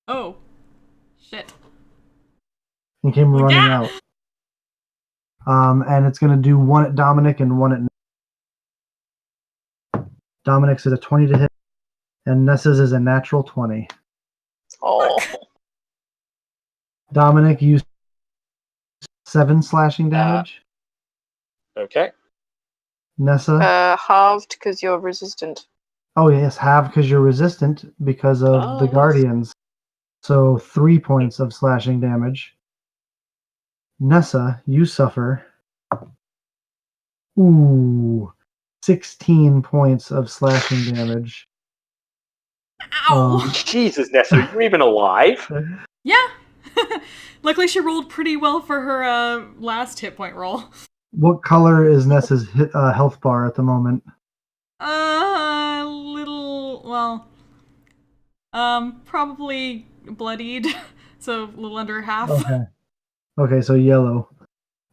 Oh. Shit. It came running Yeah. out. And it's going to do one at Dominic and one at Dominic's is a 20 to hit, and Nessa's is a natural 20. Oh. Dominic, you 7 slashing damage. Okay. Nessa? Halved because you're resistant. Oh, yes, half because you're resistant because of the Oh. Guardians. So 3 points of slashing damage. Nessa, you suffer 16 points of slashing damage. Ow! Jesus, Nessa, are you even alive? Yeah. Luckily, she rolled pretty well for her last hit point roll. What color is Nessa's health bar at the moment? Probably bloodied, so a little under half. Okay, so yellow.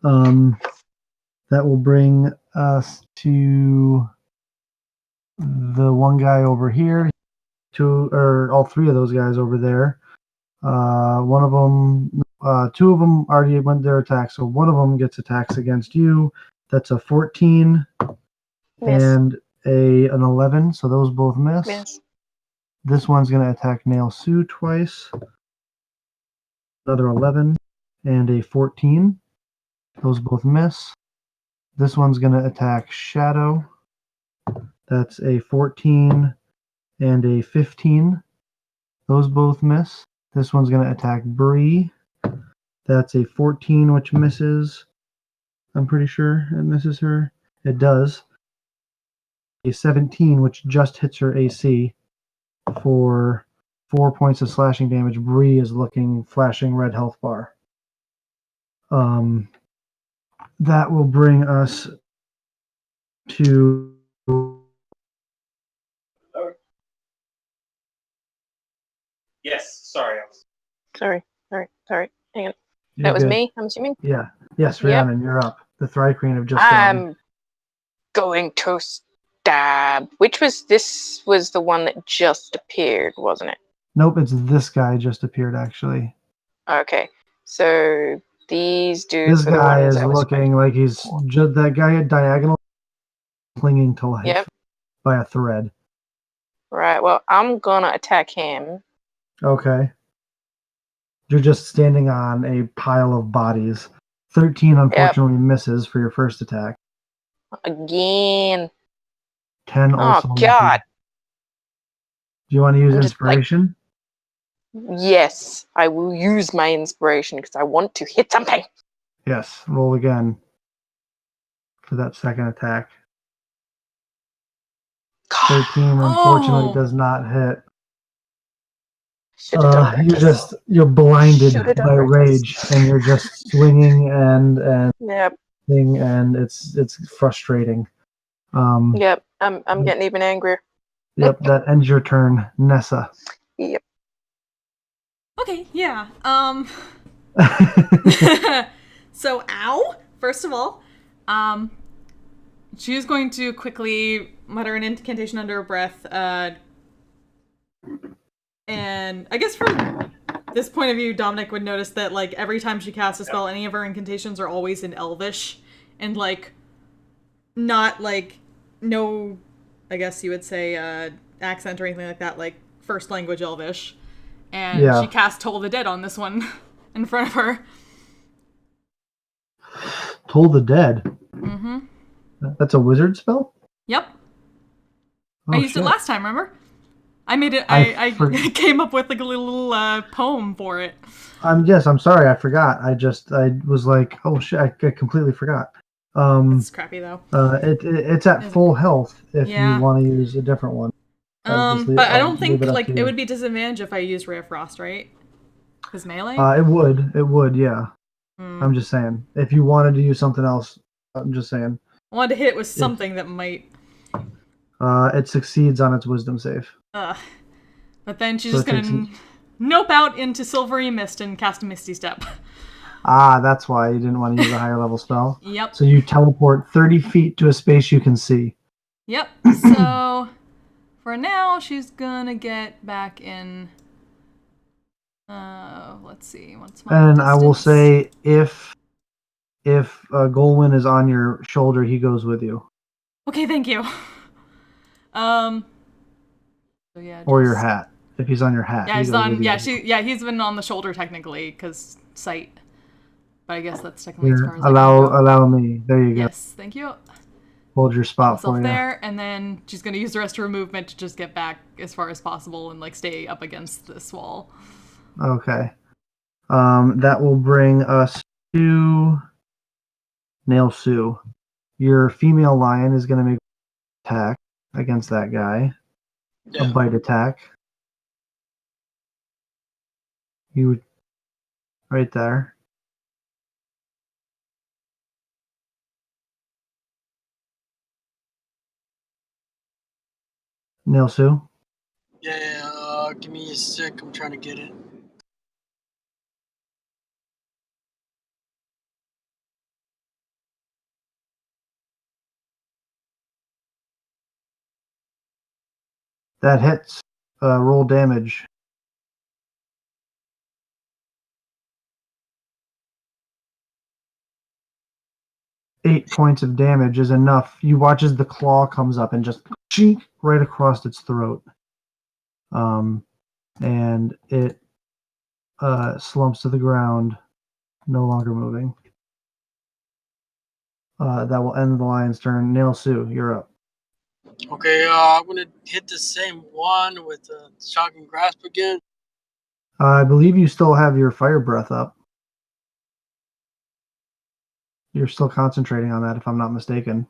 That will bring us to the one guy over here, all 3 of those guys over there. One of them, 2 of them already went their attack, so one of them gets attacks against you. That's a 14 Miss. and an 11, so those both miss. Miss. This one's going to attack Nail Sue twice. Another 11 and a 14. Those both miss. This one's going to attack Shadow. That's a 14 and a 15. Those both miss. This one's going to attack Bree. That's a 14, which misses. I'm pretty sure it misses her. It does. A 17, which just hits her AC for 4 points of slashing damage. Bree is looking flashing red health bar. That will bring us to Yes, sorry. Sorry. Hang on. You're That was good. me, I'm assuming. Yeah. Yes, Yep. Rhiannon, you're up. The Thri-Kreen have just gone. I'm going to stab. This was the one that just appeared, wasn't it? Nope, it's this guy just appeared, actually. Okay. So these dudes This were the guy ones is I was looking like he's just that guy at diagonal clinging to life Yep. by a thread. Right, well, I'm gonna attack him. Okay. You're just standing on a pile of bodies. 13 unfortunately misses for your first attack. Again. 10 also Oh, misses. God. Do you want to use I'm just, like- inspiration? Yes, I will use my inspiration because I want to hit something. Yes. Roll again for that second attack. 13 unfortunately Oh. does not hit. Should have done better. You're blinded Should've done by better. rage, and you're just swinging and Yep, it's frustrating. yep. I'm getting even angrier. Yep, that ends your turn, Nessa. Yep. Okay, yeah. So, ow! First of all, she's going to quickly mutter an incantation under her breath, and I guess from this point of view, Dominic would notice that, like, every time she casts a spell, any of her incantations are always in Elvish, and, like, not, like, no, I guess you would say, accent or anything like that, like, first language Elvish. And Yeah. she cast Toll the Dead on this one in front of her. Toll the Dead. Mm-hmm. That's a wizard spell? Yep. Oh, I used shit. it last time, remember? I made it, I I came up with like a little poem for it. Yes, I'm sorry, I forgot. I was like, oh shit, I completely forgot. It's crappy though. It's at full health if Yeah. you want to use a different one. But I don't think leave it up like to it you. would be disadvantage if I used Ray of Frost, right? Because melee. It would, yeah. I'm just saying. If you wanted to use something else, I'm just saying. I wanted to hit it with something that might. It succeeds on its wisdom save. But then she's So just gonna nope out into Silvery Mist and cast a Misty Step. Ah, that's why you didn't want to use a higher level spell. Yep. So you teleport 30 feet to a space you can see. Yep. So for now, she's gonna get back in. Let's see. What's my And I will distance? say, if Golwyn is on your shoulder, he goes with you, Okay, thank you. So yeah. or your just- hat. If he's on your hat, Yeah, he he's goes on. with you. Yeah, he's been on the shoulder technically because sight. But I guess that's technically as Here, far as I can go. allow me. There you go. Yes, thank you. Hold your spot Myself for you. there, and then she's gonna use the rest of her movement to just get back as far as possible and like stay up against this wall. Okay. That will bring us to Nail Sue. Your female lion is going to make an attack against that guy. A bite attack. You would right there. Nail Sue. Yeah, give me a sec. I'm trying to get it. That hits. Roll damage. Eight points of damage is enough. You watch as the claw comes up and just chink right across its throat. And it slumps to the ground, no longer moving. That will end the lion's turn. Nail Sue, you're up. Okay, I'm gonna hit the same one with the shocking grasp again. I believe you still have your fire breath up. You're still concentrating on that, if I'm not mistaken.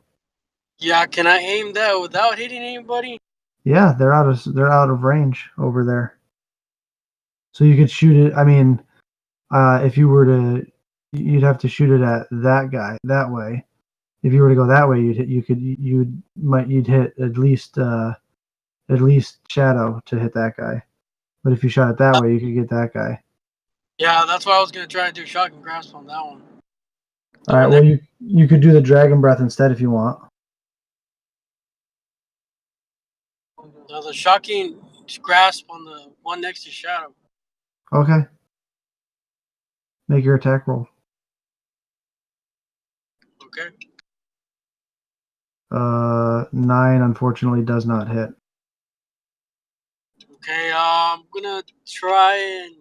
Yeah, can I aim that without hitting anybody? Yeah, they're out of range over there. So you could shoot it. I mean, if you were to, you'd have to shoot it at that guy that way. If you were to go that way, you'd hit at least Shadow to hit that guy. But if you shot it that way, you could get that guy. Yeah, that's why I was gonna try to do shotgun grasp on that one. All right. Well, you could do the dragon breath instead if you want. The shocking grasp on the one next to Shadow. Okay. Make your attack roll. Okay. 9 unfortunately does not hit. Okay, I'm gonna try and.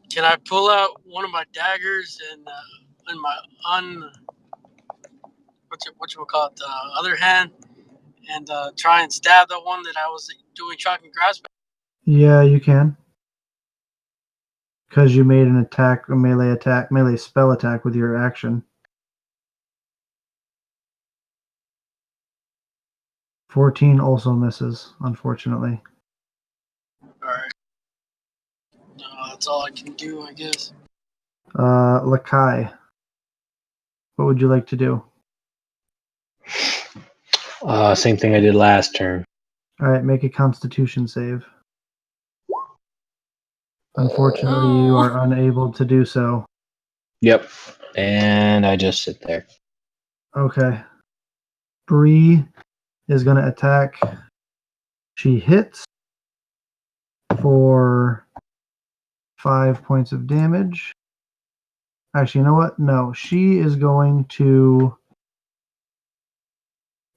Can I pull out one of my daggers and my what you call it, the other hand, and try and stab the one that I was doing shocking grasp? Yeah, you can. Because you made a melee spell attack with your action. 14 also misses, unfortunately. Alright. No, that's all I can do, I guess. Lakai, what would you like to do? Same thing I did last turn. All right, make a Constitution save. Unfortunately, you are unable to do so. Yep. And I just sit there. Okay. Bree is going to attack. She hits for 5 points of damage. Actually, you know what? No, she is going to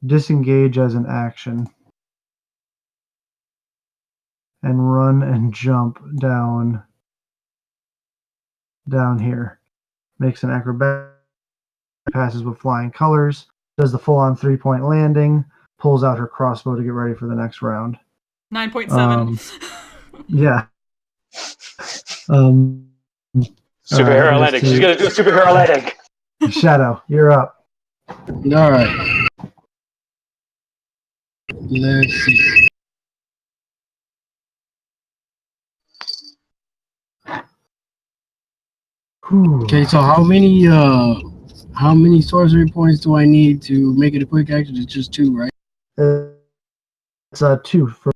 disengage as an action and run and jump down here. Makes an acrobatic, passes with flying colors, does the full-on 3-point landing, pulls out her crossbow to get ready for the next round. 9.7. Yeah. Superhero landing. She's gonna do a superhero landing. Shadow, you're up. All right. Let's see. Okay, so how many sorcery points do I need to make it a quick action? It's just 2, right? It's 2 for.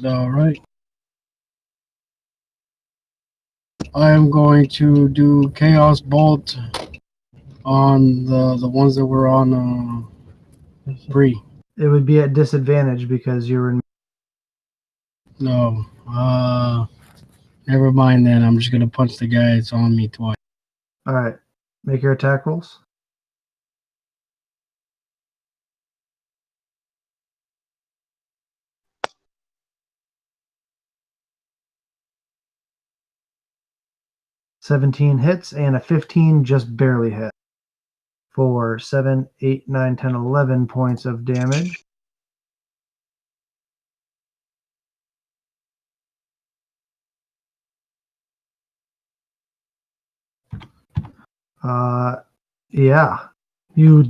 All right. I am going to do Chaos Bolt on the ones that were on Bree. It would be at disadvantage because you're in. No. Never mind then. I'm just gonna punch the guy that's on me twice. All right, make your attack rolls. $17 hits and a 15 just barely hit for 7, 8, 9, 10, 11 points of damage. Yeah, you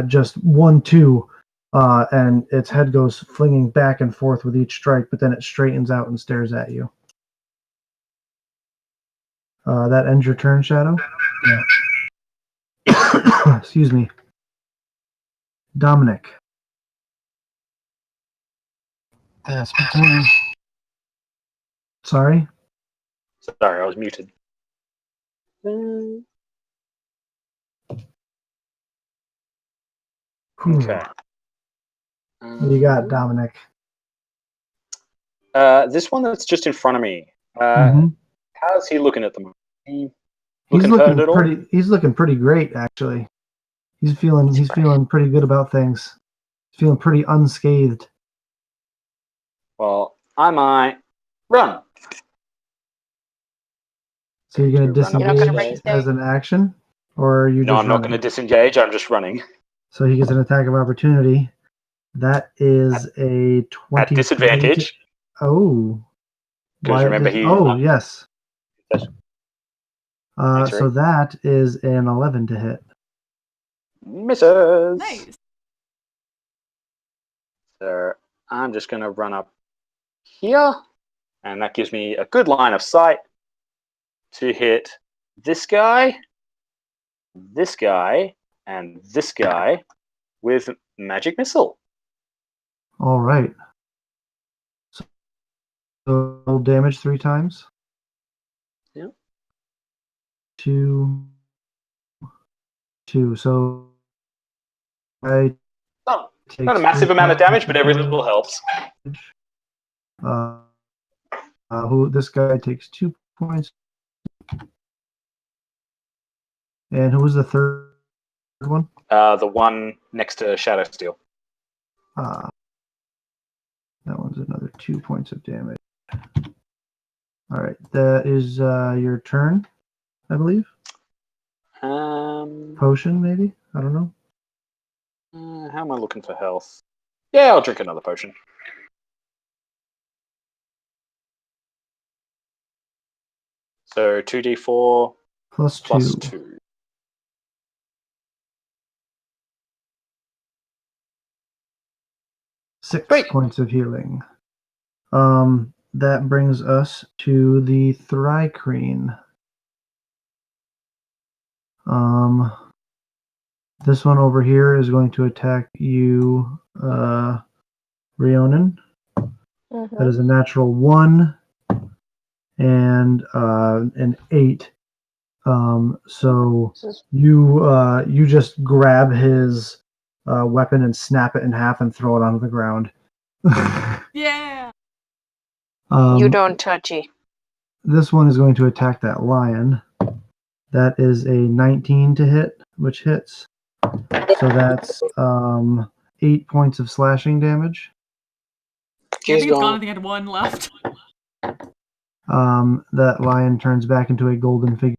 just 1, 2, and its head goes flinging back and forth with each strike, but then it straightens out and stares at you. That ends your turn, Shadow? Yeah. Excuse me. Dominic. That's my turn. Sorry? Sorry, I was muted. Okay. What do you got, Dominic? This one that's just in front of me. Mhm. How's he looking at the moment? He's looking hurt at all? pretty. He's looking pretty great, actually. He's feeling pretty good about things. He's feeling pretty unscathed. Well, I might run. So you're going to Run up You're not gonna disengage break as an action, or are you No, just I'm not running? going to disengage. I'm just running. So he gets an attack of opportunity. That is a 23. At disadvantage. Oh. Because Why remember, did- Oh, yes. That's So right. that is an 11 to hit. Misses. Nice. So I'm just going to run up here, and that gives me a good line of sight to hit this guy, and this guy with magic missile. All right. So roll damage 3 times. Yep. 2. So I take Not a massive 3 amount of points damage, but every little helps. This guy takes 2 points. And who was the third one? The one next to Shadow Steel. That one's another 2 points of damage. All right, that is your turn, I believe. Potion, maybe? I don't know. How am I looking for health? Yeah, I'll drink another potion. So 2d4 Plus plus 2. 2. 6 Great. points of healing. That brings us to the Thri-Kreen. This one over here is going to attack you, Rhiannon. That is a natural 1 and an 8. So you just grab his weapon and snap it in half and throw it onto the ground. Yeah. You don't touchy. This one is going to attack that lion. That is a 19 to hit, which hits. So that's 8 points of slashing damage. I think it's gone. gone. I think I had 1 left. That lion turns back into a golden figure.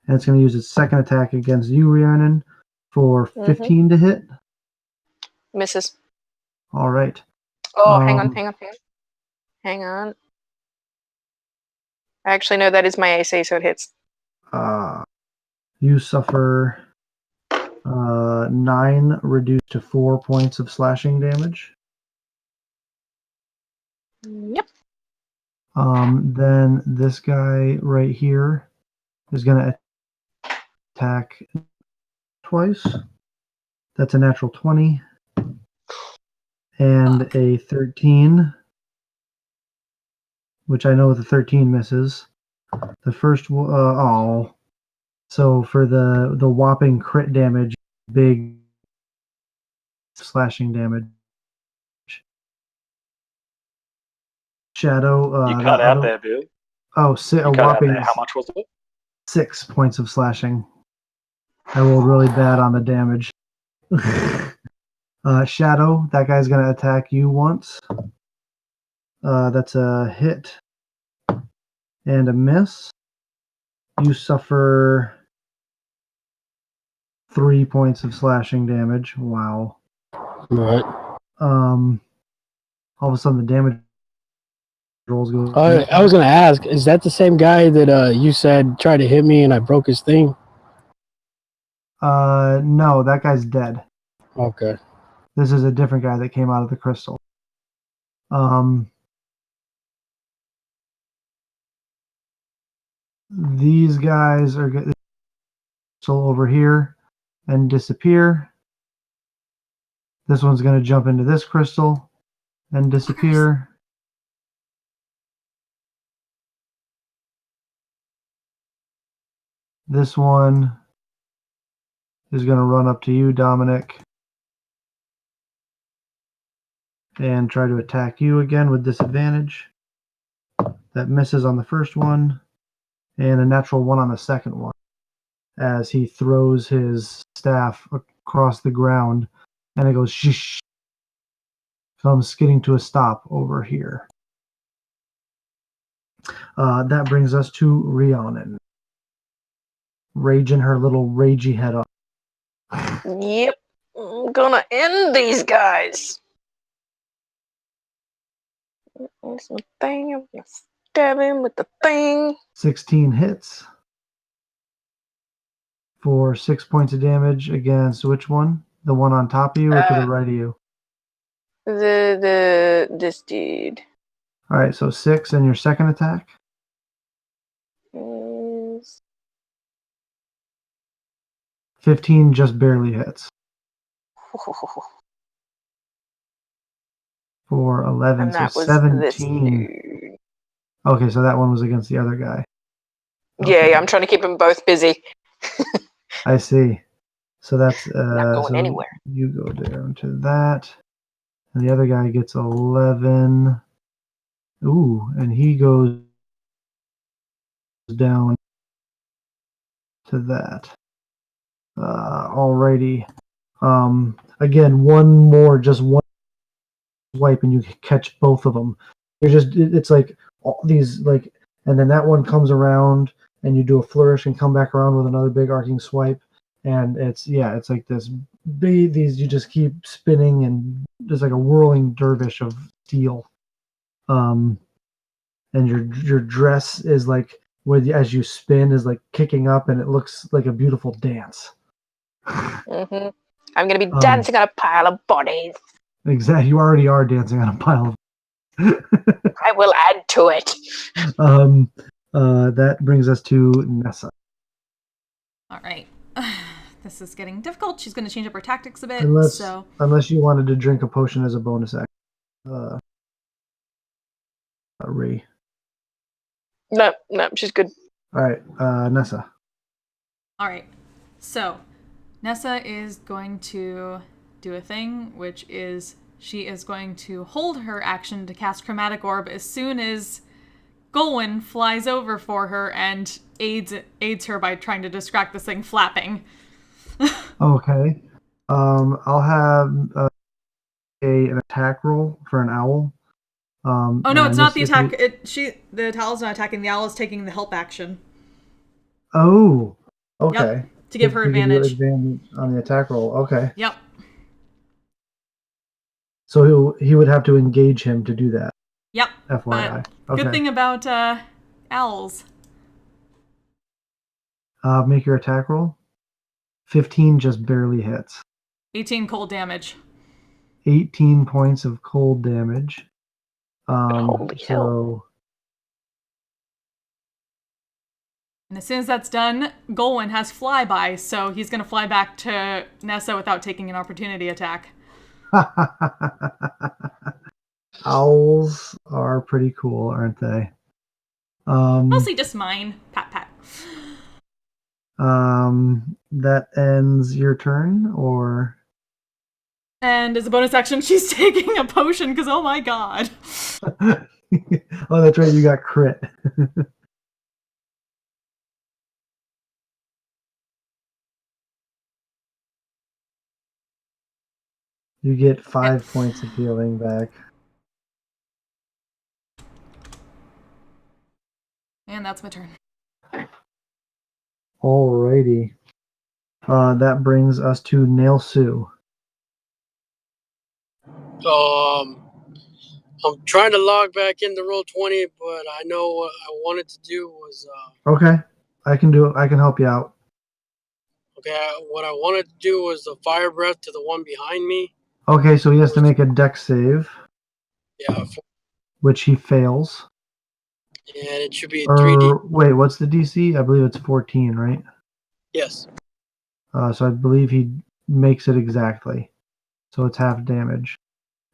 And it's going to use its second attack against you, Rhiannon, for 15 to hit. Misses. All right. Oh, hang on. Actually, no, that is my AC, so it hits. You suffer 9 reduced to 4 points of slashing damage. Yep. Then this guy right here is going to attack twice. That's a natural 20 and a 13, which I know the 13 misses. The first, so for the whopping crit damage, big slashing damage. Shadow. You cut out there, Bill. Oh, You a cut out whopping there. How much was it? 6 points of slashing. I rolled really bad on the damage. Shadow, that guy's going to attack you once. That's a hit and a miss. You suffer 3 points of slashing damage. Wow. Right. All of a sudden the damage rolls go. I was gonna ask, is that the same guy that you said tried to hit me and I broke his thing? No, that guy's dead. Okay. This is a different guy that came out of the crystal. These guys are still over here and disappear. This one's going to jump into this crystal and disappear. This one is going to run up to you, Dominic, and try to attack you again with disadvantage. That misses on the first one, and a natural 1 on the second one, as he throws his staff across the ground, and it goes shish, comes skidding to a stop over here. That brings us to Rhiannon. Raging her little ragey head up. Yep. I'm gonna end these guys. There's my thing. I'm gonna stab him with the thing. 16 hits. For 6 points of damage against which one? The one on top of you or to the right of you? This dude. Alright, so 6 and your second attack? Is 15 just barely hits. For 11, and that so was 17. this dude. Okay, so that one was against the other guy. Yeah, I'm trying to keep them both busy. I see. So that's Not going so anywhere. you go down to that. And the other guy gets 11. Ooh, and he goes down to that. Alrighty. Again, just one swipe, and you catch both of them. It's like all these, like, and then that one comes around, and you do a flourish and come back around with another big arcing swipe, and it's like this. These you just keep spinning, and there's like a whirling dervish of steel. And your dress is like as you spin is like kicking up, and it looks like a beautiful dance. Mm-hmm. I'm gonna be dancing on a pile of bodies. Exactly, you already are dancing on a pile of. I will add to it. That brings us to Nessa. All right. This is getting difficult. She's going to change up her tactics a bit. Unless you wanted to drink a potion as a bonus action. Ray. No, she's good. All right, Nessa. All right. So, Nessa is going to do a thing, which is she is going to hold her action to cast Chromatic Orb as soon as Golwyn flies over for her and aids her by trying to distract this thing flapping. Okay. I'll have an attack roll for an owl. Oh no, it's not the attack. The owl's not attacking. The owl is taking the help action. Oh, okay. Yep, to give her advantage. Advantage on the attack roll. Okay. Yep. So he would have to engage him to do that. Yep. FYI. But good thing about owls. Make your attack roll. 15 just barely hits. 18 cold damage. 18 points of cold damage. Holy hell. And as soon as that's done, Golwyn has flyby, so he's going to fly back to Nessa without taking an opportunity attack. Owls are pretty cool, aren't they? Mostly just mine. Pat, pat. That ends your turn, or? And as a bonus action, she's taking a potion, because oh my god. Oh, that's right, you got crit. You get 5 points of healing back. And that's my turn. Alrighty. That brings us to Nail Sue. I'm trying to log back into Roll20, but I know what I wanted to do was. Okay, I can do it. I can help you out. Okay, what I wanted to do was the fire breath to the one behind me. Okay, so he has to make a dex save. Yeah. Which he fails. And it should be 3D. Wait, what's the DC? I believe it's 14, right? Yes. So I believe he makes it exactly. So it's half damage.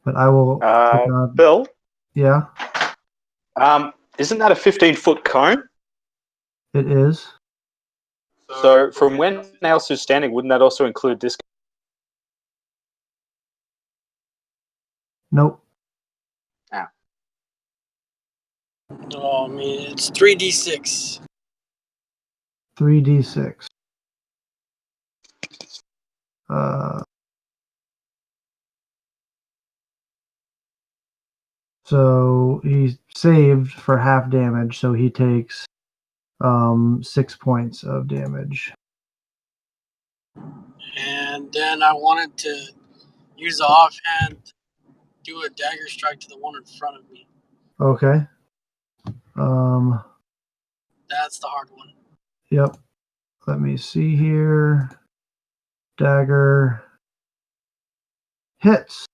But I will. Bill? Yeah? Isn't that a 15-foot cone? It is. So from when Nailsu's standing, wouldn't that also include this? Nope. Oh, I mean, it's 3D6. 3d6. So he saved for half damage, so he takes 6 points of damage. And then I wanted to use the offhand, do a dagger strike to the one in front of me. Okay. That's the hard one. Yep. Let me see here. Dagger hits.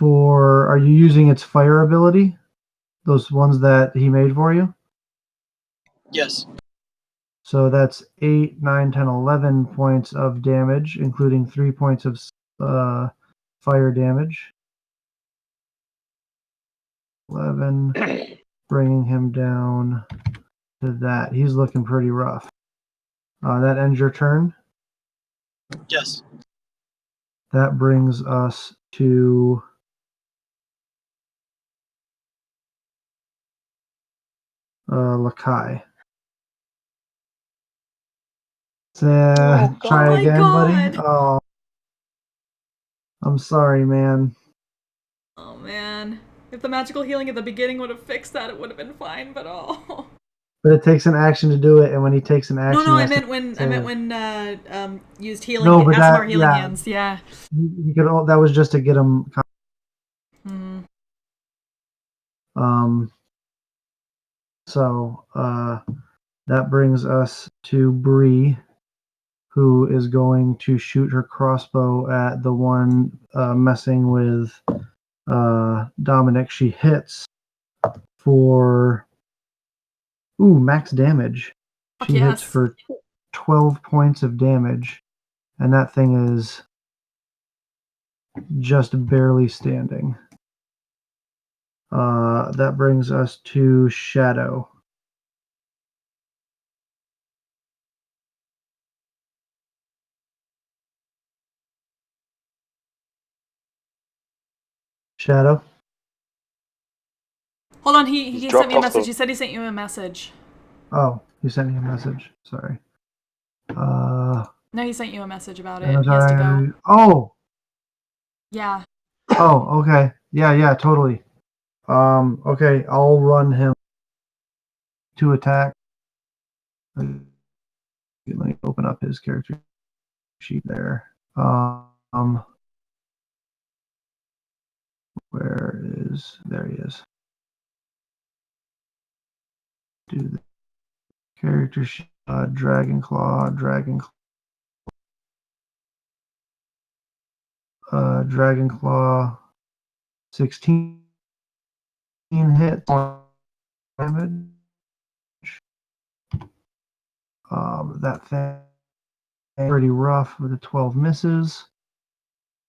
Are you using its fire ability? Those ones that he made for you? Yes. So that's 8, 9, 10, 11 points of damage, including 3 points of fire damage. 11, bringing him down to that. He's looking pretty rough. That ends your turn. Yes. That brings us to Lakai. Oh, Try my again, buddy. God. Oh, I'm sorry, man. Oh man. If the magical healing at the beginning would have fixed that, it would have been fine, but oh. But it takes an action to do it, and when he takes an action, No, he I has meant to when used healing No, but ASMR that- healing yeah. hands, yeah. He could. That was just to get him. Hmm. So that brings us to Bree, who is going to shoot her crossbow at the one messing with Dominic. She hits for max damage. Fuck She hits yes. for 12 points of damage, and that thing is just barely standing. That brings us to Shadow. Shadow? Hold on, he He's sent me a dropped off message. the- He said he sent you a message. Oh, you sent me a message. Sorry. No, he sent you a message about it. And He has to go. Oh, Yeah. okay. Yeah, totally. Okay, I'll run him to attack. Let me open up his character sheet there. There he is. Do the character sheet, Dragon Claw, Dragon Claw, 16 hit damage. That thing pretty rough with the 12 misses.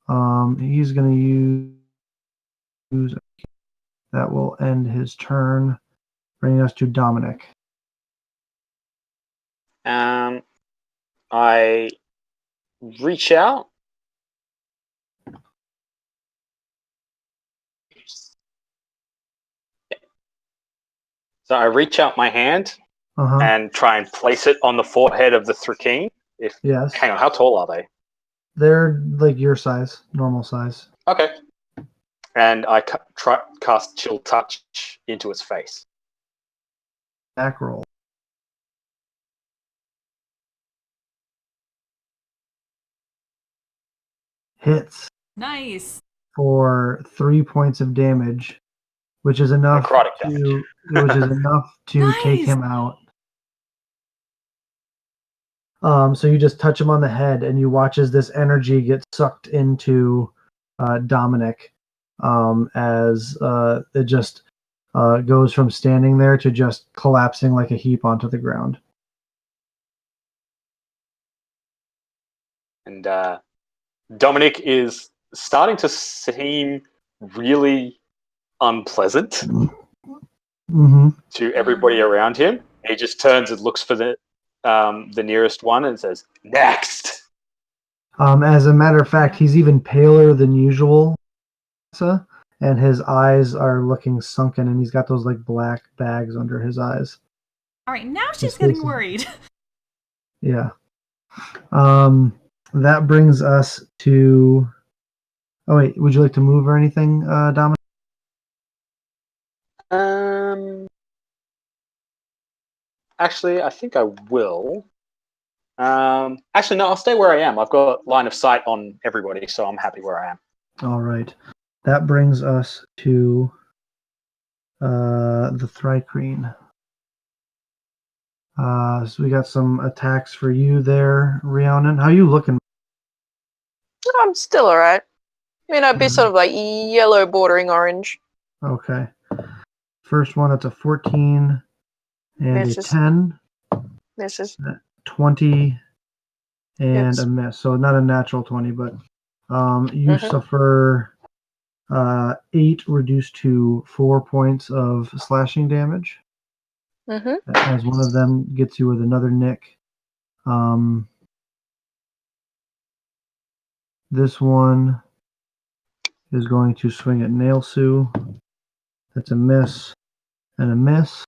He's going to use that will end his turn, bringing us to Dominic. I reach out. So I reach out my hand and try and place it on the forehead of the Thri-Kreen. Yes. Hang on, how tall are they? They're like your size, normal size. Okay. And I cast Chill Touch into its face. Back roll. Hits Nice. for 3 points of damage, which is enough Necrotic to take Nice. him out. So you just touch him on the head, and you watch as this energy gets sucked into Dominic, as it just goes from standing there to just collapsing like a heap onto the ground. And Dominic is starting to seem really unpleasant to everybody around him. He just turns and looks for the nearest one and says, "Next." As a matter of fact, he's even paler than usual, and his eyes are looking sunken, and he's got those like black bags under his eyes. All right, now she's getting worried. Yeah. That brings us to. Oh wait, would you like to move or anything, Dominic? Actually, I think I will. Actually, no, I'll stay where I am. I've got line of sight on everybody, so I'm happy where I am. All right. That brings us to the Thri-Kreen. So we got some attacks for you there, Rhiannon. How you looking? I'm still alright. I mean, I'd be sort of like yellow bordering orange. Okay. First one, it's a 14 and Misses. a 10, Misses. 20, and Hits. a miss. So not a natural 20, but you Mhm. suffer 8 reduced to 4 points of slashing damage. Mm-hmm. As one of them gets you with another nick. This one is going to swing at Nail Sue. That's a miss and a miss.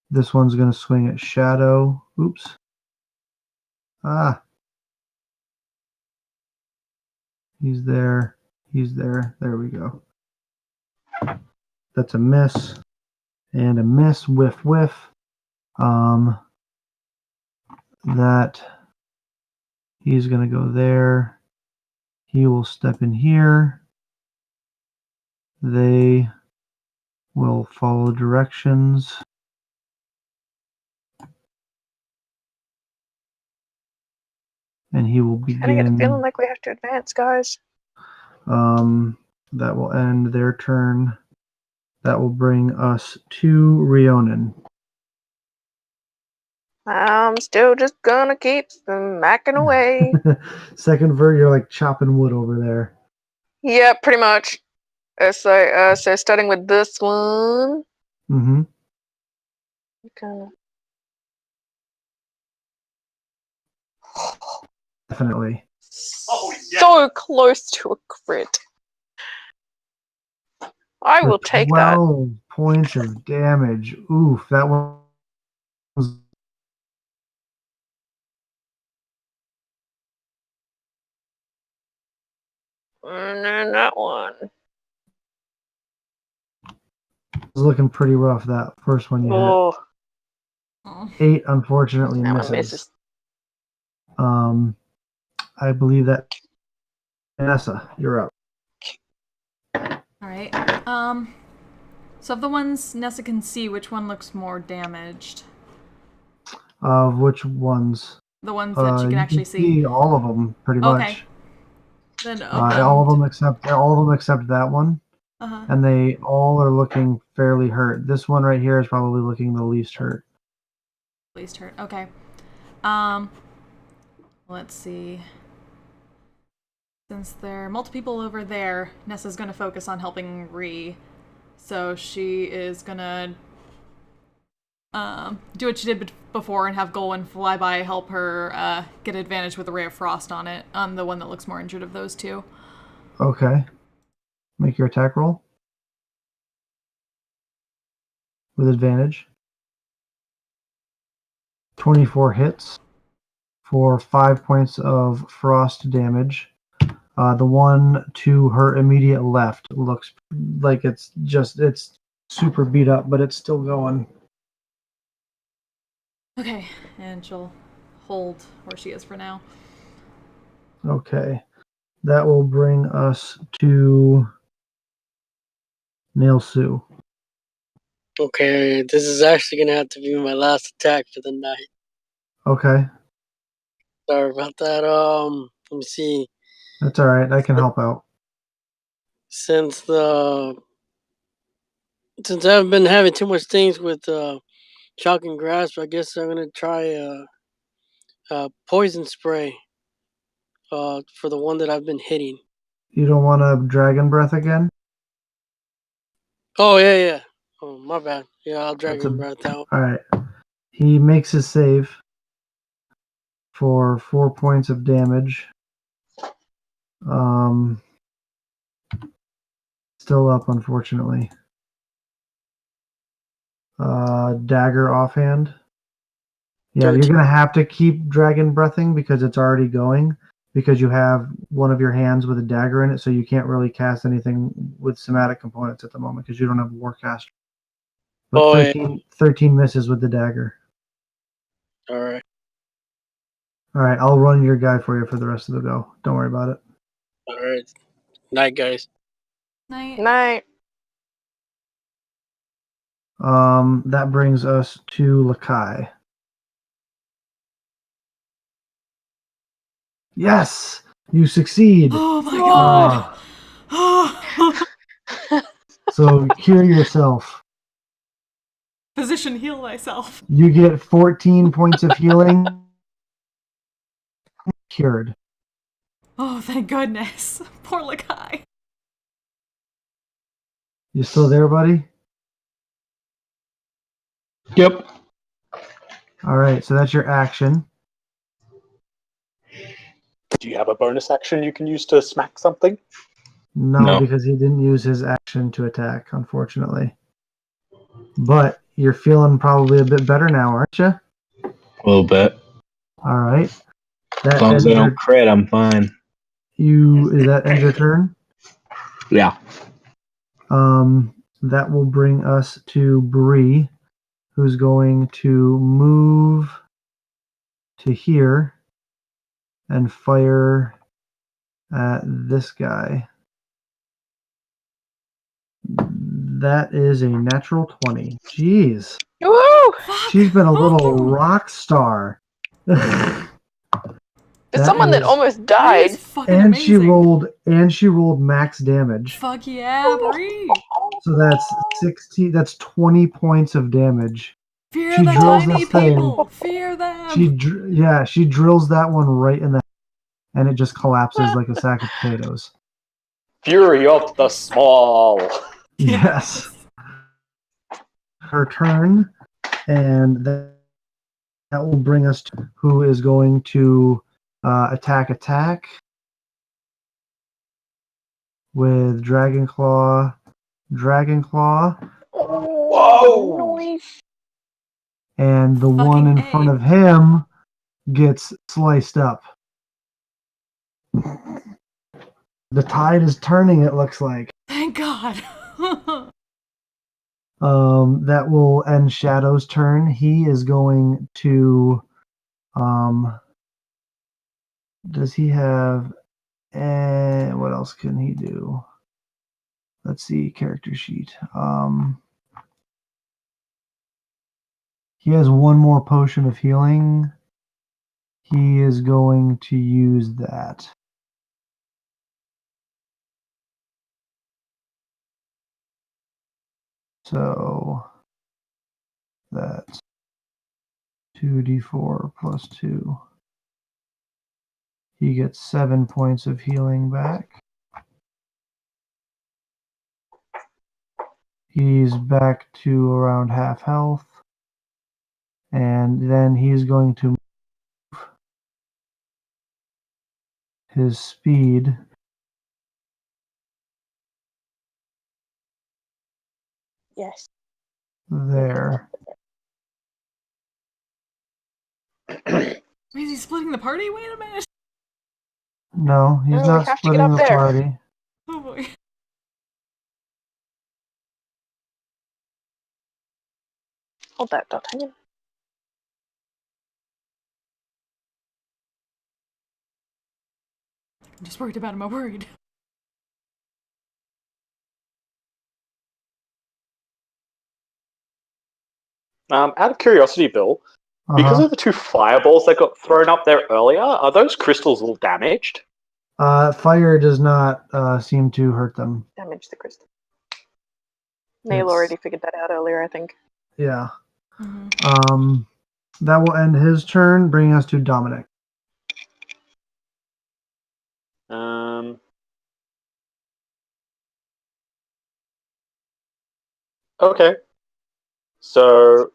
This one's going to swing at Shadow. Oops. He's there. He's there. There we go. That's a miss and a miss. Whiff, whiff. That he's going to go there. He will step in here. They will follow directions. And he will I get a feeling begin. like we have to advance, guys. That will end their turn. That will bring us to Rhiannon. I'm still just gonna keep smacking away. Second vert, you're like chopping wood over there. Yeah, pretty much. So starting with this one. Mm-hmm. Okay. Definitely. So close to a crit. I will take that. 12 points of damage. Oof, that one was And then that one. looking pretty rough, that first one you hit. Oh, Oh. 8 unfortunately that one misses. misses. I believe that Vanessa, you're up. All right. So of the ones Nessa can see, which one looks more damaged? Of which ones? The ones that she can You actually see. all of them, pretty Okay. much. Then All of them except that one, Uh-huh. and they all are looking fairly hurt. This one right here is probably looking the least hurt. Least hurt. Okay. Let's see. Since there are multiple people over there, Nessa's gonna focus on helping Ree. So she is gonna do what she did before and have Golwyn fly by, help her get advantage with a ray of frost on it, on the one that looks more injured of those two. Okay. Make your attack roll. With advantage. 24 hits for 5 points of frost damage. The one to her immediate left looks like it's super beat up, but it's still going. Okay, and she'll hold where she is for now. Okay. That will bring us to Nail Sue. Okay, this is actually gonna have to be my last attack for the night. Okay. Sorry about that. Let me see. That's all right. I can help out. Since I've been having too much things with chalk and grasp, I guess I'm gonna try poison spray. For the one that I've been hitting. You don't want a dragon breath again? Oh yeah. Oh my bad. Yeah, I'll That's dragon breath out. All right. He makes his save for 4 points of damage. Still up, unfortunately. Dagger offhand. Yeah, 13. you're gonna have to keep dragon breathing because it's already going. Because you have one of your hands with a dagger in it, so you can't really cast anything with somatic components at the moment because you don't have Warcaster. But Oh, 13 misses with the dagger. All right. All right, I'll run your guy for you for the rest of the go. Don't worry about it. All right. Night, guys. Night. Night. That brings us to Lakai. Yes, you succeed. Oh my god. So cure yourself. Physician, heal thyself. You get 14 points of healing. Cured. Oh, thank goodness. Poor Lakai. You still there, buddy? Yep. All right, so that's your action. Do you have a bonus action you can use to smack something? No, No. because he didn't use his action to attack, unfortunately. But you're feeling probably a bit better now, aren't you? A little bit. All right. As That long as ends I your, don't crit, I'm fine. that ends your turn. Yeah. That will bring us to Bree, who's going to move to here and fire at this guy. That is a natural 20. Jeez. Woo! She's been a little rock star. It's someone that almost died. Bree's fucking and amazing. she rolled max damage. Fuck yeah, Bree. So that's 16, that's 20 points of damage. Fear She the drills tiny this thing. people. Fear them. She drills that one right in the and it just collapses like a sack of potatoes. Fury of the small. Yes. Her turn, and that will bring us to who is going to attack with Dragon Claw. Whoa! Nice. And the one in Fucking front A. of him gets sliced up. The tide is turning, it looks like. Thank God. That will end Shadow's turn. He is going to does he have what else can he do? Let's see, character sheet. He has one more potion of healing. He is going to use that. So that's 2d4 plus 2. He gets 7 points of healing back. He's back to around half health. And then he's going to move his speed Yes. there. Is he splitting the party? Wait a minute. No, he's Oh, we not have to get splitting up the there. party. Oh boy. Hold that, D'Artagnan. I'm just worried about him. I'm worried. Out of curiosity, Bill, because of the two fireballs that got thrown up there earlier, are those crystals all damaged? Fire does not seem to hurt them. Damage the crystal. Neil It's- already figured that out earlier, I think. Yeah. Mm-hmm. That will end his turn, bringing us to Dominic. Okay. So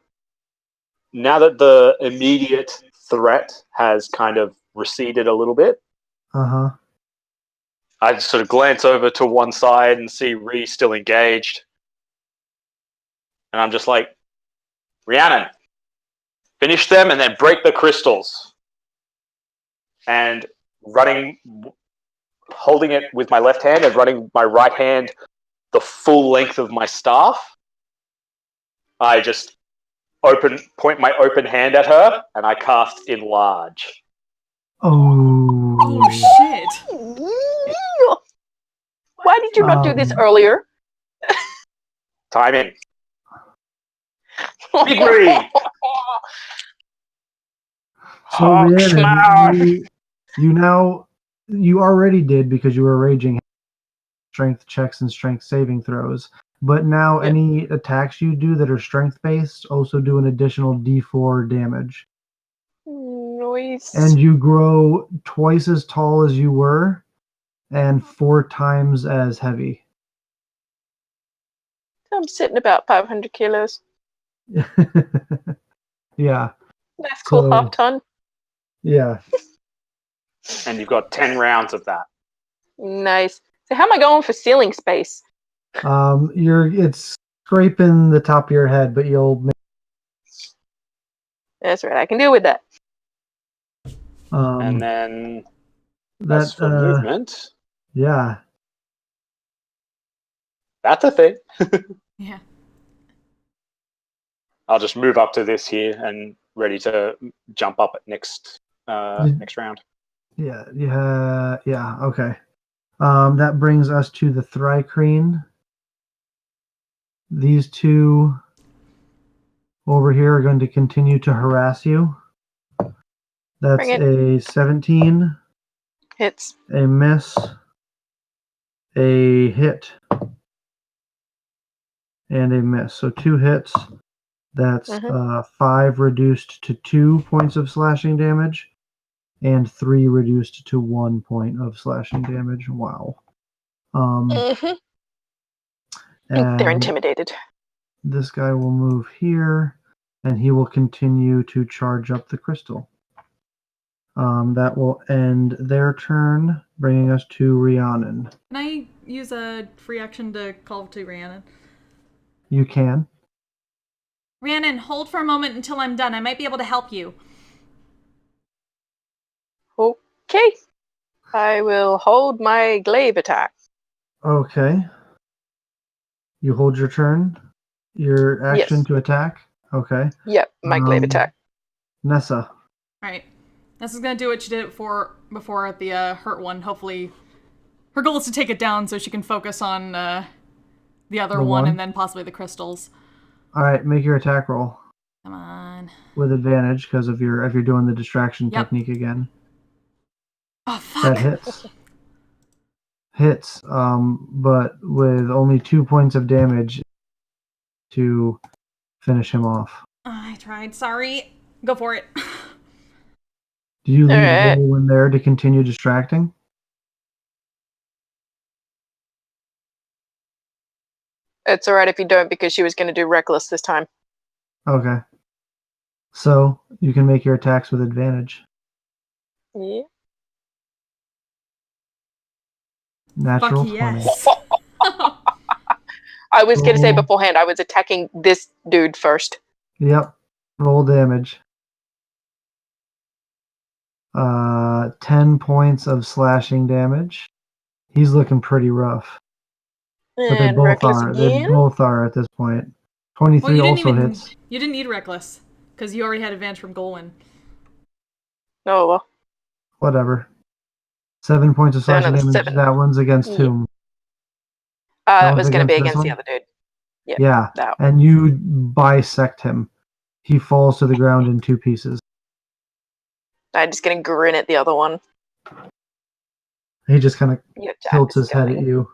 now that the immediate threat has kind of receded a little bit, Uh-huh. I just sort of glance over to one side and see Ree still engaged. And I'm just like, Rhiannon, finish them and then break the crystals. And holding it with my left hand and running my right hand the full length of my staff, I just point my open hand at her, and I cast Enlarge. Oh shit! Why did you not do this Um, earlier? Timing. Big read. So Rhiannon, you already did because you were raging strength checks and strength saving throws. But now Yep. any attacks you do that are strength based also do an additional D4 damage. Noise. And you grow twice as tall as you were and 4 times as heavy. I'm sitting about 500 kilos. Yeah. That's cool, So- half ton. Yeah. And you've got 10 rounds of that. Nice. So how am I going for ceiling space? It's scraping the top of your head, but you'll make That's right, I can deal with that. And then as for movement, yeah. that's a thing. Yeah. I'll just move up to this here and ready to jump up at next round. Yeah, okay. That brings us to the Thri-Kreen. These two over here are going to continue to harass you. That's Bring it. a 17, Hits. a miss, a hit, and a miss. So 2 hits. That's 5 reduced to 2 points of slashing damage, and 3 reduced to 1 point of slashing damage. Wow. They're And intimidated. this guy will move here, and he will continue to charge up the crystal. That will end their turn, bringing us to Rhiannon. Can I use a free action to call to Rhiannon? You can. Rhiannon, hold for a moment until I'm done. I might be able to help you. Okay. I will hold my glaive attack. Okay. You hold your turn, your action Yes. to attack. Okay. Yep, my glaive attack. Nessa. Alright. This is gonna do what she did before at the hurt one. Hopefully, her goal is to take it down so she can focus on the other The one one? and then possibly the crystals. All right, make your attack roll Come on. with advantage because of if you're doing the distraction Yep. technique again. Oh fuck! That hits. Hits, but with only 2 points of damage to finish him off. I tried. Sorry. Go for it. Do you leave Alright. Rowan there to continue distracting? It's alright if you don't, because she was going to do reckless this time. Okay. So you can make your attacks with advantage. Yeah. Natural Fuck 20. yes. I was going to say Oh. beforehand, I was attacking this dude first. Yep. Roll damage. 10 points of slashing damage. He's looking pretty rough. But they And both reckless are. They again. both are at this point. 23 you also hits. You didn't need reckless because you already had advantage from Golwyn. Oh, well. Whatever. 7 points of So slashing another damage. 7. That one's against Yeah. whom? That one's was going to be against this against the one? other dude. Yep, Yeah. that And you bisect him. He falls to the ground in 2 pieces. I'm just going to grin at the other one. He just kind of Your attack tilts is his head at going. you.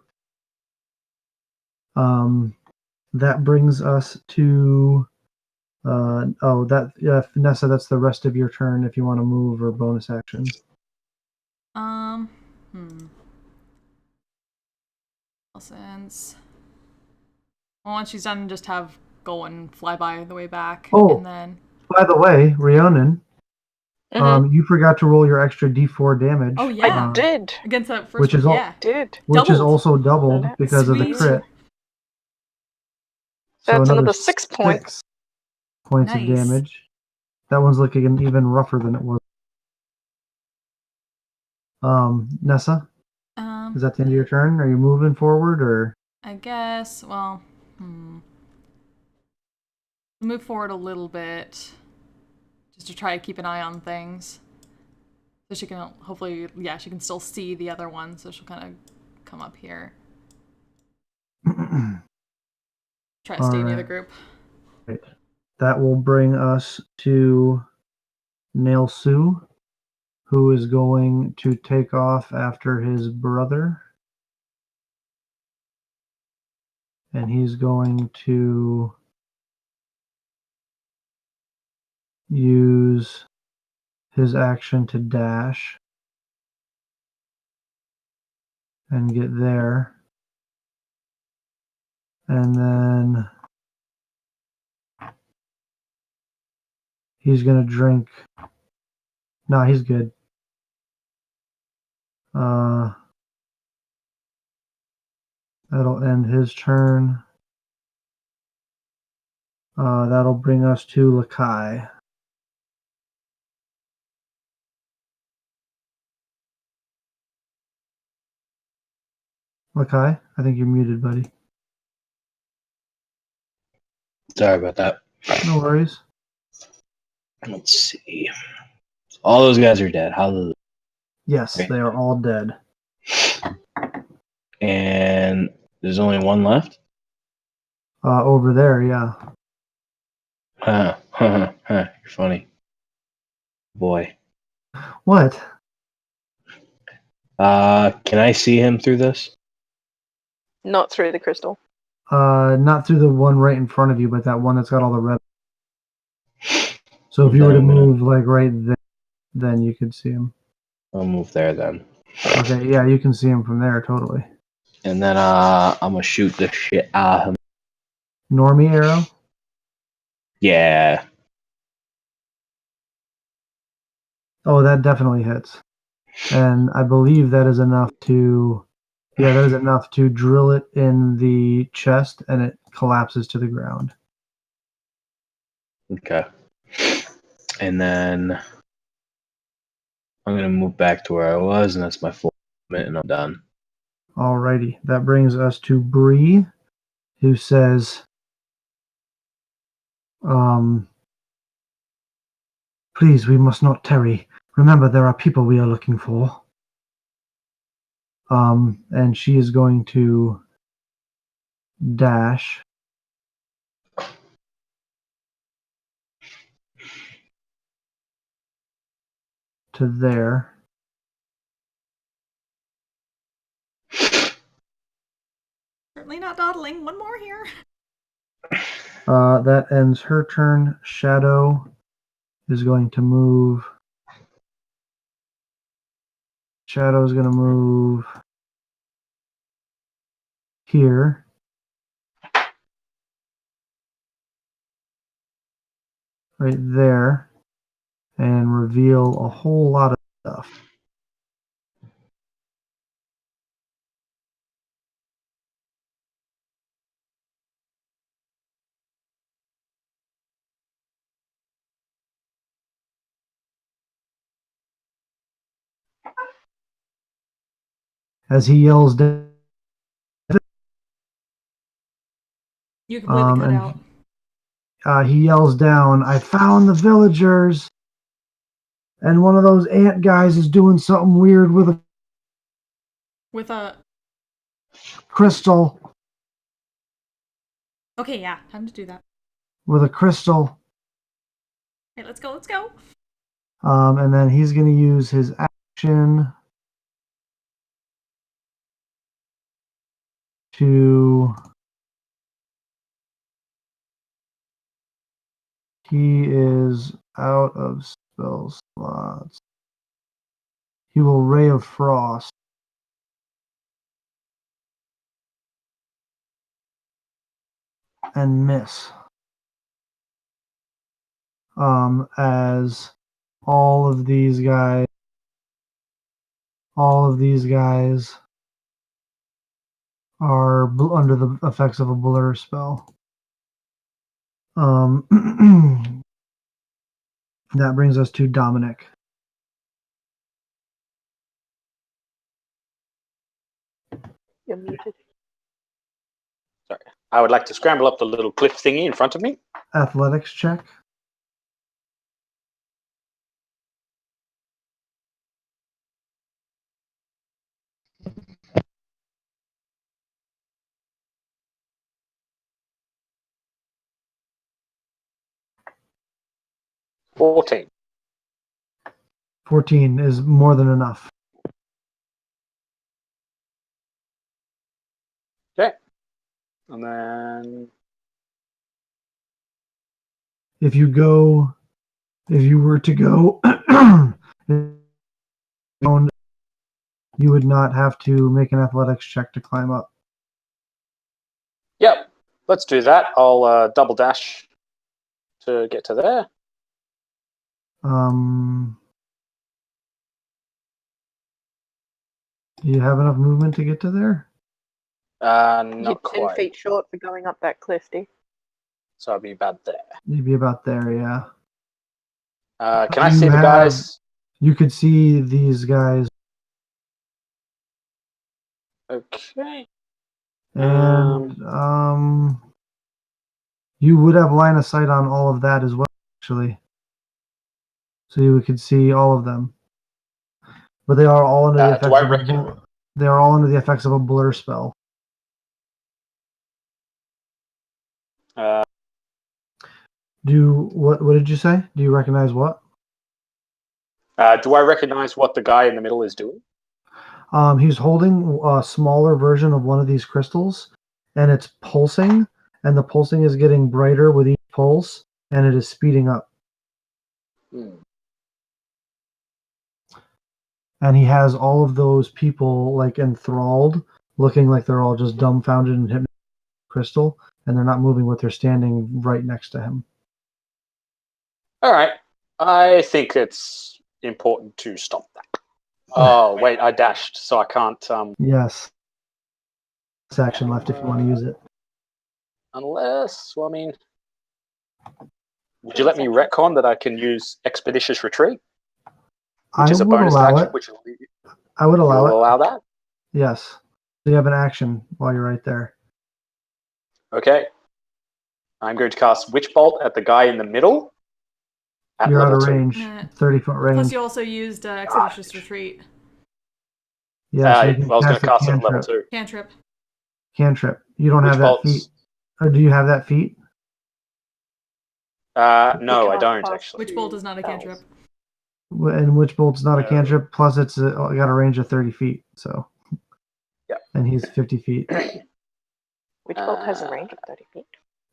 That brings us to Nessa, that's the rest of your turn if you want to move or bonus action. Since once she's done, just have Golwyn fly by the way back, Oh. and then By the way, Rhiannon, Mhm. you forgot to roll your extra D4 damage. Oh, yeah. I did. against that first Which one, is all- yeah. Did. Which is Doubled. also doubled Let's because of the Sweet. crit. That's another 6 points. 6 points of Nice. damage. That one's looking even rougher than it was. Nessa, is that the end of your turn? Are you moving forward or? I guess. Well, Move forward a little bit, just to try to keep an eye on things. So she can hopefully, yeah, she can still see the other one, so she'll kind of come up here. Try to stay near the group. Right. That will bring us to Nail Sue, who is going to take off after his brother. And he's going to use his action to dash and get there. And then he's going to drink. No, he's good. That'll end his turn. That'll bring us to Lakai. Lakai, I think you're muted, buddy. Sorry about that. No worries. Let's see. All those guys are dead. Hallelujah. Yes, they are all dead. And there's only one left? Over there, yeah. You're funny. Boy. What? Can I see him through this? Not through the crystal. Not through the one right in front of you, but that one that's got all the red. So if you were to move like right there, then you could see him. I'll move there then. Okay, yeah, you can see him from there, totally. And then I'm gonna shoot the shit out of him. Normie arrow? Yeah. Oh, that definitely hits. And I believe that is enough to... Yeah, that is enough to drill it in the chest, and it collapses to the ground. Okay. And then I'm gonna move back to where I was, and that's my full movement, and I'm done. Alrighty, that brings us to Bree, who says, please, we must not tarry. Remember, there are people we are looking for. And she is going to dash to there. Certainly not dawdling. One more here. That ends her turn. Shadow is going to move. Shadow is going to move here. Right there. And reveal a whole lot of stuff. As he yells down. You completely cut out. He yells down, I found the villagers. And one of those ant guys is doing something weird with a crystal. Okay, yeah, time to do that. With a crystal. Okay, let's go. And then he's going to use his action to... He is out of spell slots. He will Ray of Frost. And miss. As all of these guys are under the effects of a blur spell. That brings us to Dominic. You're muted. Sorry. I would like to scramble up the little cliff thingy in front of me. athletics check. $14. 14 is more than enough. Okay. And then If you were to go, you would not have to make an athletics check to climb up. yep, let's do that. I'll double dash to get to there. Do you have enough movement to get to there? Not You're 10 quite. feet short for going up that cliff, D. So I'll be about there. You'd be about there, yeah. Can I see the guys? You could see these guys, Okay. and you would have line of sight on all of that as well, actually. So you could see all of them, but they are all under the do I effects they are all under the effects of a blur spell. What did you say? Do you recognize what? Do I recognize what the guy in the middle is doing? He's holding a smaller version of one of these crystals, and it's pulsing, and the pulsing is getting brighter with each pulse, and it is speeding up. And he has all of those people like enthralled, looking like they're all just dumbfounded and hypnotized crystal, and they're not moving, but they're standing right next to him. All right. I think it's important to stop that. Oh, wait, I dashed, so I can't... Yes. This action left if you want to use it. Unless, well, I mean... Would you let me retcon that I can use Expeditious Retreat? Which is a bonus action, which will leave you. I would allow it. Allow that? Yes. So you have an action while you're right there. Okay. I'm going to cast Witch Bolt at the guy in the middle. You're out of 2. range. 30-foot range. Plus, you also used Expeditious Retreat. Yeah, so you can I was going to cast cast a it at level 2. Cantrip. Cantrip. You don't Witch have that bolts. feat. Or do you have that feat? No, I don't, actually. Witch Bolt is not a cantrip. And Witch Bolt's not a cantrip, plus it's got a range of 30 feet, so. Yeah. And he's 50 feet. Witch Bolt has a range of 30 feet.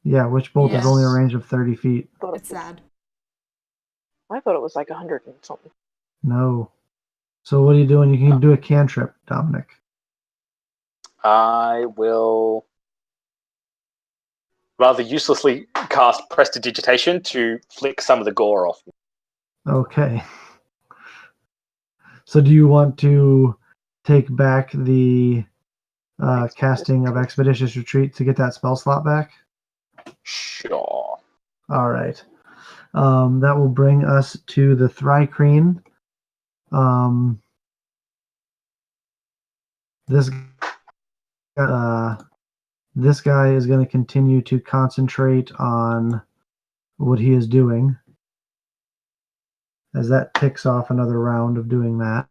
Yeah, Witch Bolt is only a range of 30 feet. It's sad. I thought it was like 100 and something. No. So what are you doing? You can do a cantrip, Dominic. I will rather uselessly cast Prestidigitation to flick some of the gore off. Okay. So do you want to take back the casting of Expeditious Retreat to get that spell slot back? Sure. All right. That will bring us to the Thri-Kreen. This guy is going to continue to concentrate on what he is doing, as that ticks off another round of doing that.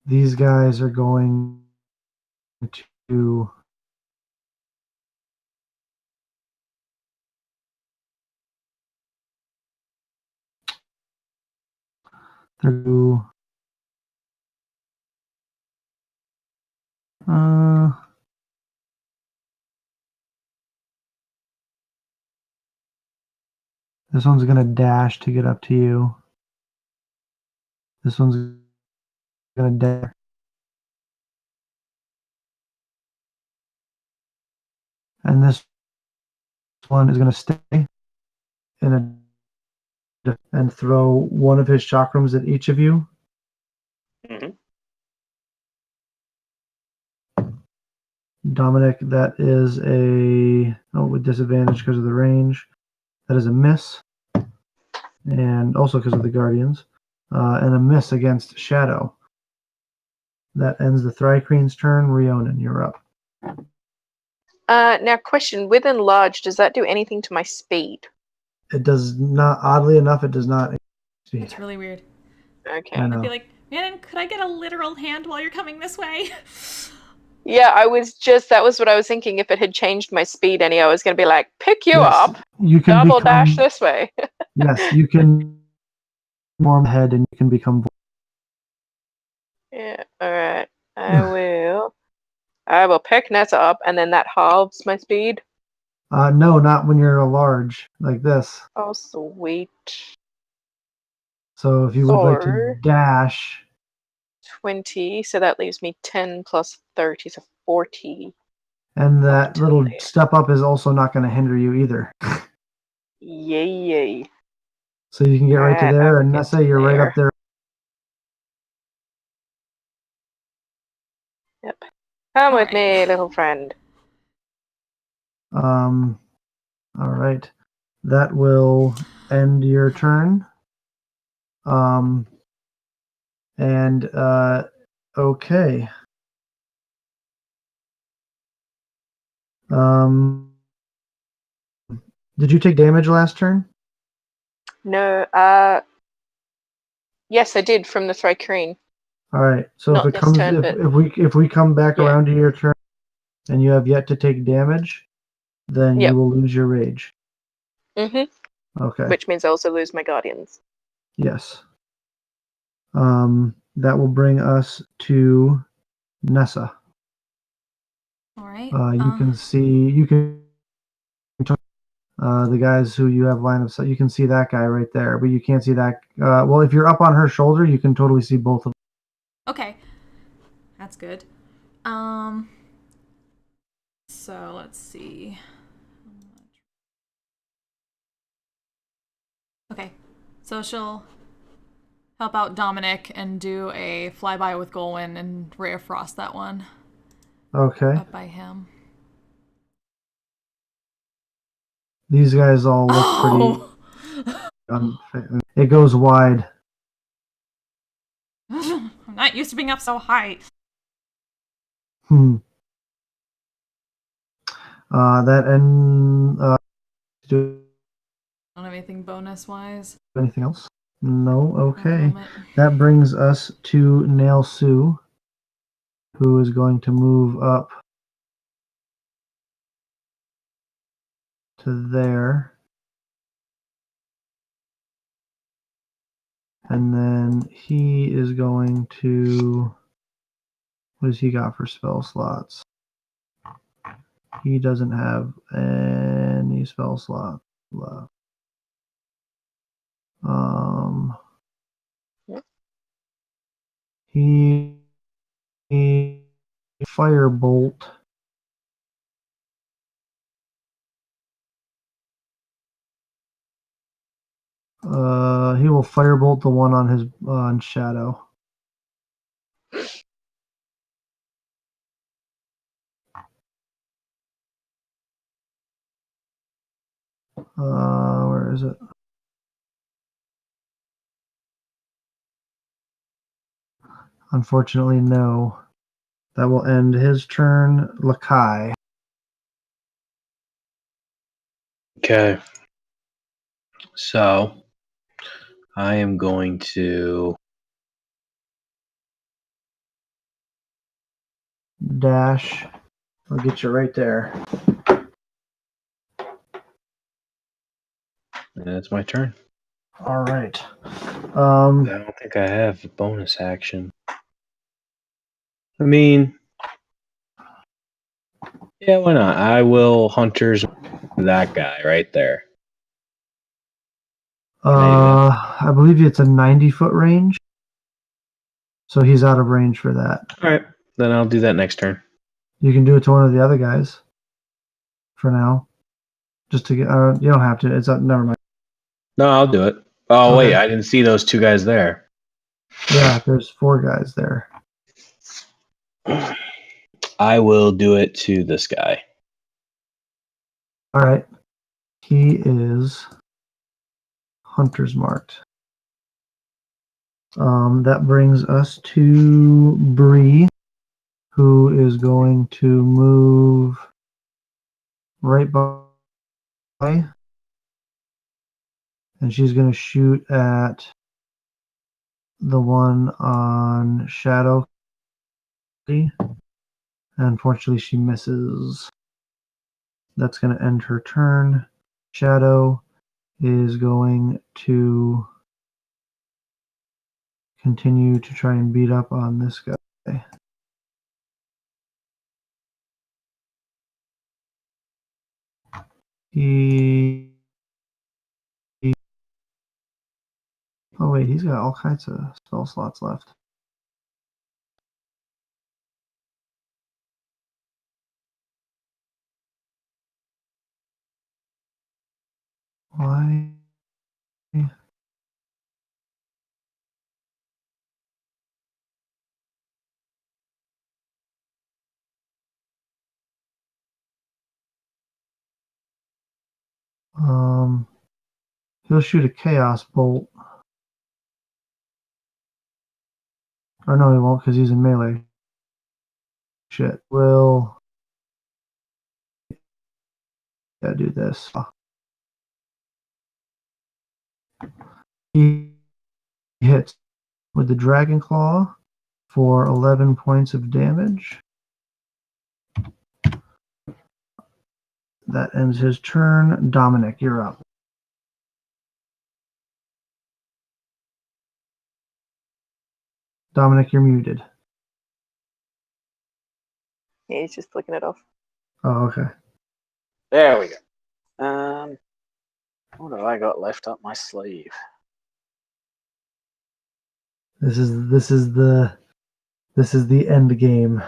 These guys are going to this one's going to dash to get up to you. This one's going to dash. And this one is going to stay in and throw one of his chakrams at each of you. Mm-hmm. Dominic, that is with disadvantage because of the range. That is a miss. And also because of the guardians. and a miss against Shadow. That ends the Thri-Kreen's turn. Rhiannon, you're up. Now, question: with enlarge, does that do anything to my speed? It does not. Oddly enough, it does not. It's really weird. Okay. I I'd know. be like, man, could I get a literal hand while you're coming this way? Yeah, that was what I was thinking. If it had changed my speed any, I was going to be like, pick you Yes, up, you can double become, dash this way. Yes, you can form head and you can become. Yeah, alright. I will pick Nessa up, and then that halves my speed. No, not when you're a large like this. Oh, sweet. So if you would like to So, dash, 20, so that leaves me 10 plus 30, so 40. and that to little there. step up is also not going to hinder you either. Yay. So you can get right to Alright, I there, will and get Nessa, to you're right there. up there. Yep. Come with Alright. me, little friend. All right, that will end your turn. And okay. Did you take damage last turn? No, yes, I did from the Thri-Kreen. All right. So Not if it this comes, turn, but if we come back yeah. around to your turn, and you have yet to take damage, then Yep. you will lose your rage. Mm-hmm. Okay. Which means I also lose my guardians. Yes. That will bring us to Nessa. All right. You can see the guys who you have line of sight. You can see that guy right there, but you can't see that. Well, if you're up on her shoulder, you can totally see both of them. Okay. That's good. So let's see. Okay. So she'll help out Dominic and do a flyby with Golwyn and Ray of Frost that one. Okay. Up by him. These guys all look pretty. It goes wide. I'm not used to being up so high. That and do Don't have anything bonus wise. anything else? No. Okay. Moment. That brings us to Nail Sue, who is going to move up to there. And then he is going to. What does he got for spell slots? He doesn't have any spell slots left. He firebolt. He will firebolt the one on his on Shadow. Where is it? Unfortunately, no. That will end his turn. Lakai. Okay. So I am going to Dash. I'll get you right there. That's my turn. All right. I don't think I have a bonus action. I mean, yeah, why not? I will Hunters that guy right there. I believe it's a 90-foot range. So he's out of range for that. All right, then I'll do that next turn. You can do it to one of the other guys. For now, just to get. You don't have to. It's never mind. No, I'll do it. Oh, Okay. wait, I didn't see those two guys there. Yeah, there's 4 guys there. I will do it to this guy. All right. He is Hunter's marked. That brings us to Bree, who is going to move right by, and she's going to shoot at the one on Shadow. Unfortunately, she misses. That's going to end her turn. Shadow is going to continue to try and beat up on this guy. Oh wait, he's got all kinds of spell slots left. Why? He'll shoot a chaos bolt. Or no, he won't because he's in melee. Shit. Will do this. He hits with the Dragon Claw for 11 points of damage. That ends his turn. Dominic, you're up. Dominic, you're muted. Yeah, he's just flicking it off. Oh, okay. There we go. What have I got left up my sleeve? This is the end game.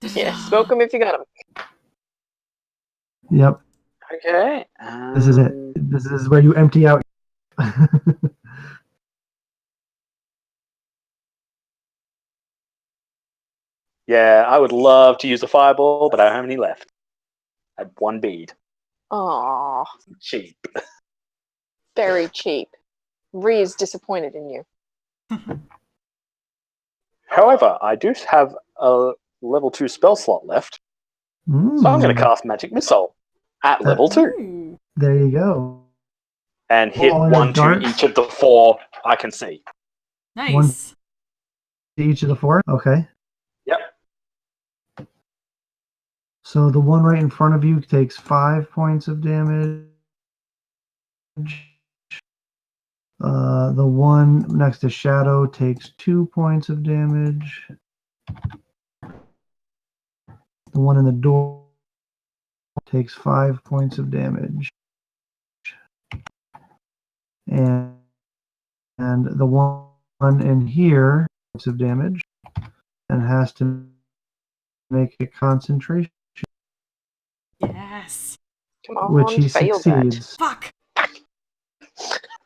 Yeah, smoke him if you got him. Yep. Okay. This is it. This is where you empty out. Yeah, I would love to use a fireball, but I don't have any left. I had one bead. Aww, Cheap. very cheap. Ree is disappointed in you. However, I do have a level 2 spell slot left, so I'm going to cast Magic Missile at level 2. Ooh. There you go. And hit Oh, and one a to dart? each of the 4 I can see. Nice. Each of the 4? Okay. Yep. So the one right in front of you takes 5 points of damage. The one next to Shadow takes 2 points of damage. The one in the door takes 5 points of damage. And the one in here points of damage and has to make a concentration, Yes. Come on, which he fail succeeds. Fuck.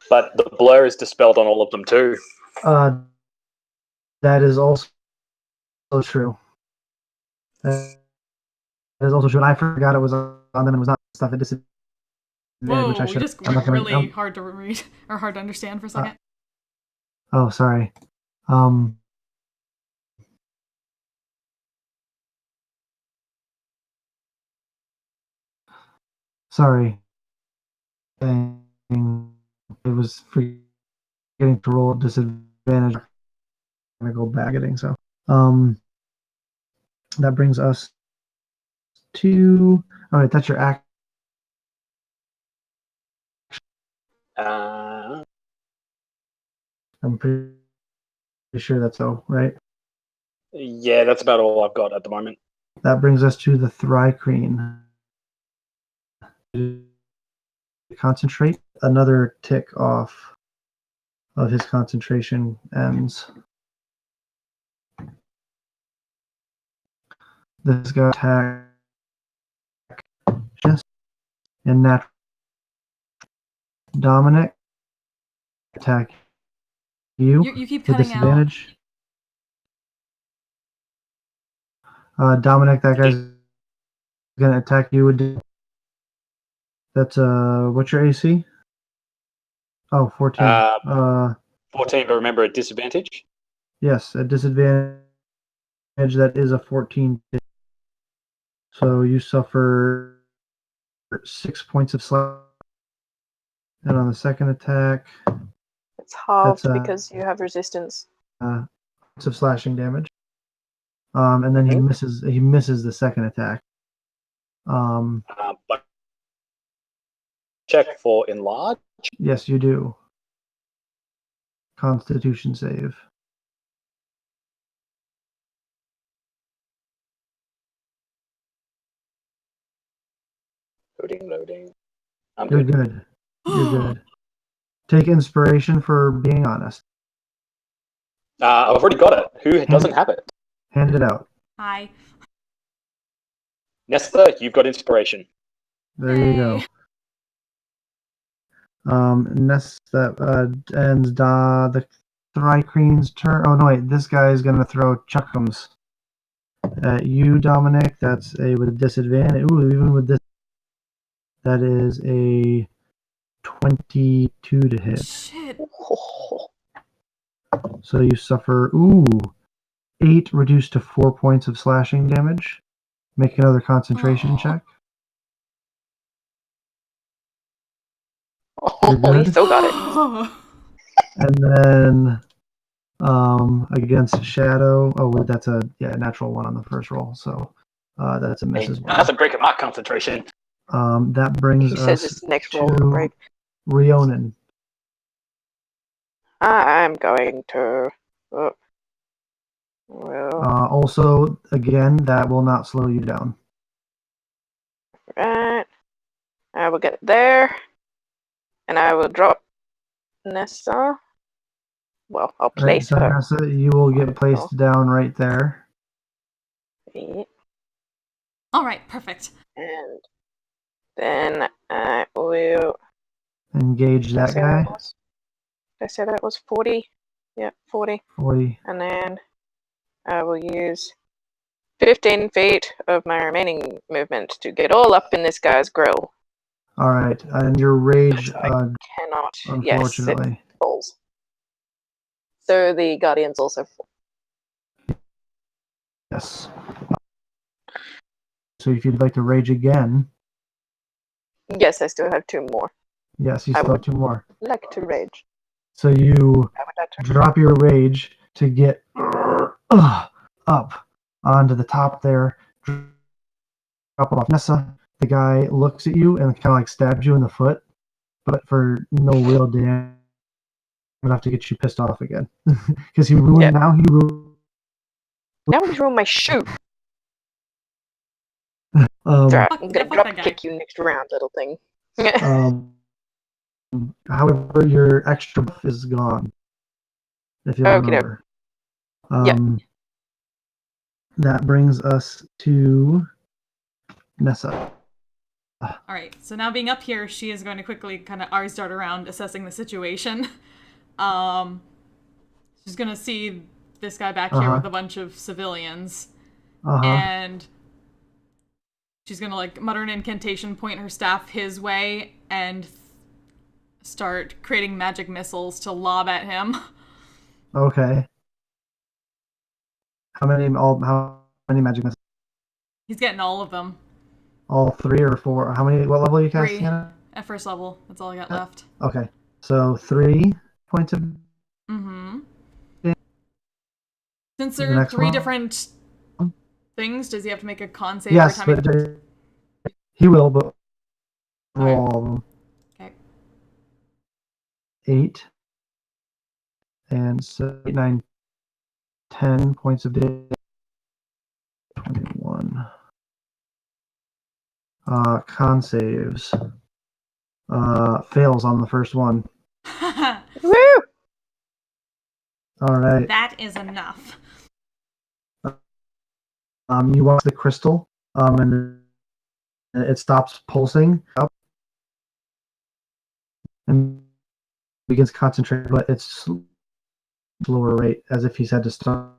But the blur is dispelled on all of them too. That is also true. That is also true. And I forgot it was on them and it was not stuff at disadvantage, Whoa, which I we should. just went really hard to read or hard to understand for a second. Oh, sorry. Sorry. It was forgetting to roll disadvantage. I'm gonna go back getting so. That brings us to. All right, that's your act. Uh, I'm pretty sure that's so, right? yeah, that's about all I've got at the moment. That brings us to the Thri-Kreen. Concentrate. Another tick off of his concentration ends. This guy attack. Yes. And natural. Dominic attack you You keep with cutting out. disadvantage. Dominic, that guy's gonna attack you with. That's what's your AC? Oh, 14. 14, but remember a disadvantage. Yes, a disadvantage that is a 14. So you suffer 6 points of slash. And on the second attack, It's halved That's, because you have resistance. points of slashing damage. And then he misses. He misses the second attack. But check for enlarge. Yes, you do. Constitution save. Loading. You're good. You're good. Take inspiration for being honest. I've already got it. Who doesn't have it? Hand it out. Hi. Nesta, you've got inspiration. There you go. That ends the Thri-Kreen's turn. Oh no, wait, this guy is gonna throw chuckums at you, Dominic. That's with a disadvantage. Ooh, even with this, that is a 22 to hit. Shit. So you suffer 8 reduced to 4 points of slashing damage. Make another concentration check. You're Oh, he good. still got it. And then against Shadow, that's a natural 1 on the first roll, so that's a miss as well. That's a break of my concentration. That brings He says us his next roll will to break. Rhiannon. I'm going to. Well, Also, again, that will not slow you down. right. I will get there, and I will drop Nessa. Well, I'll place so her. Nessa, you will get placed down right there. Yeah. All right, perfect. And then I will Engage that guy. Did I say that was 40? Yeah, 40. 40. And then I will use 15 feet of my remaining movement to get all up in this guy's grill. All right, and your rage, Cannot. unfortunately. Yes, it falls. So the guardians also fall. Yes. So if you'd like to rage again, Yes, I still have 2 more. yes, you I still have would. 2 more. Like to rage. So you I would like to. drop your rage to get up onto the top there. Drop it off Nessa. The guy looks at you and kind of like stabs you in the foot, but for no real damage enough to get you pissed off again. Because he ruined. Yeah. Now he ruined. Now he's ruined my shoe. Um, Right, Fuck- I'm gonna fuck drop that guy. kick you next round, little thing. However, your extra buff is gone. If you Okey-doke. remember. Yep. That brings us to Nessa. All right, so now being up here, she is going to quickly kind of arse dart around, assessing the situation. She's going to see this guy back here with a bunch of civilians, and she's going to like mutter an incantation, point her staff his way, and start creating magic missiles to lob at him. Okay. How many magic missiles? He's getting all of them. All 3 or 4? How many? What level are you 3 casting at? at first level. That's all I got left. Okay. So 3 points of. Mm-hmm. Yeah. Since The there are next 3 one? different things, does he have to make a con save Yes, every time but he will, but roll Alright. all of them. Okay. 8 and 7, 9, 10 points of damage. 21. Con saves. Fails on the first one. Woo! All right. That is enough. You watch the crystal, and it stops pulsing up and begins concentrating, but it's slower rate, as if he's had to start.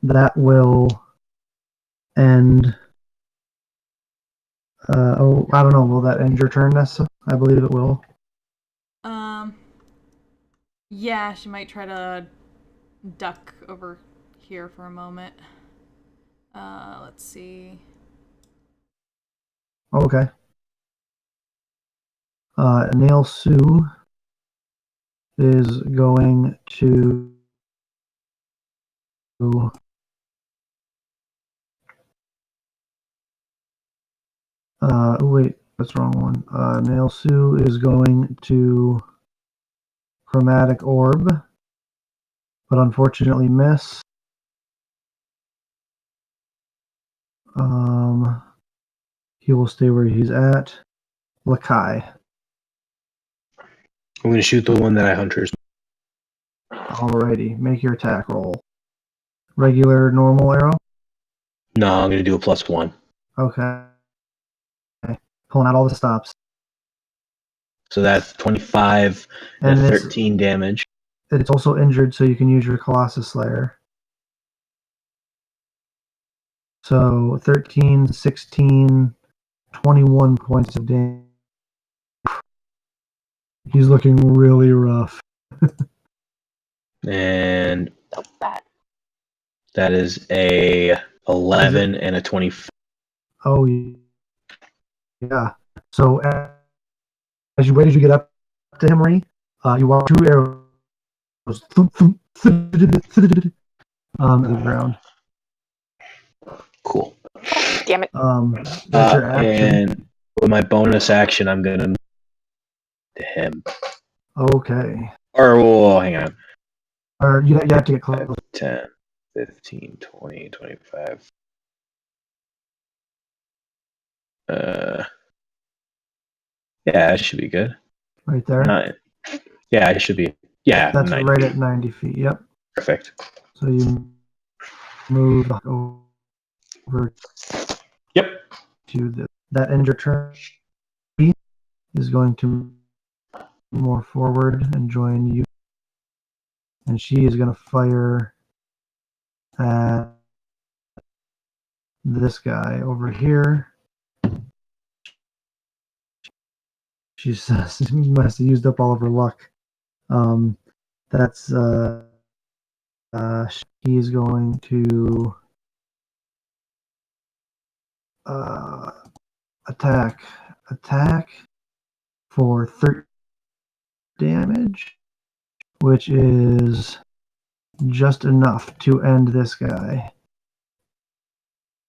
That will end. I don't know. Will that end your turn, Nessa? I believe it will. Yeah, she might try to duck over here for a moment. Let's see. Okay. Nail Sue is going to wait, that's the wrong one. Nail Sue is going to Chromatic Orb, but unfortunately miss. He will stay where he's at. Lakai. I'm going to shoot the one that I hunters. Alrighty, make your attack roll. Regular, normal arrow? No, I'm going to do a +1. Okay. Pulling out all the stops. So that's 25 and 13 damage. It's also injured, so you can use your Colossus Slayer. So 13, 16, 21 points of damage. He's looking really rough. And that is a 11 and a 24. Oh, yeah. So as you get up to him, Marie, you walk 2 arrows the ground. Cool. Damn it. That's your action. And with my bonus action, I'm going to to him. Okay. Or, whoa, hang on. Or you have to get close. 10, 15, 20, 25. Yeah, it should be good. Right there. 9. Yeah, it should be. Yeah, that's 90 right feet. at 90 feet. Yep. Perfect. So you move over. Yep. To that injured turn is going to more forward and join you, and she is going to fire at this guy over here. She must have used up all of her luck. That's he is going to attack for 30 damage, which is just enough to end this guy.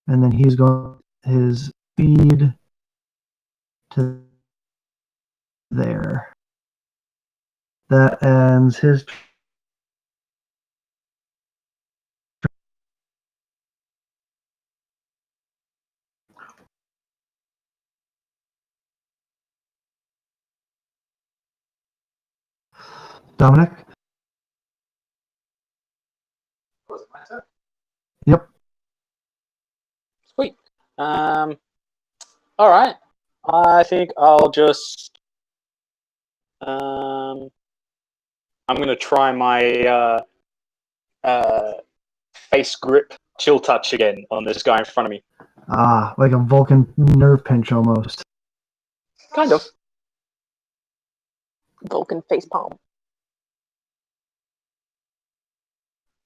And then he's going his speed to there. That ends his Dominic? Yep. Sweet. All right. I think I'll just. I'm gonna try my face grip chill touch again on this guy in front of me. Like a Vulcan nerve pinch almost. Kind of. Vulcan facepalm.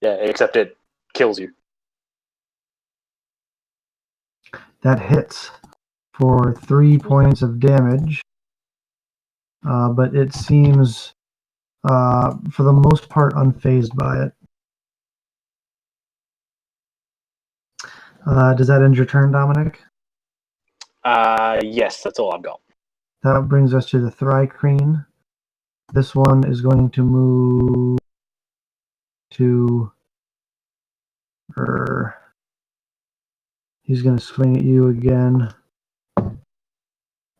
Yeah, except it kills you. That hits for 3 points of damage. But it seems, for the most part, unfazed by it. Does that end your turn, Dominic? Yes, that's all I've got. That brings us to the Thri-Kreen. This one is going to move to her. He's going to swing at you again.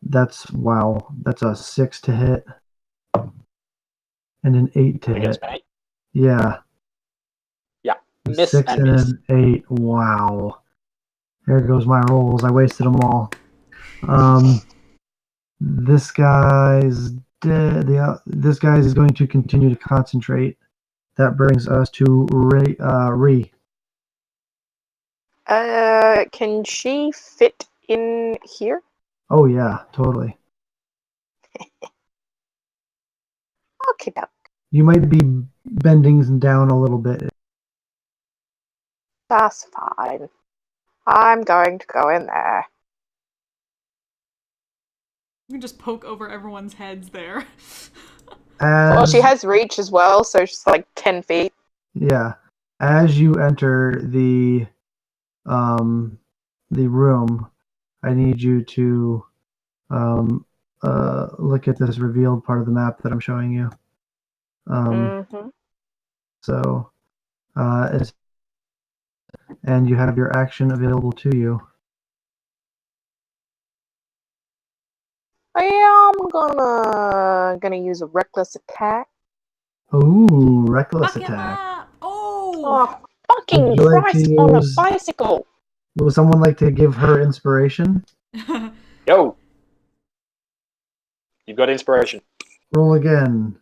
That's a 6 to hit and an 8 to hit. Me? Yeah. Yeah. Miss 6 and and miss. an 8. Wow. There goes my rolls. I wasted them all. This guy's dead. This guy is going to continue to concentrate. That brings us to Ree. Can she fit in here? Oh yeah, totally. Okay, now You might be bending down a little bit. that's fine. I'm going to go in there. You can just poke over everyone's heads there. Well, As she has reach as well, so she's like 10 feet. yeah, as you enter the room, I need you to look at this revealed part of the map that I'm showing you. Mm-hmm. So, and you have your action available to you. I am gonna use a reckless attack. Ooh, reckless Fuck him attack. up! Oh! Oh, fucking Would you like to Christ on a use- bicycle! Would someone like to give her inspiration? Yo, you've got inspiration. Roll again.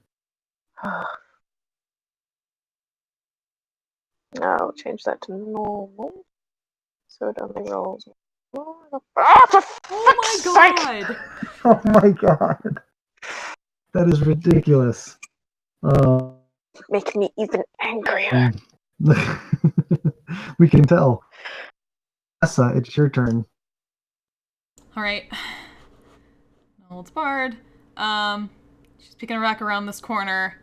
I'll change that to normal. So it only rolls. Ah, for Oh fuck's my sake! god! Oh my god. That is ridiculous. Make me even angrier. We can tell. Essa, it's your turn. Alright. No, it's Bard. She's peeking back around this corner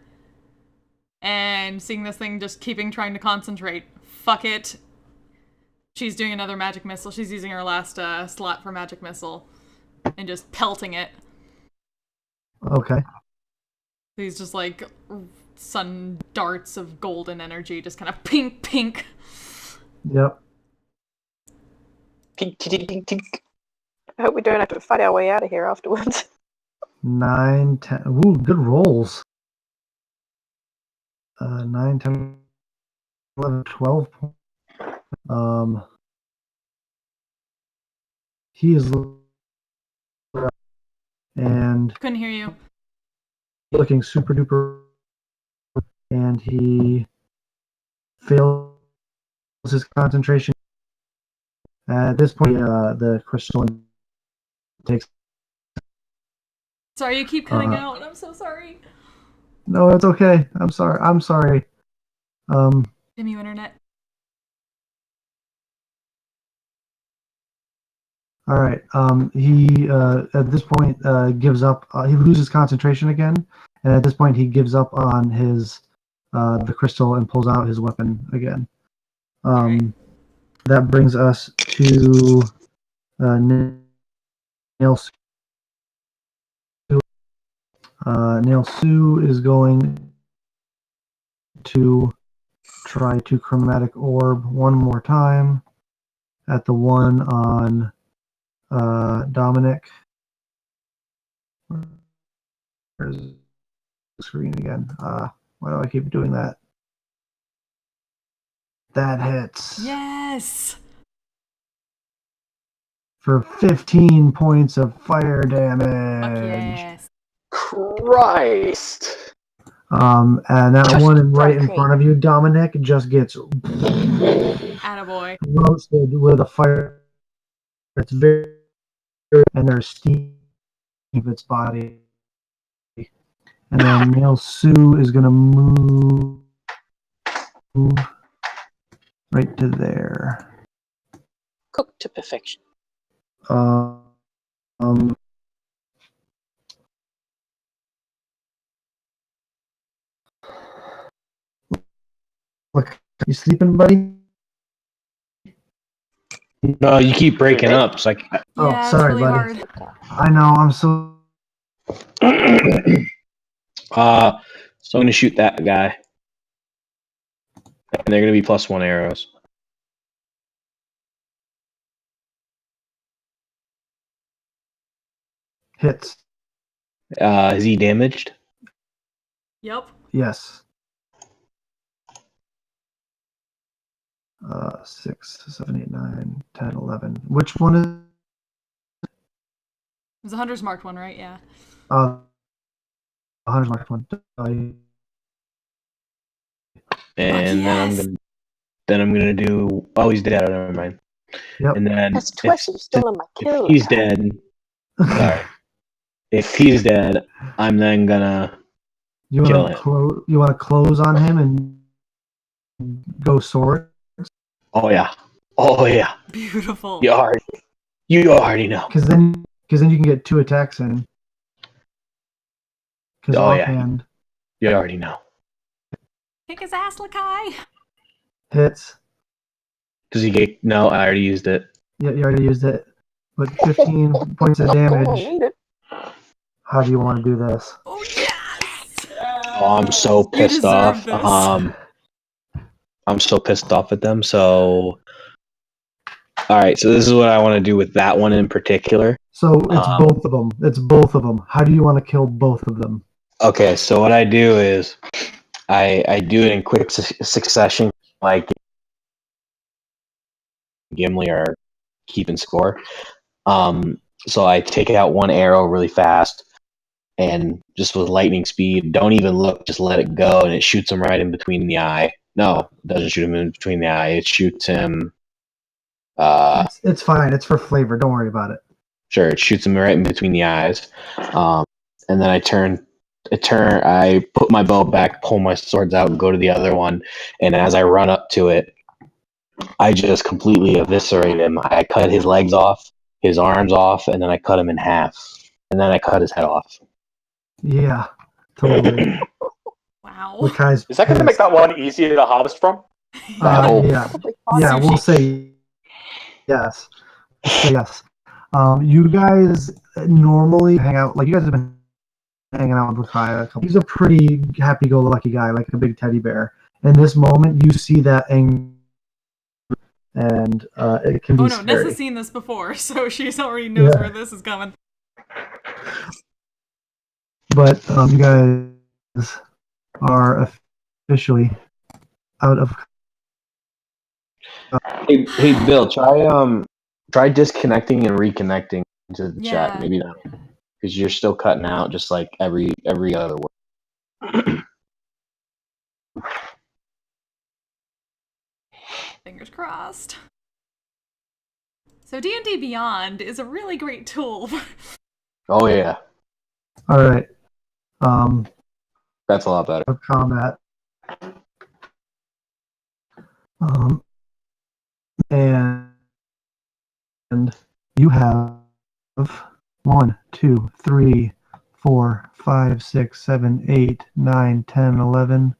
and seeing this thing just trying to concentrate. Fuck it. She's doing another magic missile. She's using her last slot for magic missile and just pelting it. Okay. These just like sun darts of golden energy, just kind of pink. Yep. Tink, tink, tink, tink. I hope we don't have to fight our way out of here afterwards. 9, 10. Ooh, good rolls. 9, 10, 11, 12. He is and Couldn't hear you. looking super duper, and he fails his concentration. At this point, the crystal takes. Sorry, you keep cutting out. I'm so sorry. No, it's okay. I'm sorry. Damn you, internet. All right. He at this point gives up. He loses concentration again, and at this point he gives up on his the crystal and pulls out his weapon again. Right. That brings us to Nail Sue. Nail Sue is going to try to chromatic orb one more time at the one on Dominic. Where's the screen again? Why do I keep doing that? That hits. Yes! For 15 points of fire Fuck damage. yes. Christ. And that Just one right in Thri-Kreen. front of you, Dominic, just gets Attaboy. roasted with a fire. It's very, and there's steam in its body. And then Nail Sue is going to move right to there. Cooked to perfection. Look, you sleeping, buddy? No, you keep breaking up. It's like, Oh, Yeah, sorry, it's really buddy. hard. I know, I'm so. so I'm gonna shoot that guy, and they're gonna be +1 arrows. Hits. Is he damaged? Yep. Yes. 6, 7, 8, 9, 10, 11. Which one is? It was a hunter's marked one, right? Yeah. The 100 mark one. And yes! then I'm gonna do. Oh, he's dead. Never mind. Yep. And then That's twice you've stolen my kill. if he's dead, sorry. If he's dead, I'm then gonna You Kill want him. to you want to close on him and go sword? Oh yeah. Oh yeah. Beautiful. You already know. Because then you can get 2 attacks in. Because Oh, yeah. offhand You already know. Kick his ass, Lakai. hits. Does he get? No, I already used it. Yeah, you already used it. But 15 points of damage. How do you want to do this? Oh yes! Oh, I'm so You pissed deserve off. this. I'm so pissed off at them. So, all right. So this is what I want to do with that one in particular. So it's both of them. It's both of them. How do you want to kill both of them? Okay. So what I do is, I do it in quick succession, like Gimli are keeping score. So I take out one arrow really fast, and just with lightning speed, don't even look, just let it go, and it shoots him right in between the eye. No, it doesn't shoot him in between the eye. It shoots him. It's fine. It's for flavor. Don't worry about it. Sure, it shoots him right in between the eyes, and then I put my bow back, pull my swords out, and go to the other one. And as I run up to it, I just completely eviscerate him. I cut his legs off, his arms off, and then I cut him in half. And then I cut his head off. Yeah, totally. Wow. Lakai's Is that going to make that one easier to harvest from? No. Yeah, we'll say yes. Yes. You guys normally hang out, like you guys have been hanging out with Lakai a couple. He's a pretty happy-go-lucky guy, like a big teddy bear. In this moment, you see that anger, and it can be Oh no, scary. Nessa's seen this before, so she already knows Yeah. where this is coming. But you guys are officially out of. Hey, Bill, try disconnecting and reconnecting to the chat. Maybe not, because you're still cutting out, just like every other word. Fingers crossed. So D&D Beyond is a really great tool. Oh yeah, All right. that's a lot better. Of combat. And you have 1, 2, 3, 4, 5, 6, 7, 8, 9, 10, 11,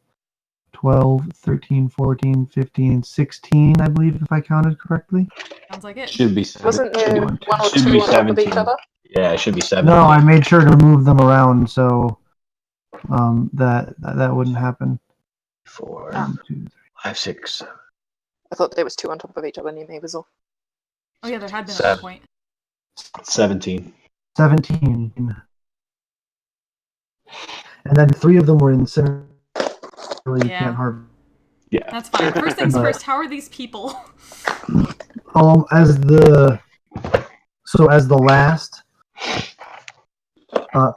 12, 13, 14, 15, 16, I believe, if I counted correctly. Sounds like it. Should be. Wasn't there one or Should two be on top of 17. each other? Yeah, it should be 7. No, I made sure to move them around so that wouldn't happen. 4, Ah. 1, 2, 3. 5, 6, 7. I thought there was 2 on top of each other near me was all. Oh yeah, there had been at one point. 17. 17. And then 3 of them were in center. You Yeah. can't harvest. Yeah. That's fine. First things But- first, how are these people? As the last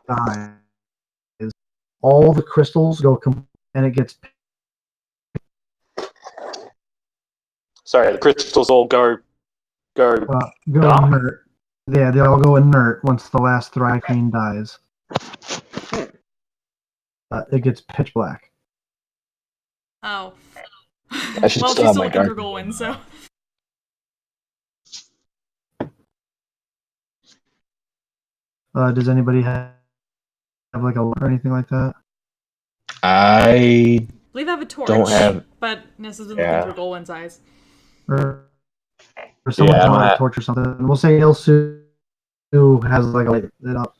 dies, all the crystals go and it gets Sorry, the crystals all go. go Dark? inert. Yeah, they all go inert once the last Thri-Kreen dies. It gets pitch black. Oh. I should Well, still she's have still my looking for dark Golwyn, so. Does anybody have like a or anything like that? I I believe I have a torch. don't have. But Nessa's been Yeah. looking for Golwyn's eyes. Or someone Yeah, I don't draw a have- torch or something. We'll say Ilsu has like a light it up.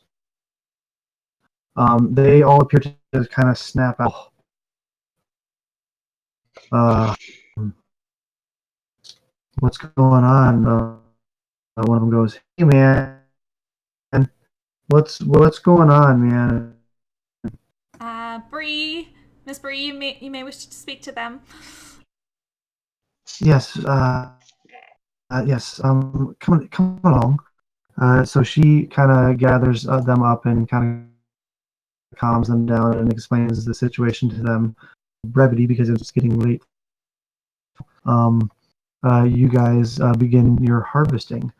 They all appear to just kind of snap out. What's going on? One of them goes, "Hey man, what's going on, man?" Bree, Miss Bree, you may wish to speak to them. Yes, yes. Come along. So she kind of gathers them up and kind of calms them down and explains the situation to them. Brevity, because it's getting late. You guys begin your harvesting.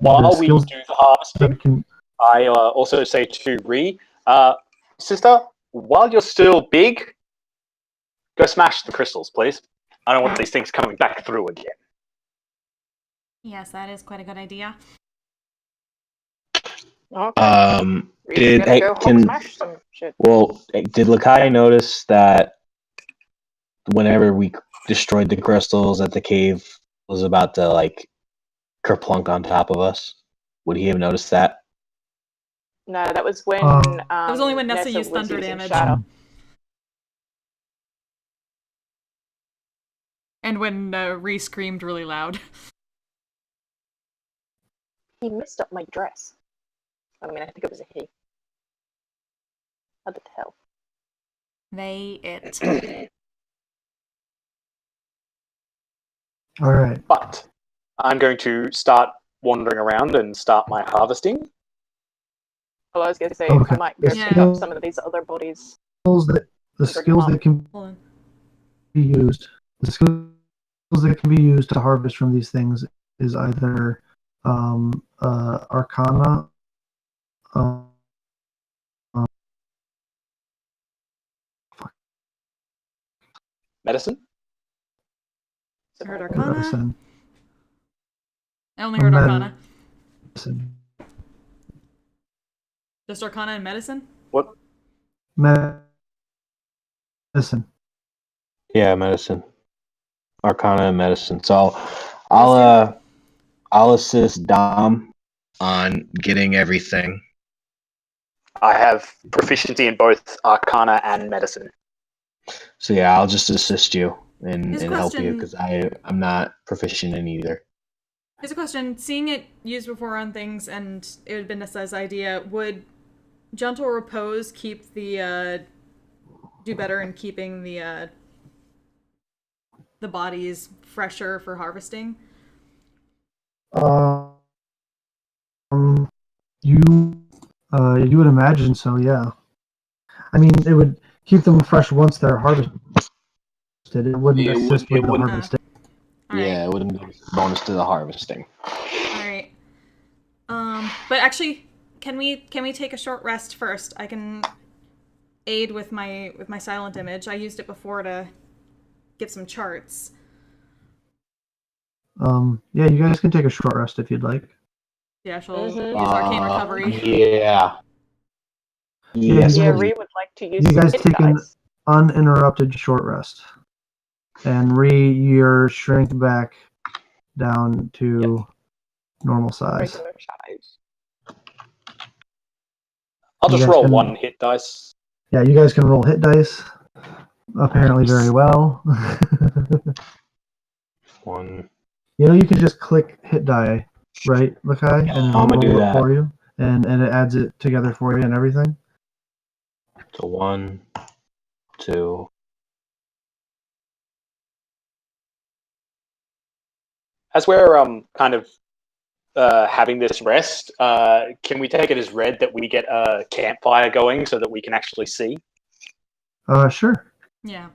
While we do skills the harvesting, Can, I also say to Ree, Sister, while you're still big, go smash the crystals, please. I don't want these things coming back through again. Yes, that is quite a good idea. Okay. Did Gonna go Hulk smash some shit. did Lakai notice that whenever we destroyed the crystals, that the cave was about to like kerplunk on top of us? Would he have noticed that? No, that was when. That was only when Nessa used was thunder using damage. Shadow. And when Ree screamed really loud. He messed up my dress. I mean, I think it was a he. How the hell? It. All right. But I'm going to start wandering around and start my harvesting. Well, I was going to say, Okay. I might go Yeah. pick up some of these other bodies. The skills that can Hold on. be used. The skills that can be used to harvest from these things is either Arcana. Medicine? I heard Arcana. Medicine. I only heard Arcana. Medicine. Just Arcana and Medicine? What? Medicine. Yeah, medicine. Arcana and medicine. So I'll assist Dom on getting everything. I have proficiency in both Arcana and Medicine. So yeah, I'll just assist you and His help you question- because I'm not proficient in either. Here's a question. Seeing it used before on things, and it would have been Nessa's idea, would Gentle Repose keep the, do better in keeping the bodies fresher for harvesting? You would imagine so, yeah. I mean, it would keep them fresh once they're harvested. It wouldn't assist with the harvesting. Yeah, it wouldn't be a bonus to the harvesting. Alright. But actually, can we take a short rest first? I can aid with my silent image. I used it before to get some charts. Yeah, you guys can take a short rest if you'd like. Yeah, she'll use Arcane Recovery. Yeah. Yes. Yeah, Ree would like to use You guys hit take an dice. uninterrupted short rest. And you're shrink back down to normal size. Regular size. I'll You just guys roll can- one hit dice. Yeah, you guys can roll hit dice. Apparently very well. One. You know, you can just click hit die, right, Lakai? And I'm gonna do roll it that. for you. And it adds it together for you and everything. So 1, 2. As we're kind of having this rest, can we take it as read that we get a campfire going so that we can actually see? Sure. Yeah.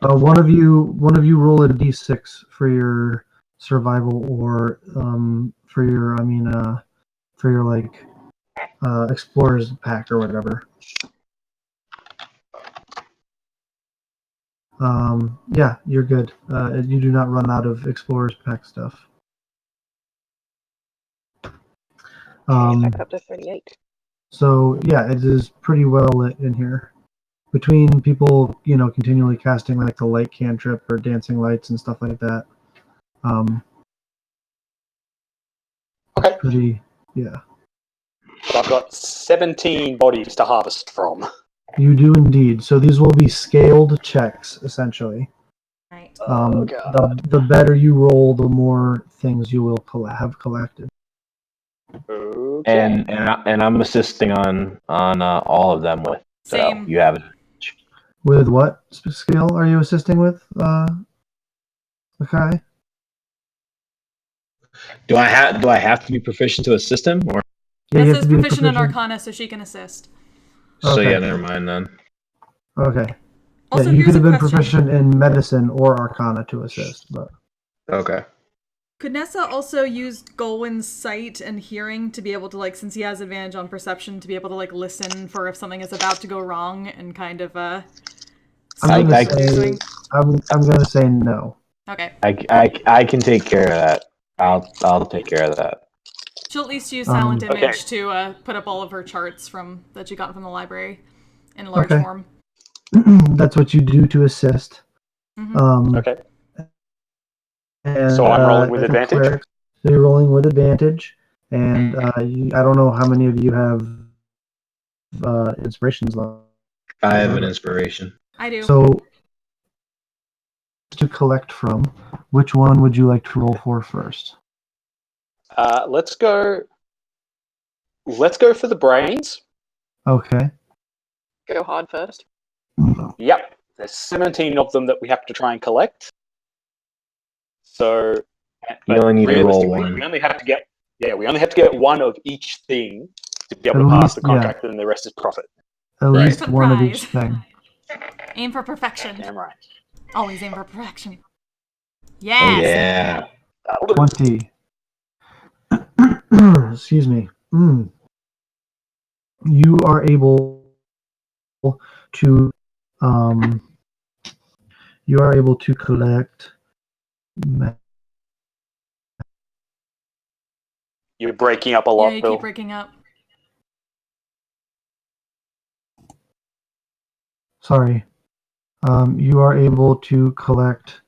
One of you roll a d6 for your survival or for your like explorer's pack or whatever. Yeah, you're good. You do not run out of explorer's pack stuff. Back up to 38. So yeah, it is pretty well lit in here. Between people, continually casting like the light cantrip or dancing lights and stuff like that. Okay. Pretty, yeah. So I've got 17 bodies to harvest from. You do indeed. So these will be scaled checks, essentially. Right. Oh, God. The better you roll, the more things you will have collected. Okay. And I'm assisting on all of them with. So Same. you have it. With what skill are you assisting with, Lakai? Do I have to be proficient to assist him, or Yeah, you have Nessa's to be proficient in Arcana, so she can assist. so? Okay. Yeah, never mind then. Okay. Also, Yeah, you here's could a have been question. proficient in medicine or Arcana to assist, but Okay. Could Nessa also use Golwyn's sight and hearing to be able to, like, since he has advantage on perception, to be able to, like, listen for if something is about to go wrong and kind of, I'm gonna say no. Okay. I can take care of that. I'll take care of that. She'll at least use Silent Image Okay. to put up all of her charts that she got from the library in large Okay. form. That's what you do to assist. Mhm. Okay. And, So I'm rolling with as a advantage? cleric, so you're rolling with advantage, and I don't know how many of you have inspirations left. I have an inspiration. I do. So to collect from, which one would you like to roll for first? Let's go for the brains. Okay. Go hard first. Yep. There's 17 of them that we have to try and collect. So You only need to roll realistically, one. we only have to get one of each thing to be able At to pass least, the contract, and the rest is profit. At Right. least one of each thing. Aim for perfection. Damn right. Always aim for perfection. Oh, Yes! yeah. That'll do. 20. Excuse me. You are able to collect. You're breaking up a lot, Yeah, you Bill. keep breaking up. Sorry. You are able to collect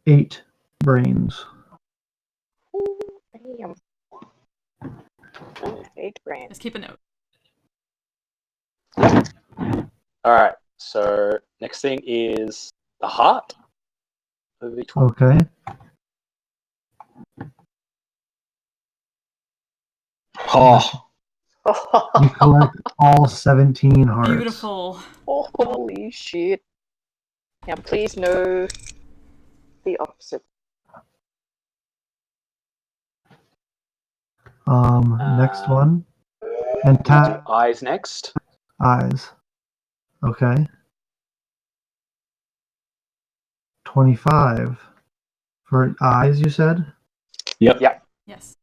8 brains. Damn. 8 grand. Just keep a note. All right. So next thing is the heart of each one. Okay. Oh, You collect all 17 hearts. Beautiful. Oh, holy shit. Now, please no the opposite. Next one. And We'll do eyes next. eyes. Okay. 25 for eyes, you said? yep. Yep. Yes.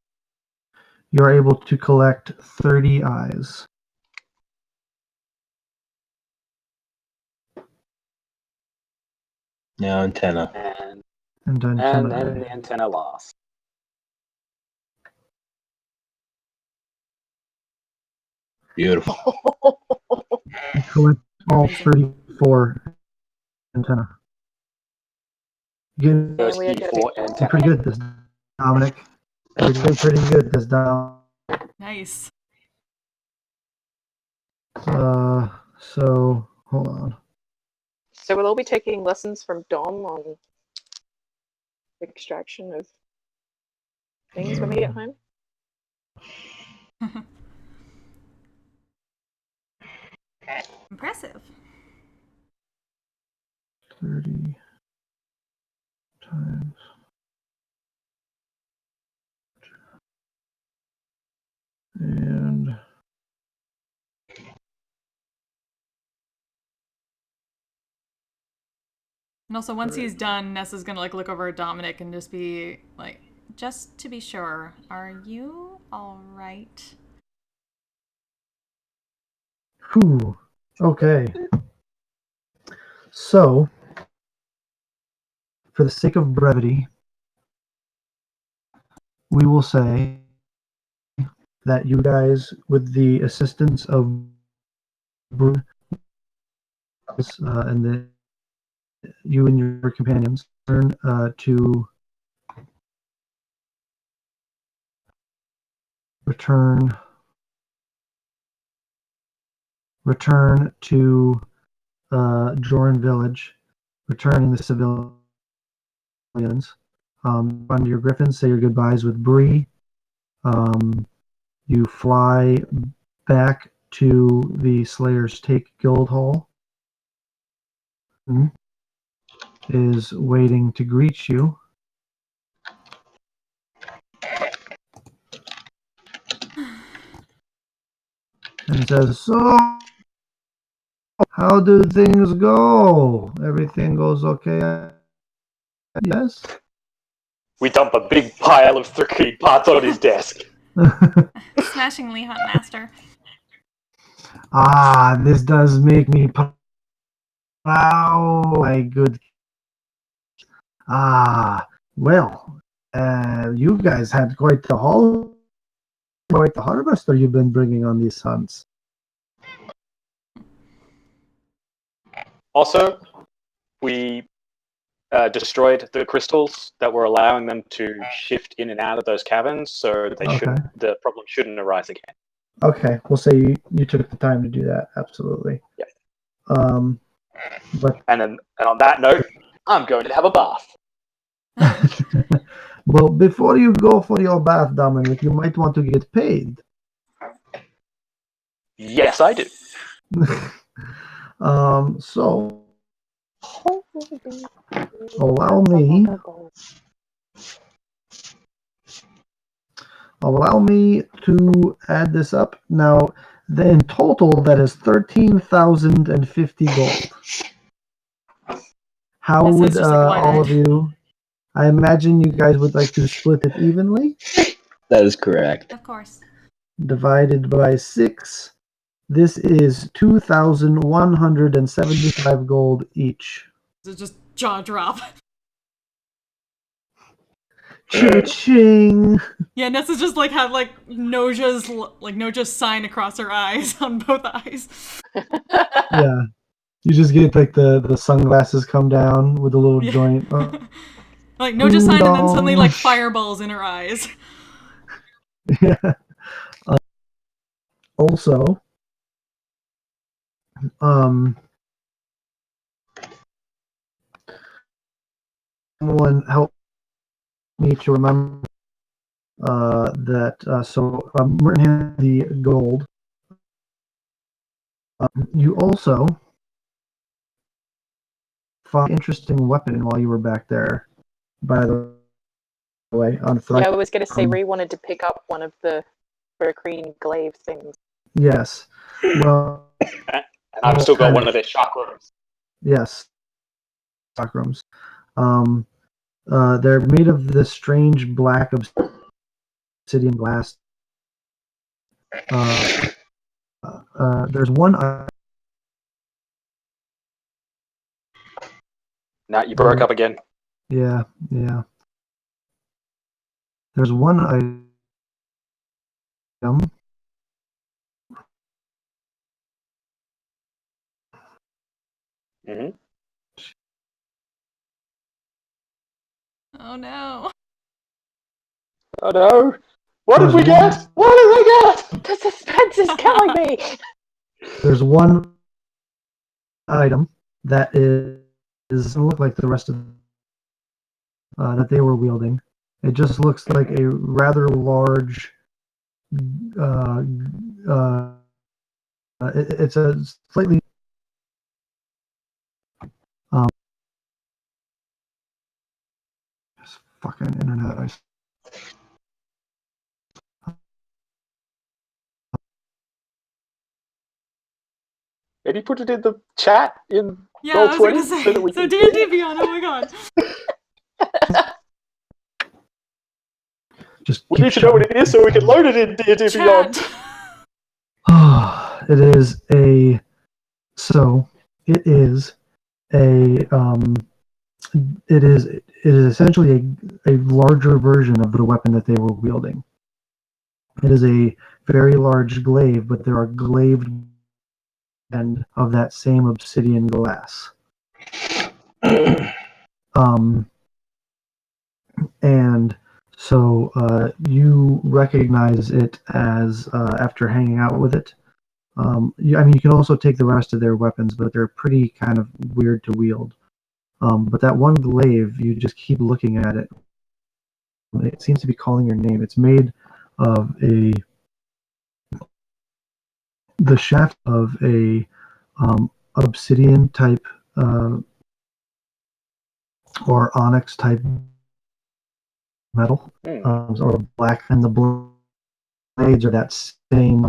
You're able to collect 30 eyes. Now antenna. And And then antennae. the antenna last. Beautiful. You collect all 34 antenna. You're First we are gonna E4 be- antenna. pretty good at this, Dominic. You're doing pretty good at this, Dom. Nice. So hold on. So we'll all be taking lessons from Dom on extraction of things when we get home. Impressive. 30 times. And And also, once he's done, Nessa's gonna like look over at Dominic and just be like, just to be sure, are you all right? whew. Okay. So, for the sake of brevity, we will say that you guys, with the assistance of Bruce and you and your companions, learn to return to Joran Village, returning the civilians. Under your griffins, say your goodbyes with Bree. You fly back to the Slayer's Take Guild Hall. Is waiting to greet you. And says, so, how do things go? Everything goes okay? Yes? We dump a big pile of Thri-Kreen parts on his desk. Smashingly hot master. This does make me proud, my good. Well, you guys had quite the harvester you've been bringing on these hunts. Also, we destroyed the crystals that were allowing them to shift in and out of those caverns, so the problem shouldn't arise again. Okay, we'll say you took the time to do that. Absolutely. Yeah. But and on that note, I'm going to have a bath. well, before you go for your bath, Dominic, you might want to get paid. Yes, I do. So allow me to add this up. Now, in total, that is 13,050 gold. How This is would just like all of you? I imagine you guys would like to split it evenly. That is correct. Of course. Divided by 6. This is 2,175 gold each. It's just jaw drop. Cha-ching! Yeah, Nessa's just like had like Noja's sign across her eyes on both eyes. Yeah. You just get like the sunglasses come down with a little joint. Like Noja's sign and then suddenly like fireballs in her eyes. Yeah. Also, someone help me to remember that. So Merton had the gold. You also found an interesting weapon while you were back there. By the way, on Thri-Kreen. Yeah, I was going to say Ree wanted to pick up one of the Thri-Kreen glaive things. Yes. Well, And I've still got one of their chakrams. yes, chakrams. They're made of this strange black obsidian glass. There's one. Nah, you broke up again. Yeah. There's one item. Mm-hmm. Oh no. Oh no! What did we get? What did we get? The suspense is killing me! There's one item that doesn't look like the rest of that they were wielding. It just looks like a rather large. It's a slightly. Fucking internet. Maybe put it in the chat in Yeah, I was Roll20 gonna say. so that we So can D&D Beyond, oh my god. Just We need to know what it is so we can load it in D&D Beyond. Chat. It is a. So it is a. It is essentially a larger version of the weapon that they were wielding. It is a very large glaive, but there are glaved end of that same obsidian glass. And so you recognize it as after hanging out with it. You can also take the rest of their weapons, but they're pretty kind of weird to wield. But that one glaive, you just keep looking at it. It seems to be calling your name. It's made of the shaft of a obsidian type or onyx type metal, or black, and the blades are that same.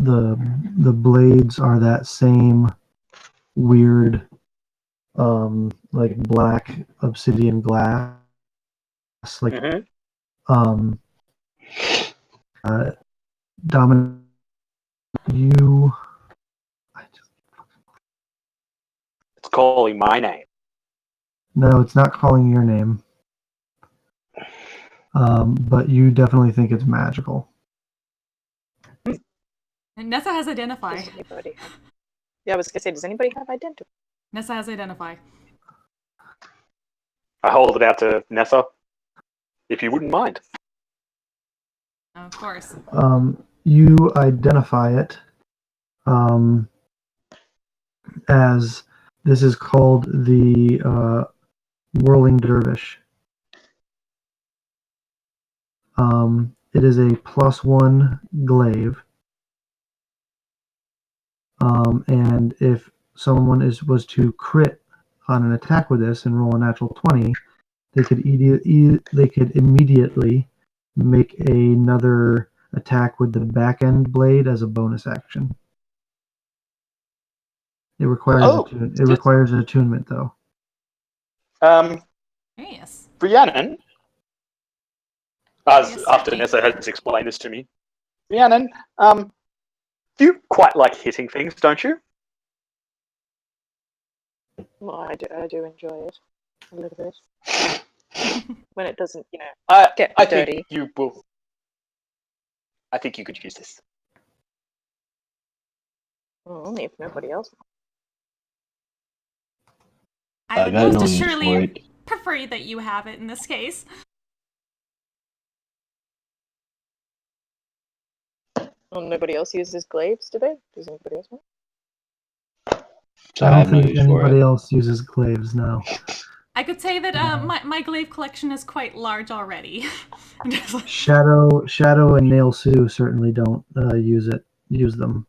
The blades are that same weird like black obsidian glass. Like Mhm. Dominic, you. It's calling my name. No, it's not calling your name. But you definitely think it's magical. And Nessa has identify. Does anybody have... Yeah, I was gonna say, does anybody have identity? Nessa has identify. I hold it out to Nessa, if you wouldn't mind. Of course. You identify it as this is called the Whirling Dervish. It is a +1 glaive. And if someone was to crit on an attack with this and roll a natural 20, they could immediately make another attack with the back end blade as a bonus action. It requires an attunement though. Yes. Rhiannon, Yes, after certainly. Nessa has explained this to me, Rhiannon, you quite like hitting things, don't you? Well, I do enjoy it a little bit. When it doesn't, get I dirty. think you will. I think you could use this. Well, only if nobody else. I would got most no use for assuredly it. prefer that you have it in this case. Well, nobody else uses glaives, do they? Does anybody else want? So I I don't have no think use for anybody it. else uses glaives now. I could say that my glaive collection is quite large already. Shadow and Nail Sue certainly don't use them.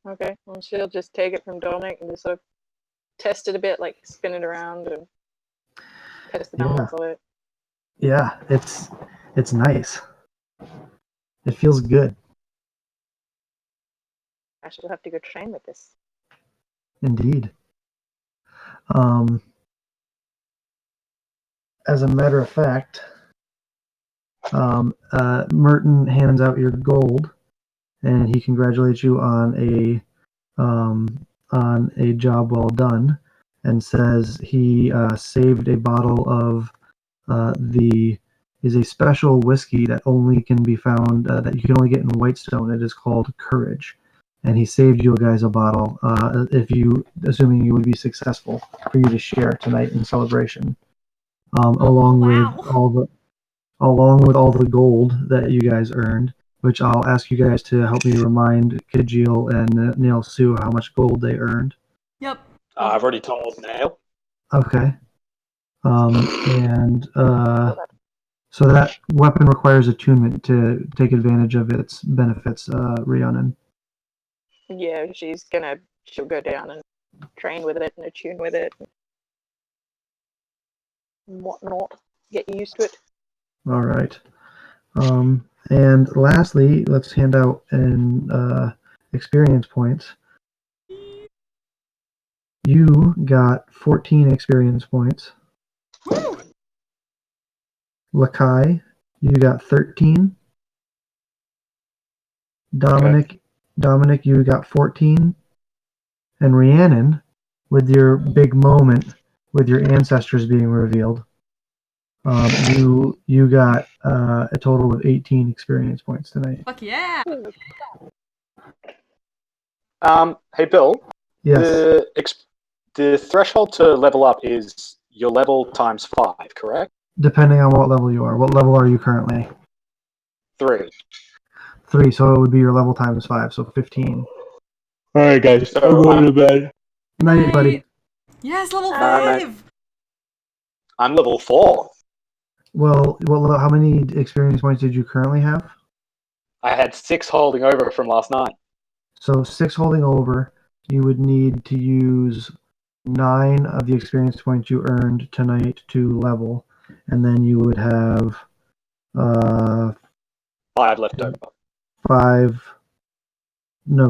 Okay, well, she'll just take it from Dominic and just sort of test it a bit, like spin it around and test the balance of it. Yeah, it's nice. It feels good. I shall have to go train with this. Indeed. As a matter of fact, Merton hands out your gold, and he congratulates you on a job well done, and says he saved a bottle of is a special whiskey that only can be found that you can only get in Whitestone. It is called Courage, and he saved you guys a bottle assuming you would be successful, for you to share tonight in celebration, along with all the gold that you guys earned. Which I'll ask you guys to help me remind Kajil and Nail Sue how much gold they earned. Yep. I've already told Nail. Okay. So that weapon requires attunement to take advantage of its benefits, Rhiannon. Yeah, she'll go down and train with it and attune with it and whatnot. Get used to it. All right. And lastly, let's hand out experience points. You got 14 experience points. Woo! Lakai, you got 13. Dominic, you got 14. And Rhiannon, with your big moment, with your ancestors being revealed, you got a total of 18 experience points tonight. Fuck yeah! Hey Bill. Yes. The threshold to level up is your level times 5, correct? Depending on what level you are. What level are you currently? 3. 3, so it would be your level times 5, so 15. All right, guys. So, I'm going to bed. Night, buddy. Yes, level Night. 5! I'm level 4. Well, how many experience points did you currently have? I had 6 holding over from last night. So 6 holding over. You would need to use 9 of the experience points you earned tonight to level, and then you would have 5 left over.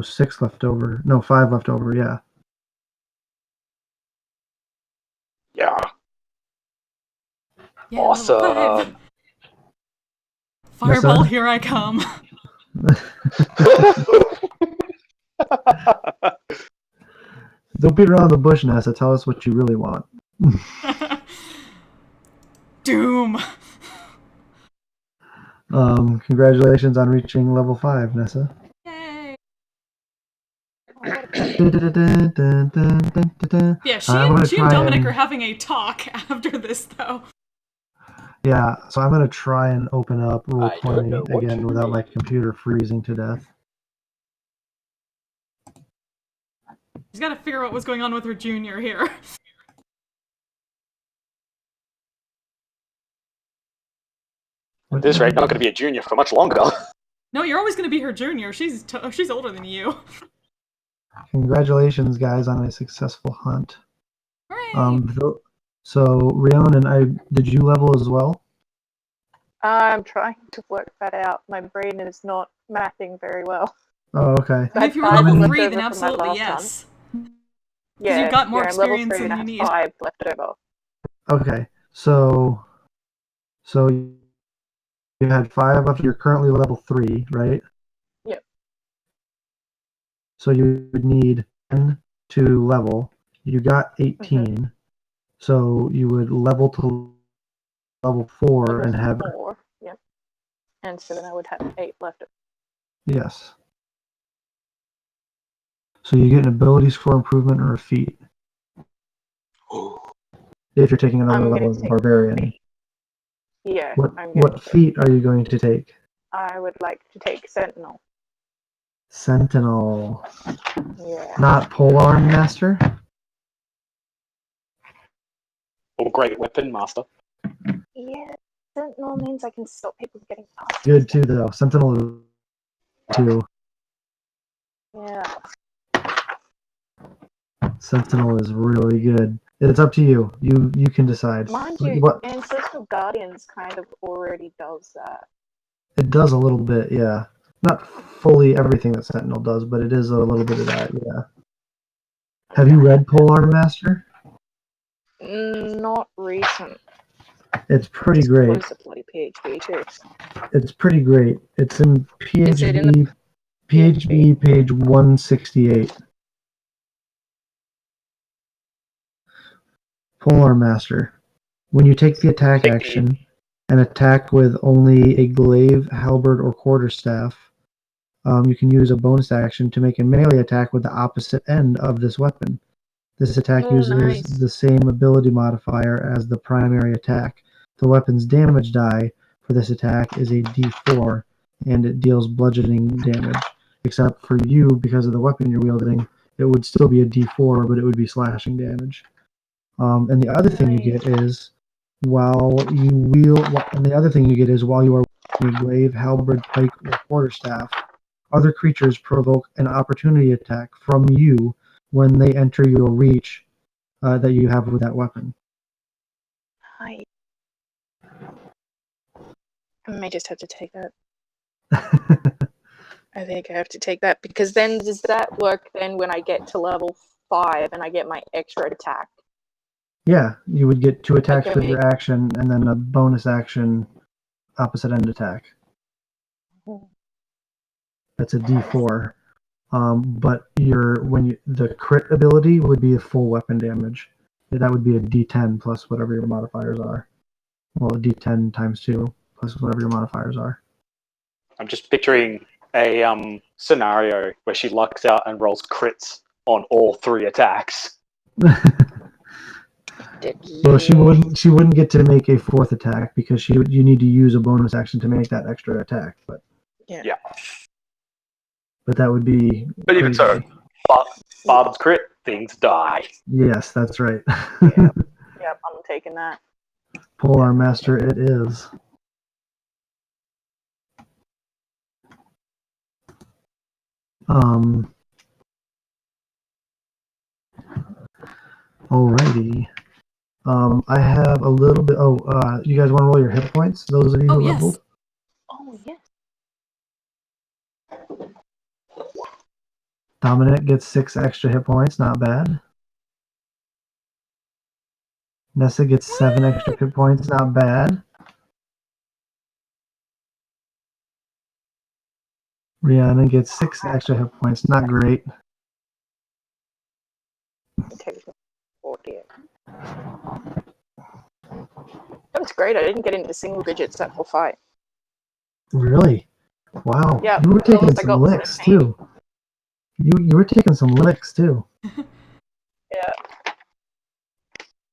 6 left over. No, 5 left over. Yeah. Yeah. Yeah, level Awesome. 5. Fireball, Nessa? here I come. Don't beat around the bush, Nessa. Tell us what you really want. Doom. Congratulations on reaching level 5, Nessa. Yay. Dun-dun-dun-dun-dun-dun-dun. Yeah, I'm gonna she try and Dominic and- are having a talk after this, though. Yeah, so I'm going to try and open up I don't Roll20 know what again you without my mean. computer freezing to death. She's got to figure out what was going on with her junior here. At this rate, I'm not going to be a junior for much longer. No, you're always going to be her junior. She's older than you. Congratulations, guys, on a successful hunt. Hooray! So Rhiannon, did you level as well? I'm trying to work that out. My brain is not mathing very well. Oh, okay. I mean, if you were I had level five 3, left then over from my absolutely last yes. Yeah, you've got more I'm level experience 3 than and you I have need. 5 left over. Okay, so you had 5 left. You're currently level 3, right? Yep. So you would need 10 to level. You got 18, so you would level to level 4 and have 4, yep. And so then I would have 8 left over. yes. So you get an ability score improvement or a feat if you're taking another I'm level gonna as a take barbarian. feat. Yeah, What feat are you going to take? I would like to take Sentinel. Sentinel, Yeah. not Polearm Master. Or Great Weapon Master. Yeah. Sentinel means I can stop people getting past. Good too, though. Sentinel too. Yeah. Sentinel is really good. It's up to you. You can decide. Mind you, What Ancestral Guardians kind of already does that. it does a little bit, yeah. Not fully everything that Sentinel does, but it is a little bit of that, yeah. Have you read Polearm Master? Not recent. It's pretty Just great. close to bloody PHP too. It's pretty great. It's in PHP, Is it in the PHP page 168. Polearm Master. When you take the attack action, an attack with only a glaive, halberd, or quarterstaff, you can use a bonus action to make a melee attack with the opposite end of this weapon. This attack uses nice. the same ability modifier as the primary attack. The weapon's damage die for this attack is a d4, and it deals bludgeoning damage. Except for you, because of the weapon you're wielding, it would still be a d4, but it would be slashing damage. And the other thing you get is while you are wielding a glaive, halberd, pike, or quarterstaff, other creatures provoke an opportunity attack from you when they enter your reach that you have with that weapon. I may just have to take that. I think I have to take that because then does that work then when I get to level 5 and I get my extra attack? Yeah, you would get 2 attacks Okay. with your action and then a bonus action opposite end attack. That's a d4. But the crit ability would be a full weapon damage. That would be a d10 plus whatever your modifiers are. Well, a d10 times 2 plus whatever your modifiers are. I'm just picturing a scenario where she lucks out and rolls crits on all 3 attacks. Well, she wouldn't get to make a 4th attack because you need to use a bonus action to make that extra attack. But Yeah. But that would be. But even so, Barb's crit, things die. Yes, that's right. Yep, I'm taking that. Polearm Master, it is. Alrighty. I have a little bit. You guys want to roll your hit points? Those of you who leveled. Oh yes. Dominic gets 6 extra hit points. Not bad. Nessa gets 7 extra hit points. Not bad. Rihanna gets 6 extra hit points. Not great. Okay. Oh dear. That was great. I didn't get into single digits that whole fight. Really? Wow. Yeah, You were the taking lowest I some got was licks 15. too. You were taking some licks too. Yeah.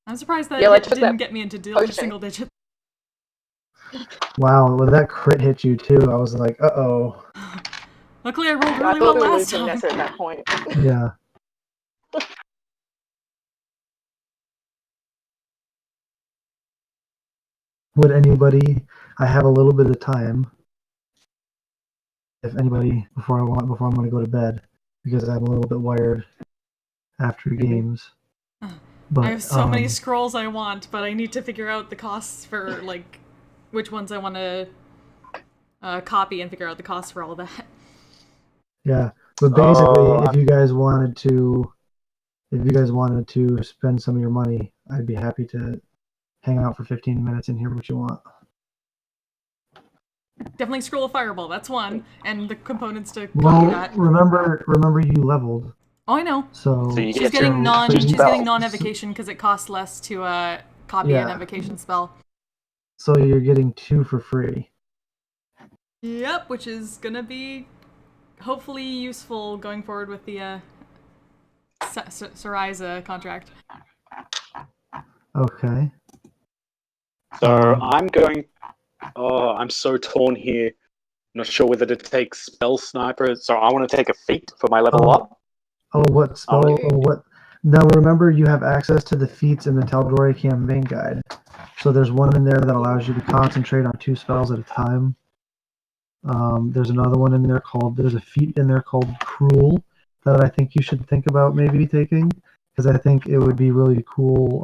I'm surprised that Yeah, I it took didn't that get me into potion. single digits. Wow, when that crit hit you too, I was like, uh-oh. Luckily, I rolled I really thought well we were last losing time. Nessa at that point. Yeah. Would anybody? I have a little bit of time. If anybody, before I'm going to go to bed, because I'm a little bit wired after games. But I have so many scrolls I want, but I need to figure out the costs for like which ones I want to copy and figure out the costs for all of that. yeah, but basically, if you guys wanted to spend some of your money, I'd be happy to hang out for 15 minutes and hear what you want. Definitely scroll of fireball. That's one, and the components to copy Well, that. remember you leveled, Oh, I know. so So you She's get getting your she's spell. getting non-evocation because it costs less to copy an Yeah. evocation spell. So you're getting 2 for free. Yep, which is gonna be hopefully useful going forward with the Sariza contract. Okay. So I'm going. Oh, I'm so torn here. Not sure whether to take spell sniper. So I want to take a feat for my level up. Oh, what spell? Oh, what? Now remember, you have access to the feats in the Tal'Dorei campaign guide. So there's one in there that allows you to concentrate on 2 spells at a time. There's another one in there there's a feat in there called Cruel that I think you should think about maybe taking, because I think it would be really cool.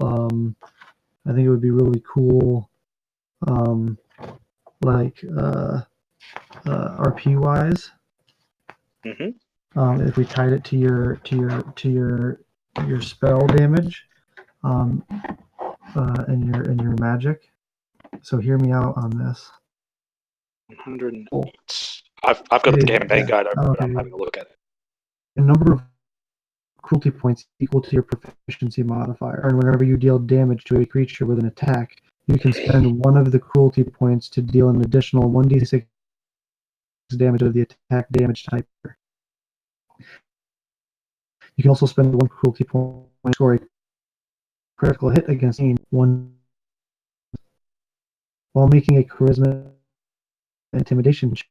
I think it would be really cool, like RP wise. Mm-hmm. If we tied it to your spell damage, and your magic. So hear me out on this. 108. I've got the campaign guide open. Okay. I'm having a look at it. A number of cruelty points equal to your proficiency modifier, and whenever you deal damage to a creature with an attack, you can spend one of the cruelty points to deal an additional 1d6 damage of the attack damage type. You can also spend 1 cruelty point to score a critical hit against one while making a charisma intimidation check.